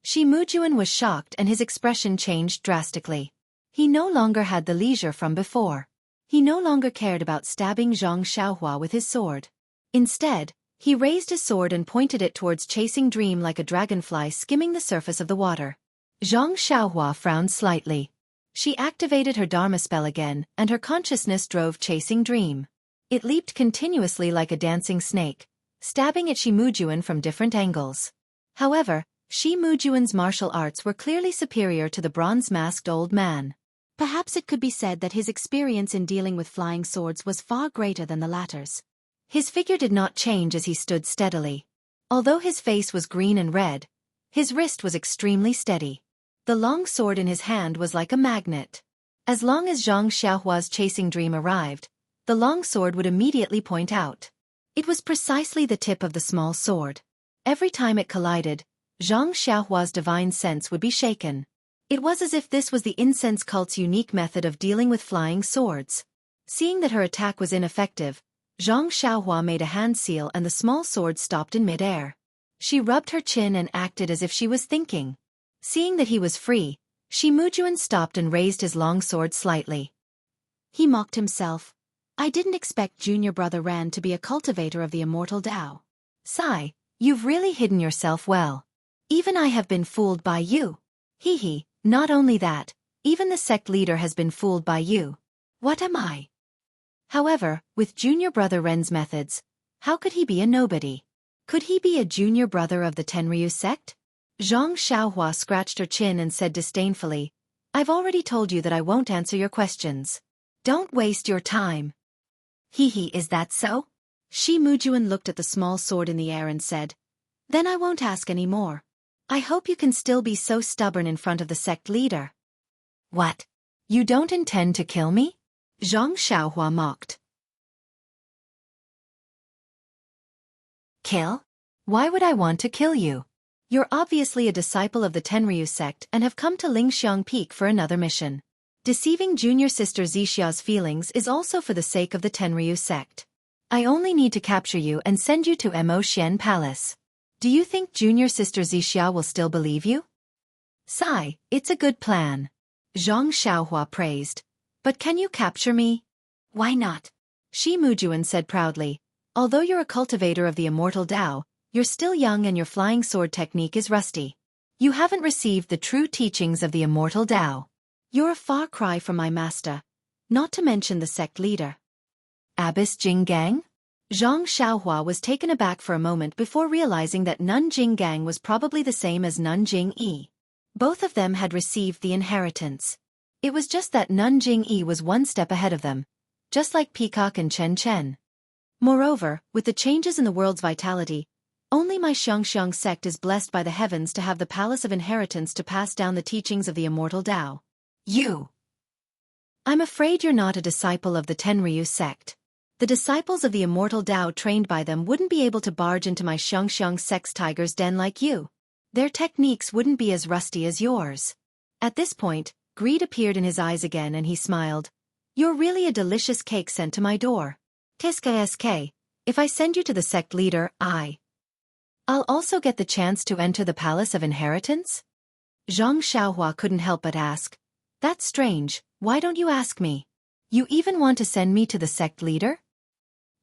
Shimujuan was shocked and his expression changed drastically. He no longer had the leisure from before. He no longer cared about stabbing Zhang Xiaohua with his sword. Instead, he raised his sword and pointed it towards Chasing Dream like a dragonfly skimming the surface of the water. Zhang Xiaohua frowned slightly. She activated her Dharma spell again, and her consciousness drove Chasing Dream. It leaped continuously like a dancing snake, stabbing at Shimujuan from different angles. However, Shimujuan's martial arts were clearly superior to the bronze-masked old man. Perhaps it could be said that his experience in dealing with flying swords was far greater than the latter's. His figure did not change as he stood steadily. Although his face was green and red, his wrist was extremely steady. The long sword in his hand was like a magnet. As long as Zhang Xiaohua's Chasing Dream arrived, the long sword would immediately point out. It was precisely the tip of the small sword. Every time it collided, Zhang Xiaohua's divine sense would be shaken. It was as if this was the incense cult's unique method of dealing with flying swords. Seeing that her attack was ineffective, Zhang Xiaohua made a hand seal and the small sword stopped in mid-air. She rubbed her chin and acted as if she was thinking. Seeing that he was free, Shimujuan stopped and raised his long sword slightly. He mocked himself. I didn't expect junior brother Ran to be a cultivator of the immortal Tao. Sigh, you've really hidden yourself well. Even I have been fooled by you. Hee, not only that, even the sect leader has been fooled by you. What am I? However, with junior brother Ren's methods, how could he be a nobody? Could he be a junior brother of the Tenryu sect? Zhang Xiaohua scratched her chin and said disdainfully, I've already told you that I won't answer your questions. Don't waste your time. Hee, is that so? Shimujuan looked at the small sword in the air and said, Then I won't ask any more. I hope you can still be so stubborn in front of the sect leader. What? You don't intend to kill me? Zhang Xiaohua mocked. Kill? Why would I want to kill you? You're obviously a disciple of the Tenryu sect and have come to Lingxiang Peak for another mission. Deceiving junior sister Xixia's feelings is also for the sake of the Tenryu sect. I only need to capture you and send you to Mo Xian Palace. Do you think junior sister Xixia will still believe you? Sigh, it's a good plan. Zhang Xiaohua praised. But can you capture me? Why not? Shi Mujuan said proudly. Although you're a cultivator of the immortal Tao, you're still young and your flying sword technique is rusty. You haven't received the true teachings of the immortal Tao. You're a far cry from my master, not to mention the sect leader. Abbess Jinggang? Zhang Xiaohua was taken aback for a moment before realizing that Nun Jinggang was probably the same as Nun Jingyi. Both of them had received the inheritance. It was just that Nun Jingyi was one step ahead of them, just like Peacock and Chen Chen. Moreover, with the changes in the world's vitality, only my Xianxia sect is blessed by the heavens to have the palace of inheritance to pass down the teachings of the immortal Tao. You! I'm afraid you're not a disciple of the Tenryu sect. The disciples of the immortal Tao trained by them wouldn't be able to barge into my Xianxia sect's tiger's den like you. Their techniques wouldn't be as rusty as yours. At this point, greed appeared in his eyes again and he smiled. You're really a delicious cake sent to my door. Kisk, if I send you to the sect leader, I'll also get the chance to enter the palace of inheritance? Zhang Xiaohua couldn't help but ask. That's strange, why don't you ask me? You even want to send me to the sect leader?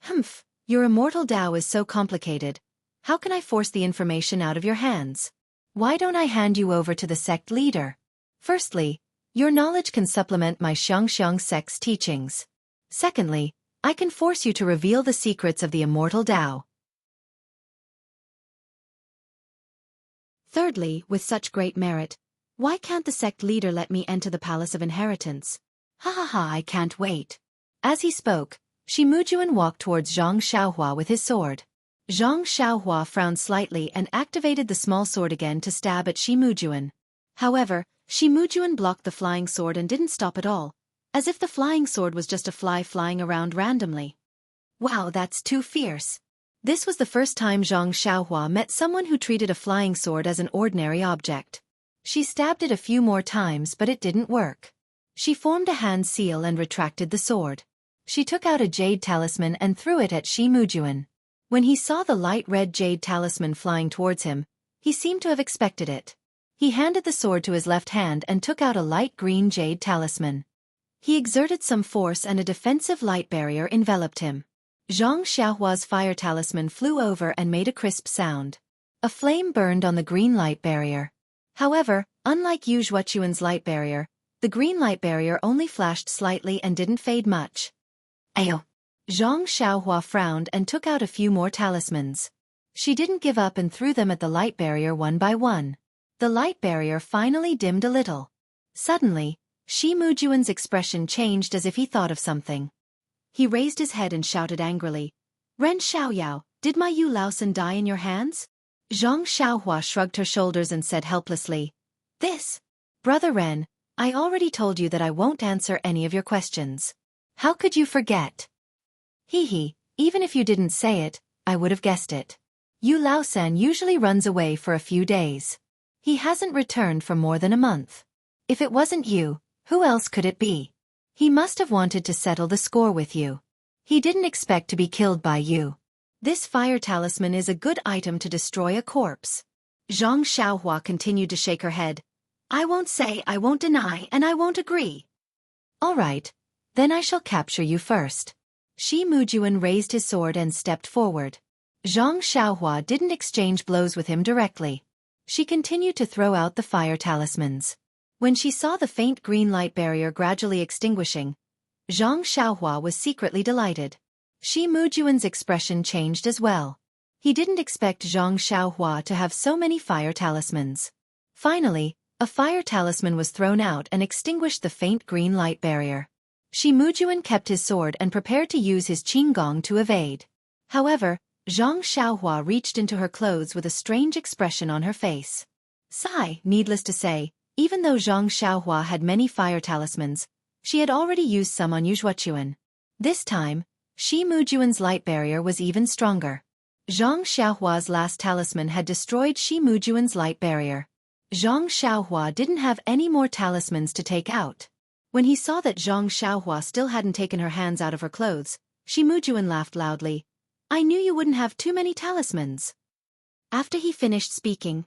Humph, your immortal Tao is so complicated. How can I force the information out of your hands? Why don't I hand you over to the sect leader? Firstly, your knowledge can supplement my Xianxia sect's teachings. Secondly, I can force you to reveal the secrets of the immortal Tao. Thirdly, with such great merit, why can't the sect leader let me enter the palace of inheritance? Ha ha ha, I can't wait. As he spoke, Shi Mujuan walked towards Zhang Xiaohua with his sword. Zhang Xiaohua frowned slightly and activated the small sword again to stab at Shi Mujuan. However, Shi Mujuan blocked the flying sword and didn't stop at all, as if the flying sword was just a fly flying around randomly. Wow, that's too fierce. This was the first time Zhang Xiaohua met someone who treated a flying sword as an ordinary object. She stabbed it a few more times but it didn't work. She formed a hand seal and retracted the sword. She took out a jade talisman and threw it at Shi Mujuan. When he saw the light red jade talisman flying towards him, he seemed to have expected it. He handed the sword to his left hand and took out a light green jade talisman. He exerted some force and a defensive light barrier enveloped him. Zhang Xiaohua's fire talisman flew over and made a crisp sound. A flame burned on the green light barrier. However, unlike Yu Zhuochuan's light barrier, the green light barrier only flashed slightly and didn't fade much. Ayo! Zhang Xiaohua frowned and took out a few more talismans. She didn't give up and threw them at the light barrier one by one. The light barrier finally dimmed a little. Suddenly, Shi Mujuan's expression changed as if he thought of something. He raised his head and shouted angrily, Ren Xiaoyao, did my Yu Laosan die in your hands? Zhang Xiaohua shrugged her shoulders and said helplessly, Brother Ren, I already told you that I won't answer any of your questions. How could you forget? Hee, even if you didn't say it, I would have guessed it. Yu Laosan usually runs away for a few days. He hasn't returned for more than a month. If it wasn't you, who else could it be? He must have wanted to settle the score with you. He didn't expect to be killed by you. This fire talisman is a good item to destroy a corpse. Zhang Xiaohua continued to shake her head. I won't say, I won't deny, and I won't agree. All right, then I shall capture you first. Shi Mujuan raised his sword and stepped forward. Zhang Xiaohua didn't exchange blows with him directly. She continued to throw out the fire talismans. When she saw the faint green light barrier gradually extinguishing, Zhang Xiaohua was secretly delighted. Shi Mujuan's expression changed as well. He didn't expect Zhang Xiaohua to have so many fire talismans. Finally, a fire talisman was thrown out and extinguished the faint green light barrier. Shi Mujuan kept his sword and prepared to use his qinggong to evade. However, Zhang Xiaohua reached into her clothes with a strange expression on her face. Sigh, needless to say, even though Zhang Xiaohua had many fire talismans, she had already used some on Yu Zhuochuan. This time, Shi Mujuan's light barrier was even stronger. Zhang Xiaohua's last talisman had destroyed Shi Mujuan's light barrier. Zhang Xiaohua didn't have any more talismans to take out. When he saw that Zhang Xiaohua still hadn't taken her hands out of her clothes, Shi Mujuan laughed loudly. I knew you wouldn't have too many talismans. After he finished speaking,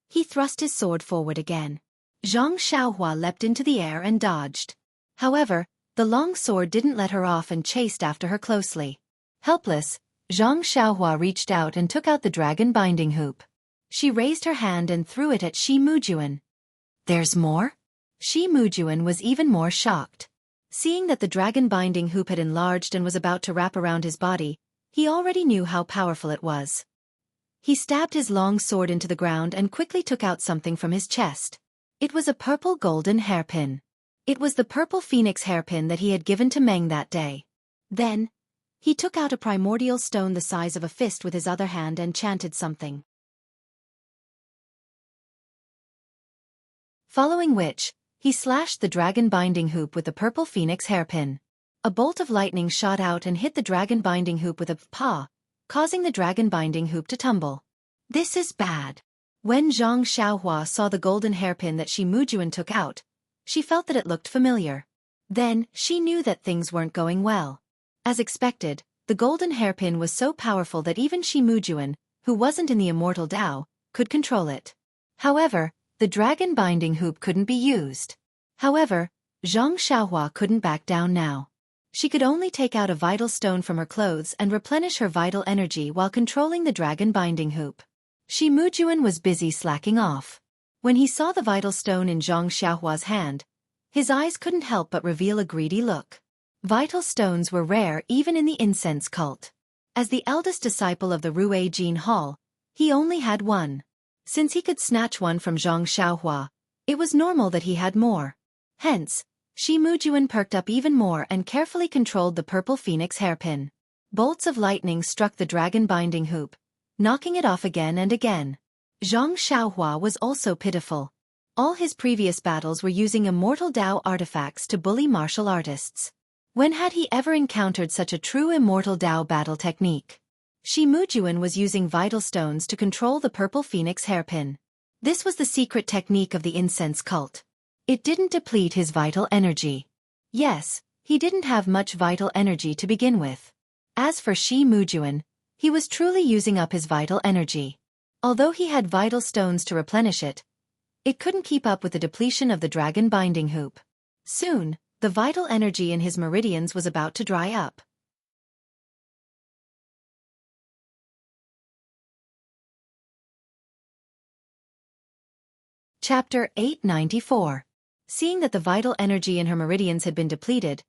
he thrust his sword forward again. Xianxia leapt into the air and dodged. However, the long sword didn't let her off and chased after her closely. Helpless, Xianxia reached out and took out the dragon binding hoop. She raised her hand and threw it at Shi Mujuan. There's more? Shi Mujuan was even more shocked. Seeing that the dragon binding hoop had enlarged and was about to wrap around his body, he already knew how powerful it was. He stabbed his long sword into the ground and quickly took out something from his chest. It was a purple golden hairpin. It was the purple phoenix hairpin that he had given to Meng that day. Then, he took out a primordial stone the size of a fist with his other hand and chanted something. Following which, he slashed the dragon binding hoop with the purple phoenix hairpin. A bolt of lightning shot out and hit the dragon binding hoop with a paw, causing the dragon binding hoop to tumble. This is bad. When Xianxia saw the golden hairpin that Shi Mujuan took out, she felt that it looked familiar. Then, she knew that things weren't going well. As expected, the golden hairpin was so powerful that even Shi Mujuan, who wasn't in the Immortal Dao, could control it. However, the dragon binding hoop couldn't be used. However, Xianxia couldn't back down now. She could only take out a vital stone from her clothes and replenish her vital energy while controlling the dragon binding hoop. Shi Mujuan was busy slacking off. When he saw the vital stone in Xianxia's hand, his eyes couldn't help but reveal a greedy look. Vital stones were rare even in the incense cult. As the eldest disciple of the Rue Jin Hall, he only had one. Since he could snatch one from Xianxia, it was normal that he had more. Hence, Shi Mujuan perked up even more and carefully controlled the purple phoenix hairpin. Bolts of lightning struck the dragon binding hoop, knocking it off again and again. Xianxia was also pitiful. All his previous battles were using Immortal Dao artifacts to bully martial artists. When had he ever encountered such a true Immortal Dao battle technique? Shi Mujuan was using vital stones to control the purple phoenix hairpin. This was the secret technique of the incense cult. It didn't deplete his vital energy. Yes, he didn't have much vital energy to begin with. As for Shi Mujuan, he was truly using up his vital energy. Although he had vital stones to replenish it, it couldn't keep up with the depletion of the dragon binding hoop. Soon, the vital energy in his meridians was about to dry up. Chapter 894. Seeing that the vital energy in her meridians had been depleted,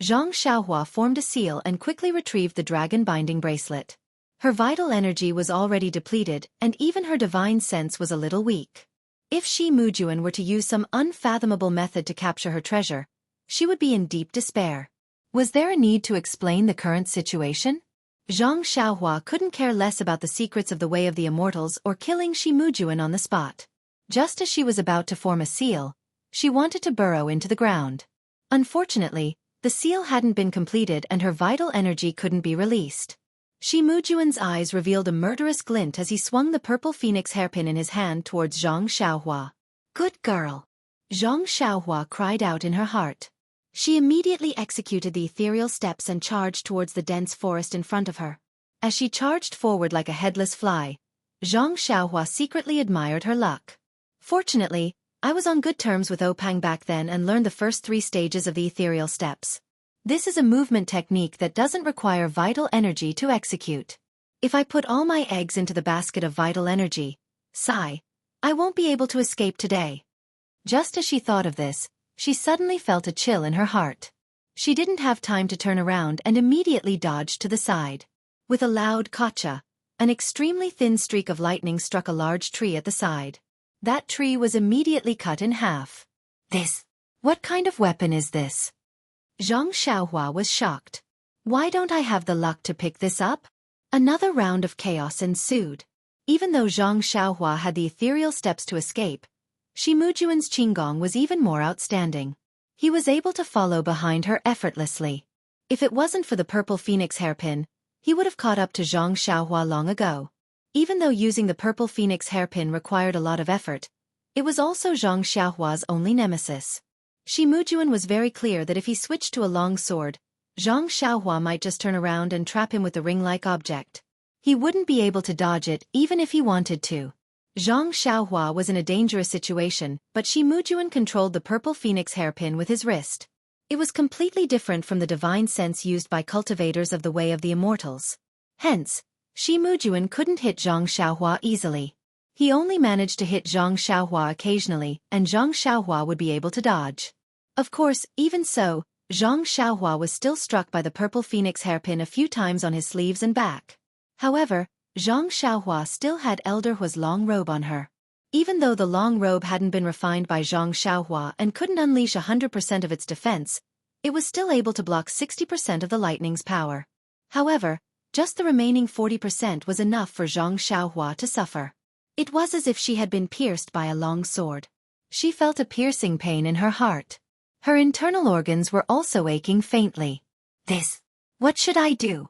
Xianxia formed a seal and quickly retrieved the dragon binding bracelet. Her vital energy was already depleted and even her divine sense was a little weak. If Shi Mujuan were to use some unfathomable method to capture her treasure, she would be in deep despair. Was there a need to explain the current situation? Xianxia couldn't care less about the secrets of the Way of the Immortals or killing Shi Mujuan on the spot. Just as she was about to form a seal, she wanted to burrow into the ground. Unfortunately, the seal hadn't been completed and her vital energy couldn't be released. Shi Mujuan's eyes revealed a murderous glint as he swung the purple phoenix hairpin in his hand towards Xianxia. Good girl! Xianxia cried out in her heart. She immediately executed the ethereal steps and charged towards the dense forest in front of her. As she charged forward like a headless fly, Xianxia secretly admired her luck. Fortunately, I was on good terms with Opang back then and learned the first 3 stages of the ethereal steps. This is a movement technique that doesn't require vital energy to execute. If I put all my eggs into the basket of vital energy, sigh, I won't be able to escape today. Just as she thought of this, she suddenly felt a chill in her heart. She didn't have time to turn around and immediately dodged to the side. With a loud kacha, an extremely thin streak of lightning struck a large tree at the side. That tree was immediately cut in half. What kind of weapon is this? Xianxia was shocked. Why don't I have the luck to pick this up? Another round of chaos ensued. Even though Xianxia had the ethereal steps to escape, Shi Mujuan's qinggong was even more outstanding. He was able to follow behind her effortlessly. If it wasn't for the purple phoenix hairpin, he would have caught up to Xianxia long ago. Even though using the purple phoenix hairpin required a lot of effort, it was also Xianxia's only nemesis. Shi Mujuan was very clear that if he switched to a long sword, Xianxia might just turn around and trap him with the ring-like object. He wouldn't be able to dodge it even if he wanted to. Zhang Xiaohua was in a dangerous situation, but Shi Mujuan controlled the purple phoenix hairpin with his wrist. It was completely different from the divine sense used by cultivators of the way of the immortals. Hence, Shi Mujuan couldn't hit Zhang Xiaohua easily. He only managed to hit Zhang Xiaohua occasionally, and Zhang Xiaohua would be able to dodge. Of course, even so, Zhang Xiaohua was still struck by the purple phoenix hairpin a few times on his sleeves and back. However, Zhang Xiaohua still had Elder Hua's long robe on her. Even though the long robe hadn't been refined by Zhang Xiaohua and couldn't unleash 100% of its defense, it was still able to block 60% of the lightning's power. However, just the remaining 40% was enough for Zhang Xiaohua to suffer. It was as if she had been pierced by a long sword. She felt a piercing pain in her heart. Her internal organs were also aching faintly. What should I do?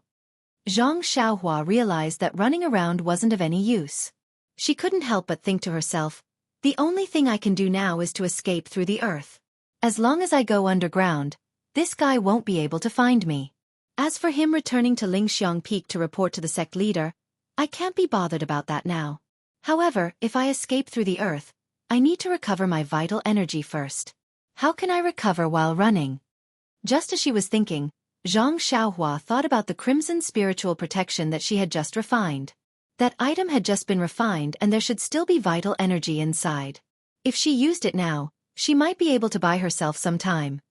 Zhang Xiaohua realized that running around wasn't of any use. She couldn't help but think to herself, the only thing I can do now is to escape through the earth. As long as I go underground, this guy won't be able to find me. As for him returning to Lingxiang Peak to report to the sect leader, I can't be bothered about that now. However, if I escape through the earth, I need to recover my vital energy first. How can I recover while running? Just as she was thinking, Zhang Xiaohua thought about the crimson spiritual protection that she had just refined. That item had just been refined and there should still be vital energy inside. If she used it now, she might be able to buy herself some time.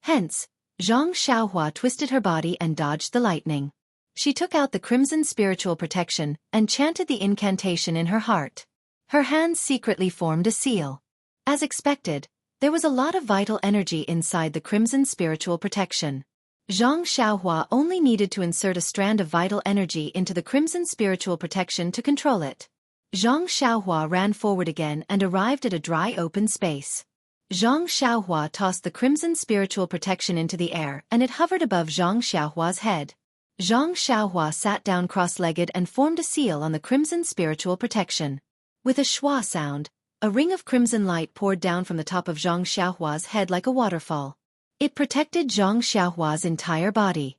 Hence, Zhang Xiaohua twisted her body and dodged the lightning. She took out the crimson spiritual protection and chanted the incantation in her heart. Her hands secretly formed a seal. As expected, there was a lot of vital energy inside the crimson spiritual protection. Zhang Xiaohua only needed to insert a strand of vital energy into the crimson spiritual protection to control it. Zhang Xiaohua ran forward again and arrived at a dry open space. Zhang Xiaohua tossed the crimson spiritual protection into the air and it hovered above Zhang Xiaohua's head. Zhang Xiaohua sat down cross-legged and formed a seal on the crimson spiritual protection. With a schwa sound, a ring of crimson light poured down from the top of Zhang Xiaohua's head like a waterfall. It protected Zhang Xiaohua's entire body.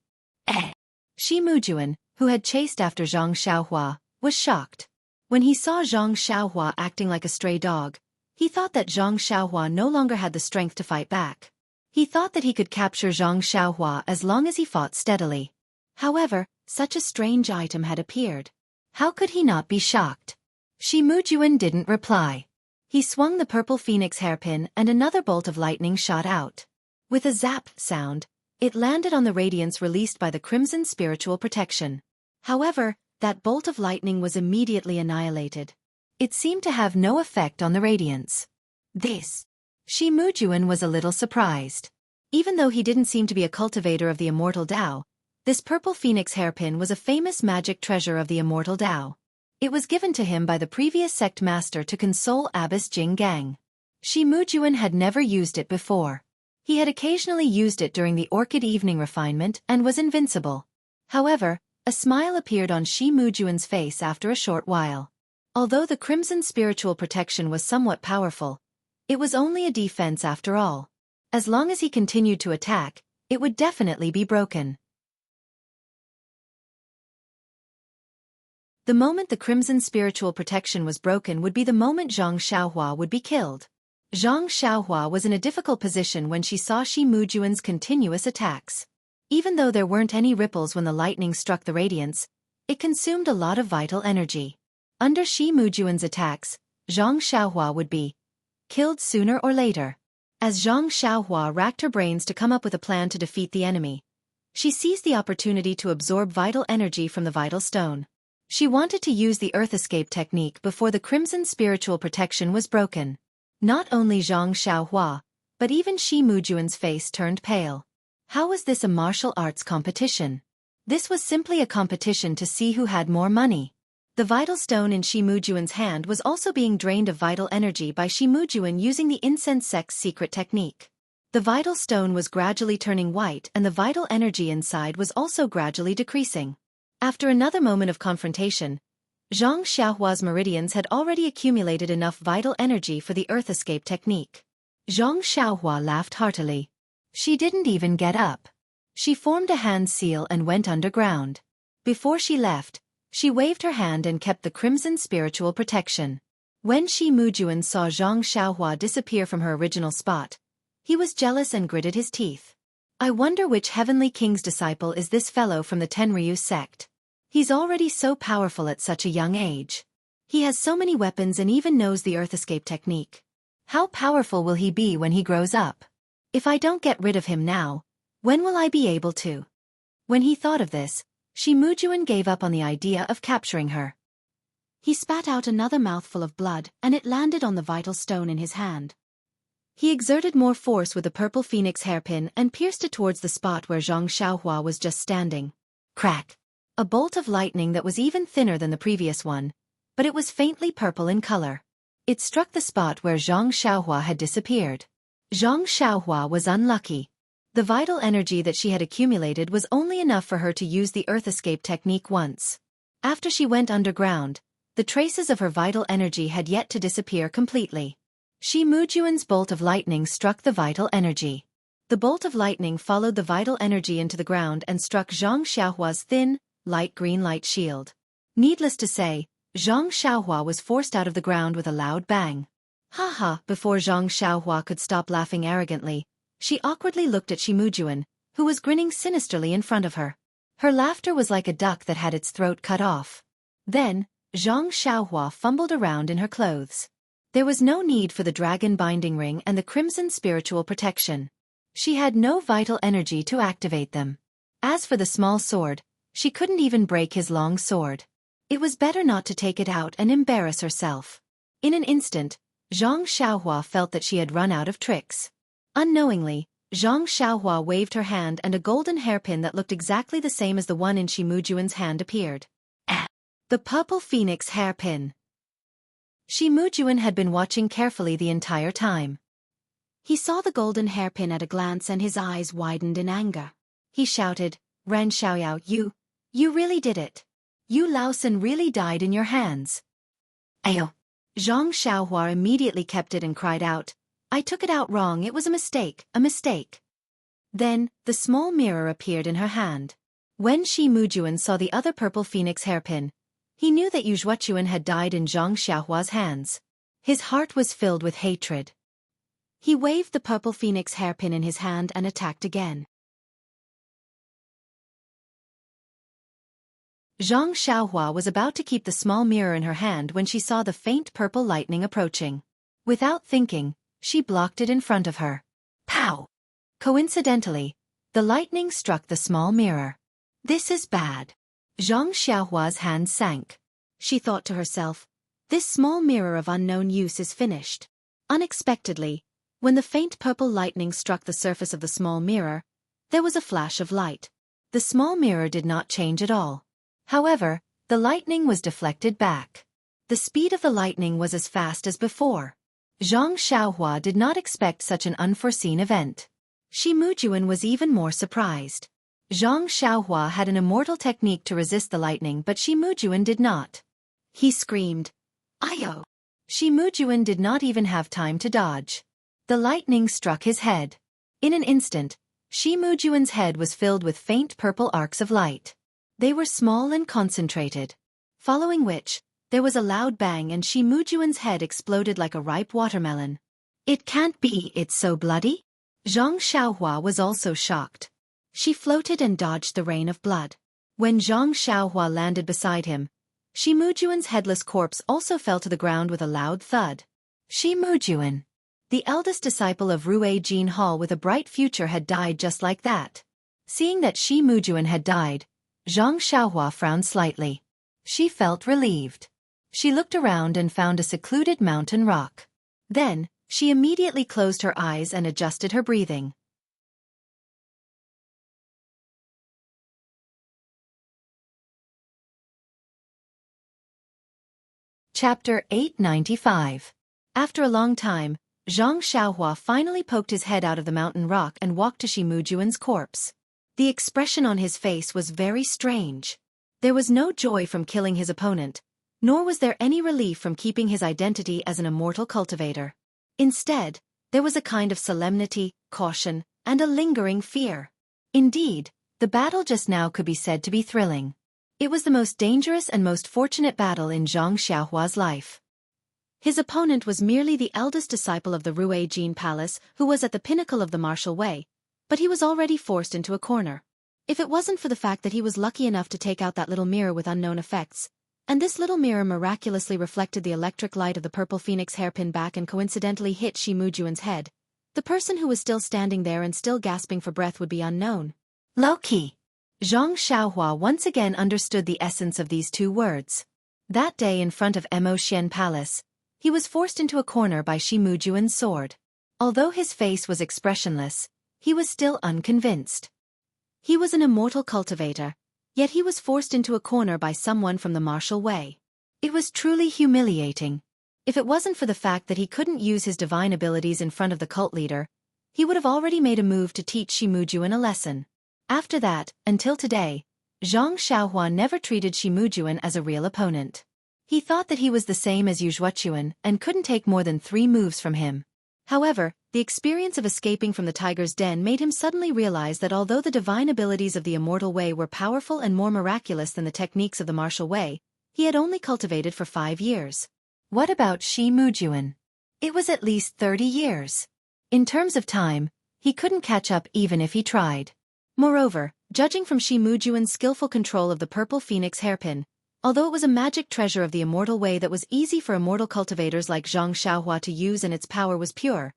Shi Mujuan, who had chased after Zhang Xiaohua, was shocked. When he saw Zhang Xiaohua acting like a stray dog, he thought that Zhang Xiaohua no longer had the strength to fight back. He thought that he could capture Zhang Xiaohua as long as he fought steadily. However, such a strange item had appeared. How could he not be shocked? Shi Mujuan didn't reply. He swung the purple phoenix hairpin and another bolt of lightning shot out. With a zap sound, it landed on the radiance released by the crimson spiritual protection. However, that bolt of lightning was immediately annihilated. It seemed to have no effect on the radiance. Shi Mujuan was a little surprised. Even though he didn't seem to be a cultivator of the immortal Tao, this purple phoenix hairpin was a famous magic treasure of the immortal Tao. It was given to him by the previous sect master to console Abbess Jing Gang. Shi Mujuan had never used it before. He had occasionally used it during the Orchid Evening refinement and was invincible. However, a smile appeared on Shi Mujuan's face after a short while. Although the crimson spiritual protection was somewhat powerful, it was only a defense after all. As long as he continued to attack, it would definitely be broken. The moment the crimson spiritual protection was broken would be the moment Zhang Xiaohua would be killed. Zhang Xiaohua was in a difficult position when she saw Shi Mujuan's continuous attacks. Even though there weren't any ripples when the lightning struck the radiance, it consumed a lot of vital energy. Under Shi Mujuan's attacks, Zhang Xiaohua would be killed sooner or later. As Zhang Xiaohua racked her brains to come up with a plan to defeat the enemy, she seized the opportunity to absorb vital energy from the vital stone. She wanted to use the earth escape technique before the crimson spiritual protection was broken. Not only Zhang Xiaohua, but even Shi Mujuan's face turned pale. How was this a martial arts competition? This was simply a competition to see who had more money. The vital stone in Shi Mujuan's hand was also being drained of vital energy by Shi Mujuan using the incense sect's secret technique. The vital stone was gradually turning white and the vital energy inside was also gradually decreasing. After another moment of confrontation, Zhang Xiaohua's meridians had already accumulated enough vital energy for the earth escape technique. Zhang Xiaohua laughed heartily. She didn't even get up. She formed a hand seal and went underground. Before she left, She waved her hand and kept the crimson spiritual protection. When Shi Mujuan saw Zhang Xiaohua disappear from her original spot, he was jealous and gritted his teeth. I wonder which heavenly king's disciple is this fellow from the Tenryu sect. He's already so powerful at such a young age. He has so many weapons and even knows the earth escape technique. How powerful will he be when he grows up? If I don't get rid of him now, when will I be able to? When he thought of this, Shi Mujuan gave up on the idea of capturing her. He spat out another mouthful of blood and it landed on the vital stone in his hand. He exerted more force with the purple phoenix hairpin and pierced it towards the spot where Zhang Xiaohua was just standing. Crack! A bolt of lightning that was even thinner than the previous one, but it was faintly purple in color. It struck the spot where Zhang Xiaohua had disappeared. Zhang Xiaohua was unlucky. The vital energy that she had accumulated was only enough for her to use the earth escape technique once. After she went underground, the traces of her vital energy had yet to disappear completely. Shi Mujuan's bolt of lightning struck the vital energy. The bolt of lightning followed the vital energy into the ground and struck Zhang Xiaohua's thin, light green light shield. Needless to say, Zhang Xiaohua was forced out of the ground with a loud bang. Ha ha! Before Zhang Xiaohua could stop laughing arrogantly, she awkwardly looked at Shi Mujuan, who was grinning sinisterly in front of her. Her laughter was like a duck that had its throat cut off. Then, Zhang Xiaohua fumbled around in her clothes. There was no need for the dragon binding ring and the crimson spiritual protection. She had no vital energy to activate them. As for the small sword, she couldn't even break his long sword. It was better not to take it out and embarrass herself. In an instant, Zhang Xiaohua felt that she had run out of tricks. Unknowingly, Zhang Xiaohua waved her hand and a golden hairpin that looked exactly the same as the one in Shi Mujuan's hand appeared. The purple phoenix hairpin. Shi Mujuan had been watching carefully the entire time. He saw the golden hairpin at a glance and his eyes widened in anger. He shouted, "Ren Xiaoyao, you really did it. You Laosan really died in your hands." Ayo! Zhang Xiaohua immediately kept it and cried out, "I took it out wrong, it was a mistake, a mistake." Then, the small mirror appeared in her hand. When Shi Mujuan saw the other purple phoenix hairpin, he knew that Yu Zhuochuan had died in Zhang Xiaohua's hands. His heart was filled with hatred. He waved the purple phoenix hairpin in his hand and attacked again. Zhang Xiaohua was about to keep the small mirror in her hand when she saw the faint purple lightning approaching. Without thinking, she blocked it in front of her. Pow! Coincidentally, the lightning struck the small mirror. This is bad. Zhang Xiaohua's hand sank. She thought to herself, this small mirror of unknown use is finished. Unexpectedly, when the faint purple lightning struck the surface of the small mirror, there was a flash of light. The small mirror did not change at all. However, the lightning was deflected back. The speed of the lightning was as fast as before. Zhang Xiaohua did not expect such an unforeseen event. Shi Mujuan was even more surprised. Zhang Xiaohua had an immortal technique to resist the lightning, but Shi Mujuan did not. He screamed, "Ayo!" Shi Mujuan did not even have time to dodge. The lightning struck his head. In an instant, Shi Mujuan's head was filled with faint purple arcs of light. They were small and concentrated. Following which, there was a loud bang and Shi Mujuan's head exploded like a ripe watermelon. It can't be, it's so bloody? Zhang Xiaohua was also shocked. She floated and dodged the rain of blood. When Zhang Xiaohua landed beside him, Shi Mujuan's headless corpse also fell to the ground with a loud thud. Shi Mujuan, the eldest disciple of Rue Jin Hall with a bright future, had died just like that. Seeing that Shi Mujuan had died, Zhang Xiaohua frowned slightly. She felt relieved. She looked around and found a secluded mountain rock. Then, she immediately closed her eyes and adjusted her breathing. Chapter 895. After a long time, Zhang Xiaohua finally poked his head out of the mountain rock and walked to Shi Mujuan's corpse. The expression on his face was very strange. There was no joy from killing his opponent, nor was there any relief from keeping his identity as an immortal cultivator. Instead, there was a kind of solemnity, caution, and a lingering fear. Indeed, the battle just now could be said to be thrilling. It was the most dangerous and most fortunate battle in Zhang Xiaohua's life. His opponent was merely the eldest disciple of the Rue Jin Palace who was at the pinnacle of the martial way, but he was already forced into a corner. If it wasn't for the fact that he was lucky enough to take out that little mirror with unknown effects, and this little mirror miraculously reflected the electric light of the purple phoenix hairpin back and coincidentally hit Shi Mujuan's head, the person who was still standing there and still gasping for breath would be unknown. Low-key. Zhang Xiaohua once again understood the essence of these two words. That day in front of Mo Xian Palace, he was forced into a corner by Shi Mujuan's sword. Although his face was expressionless, he was still unconvinced. He was an immortal cultivator, yet he was forced into a corner by someone from the martial way. It was truly humiliating. If it wasn't for the fact that he couldn't use his divine abilities in front of the cult leader, he would have already made a move to teach Shi Mujuan a lesson. After that, until today, Zhang Xiaohua never treated Shi Mujuan as a real opponent. He thought that he was the same as Yu Zhuochuan and couldn't take more than 3 moves from him. However, the experience of escaping from the tiger's den made him suddenly realize that although the divine abilities of the immortal way were powerful and more miraculous than the techniques of the martial way, he had only cultivated for 5 years. What about Shi Mujuan? It was at least 30 years. In terms of time, he couldn't catch up even if he tried. Moreover, judging from Shi Mujuan's skillful control of the purple phoenix hairpin, although it was a magic treasure of the immortal way that was easy for immortal cultivators like Zhang Xiaohua to use and its power was pure,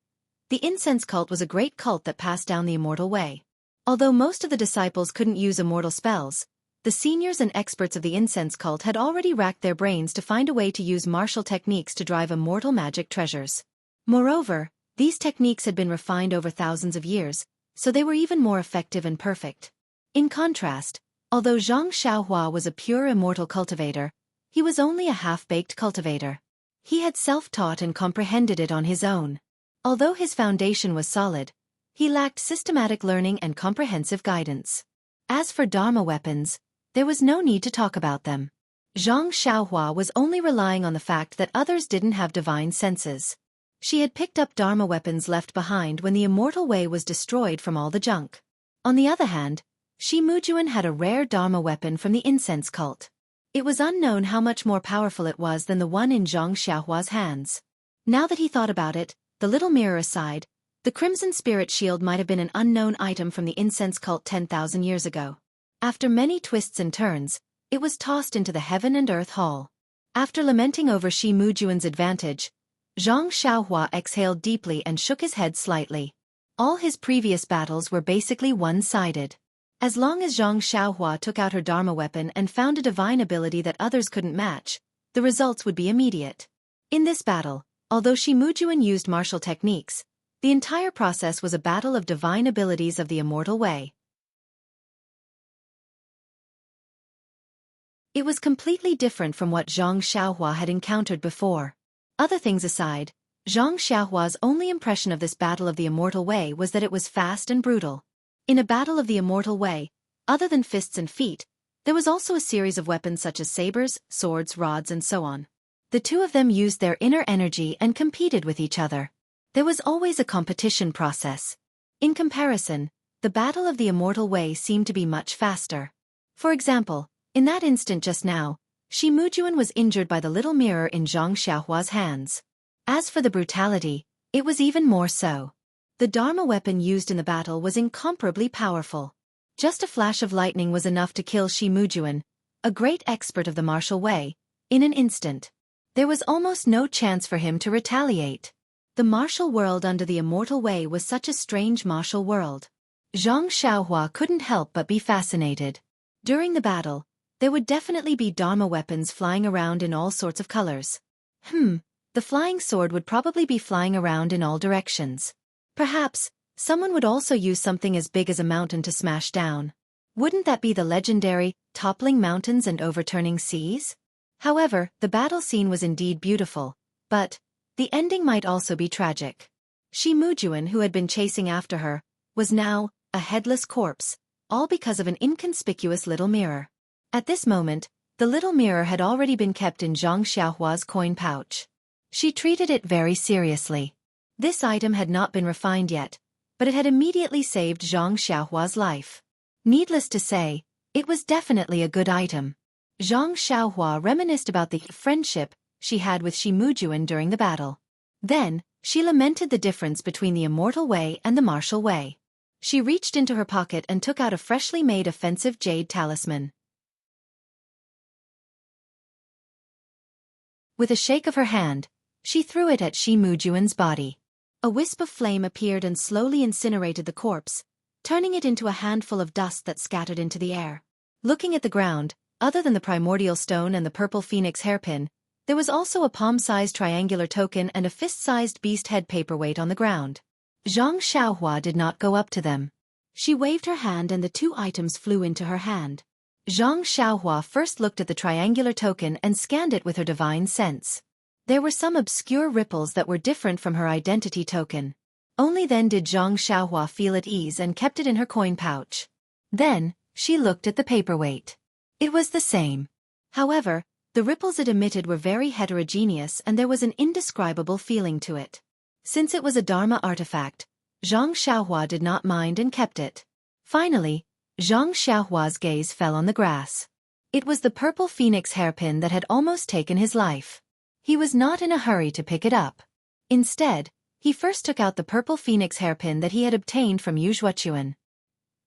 the incense cult was a great cult that passed down the immortal way. Although most of the disciples couldn't use immortal spells, the seniors and experts of the incense cult had already racked their brains to find a way to use martial techniques to drive immortal magic treasures. Moreover, these techniques had been refined over thousands of years, so they were even more effective and perfect. In contrast, although Zhang Xiaohua was a pure immortal cultivator, he was only a half-baked cultivator. He had self-taught and comprehended it on his own. Although his foundation was solid, he lacked systematic learning and comprehensive guidance. As for Dharma weapons, there was no need to talk about them. Zhang Xiaohua was only relying on the fact that others didn't have divine senses. She had picked up Dharma weapons left behind when the immortal way was destroyed from all the junk. On the other hand, Shi Mujuan had a rare Dharma weapon from the incense cult. It was unknown how much more powerful it was than the one in Zhang Xiaohua's hands. Now that he thought about it, the little mirror aside, the Crimson Spirit Shield might have been an unknown item from the incense cult 10,000 years ago. After many twists and turns, it was tossed into the Heaven and Earth Hall. After lamenting over Shi Mujuan's advantage, Zhang Xiaohua exhaled deeply and shook his head slightly. All his previous battles were basically one-sided. As long as Zhang Xiaohua took out her Dharma weapon and found a divine ability that others couldn't match, the results would be immediate. In this battle, although Shi Mujuan used martial techniques, the entire process was a battle of divine abilities of the immortal way. It was completely different from what Zhang Xiaohua had encountered before. Other things aside, Zhang Xiaohua's only impression of this battle of the immortal way was that it was fast and brutal. In a battle of the immortal way, other than fists and feet, there was also a series of weapons such as sabers, swords, rods and so on. The two of them used their inner energy and competed with each other. There was always a competition process. In comparison, the battle of the immortal way seemed to be much faster. For example, in that instant just now, Shi Mujuan was injured by the little mirror in Zhang Xiaohua's hands. As for the brutality, it was even more so. The Dharma weapon used in the battle was incomparably powerful. Just a flash of lightning was enough to kill Shi Mujuan, a great expert of the martial way, in an instant. There was almost no chance for him to retaliate. The martial world under the immortal way was such a strange martial world. Zhang Xiaohua couldn't help but be fascinated. During the battle, there would definitely be Dharma weapons flying around in all sorts of colors. The flying sword would probably be flying around in all directions. Perhaps, someone would also use something as big as a mountain to smash down. Wouldn't that be the legendary, toppling mountains and overturning seas? However, the battle scene was indeed beautiful, but the ending might also be tragic. Shi Mujuan, who had been chasing after her, was now a headless corpse, all because of an inconspicuous little mirror. At this moment, the little mirror had already been kept in Zhang Xiaohua's coin pouch. She treated it very seriously. This item had not been refined yet, but it had immediately saved Zhang Xiaohua's life. Needless to say, it was definitely a good item. Zhang Xiaohua reminisced about the friendship she had with Shi Mujuan during the battle. Then, she lamented the difference between the immortal way and the martial way. She reached into her pocket and took out a freshly made offensive jade talisman. With a shake of her hand, she threw it at Shi Mujuan's body. A wisp of flame appeared and slowly incinerated the corpse, turning it into a handful of dust that scattered into the air. Looking at the ground, other than the primordial stone and the purple phoenix hairpin, there was also a palm-sized triangular token and a fist-sized beast head paperweight on the ground. Zhang Xiaohua did not go up to them. She waved her hand and the two items flew into her hand. Zhang Xiaohua first looked at the triangular token and scanned it with her divine sense. There were some obscure ripples that were different from her identity token. Only then did Zhang Xiaohua feel at ease and kept it in her coin pouch. Then, she looked at the paperweight. It was the same. However, the ripples it emitted were very heterogeneous and there was an indescribable feeling to it. Since it was a Dharma artifact, Zhang Xiaohua did not mind and kept it. Finally, Zhang Xiaohua's gaze fell on the grass. It was the purple phoenix hairpin that had almost taken his life. He was not in a hurry to pick it up. Instead, he first took out the purple phoenix hairpin that he had obtained from Wuxia.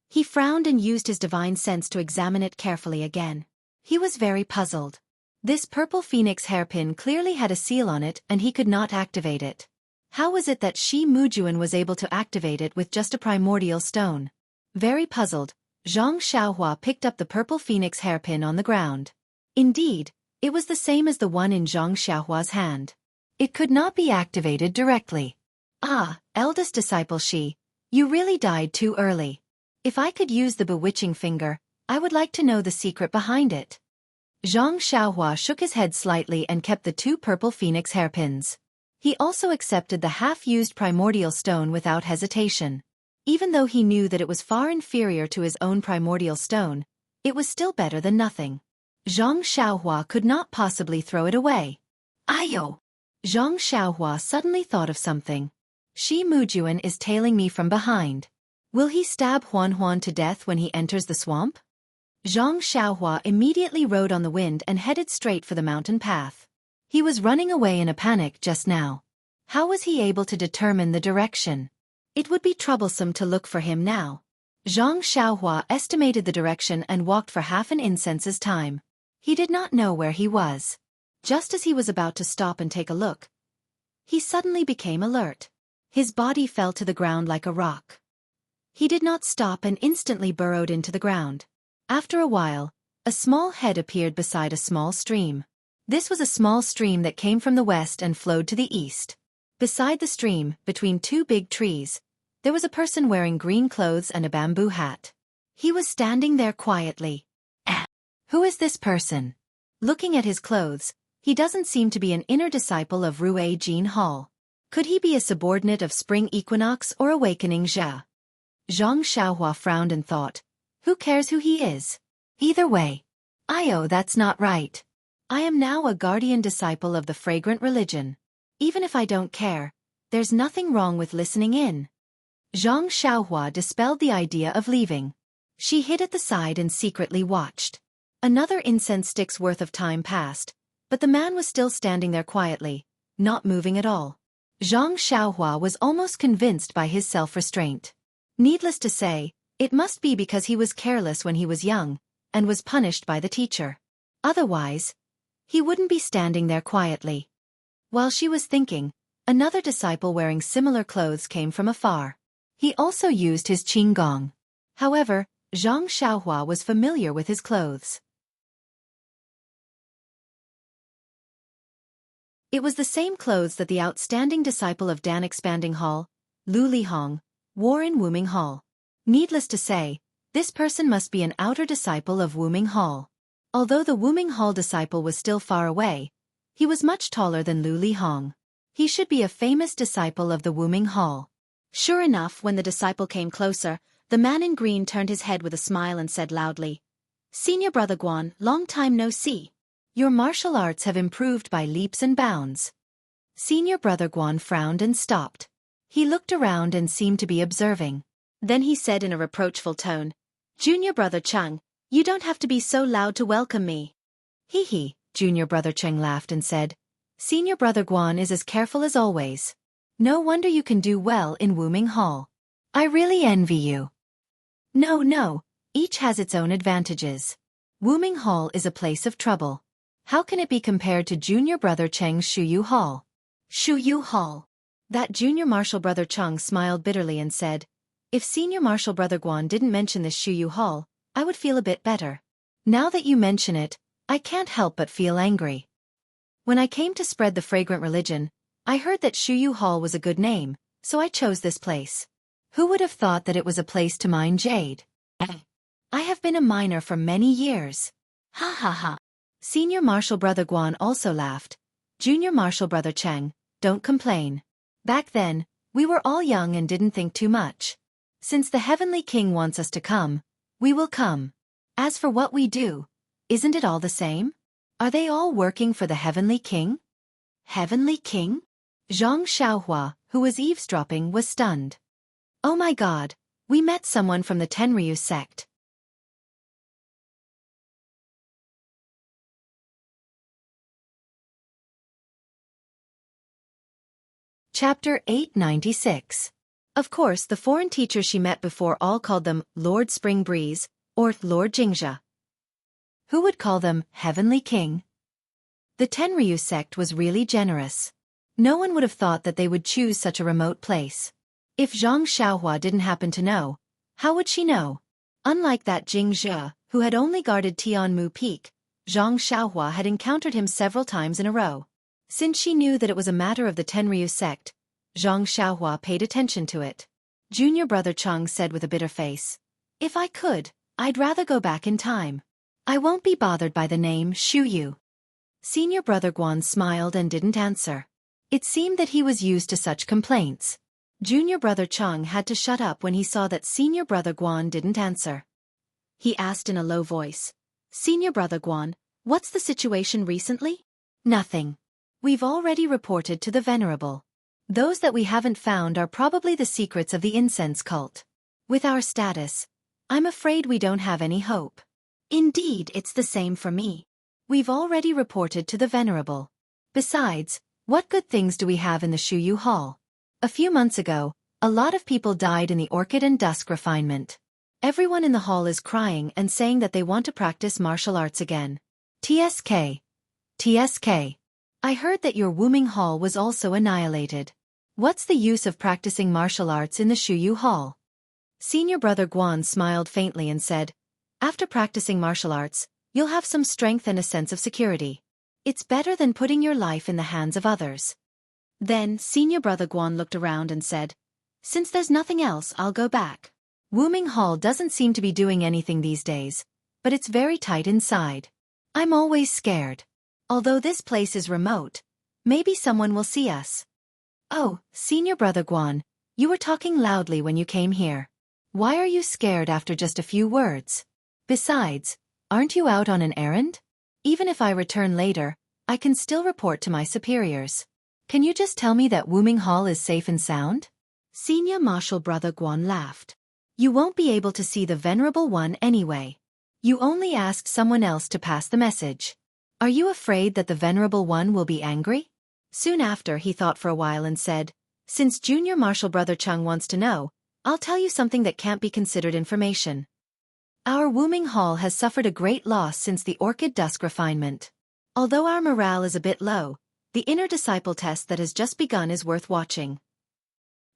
He frowned and used his divine sense to examine it carefully again. He was very puzzled. This purple phoenix hairpin clearly had a seal on it and he could not activate it. How was it that Shi Mujuan was able to activate it with just a primordial stone? Very puzzled, Zhang Xiaohua picked up the purple phoenix hairpin on the ground. Indeed, it was the same as the one in Zhang Xiaohua's hand. It could not be activated directly. Ah, eldest disciple Shi, you really died too early. If I could use the bewitching finger, I would like to know the secret behind it. Zhang Xiaohua shook his head slightly and kept the two purple phoenix hairpins. He also accepted the half-used primordial stone without hesitation. Even though he knew that it was far inferior to his own primordial stone, it was still better than nothing. Zhang Xiaohua could not possibly throw it away. Ayo! Zhang Xiaohua suddenly thought of something. Shi Mujuan is tailing me from behind. Will he stab Huan to death when he enters the swamp? Zhang Xiaohua immediately rode on the wind and headed straight for the mountain path. He was running away in a panic just now. How was he able to determine the direction? It would be troublesome to look for him now. Zhang Xiaohua estimated the direction and walked for half an incense's time. He did not know where he was. Just as he was about to stop and take a look, he suddenly became alert. His body fell to the ground like a rock. He did not stop and instantly burrowed into the ground. After a while, a small head appeared beside a small stream. This was a small stream that came from the west and flowed to the east. Beside the stream, between two big trees, there was a person wearing green clothes and a bamboo hat. He was standing there quietly. Who is this person? Looking at his clothes, he doesn't seem to be an inner disciple of Rue Jean Hall. Could he be a subordinate of Spring Equinox or Awakening Jia? Zhang Xiaohua frowned and thought, who cares who he is? Either way. That's not right. I am now a guardian disciple of the fragrant religion. Even if I don't care, there's nothing wrong with listening in. Zhang Xiaohua dispelled the idea of leaving. She hid at the side and secretly watched. Another incense stick's worth of time passed, but the man was still standing there quietly, not moving at all. Zhang Xiaohua was almost convinced by his self-restraint. Needless to say, it must be because he was careless when he was young, and was punished by the teacher. Otherwise, he wouldn't be standing there quietly. While she was thinking, another disciple wearing similar clothes came from afar. He also used his qinggong. However, Zhang Xiaohua was familiar with his clothes. It was the same clothes that the outstanding disciple of Dan Expanding Hall, Lu Lihong, wore in Wuming Hall. Needless to say, this person must be an outer disciple of Wuming Hall. Although the Wuming Hall disciple was still far away, he was much taller than Lu Lihong. He should be a famous disciple of the Wuming Hall. Sure enough, when the disciple came closer, the man in green turned his head with a smile and said loudly, "Senior Brother Guan, long time no see. Your martial arts have improved by leaps and bounds." Senior Brother Guan frowned and stopped. He looked around and seemed to be observing. Then he said in a reproachful tone, "Junior Brother Chung, you don't have to be so loud to welcome me. Hee hee, junior brother Cheng laughed and said. Senior brother Guan is as careful as always. No wonder you can do well in Wuming Hall. I really envy you. No, each has its own advantages. Wuming Hall is a place of trouble. How can it be compared to junior brother Cheng's Shuyu Hall? Shuyu Hall. That junior martial brother Cheng smiled bitterly and said, if senior martial brother Guan didn't mention this Shuyu Hall, I would feel a bit better. Now that you mention it, I can't help but feel angry. When I came to spread the fragrant religion, I heard that Shuyu Hall was a good name, so I chose this place. Who would have thought that it was a place to mine jade? I have been a miner for many years. Ha ha ha. Senior martial brother Guan also laughed. Junior martial brother Cheng, don't complain. Back then, we were all young and didn't think too much. Since the Heavenly King wants us to come, we will come. As for what we do, isn't it all the same? Are they all working for the Heavenly King? Heavenly King? Zhang Xiaohua, who was eavesdropping, was stunned. Oh my god, we met someone from the Tenryu sect. Chapter 896. Of course, the foreign teachers she met before all called them Lord Spring Breeze, or Lord Jingxia. Who would call them Heavenly King? The Tenryu sect was really generous. No one would have thought that they would choose such a remote place. If Zhang Xiaohua didn't happen to know, how would she know? Unlike that Jingxia, who had only guarded Tianmu Peak, Zhang Xiaohua had encountered him several times in a row. Since she knew that it was a matter of the Tenryu sect, Zhang Xiaohua paid attention to it. Junior brother Cheng said with a bitter face, if I could, I'd rather go back in time. I won't be bothered by the name Shuyu. Senior brother Guan smiled and didn't answer. It seemed that he was used to such complaints. Junior brother Cheng had to shut up when he saw that senior brother Guan didn't answer. He asked in a low voice, Senior brother Guan, what's the situation recently? Nothing. We've already reported to the Venerable. Those that we haven't found are probably the secrets of the incense cult. With our status, I'm afraid we don't have any hope. Indeed, it's the same for me. We've already reported to the Venerable. Besides, what good things do we have in the Shuyu Hall? A few months ago, a lot of people died in the Orchid and Dusk refinement. Everyone in the hall is crying and saying that they want to practice martial arts again. TSK. I heard that your Wuming Hall was also annihilated. What's the use of practicing martial arts in the Shuyu Hall? Senior brother Guan smiled faintly and said, after practicing martial arts, you'll have some strength and a sense of security. It's better than putting your life in the hands of others. Then, senior brother Guan looked around and said, since there's nothing else, I'll go back. Wuming Hall doesn't seem to be doing anything these days, but it's very tight inside. I'm always scared. Although this place is remote, maybe someone will see us. Oh, senior brother Guan, you were talking loudly when you came here. Why are you scared after just a few words? Besides, aren't you out on an errand? Even if I return later, I can still report to my superiors. Can you just tell me that Wuming Hall is safe and sound? Senior martial brother Guan laughed. You won't be able to see the Venerable One anyway. You only asked someone else to pass the message. Are you afraid that the Venerable One will be angry? Soon after he thought for a while and said, since junior martial brother Cheng wants to know, I'll tell you something that can't be considered information. Our Wuming Hall has suffered a great loss since the Orchid Dusk refinement. Although our morale is a bit low, the inner disciple test that has just begun is worth watching.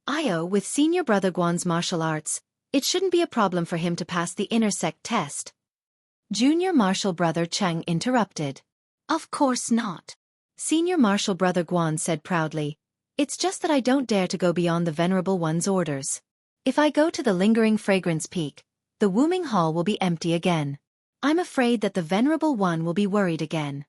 With senior brother Guan's martial arts, it shouldn't be a problem for him to pass the inner sect test. Junior martial brother Cheng interrupted. Of course not. Senior martial brother Guan said proudly, it's just that I don't dare to go beyond the Venerable One's orders. If I go to the lingering fragrance peak, the Wuming Hall will be empty again. I'm afraid that the Venerable One will be worried again.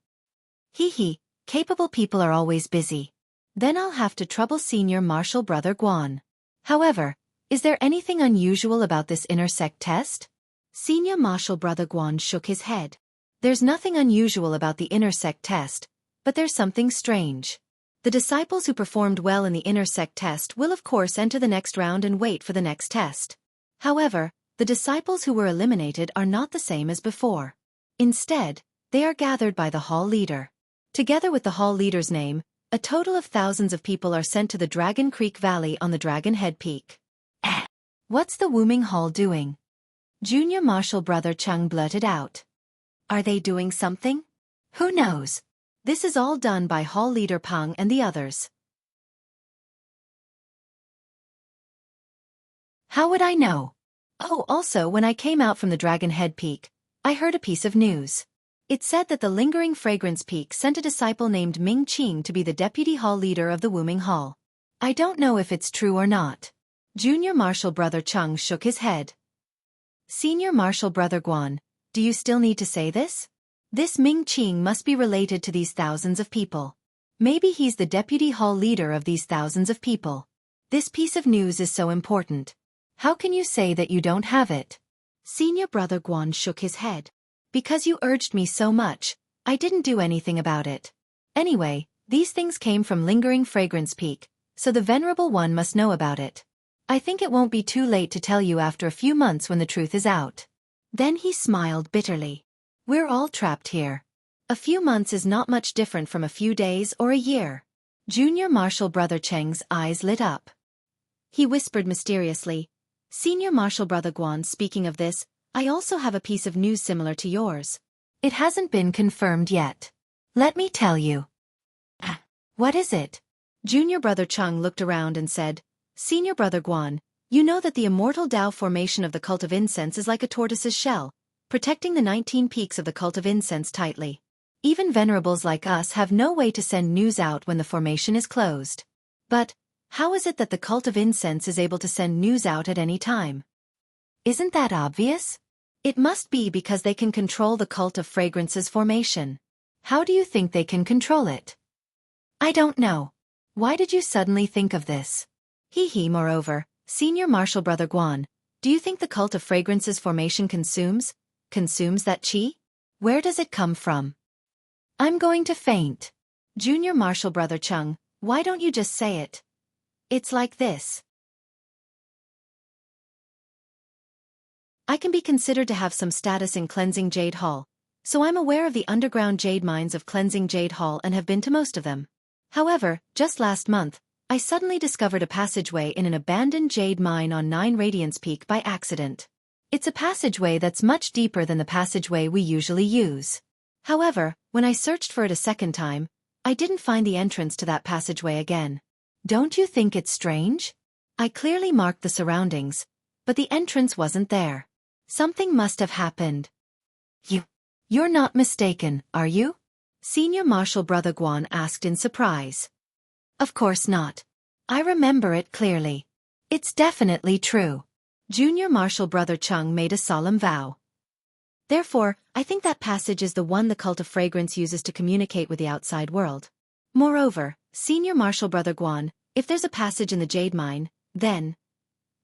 Hee, capable people are always busy. Then I'll have to trouble senior martial brother Guan. However, is there anything unusual about this inner sect test? Senior martial brother Guan shook his head. There's nothing unusual about the inner sect test, but there's something strange. The disciples who performed well in the inner sect test will of course enter the next round and wait for the next test. However, the disciples who were eliminated are not the same as before. Instead, They are gathered by the hall leader. Together with the hall leader's name, a total of thousands of people are sent to the Dragon Creek Valley on the Dragon Head Peak. What's the Wuming Hall doing? Junior Marshal Brother Chung blurted out. Are they doing something? Who knows? This is all done by hall leader Pang and the others. How would I know? Oh, also when I came out from the Dragon Head Peak, I heard a piece of news. It said that the Lingering Fragrance Peak sent a disciple named Ming Qing to be the deputy hall leader of the Wuming Hall. I don't know if it's true or not. Junior Marshal Brother Chung shook his head. Senior Marshal Brother Guan, do you still need to say this? This Ming Qing must be related to these thousands of people. Maybe he's the deputy hall leader of these thousands of people. This piece of news is so important. How can you say that you don't have it? Senior Brother Guan shook his head. Because you urged me so much, I didn't do anything about it. Anyway, these things came from Lingering Fragrance Peak, so the Venerable One must know about it. I think it won't be too late to tell you after a few months when the truth is out. Then he smiled bitterly. We're all trapped here. A few months is not much different from a few days or a year. Junior Marshal Brother Cheng's eyes lit up. He whispered mysteriously, Senior Marshal Brother Guan, speaking of this, I also have a piece of news similar to yours. It hasn't been confirmed yet. Let me tell you. What is it? Junior Brother Chung looked around and said, Senior Brother Guan, you know that the immortal Tao formation of the cult of incense is like a tortoise's shell, protecting the 19 peaks of the cult of incense tightly. Even venerables like us have no way to send news out when the formation is closed. But, how is it that the cult of incense is able to send news out at any time? Isn't that obvious? It must be because they can control the cult of fragrance's formation. How do you think they can control it? I don't know. Why did you suddenly think of this? Moreover, Senior Marshal Brother Guan, do you think the cult of fragrance's formation consumes that qi? Where does it come from? I'm going to faint. Junior Marshal Brother Chung, why don't you just say it? It's like this. I can be considered to have some status in Cleansing Jade Hall, so I'm aware of the underground jade mines of Cleansing Jade Hall and have been to most of them. However, just last month, I suddenly discovered a passageway in an abandoned jade mine on 9 Radiance Peak by accident. It's a passageway that's much deeper than the passageway we usually use. However, when I searched for it a second time, I didn't find the entrance to that passageway again. Don't you think it's strange? I clearly marked the surroundings, but the entrance wasn't there. Something must have happened. You're not mistaken, are you? Senior Marshal Brother Guan asked in surprise. Of course not. I remember it clearly. It's definitely true. Junior Marshal Brother Chung made a solemn vow. Therefore, I think that passage is the one the cult of fragrance uses to communicate with the outside world. Moreover, Senior Marshal Brother Guan, if there's a passage in the jade mine, then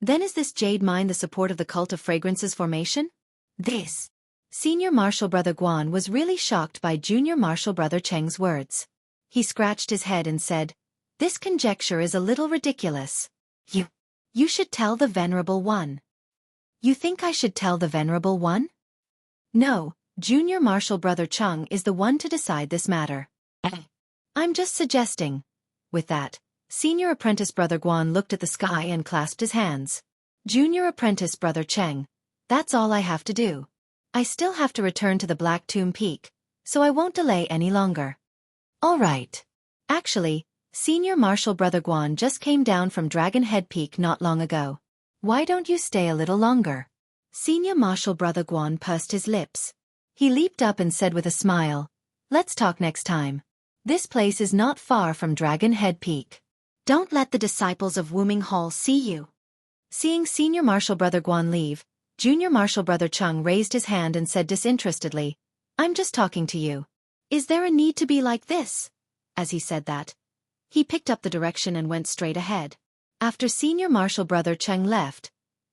is this jade mine the support of the cult of fragrance's formation? This. Senior Marshal Brother Guan was really shocked by Junior Marshal Brother Cheng's words. He scratched his head and said, This conjecture is a little ridiculous. You should tell the Venerable One. You think I should tell the Venerable One? No, Junior Marshal Brother Chung is the one to decide this matter. I'm just suggesting. With that, Senior Apprentice Brother Guan looked at the sky and clasped his hands. Junior Apprentice Brother Cheng, that's all I have to do. I still have to return to the Black Tomb Peak, so I won't delay any longer. All right. Actually, Senior Marshal Brother Guan just came down from Dragon Head Peak not long ago. Why don't you stay a little longer? Senior Marshal Brother Guan pursed his lips. He leaped up and said with a smile, Let's talk next time. This place is not far from Dragon Head Peak. Don't let the disciples of Wuming Hall see you. Seeing Senior Marshal Brother Guan leave, Junior Marshal Brother Chung raised his hand and said disinterestedly, I'm just talking to you. Is there a need to be like this? As he said that, he picked up the direction and went straight ahead. After Senior Marshal Brother Cheng left,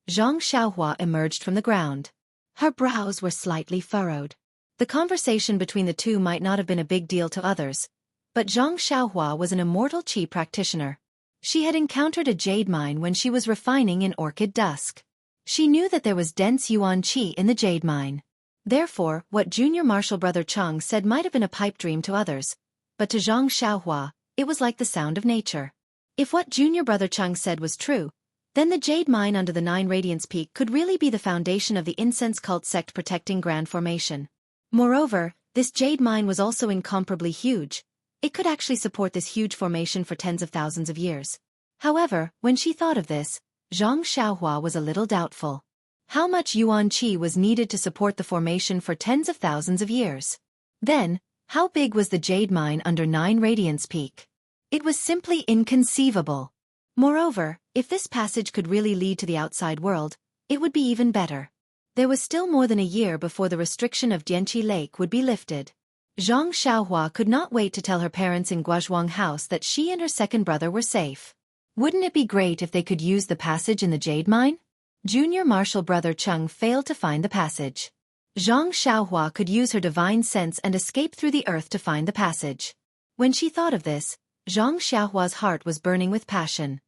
Xianxia emerged from the ground. Her brows were slightly furrowed. The conversation between the two might not have been a big deal to others, but Xianxia was an immortal qi practitioner. She had encountered a jade mine when she was refining in Orchid Dusk. She knew that there was dense yuan qi in the jade mine. Therefore, what junior martial brother Cheng said might have been a pipe dream to others, but to Zhang Xiaohua, it was like the sound of nature. If what junior brother Cheng said was true, then the jade mine under the 9 Radiance Peak could really be the foundation of the incense cult sect protecting Grand Formation. Moreover, this jade mine was also incomparably huge. It could actually support this huge formation for tens of thousands of years. However, when she thought of this, Zhang Xiaohua was a little doubtful. How much yuan qi was needed to support the formation for tens of thousands of years? Then, how big was the jade mine under 9 Radiance Peak? It was simply inconceivable. Moreover, if this passage could really lead to the outside world, it would be even better. There was still more than a year before the restriction of Dianqi Lake would be lifted. Zhang Xiaohua could not wait to tell her parents in Guozhuang House that she and her second brother were safe. Wouldn't it be great if they could use the passage in the jade mine? Junior martial brother Cheng failed to find the passage. Zhang Xiaohua could use her divine sense and escape through the earth to find the passage. When she thought of this, Zhang Xiaohua's heart was burning with passion.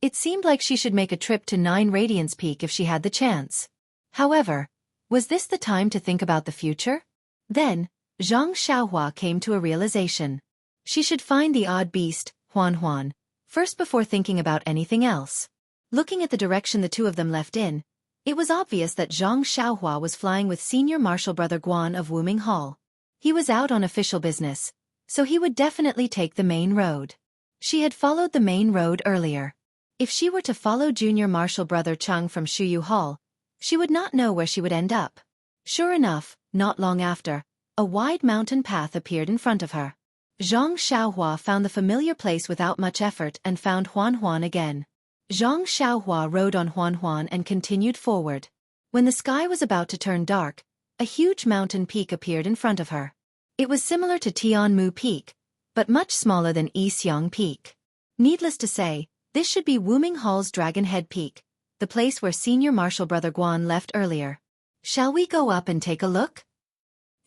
It seemed like she should make a trip to 9 Radiance Peak if she had the chance. However, was this the time to think about the future? Then, Zhang Xiaohua came to a realization. She should find the odd beast, Huan, first before thinking about anything else. Looking at the direction the two of them left in, it was obvious that Zhang Xiaohua was flying with senior martial brother Guan of Wuming Hall. He was out on official business, so he would definitely take the main road. She had followed the main road earlier. If she were to follow junior martial brother Cheng from Shuyu Hall, she would not know where she would end up. Sure enough, not long after, a wide mountain path appeared in front of her. Zhang Xiaohua found the familiar place without much effort and found Huan again. Zhang Xiaohua rode on Huan and continued forward. When the sky was about to turn dark, a huge mountain peak appeared in front of her. It was similar to Tianmu Peak, but much smaller than Yixiang Peak. Needless to say, this should be Wuming Hall's Dragon Head Peak, the place where senior martial brother Guan left earlier. Shall we go up and take a look?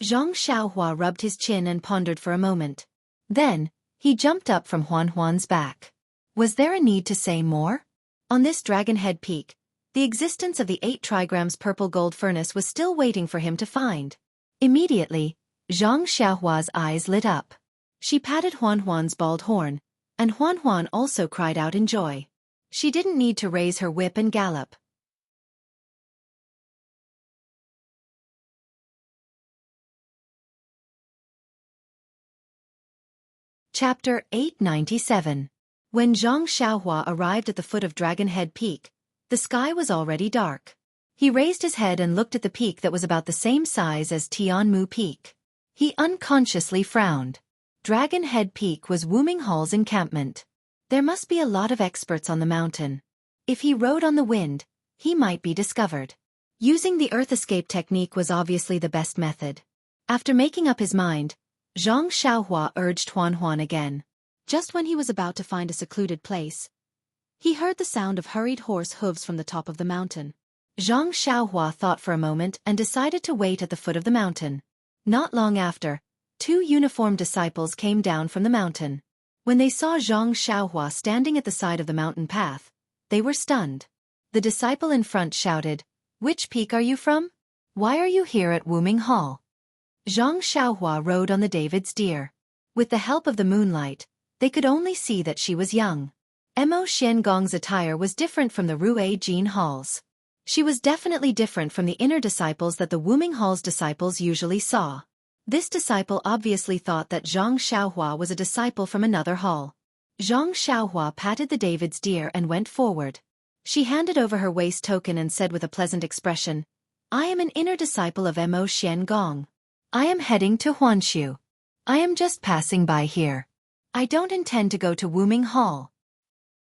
Zhang Xiaohua rubbed his chin and pondered for a moment. Then, he jumped up from Huan's back. Was there a need to say more? On this Dragon Head Peak, the existence of the 8 trigrams purple gold furnace was still waiting for him to find. Immediately, Zhang Xiaohua's eyes lit up. She patted Huan's bald horn, and Huan also cried out in joy. She didn't need to raise her whip and gallop. Chapter 897. When Zhang Xiaohua arrived at the foot of Dragon Head Peak, the sky was already dark. He raised his head and looked at the peak that was about the same size as Tianmu Peak. He unconsciously frowned. Dragon Head Peak was Wuming Hall's encampment. There must be a lot of experts on the mountain. If he rode on the wind, he might be discovered. Using the earth escape technique was obviously the best method. After making up his mind, Zhang Xiaohua urged Huan again. Just when he was about to find a secluded place, he heard the sound of hurried horse hooves from the top of the mountain. Zhang Xiaohua thought for a moment and decided to wait at the foot of the mountain. Not long after, 2 uniformed disciples came down from the mountain. When they saw Zhang Xiaohua standing at the side of the mountain path, they were stunned. The disciple in front shouted, "Which peak are you from? Why are you here at Wuming Hall?" Zhang Xiaohua rode on the David's deer. With the help of the moonlight, they could only see that she was young. Mo Xiangong's attire was different from the Rue Jin Hall's. She was definitely different from the inner disciples that the Wuming Hall's disciples usually saw. This disciple obviously thought that Zhang Xiaohua was a disciple from another hall. Zhang Xiaohua patted the David's deer and went forward. She handed over her waist token and said with a pleasant expression, "I am an inner disciple of Mo Xiangong. I am heading to Huanshu. I am just passing by here. I don't intend to go to Wuming Hall."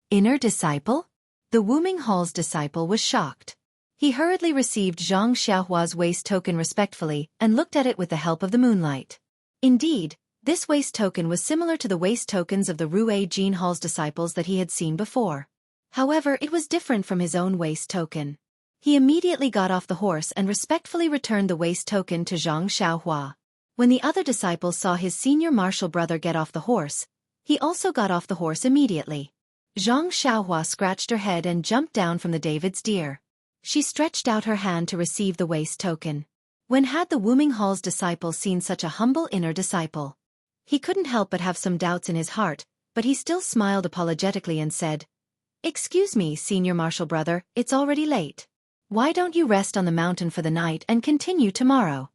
Inner disciple? The Wuming Hall's disciple was shocked. He hurriedly received Zhang Xiaohua's waist token respectfully and looked at it with the help of the moonlight. Indeed, this waist token was similar to the waist tokens of the Rue Jin Hall's disciples that he had seen before. However, it was different from his own waist token. He immediately got off the horse and respectfully returned the waist token to Zhang Xiaohua. When the other disciple saw his senior martial brother get off the horse, he also got off the horse immediately. Xianxia scratched her head and jumped down from the David's deer. She stretched out her hand to receive the waist token. When had the Wuming Hall's disciple seen such a humble inner disciple? He couldn't help but have some doubts in his heart, but he still smiled apologetically and said, "Excuse me, senior martial brother, it's already late. Why don't you rest on the mountain for the night and continue tomorrow?"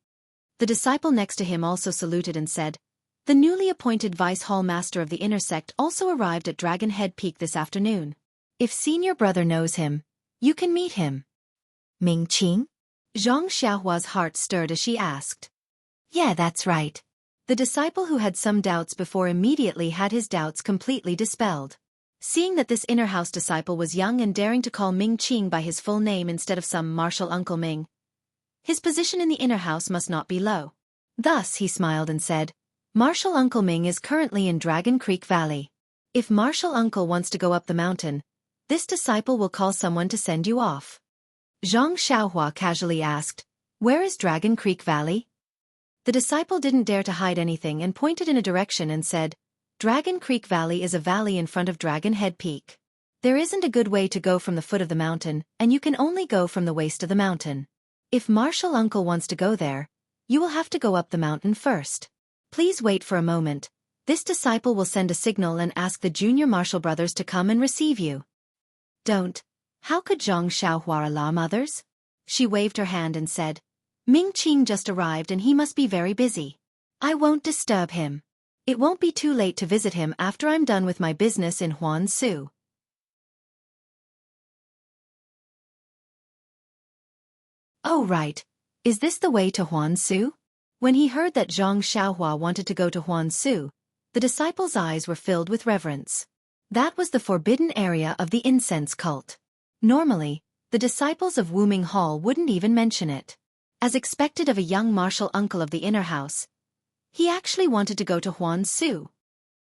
The disciple next to him also saluted and said, "The newly appointed Vice Hall Master of the Inner Sect also arrived at Dragon Head Peak this afternoon. If senior brother knows him, you can meet him." "Ming Qing?" Zhang Xiaohua's heart stirred as she asked. "Yeah, that's right." The disciple who had some doubts before immediately had his doubts completely dispelled. Seeing that this inner house disciple was young and daring to call Ming Qing by his full name instead of some martial Uncle Ming, his position in the inner house must not be low. Thus he smiled and said, "Martial Uncle Ming is currently in Dragon Creek Valley. If Martial Uncle wants to go up the mountain, this disciple will call someone to send you off." Zhang Xiaohua casually asked, "Where is Dragon Creek Valley?" The disciple didn't dare to hide anything and pointed in a direction and said, "Dragon Creek Valley is a valley in front of Dragon Head Peak. There isn't a good way to go from the foot of the mountain, and you can only go from the waist of the mountain. If Martial Uncle wants to go there, you will have to go up the mountain first. Please wait for a moment. This disciple will send a signal and ask the junior martial brothers to come and receive you." "Don't. How could Zhang Xiaohua alarm others?" She waved her hand and said, "Ming Qing just arrived and he must be very busy. I won't disturb him. It won't be too late to visit him after I'm done with my business in Huansu." "Oh right. Is this the way to Huansu?" When he heard that Zhang Xiaohua wanted to go to Huansu, the disciple's eyes were filled with reverence. That was the forbidden area of the incense cult. Normally, the disciples of Wuming Hall wouldn't even mention it. As expected of a young martial uncle of the inner house, he actually wanted to go to Huansu.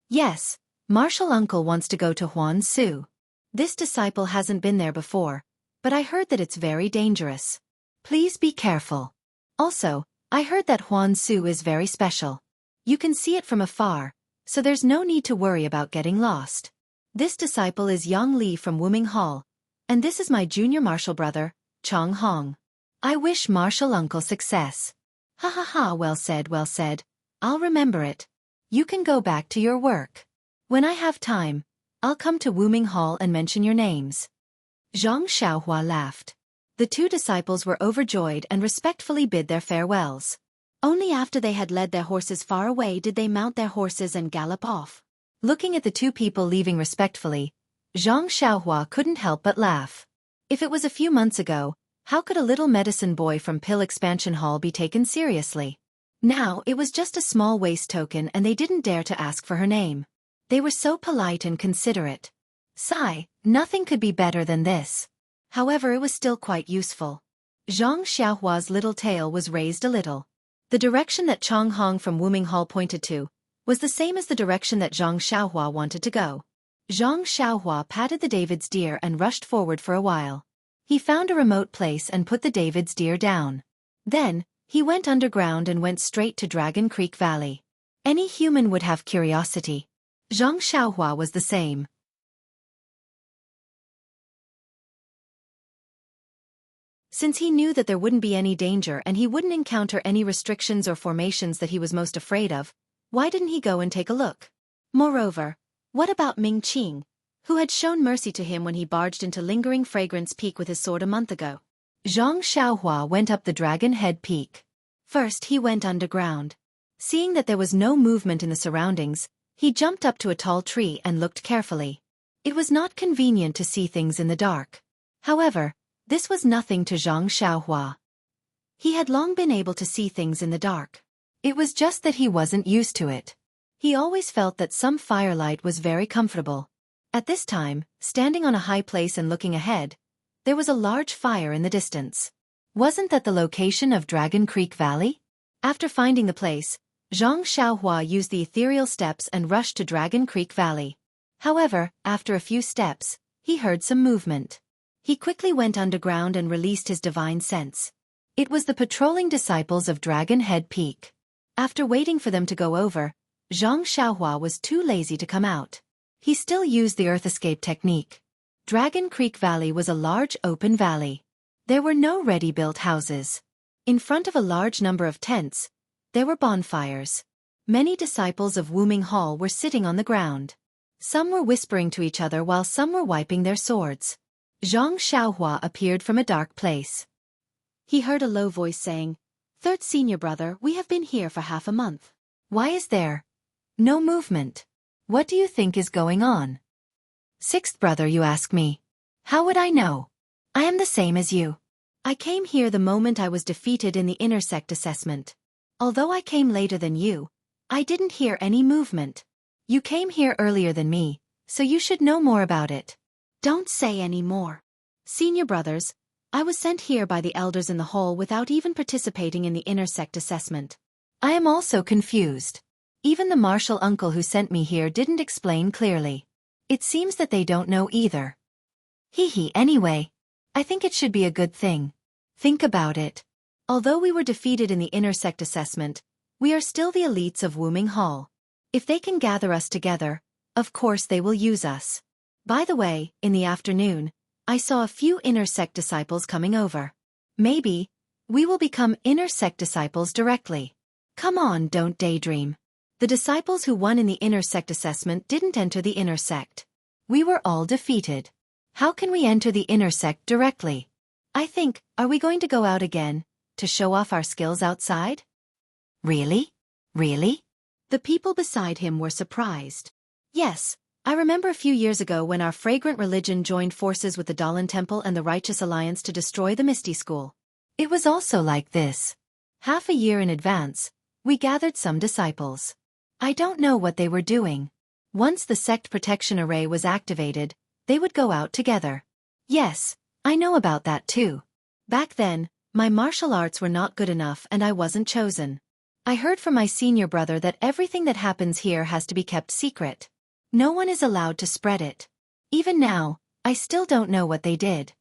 Yes, martial uncle wants to go to Huansu. This disciple hasn't been there before, but I heard that it's very dangerous. Please be careful. Also, I heard that Huansu is very special. You can see it from afar, so there's no need to worry about getting lost. This disciple is Yang Li from Wuming Hall, and this is my junior martial brother, Chong Hong. I wish martial uncle success." "Ha ha ha, well said, well said. I'll remember it. You can go back to your work. When I have time, I'll come to Wuming Hall and mention your names." Zhang Xiaohua laughed. The two disciples were overjoyed and respectfully bid their farewells. Only after they had led their horses far away did they mount their horses and gallop off. Looking at the two people leaving respectfully, Zhang Xiaohua couldn't help but laugh. If it was a few months ago, how could a little medicine boy from Pill Expansion Hall be taken seriously? Now it was just a small waist token and they didn't dare to ask for her name. They were so polite and considerate. Sigh, nothing could be better than this. However, it was still quite useful. Zhang Xiaohua's little tail was raised a little. The direction that Chong Hong from Wuming Hall pointed to was the same as the direction that Zhang Xiaohua wanted to go. Zhang Xiaohua patted the David's deer and rushed forward for a while. He found a remote place and put the David's deer down. Then, he went underground and went straight to Dragon Creek Valley. Any human would have curiosity. Zhang Xiaohua was the same. Since he knew that there wouldn't be any danger and he wouldn't encounter any restrictions or formations that he was most afraid of, why didn't he go and take a look? Moreover, what about Ming Qing, who had shown mercy to him when he barged into Lingering Fragrance Peak with his sword a month ago? Zhang Xiaohua went up the Dragon Head Peak. First he went underground. Seeing that there was no movement in the surroundings, he jumped up to a tall tree and looked carefully. It was not convenient to see things in the dark. However, this was nothing to Zhang Xiaohua. He had long been able to see things in the dark. It was just that he wasn't used to it. He always felt that some firelight was very comfortable. At this time, standing on a high place and looking ahead, there was a large fire in the distance. Wasn't that the location of Dragon Creek Valley? After finding the place, Zhang Xiaohua used the ethereal steps and rushed to Dragon Creek Valley. However, after a few steps, he heard some movement. He quickly went underground and released his divine sense. It was the patrolling disciples of Dragon Head Peak. After waiting for them to go over, Zhang Xiaohua was too lazy to come out. He still used the earth escape technique. Dragon Creek Valley was a large open valley. There were no ready-built houses. In front of a large number of tents, there were bonfires. Many disciples of Wuming Hall were sitting on the ground. Some were whispering to each other while some were wiping their swords. Xianxia appeared from a dark place. He heard a low voice saying, "Third senior brother, we have been here for half a month. Why is there no movement? What do you think is going on?" "Sixth brother, you ask me. How would I know? I am the same as you. I came here the moment I was defeated in the intersect assessment. Although I came later than you, I didn't hear any movement. You came here earlier than me, so you should know more about it." "Don't say any more. Senior brothers, I was sent here by the elders in the hall without even participating in the intersect assessment. I am also confused. Even the martial uncle who sent me here didn't explain clearly. It seems that they don't know either." Anyway, I think it should be a good thing. Think about it. Although we were defeated in the intersect assessment, we are still the elites of Wuming Hall. If they can gather us together, of course they will use us. By the way, in the afternoon, I saw a few intersect disciples coming over. Maybe we will become intersect disciples directly. Come on, don't daydream. The disciples who won in the intersect assessment didn't enter the intersect. We were all defeated. How can we enter the intersect directly? I think, are we going to go out again, to show off our skills outside? Really? Really? The people beside him were surprised. Yes, I remember a few years ago when our fragrant religion joined forces with the Dalan Temple and the Righteous Alliance to destroy the Misty School. It was also like this. Half a year in advance, we gathered some disciples. I don't know what they were doing. Once the sect protection array was activated, they would go out together. Yes, I know about that too. Back then, my martial arts were not good enough and I wasn't chosen. I heard from my senior brother that everything that happens here has to be kept secret. No one is allowed to spread it. Even now, I still don't know what they did.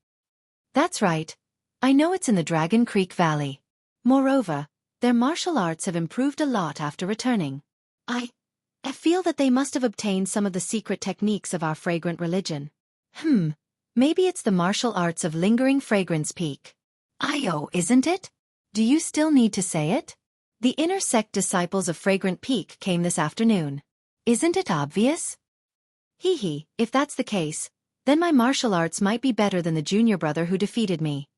That's right. I know it's in the Dragon Creek Valley. Moreover, their martial arts have improved a lot after returning. I feel that they must have obtained some of the secret techniques of our fragrant religion. Maybe it's the martial arts of lingering fragrance peak. Isn't it? Do you still need to say it? The intersect disciples of Fragrant Peak came this afternoon. Isn't it obvious? If that's the case, then my martial arts might be better than the junior brother who defeated me.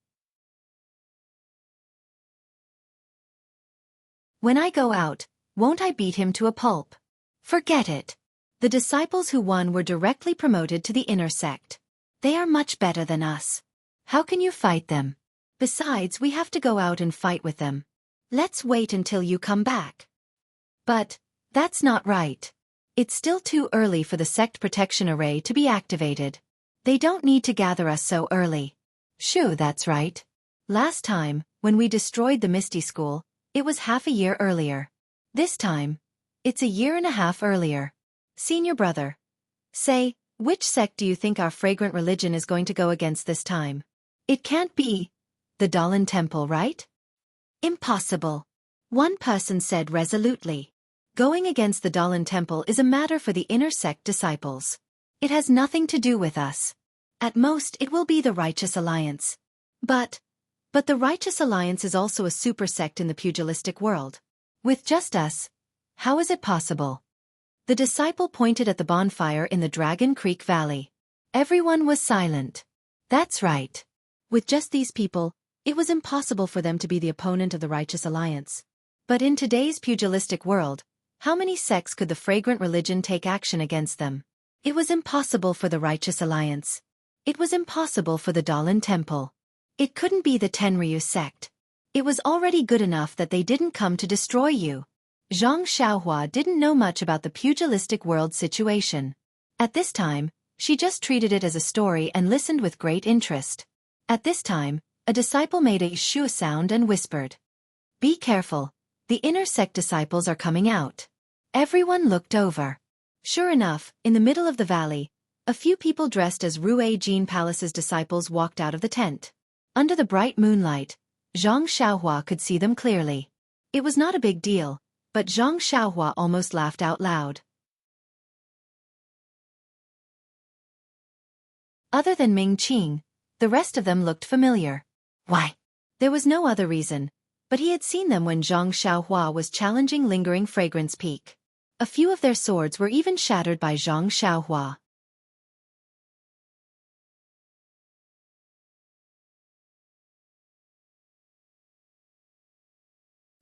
When I go out, won't I beat him to a pulp? Forget it. The disciples who won were directly promoted to the intersect. They are much better than us. How can you fight them? Besides, we have to go out and fight with them. Let's wait until you come back. But that's not right. It's still too early for the sect protection array to be activated. They don't need to gather us so early. Shoo, that's right. Last time, when we destroyed the Misty School, it was half a year earlier. This time, it's a year and a half earlier. Senior brother, say, which sect do you think our fragrant religion is going to go against this time? It can't be the Dalan Temple, right? Impossible. One person said resolutely. Going against the Dalan Temple is a matter for the intersect disciples. It has nothing to do with us. At most, it will be the Righteous Alliance. But the Righteous Alliance is also a super sect in the pugilistic world. With just us, how is it possible? The disciple pointed at the bonfire in the Dragon Creek Valley. Everyone was silent. That's right. With just these people, it was impossible for them to be the opponent of the Righteous Alliance. But in today's pugilistic world, how many sects could the fragrant religion take action against them? It was impossible for the Righteous Alliance. It was impossible for the Dalan Temple. It couldn't be the Tenryu sect. It was already good enough that they didn't come to destroy you. Xianxia didn't know much about the pugilistic world situation. At this time, she just treated it as a story and listened with great interest. At this time, a disciple made a shoo sound and whispered, "Be careful, the intersect disciples are coming out." Everyone looked over. Sure enough, in the middle of the valley, a few people dressed as Rue Jean Palace's disciples walked out of the tent. Under the bright moonlight, Zhang Xiaohua could see them clearly. It was not a big deal, but Zhang Xiaohua almost laughed out loud. Other than Ming Qing, the rest of them looked familiar. Why? There was no other reason, but he had seen them when Zhang Xiaohua was challenging Lingering Fragrance Peak. A few of their swords were even shattered by Zhang Xiaohua.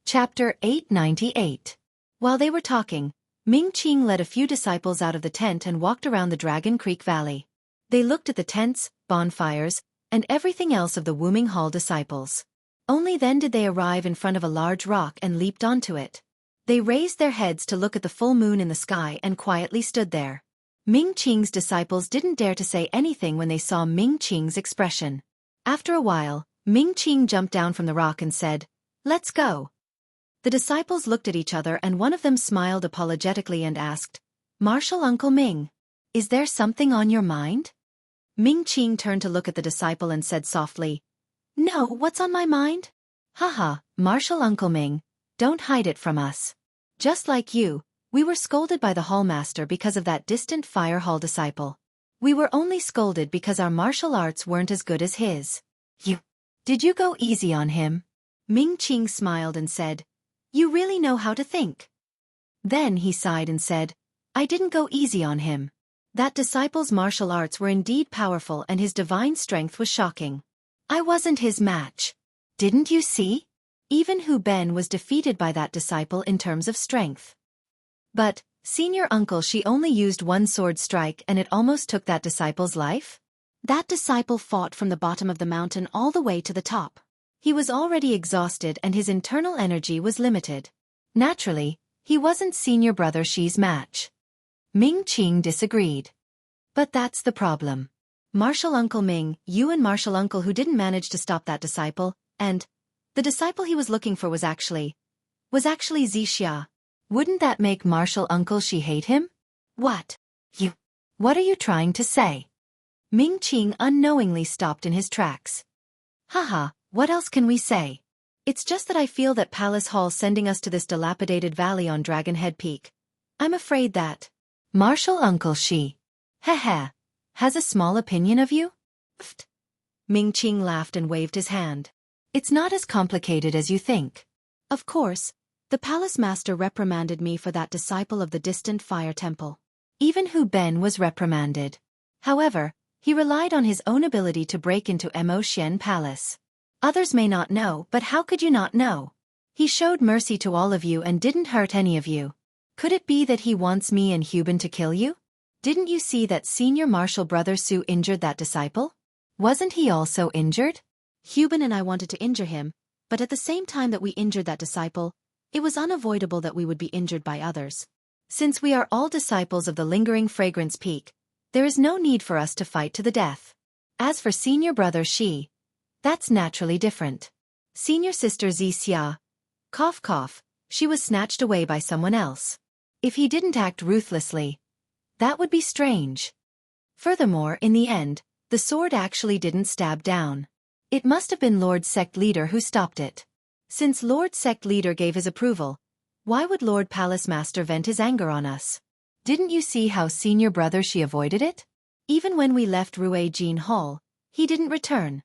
Chapter 898. While they were talking, Ming Qing led a few disciples out of the tent and walked around the Dragon Creek Valley. They looked at the tents, bonfires, and everything else of the Wuming Hall disciples. Only then did they arrive in front of a large rock and leaped onto it. They raised their heads to look at the full moon in the sky and quietly stood there. Ming Qing's disciples didn't dare to say anything when they saw Ming Qing's expression. After a while, Ming Qing jumped down from the rock and said, "Let's go." The disciples looked at each other and one of them smiled apologetically and asked, "Martial Uncle Ming, is there something on your mind?" Ming Qing turned to look at the disciple and said softly, "No, what's on my mind? Haha, Martial Uncle Ming, don't hide it from us. Just like you, we were scolded by the hallmaster because of that distant fire hall disciple. We were only scolded because our martial arts weren't as good as his. Did you go easy on him?" Ming Qing smiled and said, "You really know how to think." Then he sighed and said, "I didn't go easy on him. That disciple's martial arts were indeed powerful and his divine strength was shocking. I wasn't his match. Didn't you see? Even Hu Ben was defeated by that disciple in terms of strength. But, senior uncle, she only used one sword strike and it almost took that disciple's life? That disciple fought from the bottom of the mountain all the way to the top. He was already exhausted and his internal energy was limited. Naturally, he wasn't senior brother Shi's match." Ming Qing disagreed. "But that's the problem. Martial Uncle Ming, you and Martial Uncle who didn't manage to stop that disciple, and the disciple he was looking for was actually Xianxia. Wouldn't that make Martial Uncle Shi hate him?" What are you trying to say?" Ming Qing unknowingly stopped in his tracks. "Haha. What else can we say? It's just that I feel that Palace Hall sending us to this dilapidated valley on Dragon Head Peak. I'm afraid that Martial Uncle Shi has a small opinion of you?" Ming Qing laughed and waved his hand. "It's not as complicated as you think. Of course, the palace master reprimanded me for that disciple of the distant fire temple. Even Hu Ben was reprimanded. However, he relied on his own ability to break into Mo Xian Palace. Others may not know, but how could you not know? He showed mercy to all of you and didn't hurt any of you. Could it be that he wants me and Hu Ben to kill you? Didn't you see that senior martial brother Su injured that disciple? Wasn't he also injured? Hu Ben and I wanted to injure him, but at the same time that we injured that disciple, it was unavoidable that we would be injured by others. Since we are all disciples of the Lingering Fragrance Peak, there is no need for us to fight to the death. As for senior brother Shi, that's naturally different. Senior sister Xianxia, she was snatched away by someone else. If he didn't act ruthlessly, that would be strange. Furthermore, in the end, the sword actually didn't stab down. It must have been Lord Sect Leader who stopped it. Since Lord Sect Leader gave his approval, why would Lord Palace Master vent his anger on us? Didn't you see how senior brother Shi avoided it? Even when we left Rue Jean Hall, he didn't return.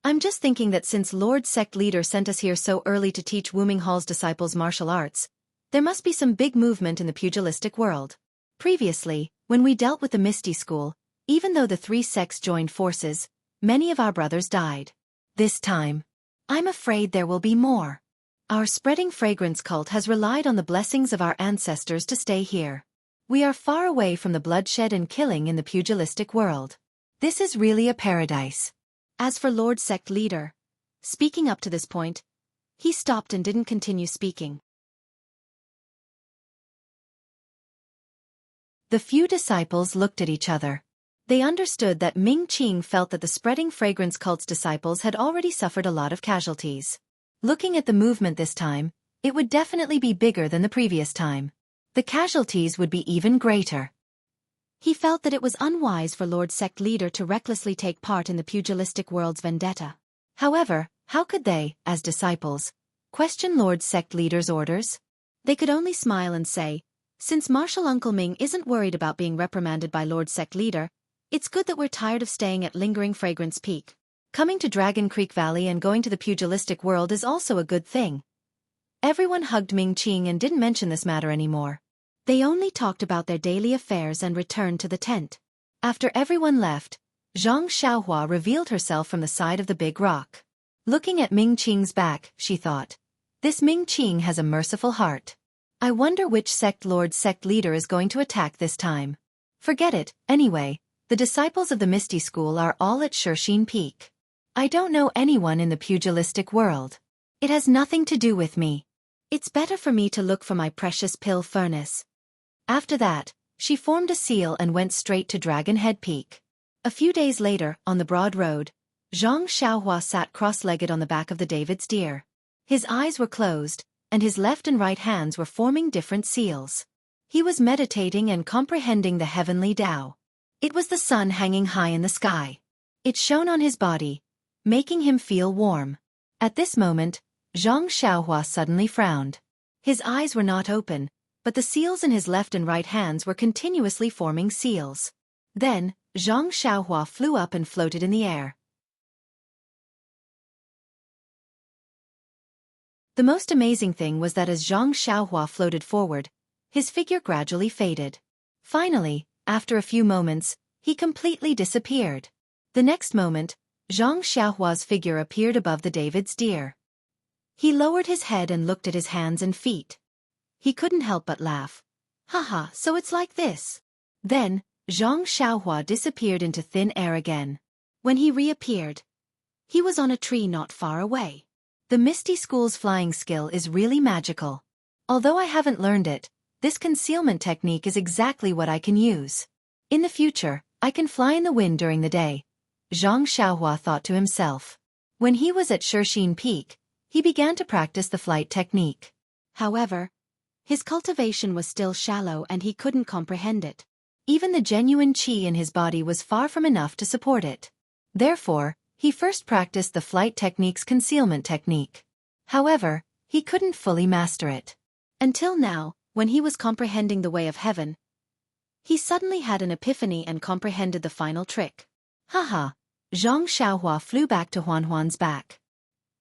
I'm just thinking that since Lord Sect Leader sent us here so early to teach Wuming Hall's disciples martial arts, there must be some big movement in the pugilistic world. Previously, when we dealt with the Misty School, even though the three sects joined forces, many of our brothers died. This time, I'm afraid there will be more. Our spreading fragrance cult has relied on the blessings of our ancestors to stay here. We are far away from the bloodshed and killing in the pugilistic world. This is really a paradise. As for Lord Sect Leader, speaking up to this point, he stopped and didn't continue speaking. The few disciples looked at each other. They understood that Ming Qing felt that the spreading fragrance cult's disciples had already suffered a lot of casualties. Looking at the movement this time, it would definitely be bigger than the previous time. The casualties would be even greater. He felt that it was unwise for Lord Sect Leader to recklessly take part in the pugilistic world's vendetta. However, how could they, as disciples, question Lord Sect Leader's orders? They could only smile and say, since Martial Uncle Ming isn't worried about being reprimanded by Lord Sect Leader, It's good that we're tired of staying at Lingering Fragrance Peak. Coming to Dragon Creek Valley and going to the pugilistic world is also a good thing. Everyone hugged Ming Qing and didn't mention this matter anymore. They only talked about their daily affairs and returned to the tent. After everyone left, Zhang Xiaohua revealed herself from the side of the big rock. Looking at Ming Qing's back, she thought, "This Ming Qing has a merciful heart. I wonder which sect leader is going to attack this time. Forget it, anyway, the disciples of the Misty School are all at Shirxin Peak. I don't know anyone in the pugilistic world. It has nothing to do with me. It's better for me to look for my precious pill furnace." After that, she formed a seal and went straight to Dragon Head Peak. A few days later, on the broad road, Zhang Xiaohua sat cross-legged on the back of the David's deer. His eyes were closed, and his left and right hands were forming different seals. He was meditating and comprehending the heavenly Tao. It was the sun hanging high in the sky. It shone on his body, making him feel warm. At this moment, Zhang Xiaohua suddenly frowned. His eyes were not open, but the seals in his left and right hands were continuously forming seals. Then, Zhang Xiaohua flew up and floated in the air. The most amazing thing was that as Zhang Xiaohua floated forward, his figure gradually faded. Finally, after a few moments, he completely disappeared. The next moment, Zhang Xiaohua's figure appeared above the David's deer. He lowered his head and looked at his hands and feet. He couldn't help but laugh. "Haha, so it's like this." Then, Zhang Xiaohua disappeared into thin air again. When he reappeared, he was on a tree not far away. The Misty School's flying skill is really magical. Although I haven't learned it, this concealment technique is exactly what I can use. In the future, I can fly in the wind during the day, Zhang Xiaohua thought to himself. When he was at Shirxin Peak, he began to practice the flight technique. However, his cultivation was still shallow and he couldn't comprehend it. Even the genuine qi in his body was far from enough to support it. Therefore, he first practiced the flight technique's concealment technique. However, he couldn't fully master it. Until now, when he was comprehending the way of heaven, he suddenly had an epiphany and comprehended the final trick. Haha! Zhang Xiaohua flew back to Huan's back.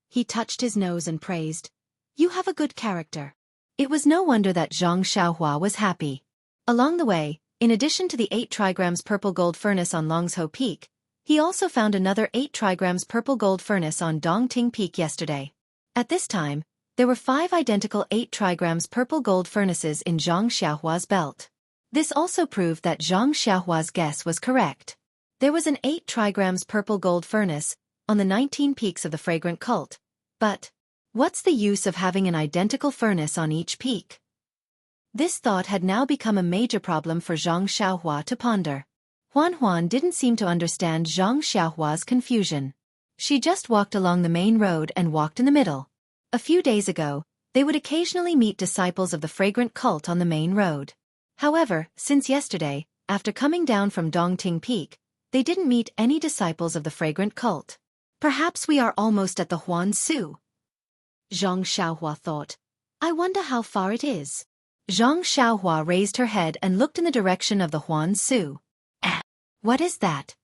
He touched his nose and praised, "You have a good character." It was no wonder that Zhang Xiaohua was happy. Along the way, in addition to the 8 trigrams purple gold furnace on Longzhou Peak, he also found another 8 trigrams purple gold furnace on Dongting Peak yesterday. At this time, there were 5 identical 8 trigrams purple gold furnaces in Zhang Xiaohua's belt. This also proved that Zhang Xiaohua's guess was correct. There was an 8 trigrams purple gold furnace on the 19 peaks of the fragrant cult. But what's the use of having an identical furnace on each peak? This thought had now become a major problem for Zhang Xiaohua to ponder. Huan didn't seem to understand Zhang Xiaohua's confusion. She just walked along the main road and walked in the middle. A few days ago, they would occasionally meet disciples of the fragrant cult on the main road. However, since yesterday, after coming down from Dongting Peak, they didn't meet any disciples of the fragrant cult. Perhaps we are almost at the Huansu. Zhang Xiaohua thought. I wonder how far it is. Zhang Xiaohua raised her head and looked in the direction of the Huansu. What is that?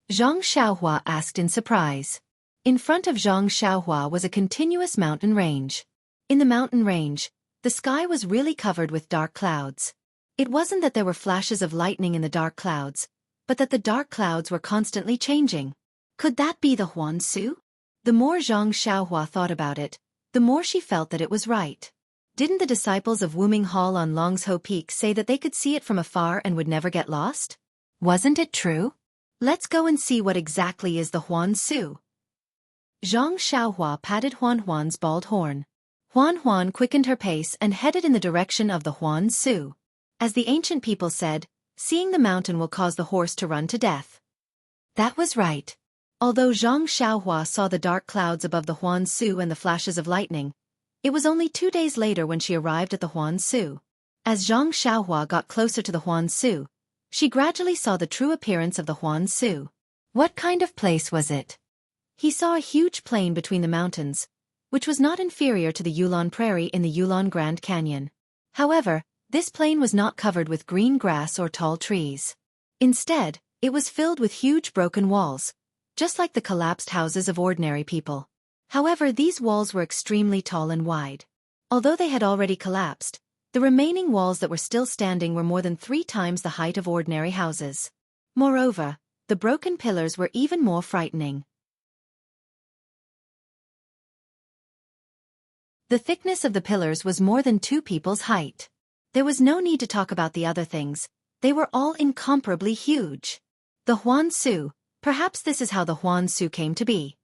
Zhang Xiaohua asked in surprise. In front of Zhang Xiaohua was a continuous mountain range. In the mountain range, the sky was really covered with dark clouds. It wasn't that there were flashes of lightning in the dark clouds, but that the dark clouds were constantly changing. Could that be the Huansu? The more Zhang Xiaohua thought about it, the more she felt that it was right. Didn't the disciples of Wuming Hall on Longzhou Peak say that they could see it from afar and would never get lost? Wasn't it true? Let's go and see what exactly is the Huansu. Zhang Xiaohua patted Huan's bald horn. Huan quickened her pace and headed in the direction of the Huansu. As the ancient people said, seeing the mountain will cause the horse to run to death. That was right. Although Zhang Xiaohua saw the dark clouds above the Huansu and the flashes of lightning, it was only 2 days later when she arrived at the Huansu. As Zhang Xiaohua got closer to the Huansu, she gradually saw the true appearance of the Huansu. What kind of place was it? He saw a huge plain between the mountains, which was not inferior to the Yulon Prairie in the Yulon Grand Canyon. However, this plain was not covered with green grass or tall trees. Instead, It was filled with huge broken walls, just like the collapsed houses of ordinary people. However, these walls were extremely tall and wide. Although they had already collapsed, the remaining walls that were still standing were more than 3 times the height of ordinary houses. Moreover, the broken pillars were even more frightening. The thickness of the pillars was more than 2 people's height. There was no need to talk about the other things, they were all incomparably huge. The Huan Su, perhaps this is how the Huan Su came to be.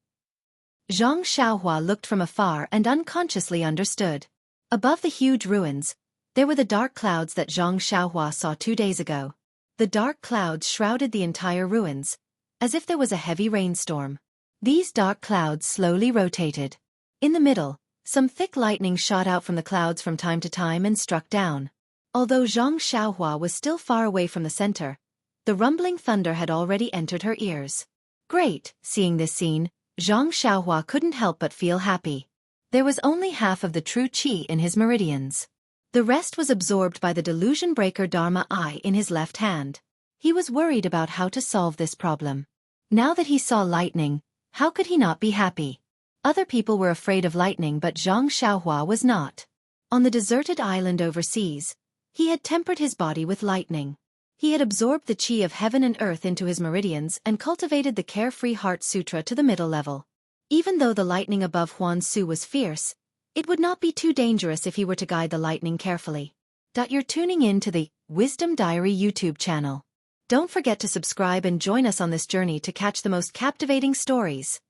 Zhang Xiaohua looked from afar and unconsciously understood. Above the huge ruins, there were the dark clouds that Zhang Xiaohua saw 2 days ago. The dark clouds shrouded the entire ruins, as if there was a heavy rainstorm. These dark clouds slowly rotated. In the middle, some thick lightning shot out from the clouds from time to time and struck down. Although Zhang Xiaohua was still far away from the center, the rumbling thunder had already entered her ears. Great! Seeing this scene, Zhang Xiaohua couldn't help but feel happy. There was only half of the true qi in his meridians. The rest was absorbed by the delusion breaker Dharma Eye in his left hand. He was worried about how to solve this problem. Now that he saw lightning, how could he not be happy? Other people were afraid of lightning, but Zhang Xiaohua was not. On the deserted island overseas, he had tempered his body with lightning. He had absorbed the qi of heaven and earth into his meridians and cultivated the Carefree Heart Sutra to the middle level. Even though the lightning above Huan Su was fierce, it would not be too dangerous if he were to guide the lightning carefully. You're tuning in to the Wisdom Diary YouTube channel. Don't forget to subscribe and join us on this journey to catch the most captivating stories.